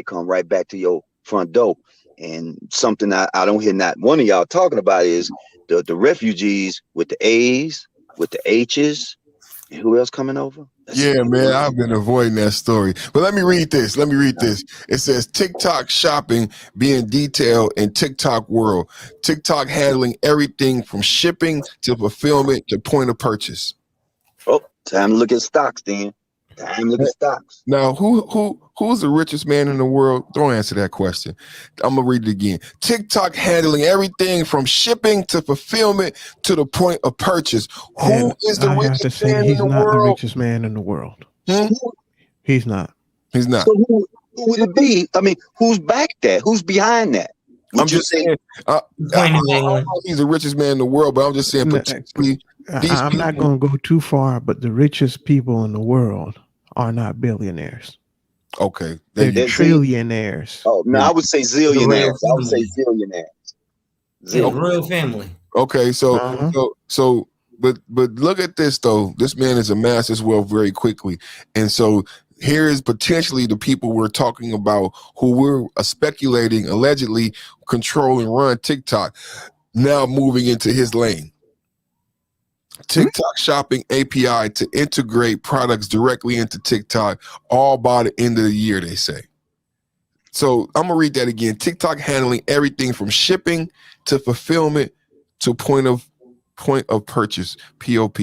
come right back to your front door. And something I don't hear not one of y'all talking about is the refugees with the A's, with the H's, and who else coming over? Yeah, man, I've been avoiding that story. But let me read this. It says TikTok shopping being detailed in TikTok World. TikTok handling everything from shipping to fulfillment to point of purchase. Oh, time to look at stocks then. Time to look at stocks. Now, who's the richest man in the world? Don't answer that question. I'm gonna read it again. TikTok handling everything from shipping to fulfillment to the point of purchase. Who is the richest man in the world? He's not the richest man in the world. He's not. He's not. So who would it be? I mean, who's back there? Who's behind that? I'm just saying. I don't know if he's the richest man in the world, but I'm just saying particularly. I'm not going to go too far, but the richest people in the world are not billionaires. Okay. They're trillionaires. Oh, no, I would say zillionaires. I would say zillionaires. Royal family. Okay, but look at this though. This man has amassed his wealth very quickly. And so here is potentially the people we're talking about who we're speculating allegedly control and run TikTok, now moving into his lane. TikTok shopping API to integrate products directly into TikTok, all by the end of the year, they say. So I'm gonna read that again. TikTok handling everything from shipping to fulfillment to point of purchase, POP.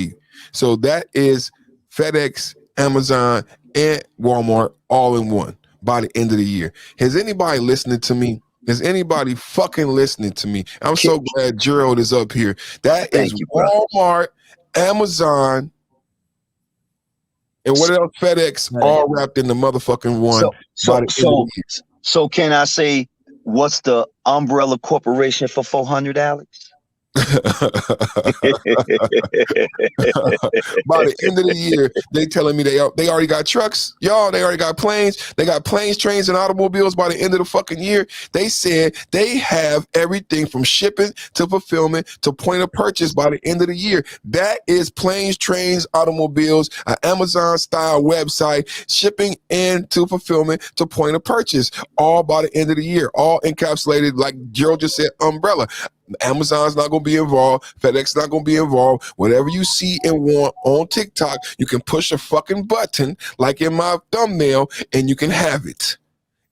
So that is FedEx, Amazon, and Walmart all in one by the end of the year. Has anybody listening to me? Is anybody fucking listening to me? I'm so glad Gerald is up here. That is Walmart, Amazon, and what else? FedEx, all wrapped in the motherfucking one. So can I say what's the umbrella corporation for 400, Alex? By the end of the year, they telling me they already got trucks, y'all. They already got planes. They got planes, trains, and automobiles. By the end of the fucking year, they said they have everything from shipping to fulfillment to point of purchase. By the end of the year, that is planes, trains, automobiles, an Amazon style website, shipping and to fulfillment to point of purchase. All by the end of the year, all encapsulated, like Gerald just said, umbrella. Amazon's not going to be involved. FedEx not going to be involved. Whatever you see and want on TikTok, you can push a fucking button like in my thumbnail and you can have it.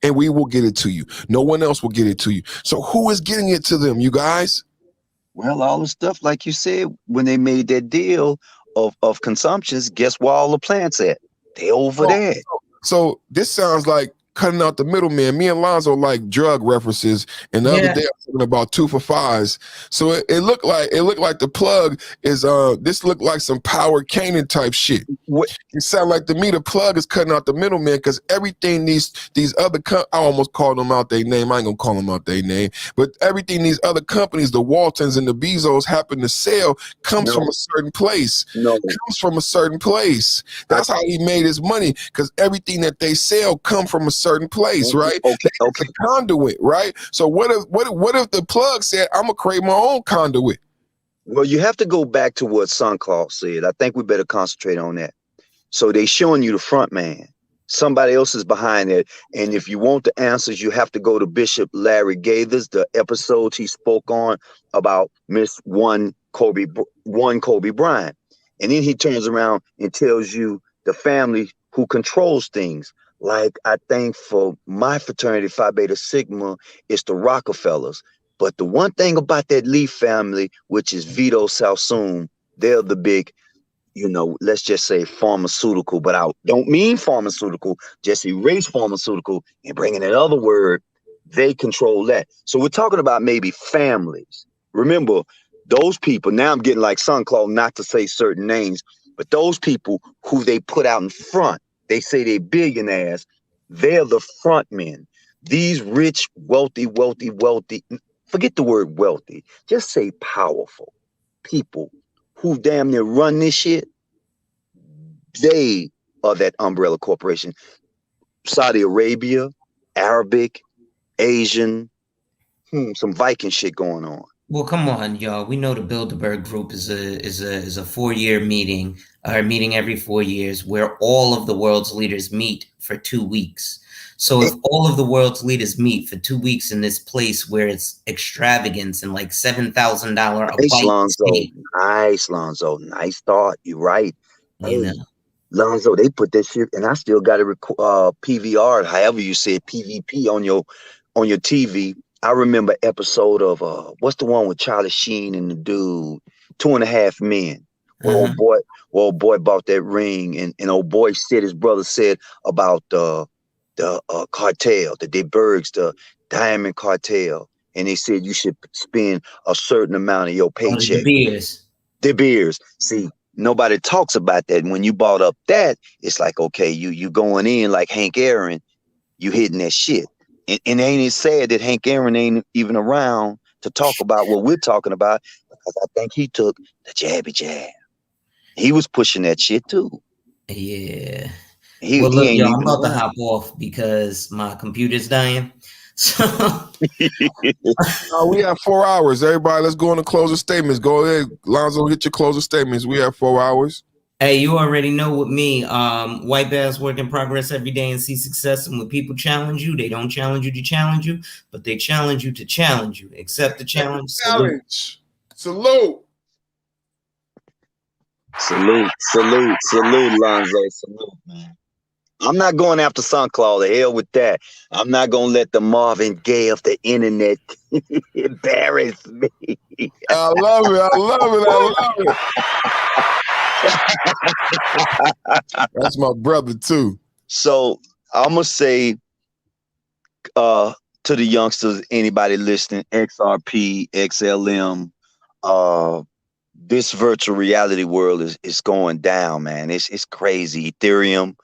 And we will get it to you. No one else will get it to you. So who is getting it to them, you guys? Well, all the stuff, like you said, when they made that deal of consumptions, guess where all the plants at? They over there. So this sounds like cutting out the middleman. Me and Lonzo like drug references, and the other day I was talking about 2 for $5s. So it looked like the plug is this looked like some Power Canaan type shit. It sounded like to me the plug is cutting out the middleman, because everything these other I almost called them out their name. I ain't gonna call them out their name, but everything these other companies, the Waltons and the Bezos, happen to sell comes from a certain place. Comes from a certain place. That's how he made his money, because everything that they sell come from a certain place, right? Okay. Conduit, right? So what if the plug said, I'm gonna create my own conduit? Well, you have to go back to what SunClaw said. I think we better concentrate on that. So they showing you the front man. Somebody else is behind it. And if you want the answers, you have to go to Bishop Larry Gaithers, the episodes he spoke on about Miss One Kobe Bryant. And then he turns around and tells you the family who controls things. Like, I think for my fraternity, Phi Beta Sigma, it's the Rockefellers. But the one thing about that Lee family, which is Vito Salsoon, they're the big, let's just say pharmaceutical, but I don't mean pharmaceutical, just erase pharmaceutical and bring in another word. They control that. So we're talking about maybe families. Remember, those people, now I'm getting like SunClaw, not to say certain names, but those people who they put out in front, they say they billionaires, they're the front men. These rich, wealthy, forget the word wealthy, just say powerful people who damn near run this shit. They are that umbrella corporation. Saudi Arabia, Arabic, Asian, some Viking shit going on. Well, come on, y'all. We know the Bilderberg Group is a 4-year meeting, meeting every 4 years, where all of the world's leaders meet for 2 weeks. So if all of the world's leaders meet for 2 weeks in this place where it's extravagance and like $7,000 a bite. Nice, Lonzo. Nice thought. You're right. Hey, Lonzo, they put that shit, and I still got it PVR, however you say it, PVP on your TV. I remember episode of what's the one with Charlie Sheen and the dude, 2.5 Men. Well, old boy bought that ring, and old boy said, his brother said about the cartel, the De Bergs, the Diamond Cartel, and they said you should spend a certain amount of your paycheck. De Beers. See, nobody talks about that. When you bought up that, it's like, okay, you going in like Hank Aaron, you hitting that shit. And ain't it sad that Hank Aaron ain't even around to talk about what we're talking about, because I think he took the jabby jab. He was pushing that shit too. Yeah. Well, look, y'all, I'm about to hop off because my computer's dying. So we have 4 hours. Everybody, let's go into closing statements. Go ahead, Lonzo, hit your closing statements. We have 4 hours. Hey, you already know with me, white bass work in progress every day and see success. And when people challenge you, they don't challenge you to challenge you, but they challenge you to challenge you. Accept the challenge. Salute. Salute, Lonzo. Salute, man. I'm not going after SunClaw. The hell with that. I'm not going to let the Marvin Gaye of the internet embarrass me. I love it. That's my brother too. So I'm gonna say to the youngsters, anybody listening, XRP, XLM, this virtual reality world is going down, man. It's crazy. Ethereum,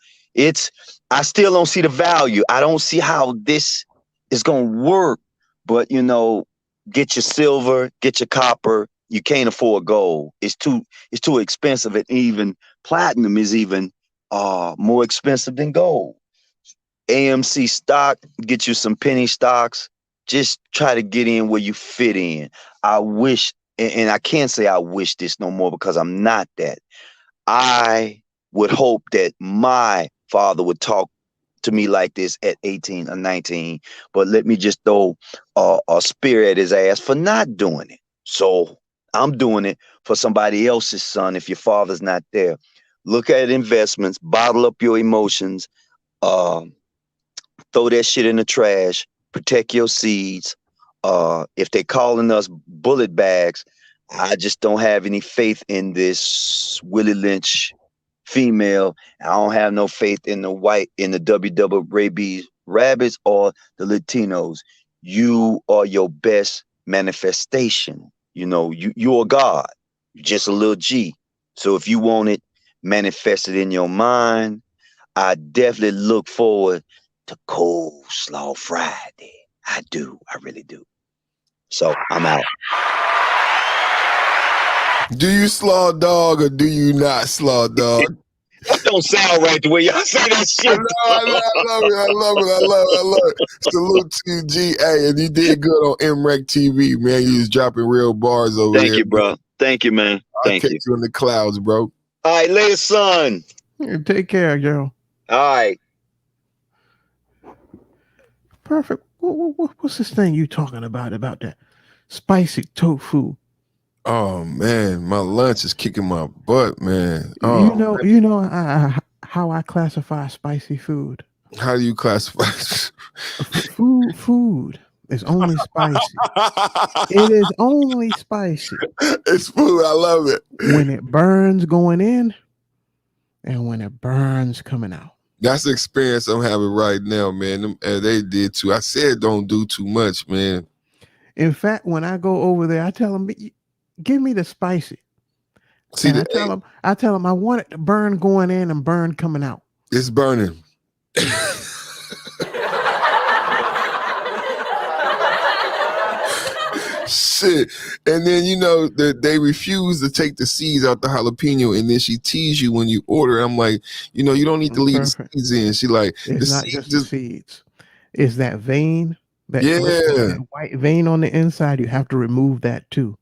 I still don't see the value. I don't see how this is gonna work. But get your silver, get your copper, You can't afford gold. It's too expensive, and even platinum is even more expensive than gold. AMC stock, get you some penny stocks. Just try to get in where you fit in. I wish, and I can't say I wish this no more because I'm not that. I would hope that my father would talk to me like this at 18 or 19, but let me just throw a spear at his ass for not doing it. So I'm doing it for somebody else's son if your father's not there. Look at investments, bottle up your emotions, throw that shit in the trash, protect your seeds. If they're calling us bullet bags, I just don't have any faith in this Willie Lynch female. I don't have no faith in the WW rabies rabbits or the Latinos. You are your best manifestation. You know, you're God. You're just a little G. So if you want it manifested in your mind, I definitely look forward to Coleslaw Friday. I do. I really do. So I'm out. Do you slaw dog or do you not slaw dog? That don't sound right the way y'all say that shit. I love it. Salute to you, GA, and you did good on MREC TV, man. You was dropping real bars over there. Thank you, bro. Thank you, man. Thank you. I'll catch you in the clouds, bro. All right, later, son. Take care, Joe. All right. Perfect. What's this thing you talking about that spicy tofu? Oh man, my lunch is kicking my butt, man. You know how I classify spicy food. How do you classify food? It's only spicy. It is only spicy. It's food. I love it. When it burns going in, and when it burns coming out. That's the experience I'm having right now, man. And they did too. I said don't do too much, man. In fact, when I go over there, I tell them, give me the spicy. See, I tell them I want it to burn going in and burn coming out. It's burning. Shit. And then they refuse to take the seeds out the jalapeno, and then she tease you when you order. I'm like, you don't need to leave the seeds in. She like, it's not just the seeds. It's that vein, that white vein on the inside. You have to remove that too,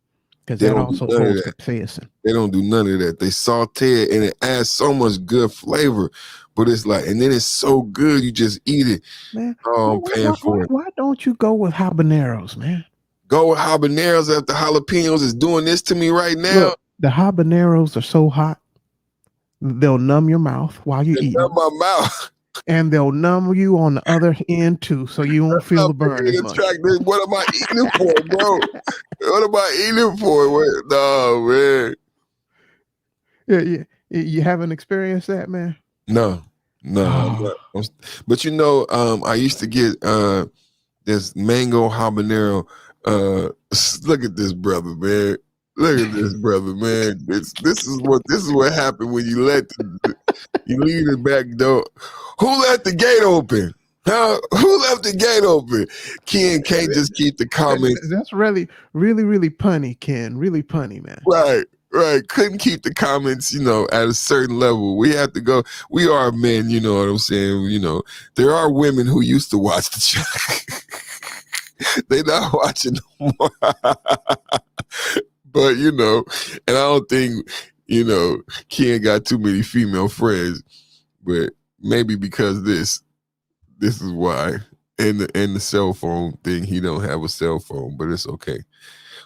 because that also holds capsaicin. They don't do none of that. They saute it, and it adds so much good flavor. But it's like, and then it's so good, you just eat it. Man, I'm paying for it. Why don't you go with habaneros, man? Go with habaneros after jalapenos is doing this to me right now. Look, the habaneros are so hot, they'll numb your mouth while you eat. Numb my mouth. And they'll numb you on the other end too, so you won't feel the burn as much. What am I eating for, bro? What am I eating for? No, man. Yeah. You haven't experienced that, man? No. But I used to get this mango habanero. Look at this brother, man. Look at this brother, man. This is what happened when you you leave the back door. Who left the gate open? Huh? Who left the gate open? Ken can't just keep the comments. That's really, really, really punny, Ken. Really punny, man. Right. Couldn't keep the comments, at a certain level. We have to go. We are men, you know what I'm saying? There are women who used to watch the show. They're not watching no more. But, and I don't think, Ken got too many female friends. But maybe because this is why. And the cell phone thing, he don't have a cell phone, but it's okay.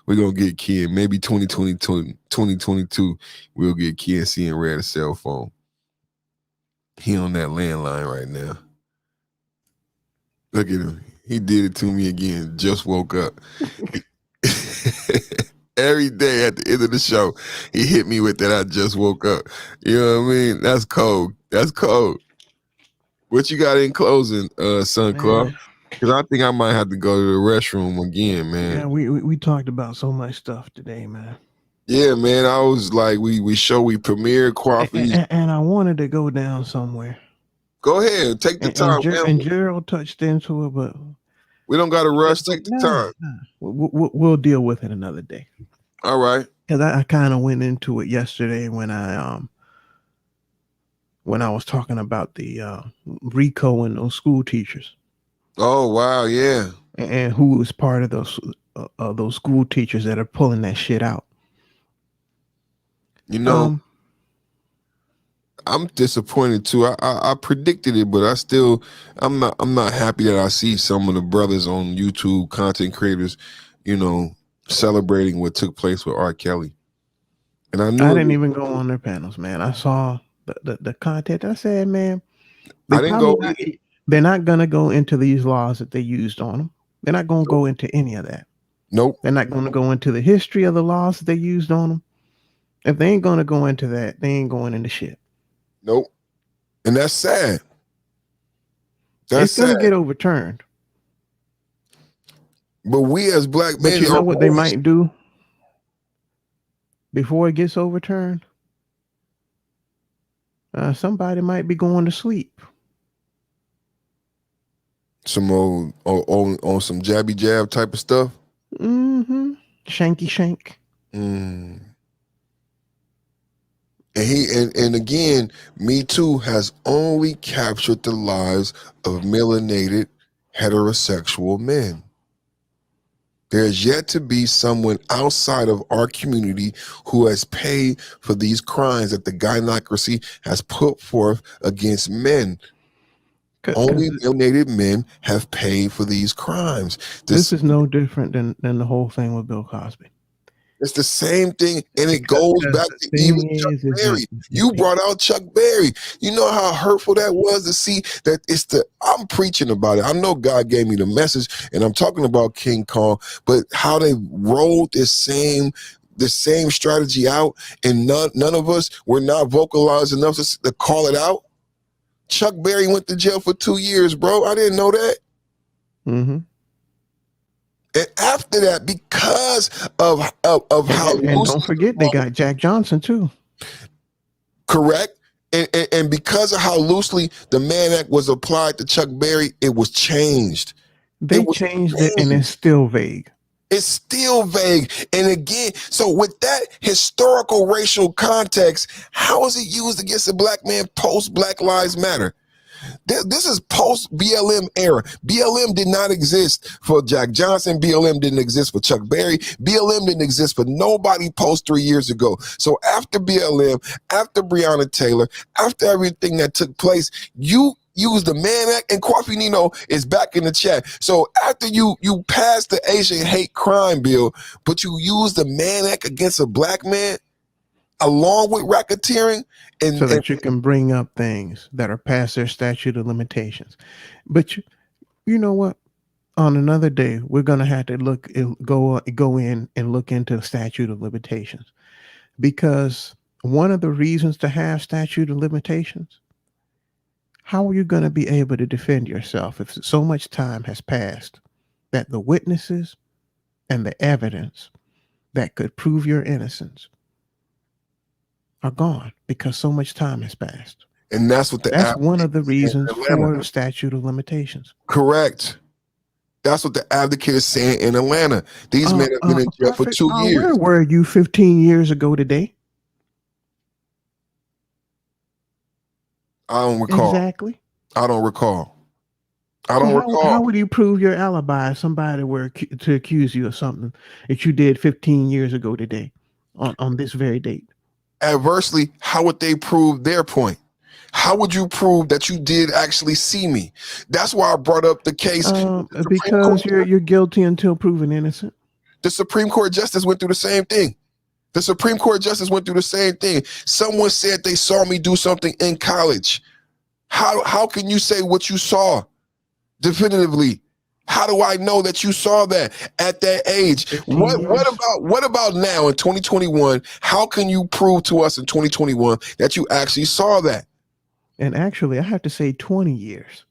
We're going to get Ken. Maybe 2022, we'll get Ken seeing Red a cell phone. He on that landline right now. Look at him. He did it to me again. Just woke up. Every day at the end of the show, he hit me with that I just woke up. You know what I mean? That's cold. What you got in closing, son, Clark? Because I think I might have to go to the restroom again, man. Yeah, we talked about so much stuff today, man. Yeah, man. I was like, we premiered coffee. And I wanted to go down somewhere. Go ahead. Take the time. And Gerald touched into it, but we don't got to rush. Take the time. We'll deal with it another day. All right. because I kind of went into it yesterday when I was talking about the RICO and those school teachers. Oh wow, yeah. And who was part of those school teachers that are pulling that shit out. You know, I'm disappointed too. I predicted it, but I'm not happy that I see some of the brothers on YouTube, content creators, celebrating what took place with R. Kelly. And I didn't even go on their panels, man. I saw the content. I said, man, they're not gonna go into these laws that they used on them. They're not gonna go into any of that. Nope. They're not gonna go into the history of the laws that they used on them. If they ain't gonna go into that, they ain't going into shit. Nope. And that's sad. It's gonna get overturned. But we as black men, but you know what they might do before it gets overturned? Somebody might be going to sleep. Some old on some jabby jab type of stuff. Mm-hmm. Shanky shank. Mm. And again, Me Too has only captured the lives of melanated heterosexual men. There's yet to be someone outside of our community who has paid for these crimes that the gynocracy has put forth against men. Only melanated men have paid for these crimes. This is no different than the whole thing with Bill Cosby. It's the same thing, and it goes back to even Chuck Berry. You brought out Chuck Berry. You know how hurtful that was to see that I'm preaching about it. I know God gave me the message, and I'm talking about King Kong, but how they rolled the same strategy out, and none of us were not vocalized enough to call it out. Chuck Berry went to jail for 2 years, bro. I didn't know that. Mm-hmm. And after that, because of how and don't forget they got Jack Johnson too. Correct. And because of how loosely the Mann Act was applied to Chuck Berry, it was changed. They changed it, and it's still vague. It's still vague. And again, so with that historical racial context, how is it used against a black man post Black Lives Matter? This is post BLM era. BLM did not exist for Jack Johnson. BLM didn't exist for Chuck Berry. BLM didn't exist for nobody post 3 years ago. So after BLM, after Breonna Taylor, after everything that took place, you use the Mann Act, and Kwafi Nino is back in the chat. So after you pass the Asian hate crime bill, but you use the Mann Act against a black man, along with racketeering, so that you can bring up things that are past their statute of limitations. But you know what? On another day, we're gonna have to go in and look into the statute of limitations, because one of the reasons to have statute of limitations, how are you going to be able to defend yourself if so much time has passed that the witnesses and the evidence that could prove your innocence are gone because so much time has passed? And that's what that's one of the reasons for the statute of limitations. Correct. That's what the advocate is saying in Atlanta. These men have been in jail for 2 years. Where were you 15 years ago today? I don't recall. Exactly. I don't recall. Recall. How would you prove your alibi if somebody were to accuse you of something that you did 15 years ago today on this very date? Adversely, how would they prove their point? How would you prove that you did actually see me? That's why I brought up the case. Because you're guilty until proven innocent. The Supreme Court justice went through the same thing. Someone said they saw me do something in college. How can you say what you saw definitively? How do I know that you saw that at that age? What about now in 2021? How can you prove to us in 2021 that you actually saw that? And actually, I have to say 20 years,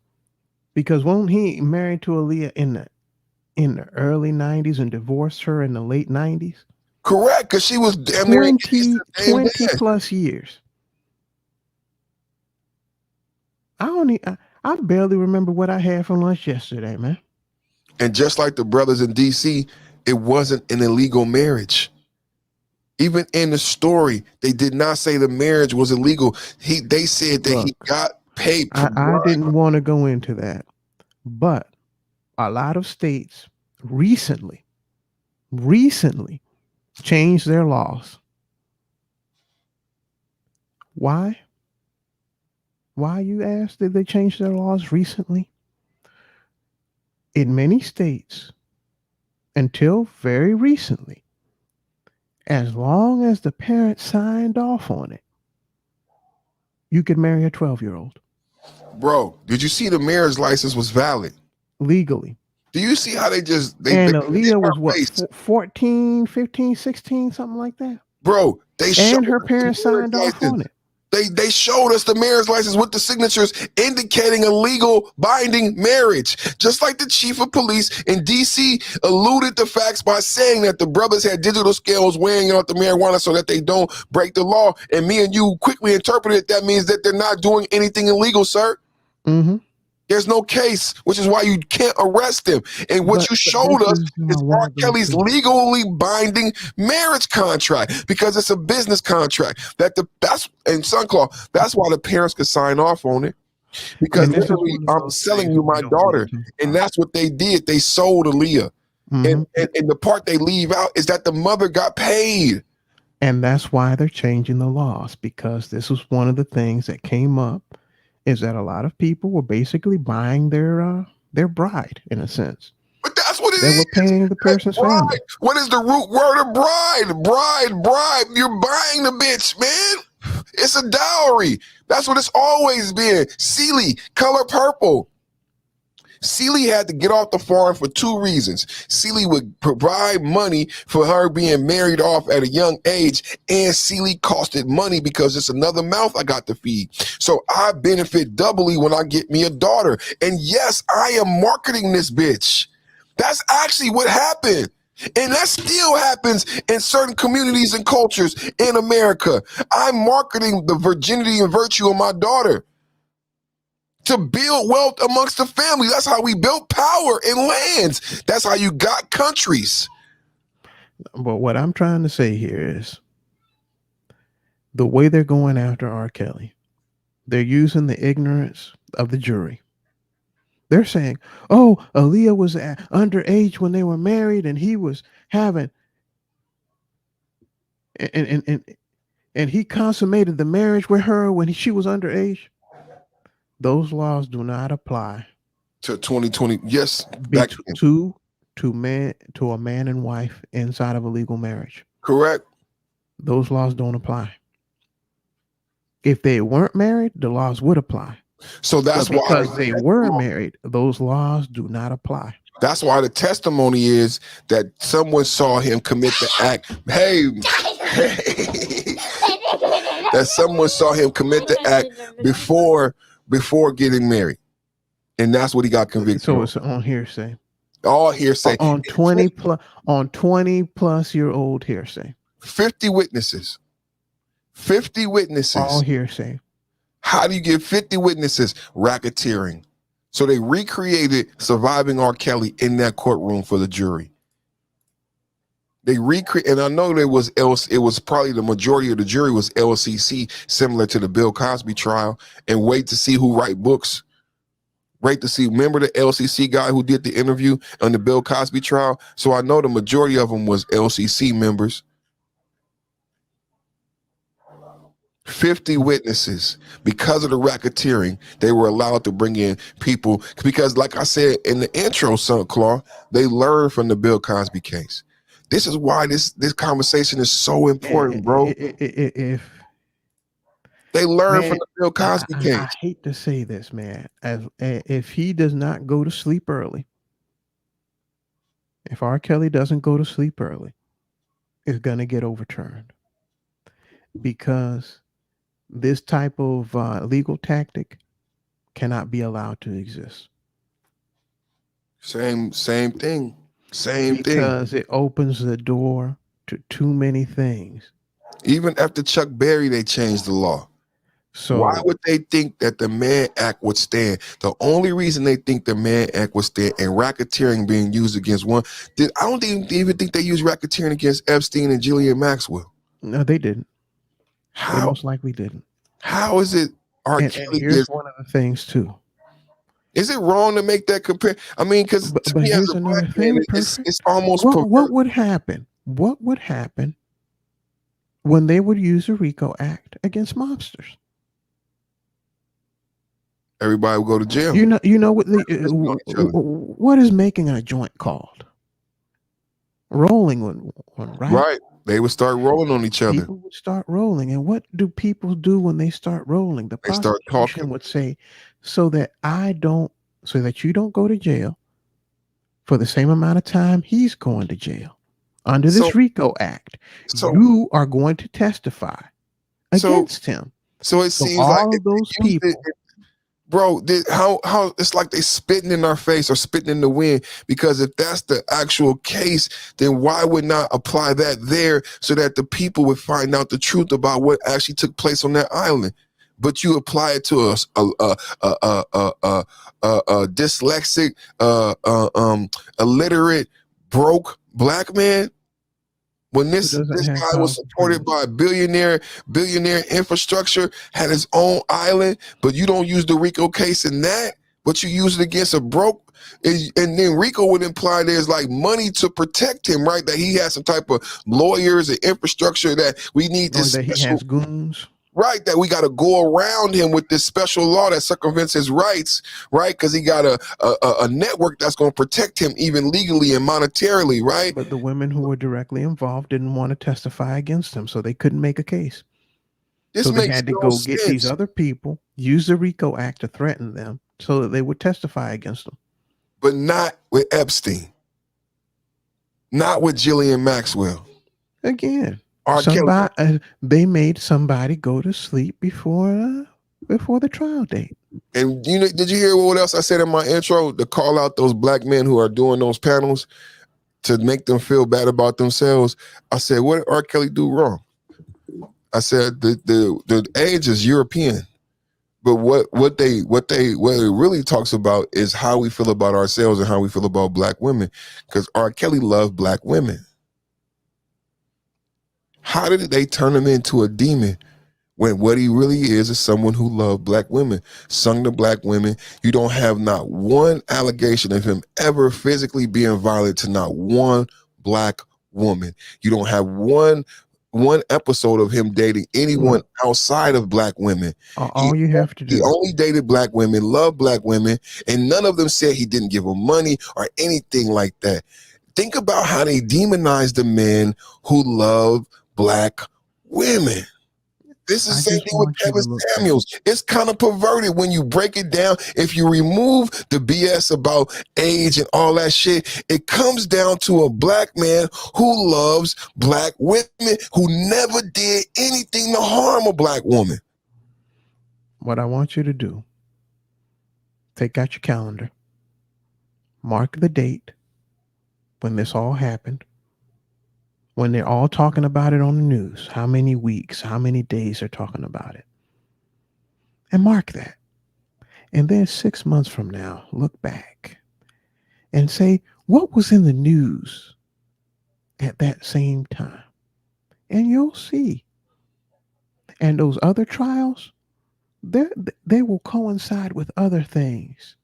because wasn't he married to Aaliyah in the early 90s and divorced her in the late 90s? Correct, because she was damn 20 plus years. I barely remember what I had for lunch yesterday, man. And just like the brothers in DC, it wasn't an illegal marriage. Even in the story, they did not say the marriage was illegal. They said that he got paid. I didn't want to go into that, but a lot of states recently changed their laws. Why? Why, you ask? Did they change their laws recently? In many states, until very recently, as long as the parents signed off on it, you could marry a 12-year-old. Bro, did you see the marriage license was valid? Legally. Do you see how they and Aaliyah was what, 14, 15, 16, something like that? Bro, they showed and her parents signed off on it. They showed us the marriage license with the signatures indicating a legal binding marriage. Just like the chief of police in DC alluded to facts by saying that the brothers had digital scales weighing out the marijuana so that they don't break the law. And me and you quickly interpreted that means that they're not doing anything illegal, sir. Mm-hmm. There's no case, which is why you can't arrest him. And what you showed us is R. Kelly's legally binding marriage contract, because it's a business contract. And Sunclaw, that's why the parents could sign off on it. Because literally, I'm selling you my daughter. And that's what they did. They sold Aaliyah. Mm-hmm. And the part they leave out is that the mother got paid. And that's why they're changing the laws, because this was one of the things that came up, is that a lot of people were basically buying their bride, in a sense. But that's what it is. They were paying the person's family. What is the root word of bride? Bride. You're buying the bitch, man. It's a dowry. That's what it's always been. Celie, color purple. Celie had to get off the farm for two reasons. Celie would provide money for her being married off at a young age, and Celie costed money because it's another mouth I got to feed. So I benefit doubly when I get me a daughter. And yes, I am marketing this bitch. That's actually what happened. And that still happens in certain communities and cultures in America. I'm marketing the virginity and virtue of my daughter to build wealth amongst the family. That's how we built power in lands. That's how you got countries. But what I'm trying to say here is the way they're going after R. Kelly, they're using the ignorance of the jury. They're saying, oh, Aaliyah was underage when they were married, and he was having, and he consummated the marriage with her when she was underage. Those laws do not apply to 2020. Yes, to a man and wife inside of a legal marriage. Correct. Those laws don't apply. If they weren't married, the laws would apply. So that's why, because they were married, those laws do not apply. That's why the testimony is that someone saw him commit the act. That someone saw him commit the act before getting married, and that's what he got convicted. So it's on hearsay. All hearsay. On 20-plus-year-old hearsay. 50 witnesses. 50 witnesses. All hearsay. How do you get 50 witnesses? Racketeering. So they recreated surviving R. Kelly in that courtroom for the jury. They and I know it was probably the majority of the jury was LCC, similar to the Bill Cosby trial, and wait to see who write books. Wait to see. Remember the LCC guy who did the interview on the Bill Cosby trial? So I know the majority of them was LCC members. 50 witnesses. Because of the racketeering, they were allowed to bring in people because, like I said in the intro, Sunclaw, they learned from the Bill Cosby case. This is why this conversation is so important, bro. If they learn from the Bill Cosby case. I hate to say this, man. If he does not go to sleep early, if R. Kelly doesn't go to sleep early, it's going to get overturned. Because this type of legal tactic cannot be allowed to exist. Same thing. Because it opens the door to too many things. Even after Chuck Berry, they changed the law. So why would they think that the Mann Act would stand? The only reason they think the Mann Act would stand and racketeering being used against one, I don't even think they use racketeering against Epstein and Ghislaine Maxwell. No, they didn't. They How most likely didn't. how is it R. And Kelly here's gets? one of the things too. Is it wrong to make that compare? I mean, because But to but me as here's a black another man, thing, Perfect. it's almost What would happen? What would happen when they would use the RICO Act against mobsters? everybody would go to jail. You know what each other. what is making a joint called? Rolling one, right? Right. They would start rolling on each other. People would start rolling, and what do people do when they start rolling? The They start prosecution talking. would say, so that you don't go to jail for the same amount of time he's going to jail. Under this So RICO Act, so you are going to testify so against him. so it So seems like all if of those they used it, people, bro, how it's like they spitting in our face or spitting in the wind. Because if that's the actual case, then why would not apply that there so that the people would find out the truth about what actually took place on that island? But you apply it to a dyslexic, illiterate, broke black man. When who this doesn't have guy was cause to supported fear. by billionaire infrastructure, had his own island, but you don't use the RICO case in that, but you use it against a broke, and then RICO would imply there's like money to protect him, right? That he has some type of lawyers and infrastructure that we need Or this that he special, has goons. right? That we got to go around him with this special law that circumvents his rights, right? Because he got a network that's going to protect him even legally and monetarily, right? But the women who were directly involved didn't want to testify against him, so they couldn't make a case. This So they makes had to no go get these sense. other people, use the RICO Act to threaten them so that they would testify against them. But not with Epstein, not with Ghislaine Maxwell. Again, R. Kelly. they made somebody go to sleep before the trial date. And did you hear what else I said in my intro? To call out those black men who are doing those panels to make them feel bad about themselves. I said, what did R. Kelly do wrong? I said the age is European. But what it really talks about is how we feel about ourselves and how we feel about black women. Because R. Kelly loved black women. How did they turn him into a demon when what he really is someone who loved black women, sung to black women? You don't have not one allegation of him ever physically being violent to not one black woman. You don't have one episode of him dating anyone outside of black women. All you have to do. He only dated black women, loved black women, and none of them said he didn't give them money or anything like that. Think about how they demonize the men who love black women. This is the same thing with Kevin Samuels. It's kind of perverted when you break it down. If you remove the BS about age and all that shit, it comes down to a black man who loves black women, who never did anything to harm a black woman. What I want you to do, take out your calendar, mark the date when this all happened, when they're all talking about it on the news, how many weeks, how many days they're talking about it. And mark that. And then 6 months from now, look back and say, what was in the news at that same time? And you'll see. And those other trials, they will coincide with other things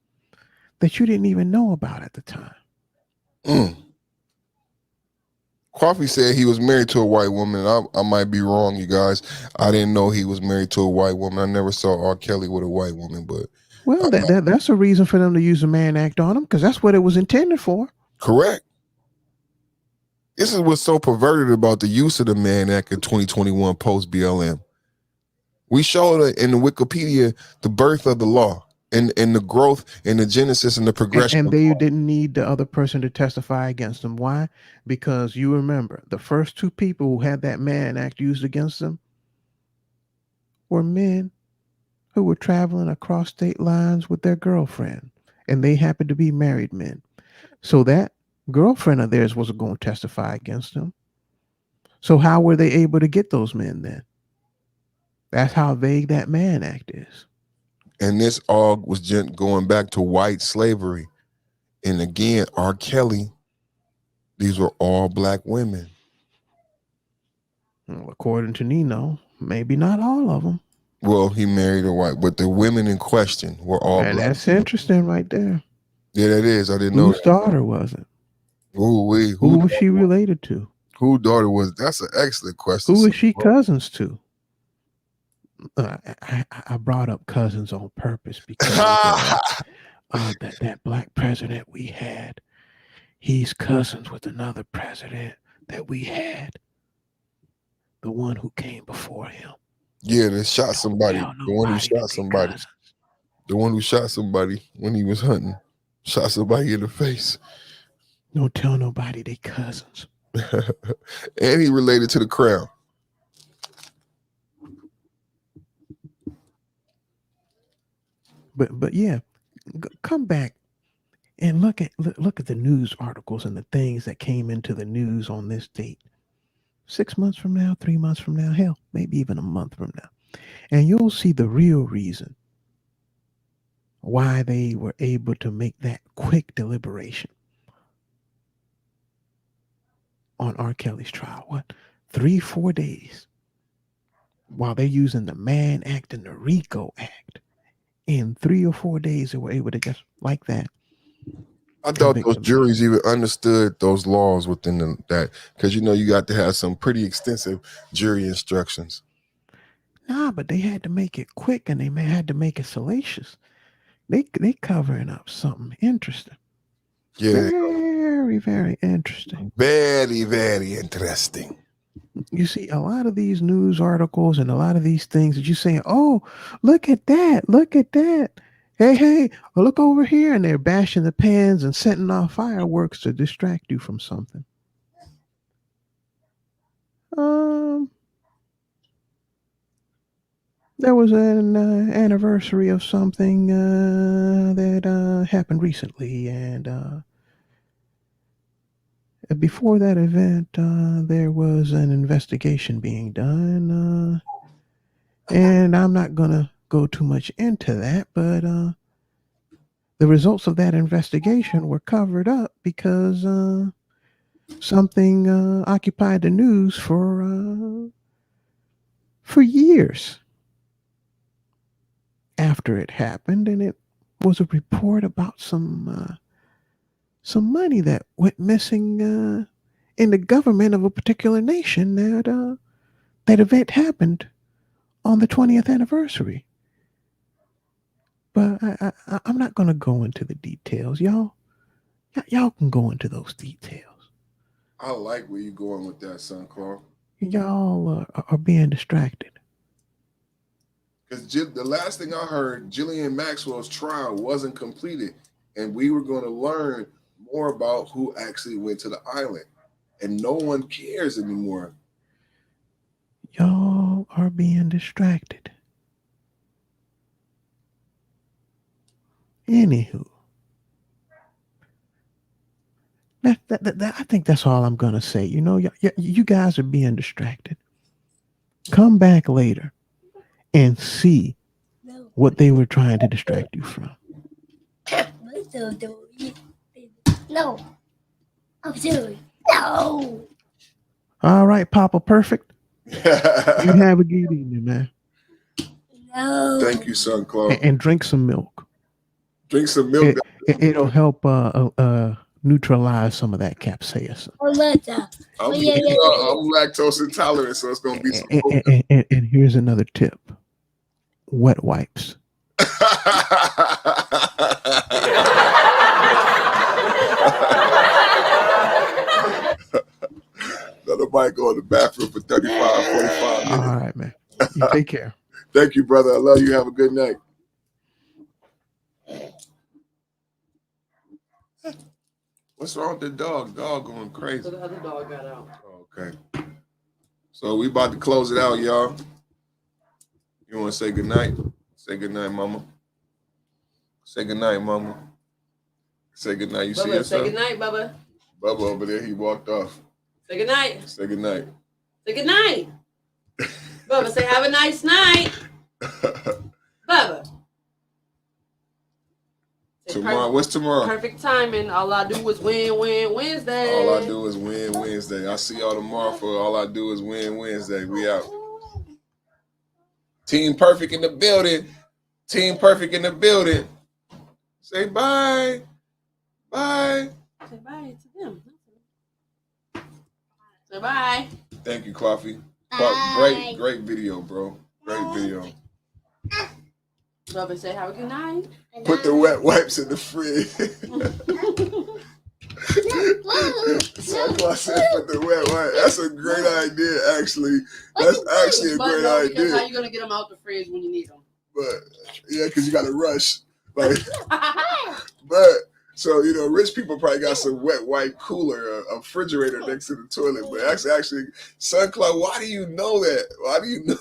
that you didn't even know about at the time. Coffee said he was married to a white woman. I might be wrong, you guys. I didn't know he was married to a white woman. I never saw R. Kelly with a white woman, but well, that's a reason for them to use the Mann Act on him, because that's what it was intended for. Correct. This is what's so perverted about the use of the Mann Act in 2021 post BLM. We showed in the Wikipedia the birth of the law and the growth and the genesis and the progression. And they didn't need the other person to testify against them. Why? Because you remember the first two people who had that Mann Act used against them were men who were traveling across state lines with their girlfriend, and they happened to be married men. So that girlfriend of theirs wasn't going to testify against them. So how were they able to get those men then? That's how vague that Mann Act is. And this all was going back to white slavery. And again, R. Kelly, these were all black women. Well, according to Nino, maybe not all of them. Well, he married a white, but the women in question were all And black. that's interesting right there. Yeah, that is. I didn't know Whose that. daughter was it? Who was she related to? Who daughter was? That's an excellent question. Who is she cousins to? I brought up cousins on purpose because that black president we had, he's cousins with another president that we had, the one who came before him. Yeah, they shot somebody. The one who shot somebody. The one who shot somebody when he was hunting. Shot somebody in the face. Don't tell nobody they cousins. And he related to the crown. But yeah, come back and look at the news articles and the things that came into the news on this date. 6 months from now, 3 months from now, hell, maybe even a month from now. And you'll see the real reason why they were able to make that quick deliberation on R. Kelly's trial. What? 3-4 days. While they're using the Mann Act and the RICO Act. In 3 or 4 days, they were able to just like that. I thought those juries even understood those laws within that, because you got to have some pretty extensive jury instructions. Nah, but they had to make it quick and they had to make it salacious. They covering up something interesting. Yeah, very, very interesting. Very, very interesting. You see, a lot of these news articles and a lot of these things that you say, oh, look at that, look at that. Hey, look over here. And they're bashing the pans and setting off fireworks to distract you from something. There was an anniversary of something that happened recently. And before that event, there was an investigation being done. And I'm not going to go too much into that, but the results of that investigation were covered up because something occupied the news for years after it happened, and it was a report about some money that went missing in the government of a particular nation. That event happened on the 20th anniversary. But I'm not going to go into the details. Y'all can go into those details. I like where you're going with that, son, Carl. Y'all are being distracted. Because the last thing I heard, Ghislaine Maxwell's trial wasn't completed. And we were going to learn more about who actually went to the island. And no one cares anymore. Y'all are being distracted. Anywho, I think that's all I'm gonna say. You guys are being distracted. Come back later and see what they were trying to distract you from. No, I'm serious. No. All right, Papa Perfect. You have a good evening, man. No. Thank you, son, Claude. And drink some milk. Drink some milk. It'll help neutralize some of that capsaicin. I'm lactose intolerant, so it's going to be some milk. And here's another tip. Wet wipes. Let nobody go in the bathroom for 35, 45 minutes. All right, man. You take care. Thank you, brother. I love you. Have a good night. What's wrong with the dog? Dog going crazy. So the other dog got out. Okay. So we about to close it out, y'all. You want to say good night? Say good night, mama. Say good night, mama. Say good night. You see Bubba, yourself? say good night, Bubba. Bubba over there, he walked off. Say good night. Say good night. Say good night. Bubba, say have a nice night. Bubba. Tomorrow. What's tomorrow? Perfect timing. All I do is win Wednesday. All I do is win Wednesday. I see y'all tomorrow for All I Do Is Win Wednesday. We out. Team Perfect in the building. Team Perfect in the building. Say bye. Bye. Say bye to them. Say bye. Thank you, Coffee. Great video, bro. Great video. Brother, say have a good night. Put the wet wipes in the fridge. Santa said put the wet wipes. That's a great idea, actually. That's actually a great idea. How you gonna get them out the fridge when you need them? But yeah, because you got to rush. Like, but so rich people probably got some wet wipe cooler, a refrigerator next to the toilet. But actually, Sunclaw, why do you know that? Why do you know?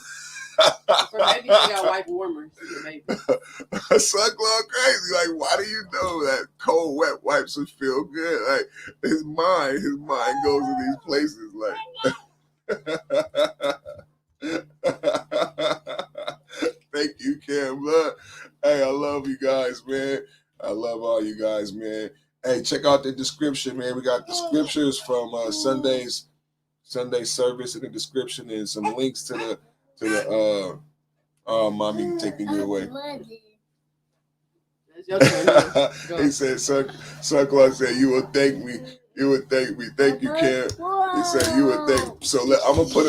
Or maybe you got wipe warmers. Sunclaw crazy. Like, why do you know that cold wet wipes would feel good? Like his mind goes to these places. Like, thank you, Cam. Hey, I love you guys, man. I love all you guys, man. Hey, check out the description, man. We got the scriptures from Sunday's service in the description and some links to the mommy taking you away. He said, Sunclaw said, you will thank me. You would thank me. Thank you, Cam. He said you would thank me. So I'm gonna put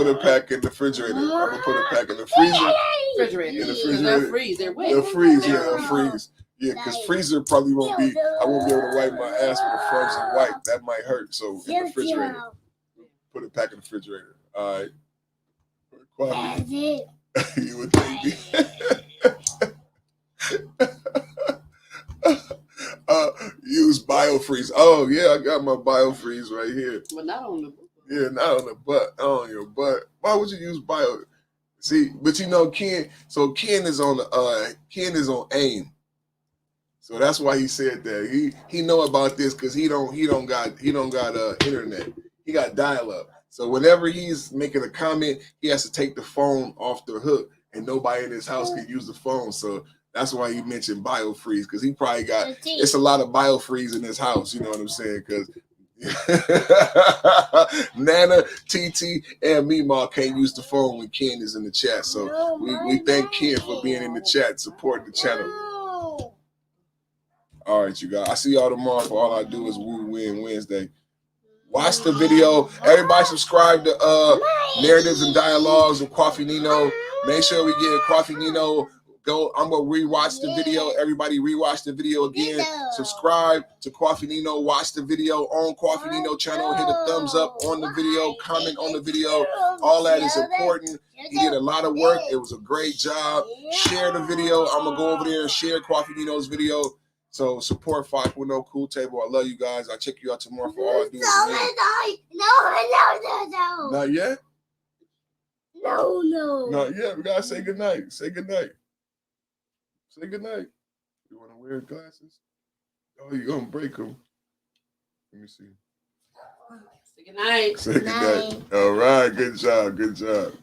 a pack in the refrigerator. I'm gonna put a pack in the freezer. They'll freeze. They're wet. They'll freeze, yeah, they'll freeze. Yeah, because freezer probably won't be, I won't be able to wipe my ass with a frozen wipe. That might hurt. So in the refrigerator. Put a pack in the refrigerator. All right. You would thank me. Use biofreeze. Oh yeah, I got my biofreeze right here. But not on the butt. Yeah, not on the butt, on your butt. Why would you use bio? See, but Ken. So Ken is on AIM. So that's why he said that. He know about this because he don't got internet. He got dial-up. So whenever he's making a comment, he has to take the phone off the hook, and nobody in his house can use the phone. So that's why he mentioned biofreeze, because he probably got it's a lot of biofreeze in his house. You know what I'm saying? Because Nana, TT, and Meemaw can't use the phone when Ken is in the chat. So we thank Ken for being in the chat, supporting the channel. All right, you guys. I see y'all tomorrow for All I Do Is Win Wednesday. Watch the video. Everybody subscribe to Narratives and Dialogues with Coffee Nino. Make sure we get Coffee Nino. Go. I'm gonna rewatch the video. Everybody rewatch the video again. Subscribe to Coffee Nino. Watch the video on Coffee Nino channel. Hit a thumbs up on the video. Comment on the video. All that is important. He did a lot of work. It was a great job. Share the video. I'm gonna go over there and share Coffee Nino's video. So support 5.0 Cool Table. I love you guys. I'll check you out tomorrow for All I Do Is Win. No. Not yet? No. Not yet. We gotta say goodnight. Say goodnight. Say goodnight. You want to wear glasses? Oh, you're gonna break them. Let me see. Say goodnight. Say goodnight. All right. Good job. Good job.